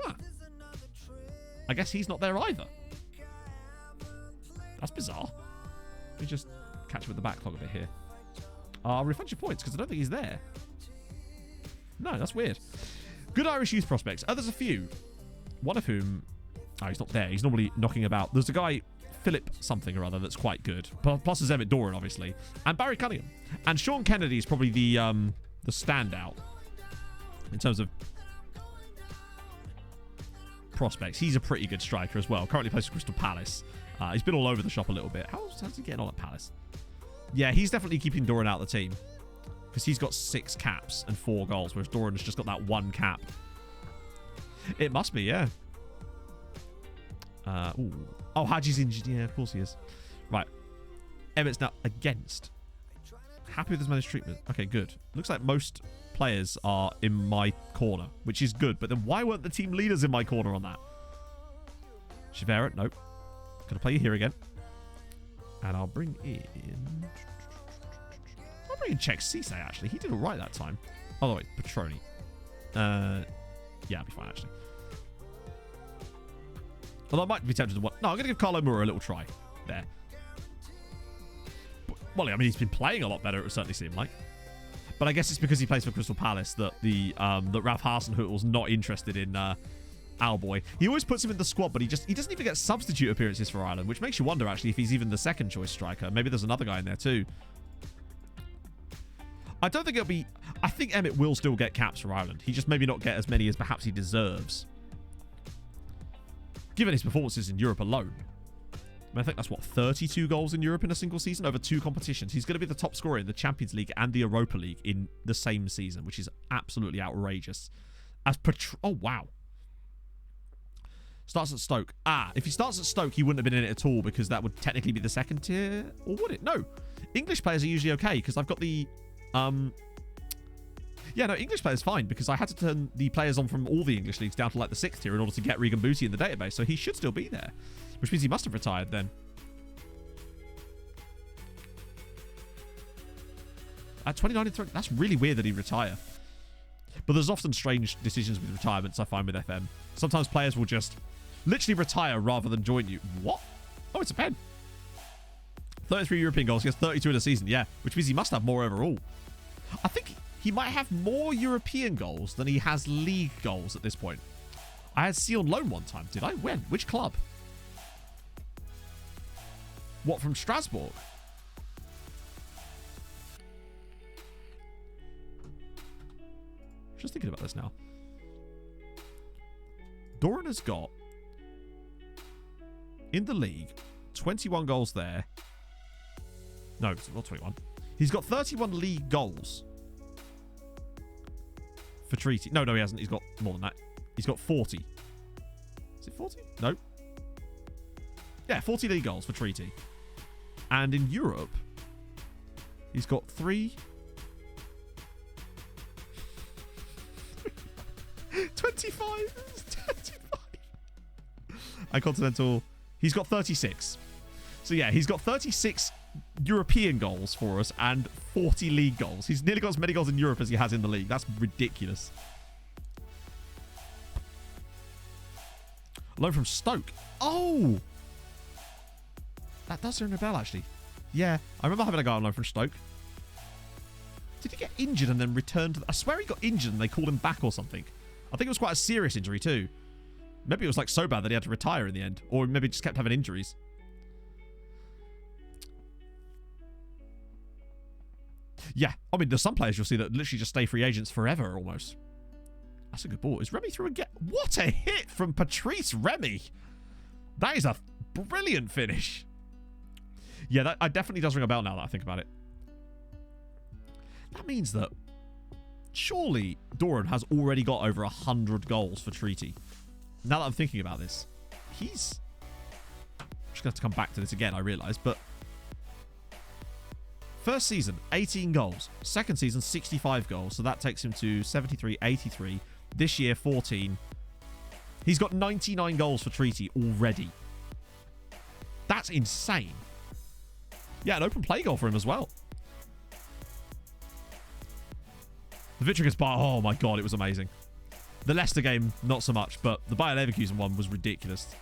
Huh. I guess he's not there either. That's bizarre. Let me just catch him with the backlog a bit here. I'll refund your points because I don't think he's there. No, that's weird. Good Irish youth prospects. There's a few. One of whom... Oh, he's not there. He's normally knocking about. There's a guy... Philip something or other that's quite good. Plus there's Emmett Doran, obviously. And Barry Cunningham. And Sean Kennedy is probably the standout in terms of prospects. He's a pretty good striker as well. Currently plays for Crystal Palace. He's been all over the shop a little bit. How's he getting on at Palace? Yeah, he's definitely keeping Doran out of the team. Because he's got 6 caps and 4 goals, whereas Doran's just got that 1 cap. It must be, yeah. Ooh. Oh, Haji's injured. Yeah, of course he is. Right. Emmett's now against. Happy with his managed treatment. Okay, good. Looks like most players are in my corner, which is good. But then why weren't the team leaders in my corner on that? Chivera, nope. Gonna play you here again. And I'll bring in... I'll bring in Czech Cisse, actually. He did all right that time. Oh, wait. Petroni. Yeah, I'll be fine, actually. Although I might be tempted to want... No, I'm going to give Carlo Moore a little try. There. Well, I mean, he's been playing a lot better, it would certainly seem like. But I guess it's because he plays for Crystal Palace that that Ralph Hasenhüttl's not interested in Owlboy. He always puts him in the squad, but he doesn't even get substitute appearances for Ireland, which makes you wonder, actually, if he's even the second choice striker. Maybe there's another guy in there, too. I don't think it'll be... I think Emmett will still get caps for Ireland. He just maybe not get as many as perhaps he deserves. Given his performances in Europe alone. I think that's, what, 32 goals in Europe in a single season over 2 competitions. He's going to be the top scorer in the Champions League and the Europa League in the same season, which is absolutely outrageous. Oh, wow. Starts at Stoke. If he starts at Stoke, he wouldn't have been in it at all because that would technically be the second tier. Or would it? No. English players are usually okay because I've got the... Yeah, no, English players fine because I had to turn the players on from all the English leagues down to like the 6th tier in order to get Regan Booty in the database, so he should still be there, which means he must have retired then. At 29 and 30, that's really weird that he'd retire. But there's often strange decisions with retirements I find with FM. Sometimes players will just literally retire rather than join you. What? Oh, it's a pen. 33 European goals, he has 32 in a season, yeah, which means he must have more overall. I think he might have more European goals than he has league goals at this point. I had C on loan one time. Did I? When? Which club? What, from Strasbourg? Just thinking about this now. Doran has got, in the league, 21 goals there. No, it's not 21. He's got 31 league goals for Treaty. No, he hasn't. He's got more than that. He's got 40. Is it 40? No. Yeah, 40 league goals for Treaty. And in Europe, he's got 3... 25. 25. And Continental, he's got 36. So yeah, he's got 36 European goals for us and 40 league goals. He's nearly got as many goals in Europe as he has in the league. That's ridiculous. Loan from Stoke. Oh! That does ring a bell, actually. Yeah, I remember having a guy on loan from Stoke. Did he get injured and then return to... I swear he got injured and they called him back or something. I think it was quite a serious injury too. Maybe it was like so bad that he had to retire in the end. Or maybe he just kept having injuries. Yeah, I mean, there's some players you'll see that literally just stay free agents forever almost. That's a good ball. Is Remy through again? What a hit from Patrice Remy. That is a brilliant finish. Yeah, that definitely does ring a bell now that I think about it. That means that surely Doran has already got over 100 goals for Treaty. Now that I'm thinking about this, he's... I'm just going to have to come back to this again, I realise, but... First season, 18 goals. Second season, 65 goals. So that takes him to 73, 83. This year, 14. He's got 99 goals for Treaty already. That's insane. Yeah, an open play goal for him as well. The victory against Bayer, oh my god, it was amazing. The Leicester game, not so much, but the Bayer Leverkusen one was ridiculous.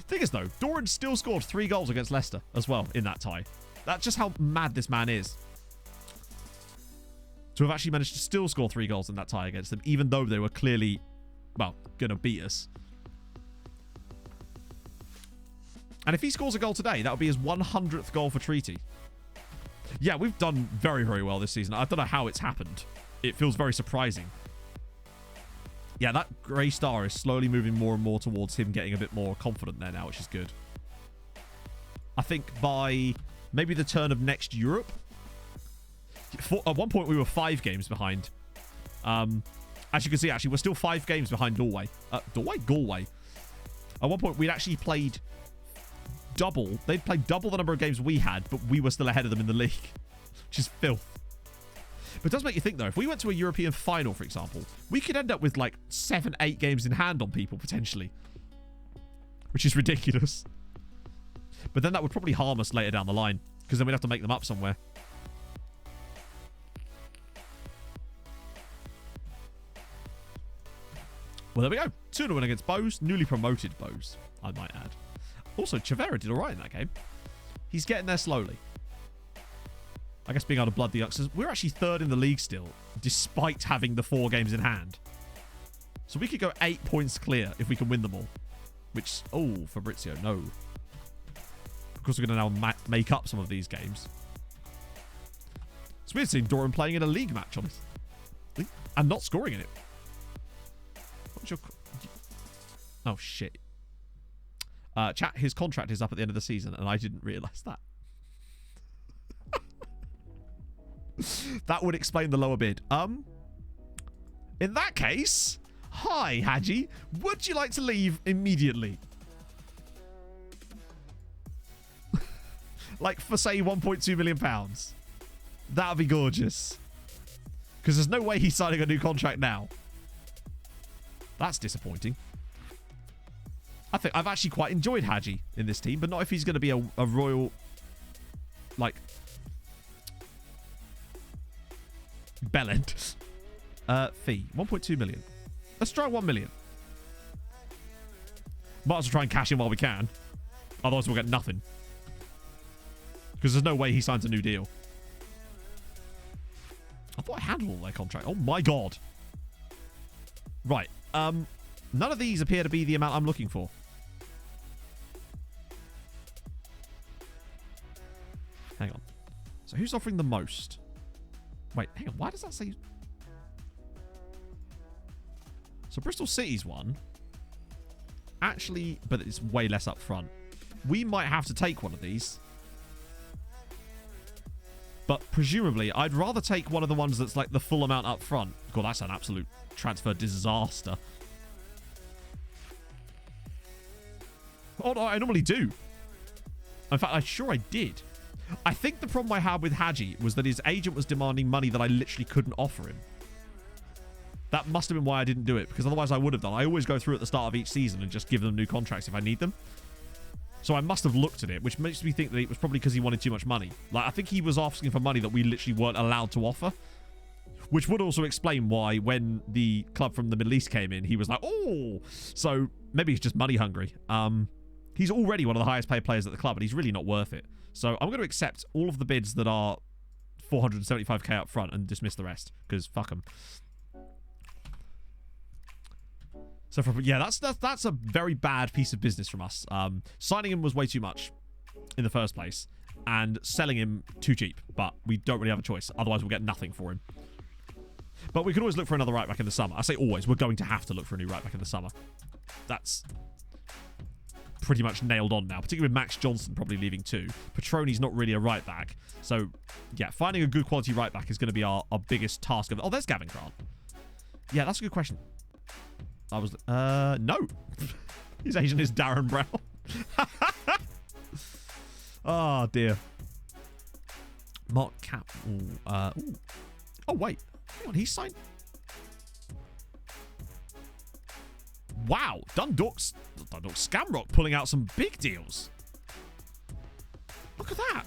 Thing is, though, Doran still scored 3 goals against Leicester as well in that tie. That's just how mad this man is. To have actually managed to still score 3 goals in that tie against them, even though they were clearly, well, going to beat us. And if he scores a goal today, that would be his 100th goal for Treaty. Yeah, we've done very, very well this season. I don't know how it's happened. It feels very surprising. Yeah, that grey star is slowly moving more and more towards him getting a bit more confident there now, which is good. I think by maybe the turn of next Europe... At one point, we were 5 games behind. As you can see, actually, we're still 5 games behind Galway. Galway. At one point, we'd actually played double. They'd played double the number of games we had, but we were still ahead of them in the league. Which is filth. But it does make you think, though. If we went to a European final, for example, we could end up with, like, 7, 8 games in hand on people, potentially. Which is ridiculous. But then that would probably harm us later down the line, because then we'd have to make them up somewhere. Well, there we go. 2-0 win against Bose. Newly promoted Bose, I might add. Also, Chavera did all right in that game. He's getting there slowly. I guess being able to blood the youngsters. We're actually 3rd in the league still, despite having the 4 games in hand. So we could go 8 points clear if we can win them all. Which, oh, Fabrizio, no. Of course, we're going to now make up some of these games. It's weird seeing Doran playing in a league match, honestly. And not scoring in it. What's your... Oh, shit. Chat, his contract is up at the end of the season, and I didn't realise that. That would explain the lower bid. In that case, hi, Haji. Would you like to leave immediately? Like, for, say, £1.2 million. That would be gorgeous. Because there's no way he's signing a new contract now. That's disappointing. I think I've actually quite enjoyed Haji in this team, but not if he's going to be a royal, like, bellend. Fee, 1.2 million. Let's try 1 million. Might as well try and cash in while we can. Otherwise we'll get nothing. Because there's no way he signs a new deal. I thought I handled all their contract. Oh my god. Right. None of these appear to be the amount I'm looking for. Hang on. So who's offering the most? Wait, hang on. Why does that say... So Bristol City's one. actually... But it's way less up front. We might have to take one of these. But presumably, I'd rather take one of the ones that's like the full amount up front. God, that's an absolute transfer disaster. Oh, no, I normally do. In fact, I'm sure I did. I think the problem I had with Hadji was that his agent was demanding money that I literally couldn't offer him. That must have been why I didn't do it, because otherwise I would have done. I always go through at the start of each season and just give them new contracts if I need them. So I must have looked at it, which makes me think that it was probably because he wanted too much money. Like, I think he was asking for money that we literally weren't allowed to offer. Which would also explain why when the club from the Middle East came in, he was like, oh! So maybe he's just money hungry. He's already one of the highest paid players at the club, and he's really not worth it. So I'm going to accept all of the bids that are 475k up front and dismiss the rest, because fuck them. So yeah, that's a very bad piece of business from us. Signing him was way too much in the first place, and selling him too cheap. But we don't really have a choice. Otherwise, we'll get nothing for him. But we can always look for another right back in the summer. I say always. We're going to have to look for a new right back in the summer. That's pretty much nailed on now, particularly with Max Johnson probably leaving too. Petroni's not really a right back. So, yeah, finding a good quality right back is going to be our biggest task. Oh, there's Gavin Grant. Yeah, that's a good question. I was... no. His agent is Darren Brown. Oh, dear. Mark Cap. Ooh, oh, wait. Hang on, he signed... Wow, Dundalk Scamrock pulling out some big deals. Look at that.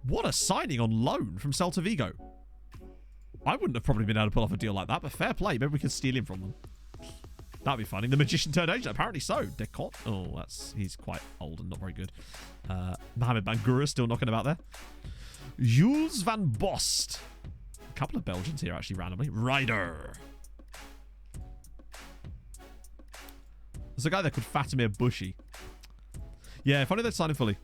What a signing on loan from Celta Vigo. I wouldn't have probably been able to pull off a deal like that, but fair play. Maybe we could steal him from them. That'd be funny. The magician turned agent. Apparently so. Decot. Oh, he's quite old and not very good. Mohamed Bangura still knocking about there. Jules van Bost. A couple of Belgians here actually randomly. Ryder. There's a guy there called Fatimir Bushi. Yeah, if only they'd sign him fully.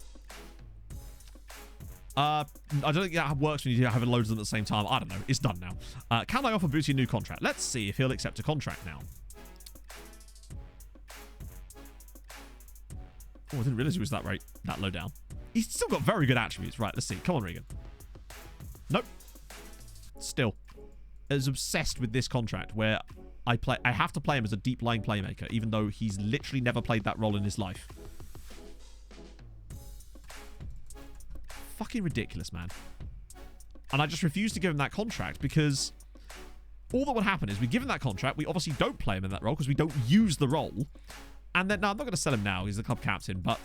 I don't think that works when you have loads of them at the same time. I don't know. It's done now. Can I offer Booty a new contract? Let's see if he'll accept a contract now. Oh, I didn't realize he was that low down. He's still got very good attributes. Right, let's see. Come on, Regan. Nope. Still. As obsessed with this contract where I have to play him as a deep-lying playmaker, even though he's literally never played that role in his life. Fucking ridiculous, man. And I just refuse to give him that contract because all that would happen is we give him that contract, we obviously don't play him in that role because we don't use the role. And then, no, I'm not going to sell him now. He's the club captain, but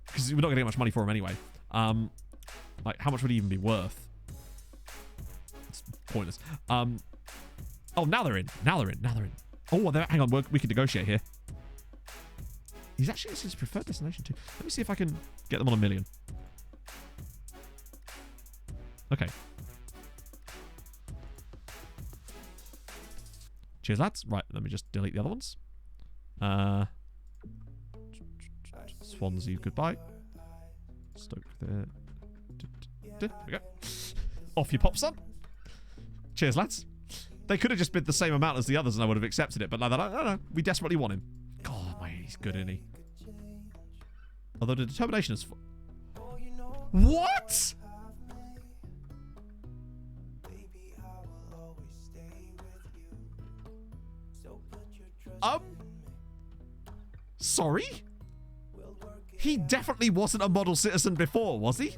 because we're not going to get much money for him anyway. Like, how much would he even be worth? It's pointless. Oh, now they're in. Now they're in. Oh, hang on. We can negotiate here. He's actually, it's his preferred destination too. Let me see if I can get them on 1 million. Okay. Cheers, lads. Right, let me just delete the other ones. Swansea, goodbye. Stoke there. There we go. Off you pop, son. Cheers, lads. They could have just bid the same amount as the others and I would have accepted it, but no, no. We desperately want him. God, man, he's good, isn't he? Although the determination is... What? Sorry? He definitely wasn't a model citizen before, was he?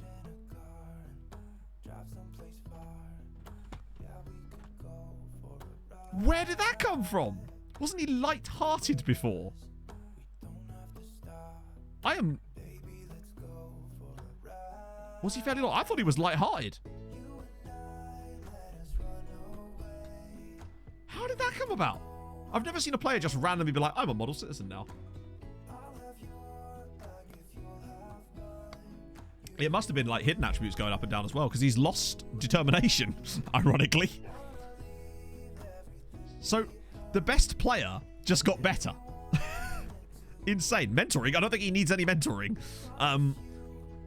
Where did that come from? Wasn't he light-hearted before? Was he fairly light? I thought he was light-hearted. How did that come about? I've never seen a player just randomly be like, I'm a model citizen now. It must have been like hidden attributes going up and down as well because he's lost determination, ironically. So, the best player just got better. Insane. Mentoring? I don't think he needs any mentoring.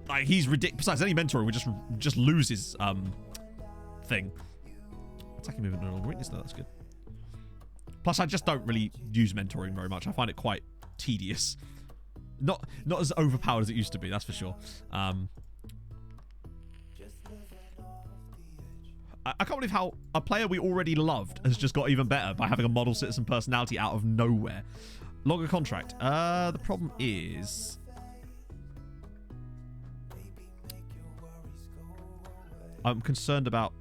Like, he's ridiculous. Besides, any mentoring would just lose his thing. Attacking movement and all weakness, though, that's good. Plus, I just don't really use mentoring very much. I find it quite tedious. Not as overpowered as it used to be, that's for sure. I can't believe how a player we already loved has just got even better by having a model citizen personality out of nowhere. Longer contract. The problem is... I'm concerned about...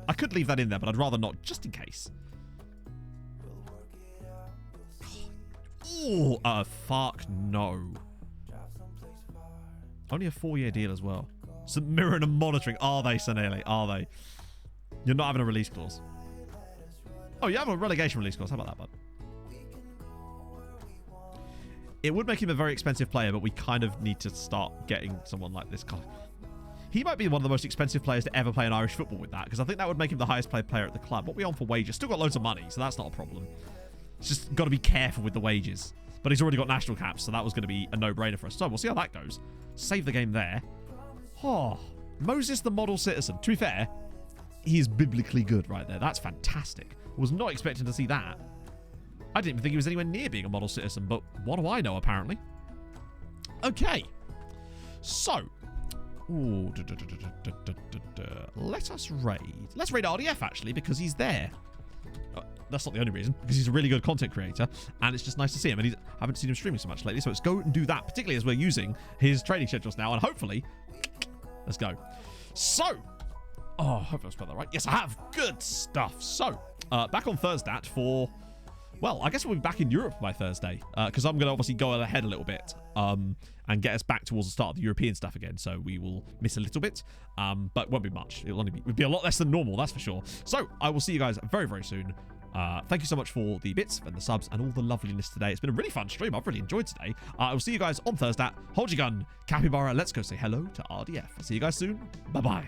I could leave that in there, but I'd rather not, just in case. Oh, fuck no. Only a 4-year deal as well. St. Mirren and monitoring. Are they, Sanele? Are they? You're not having a release clause. Oh, you have a relegation release clause. How about that, bud? It would make him a very expensive player, but we kind of need to start getting someone like this. God. He might be one of the most expensive players to ever play in Irish football with that, because I think that would make him the highest paid player at the club. What are we on for wages? Still got loads of money, so that's not a problem. It's just got to be careful with the wages. But he's already got national caps, so that was going to be a no-brainer for us. So we'll see how that goes. Save the game there. Oh, Moses the model citizen. To be fair, he is biblically good right there. That's fantastic. I was not expecting to see that. I didn't even think he was anywhere near being a model citizen, but what do I know, apparently? Okay. So, ooh, let us raid. Let's raid RDF, actually, because he's there. That's not the only reason, because he's a really good content creator, and it's just nice to see him, and I haven't seen him streaming so much lately, so let's go and do that, particularly as we're using his training schedules now, and hopefully, let's go. So, oh, hopefully I spelled that right. Yes, I have. Good stuff. So, back on Thursday for... Well, I guess we'll be back in Europe by Thursday, because I'm going to obviously go ahead a little bit and get us back towards the start of the European stuff again, so we will miss a little bit, but won't be much. It'll be a lot less than normal, that's for sure. So, I will see you guys very, very soon. Thank you so much for the bits and the subs and all the loveliness today. It's been a really fun stream. I've really enjoyed today. I will see you guys on Thursday. Hold your gun. Capybara, let's go say hello to RDF. I'll see you guys soon. Bye-bye.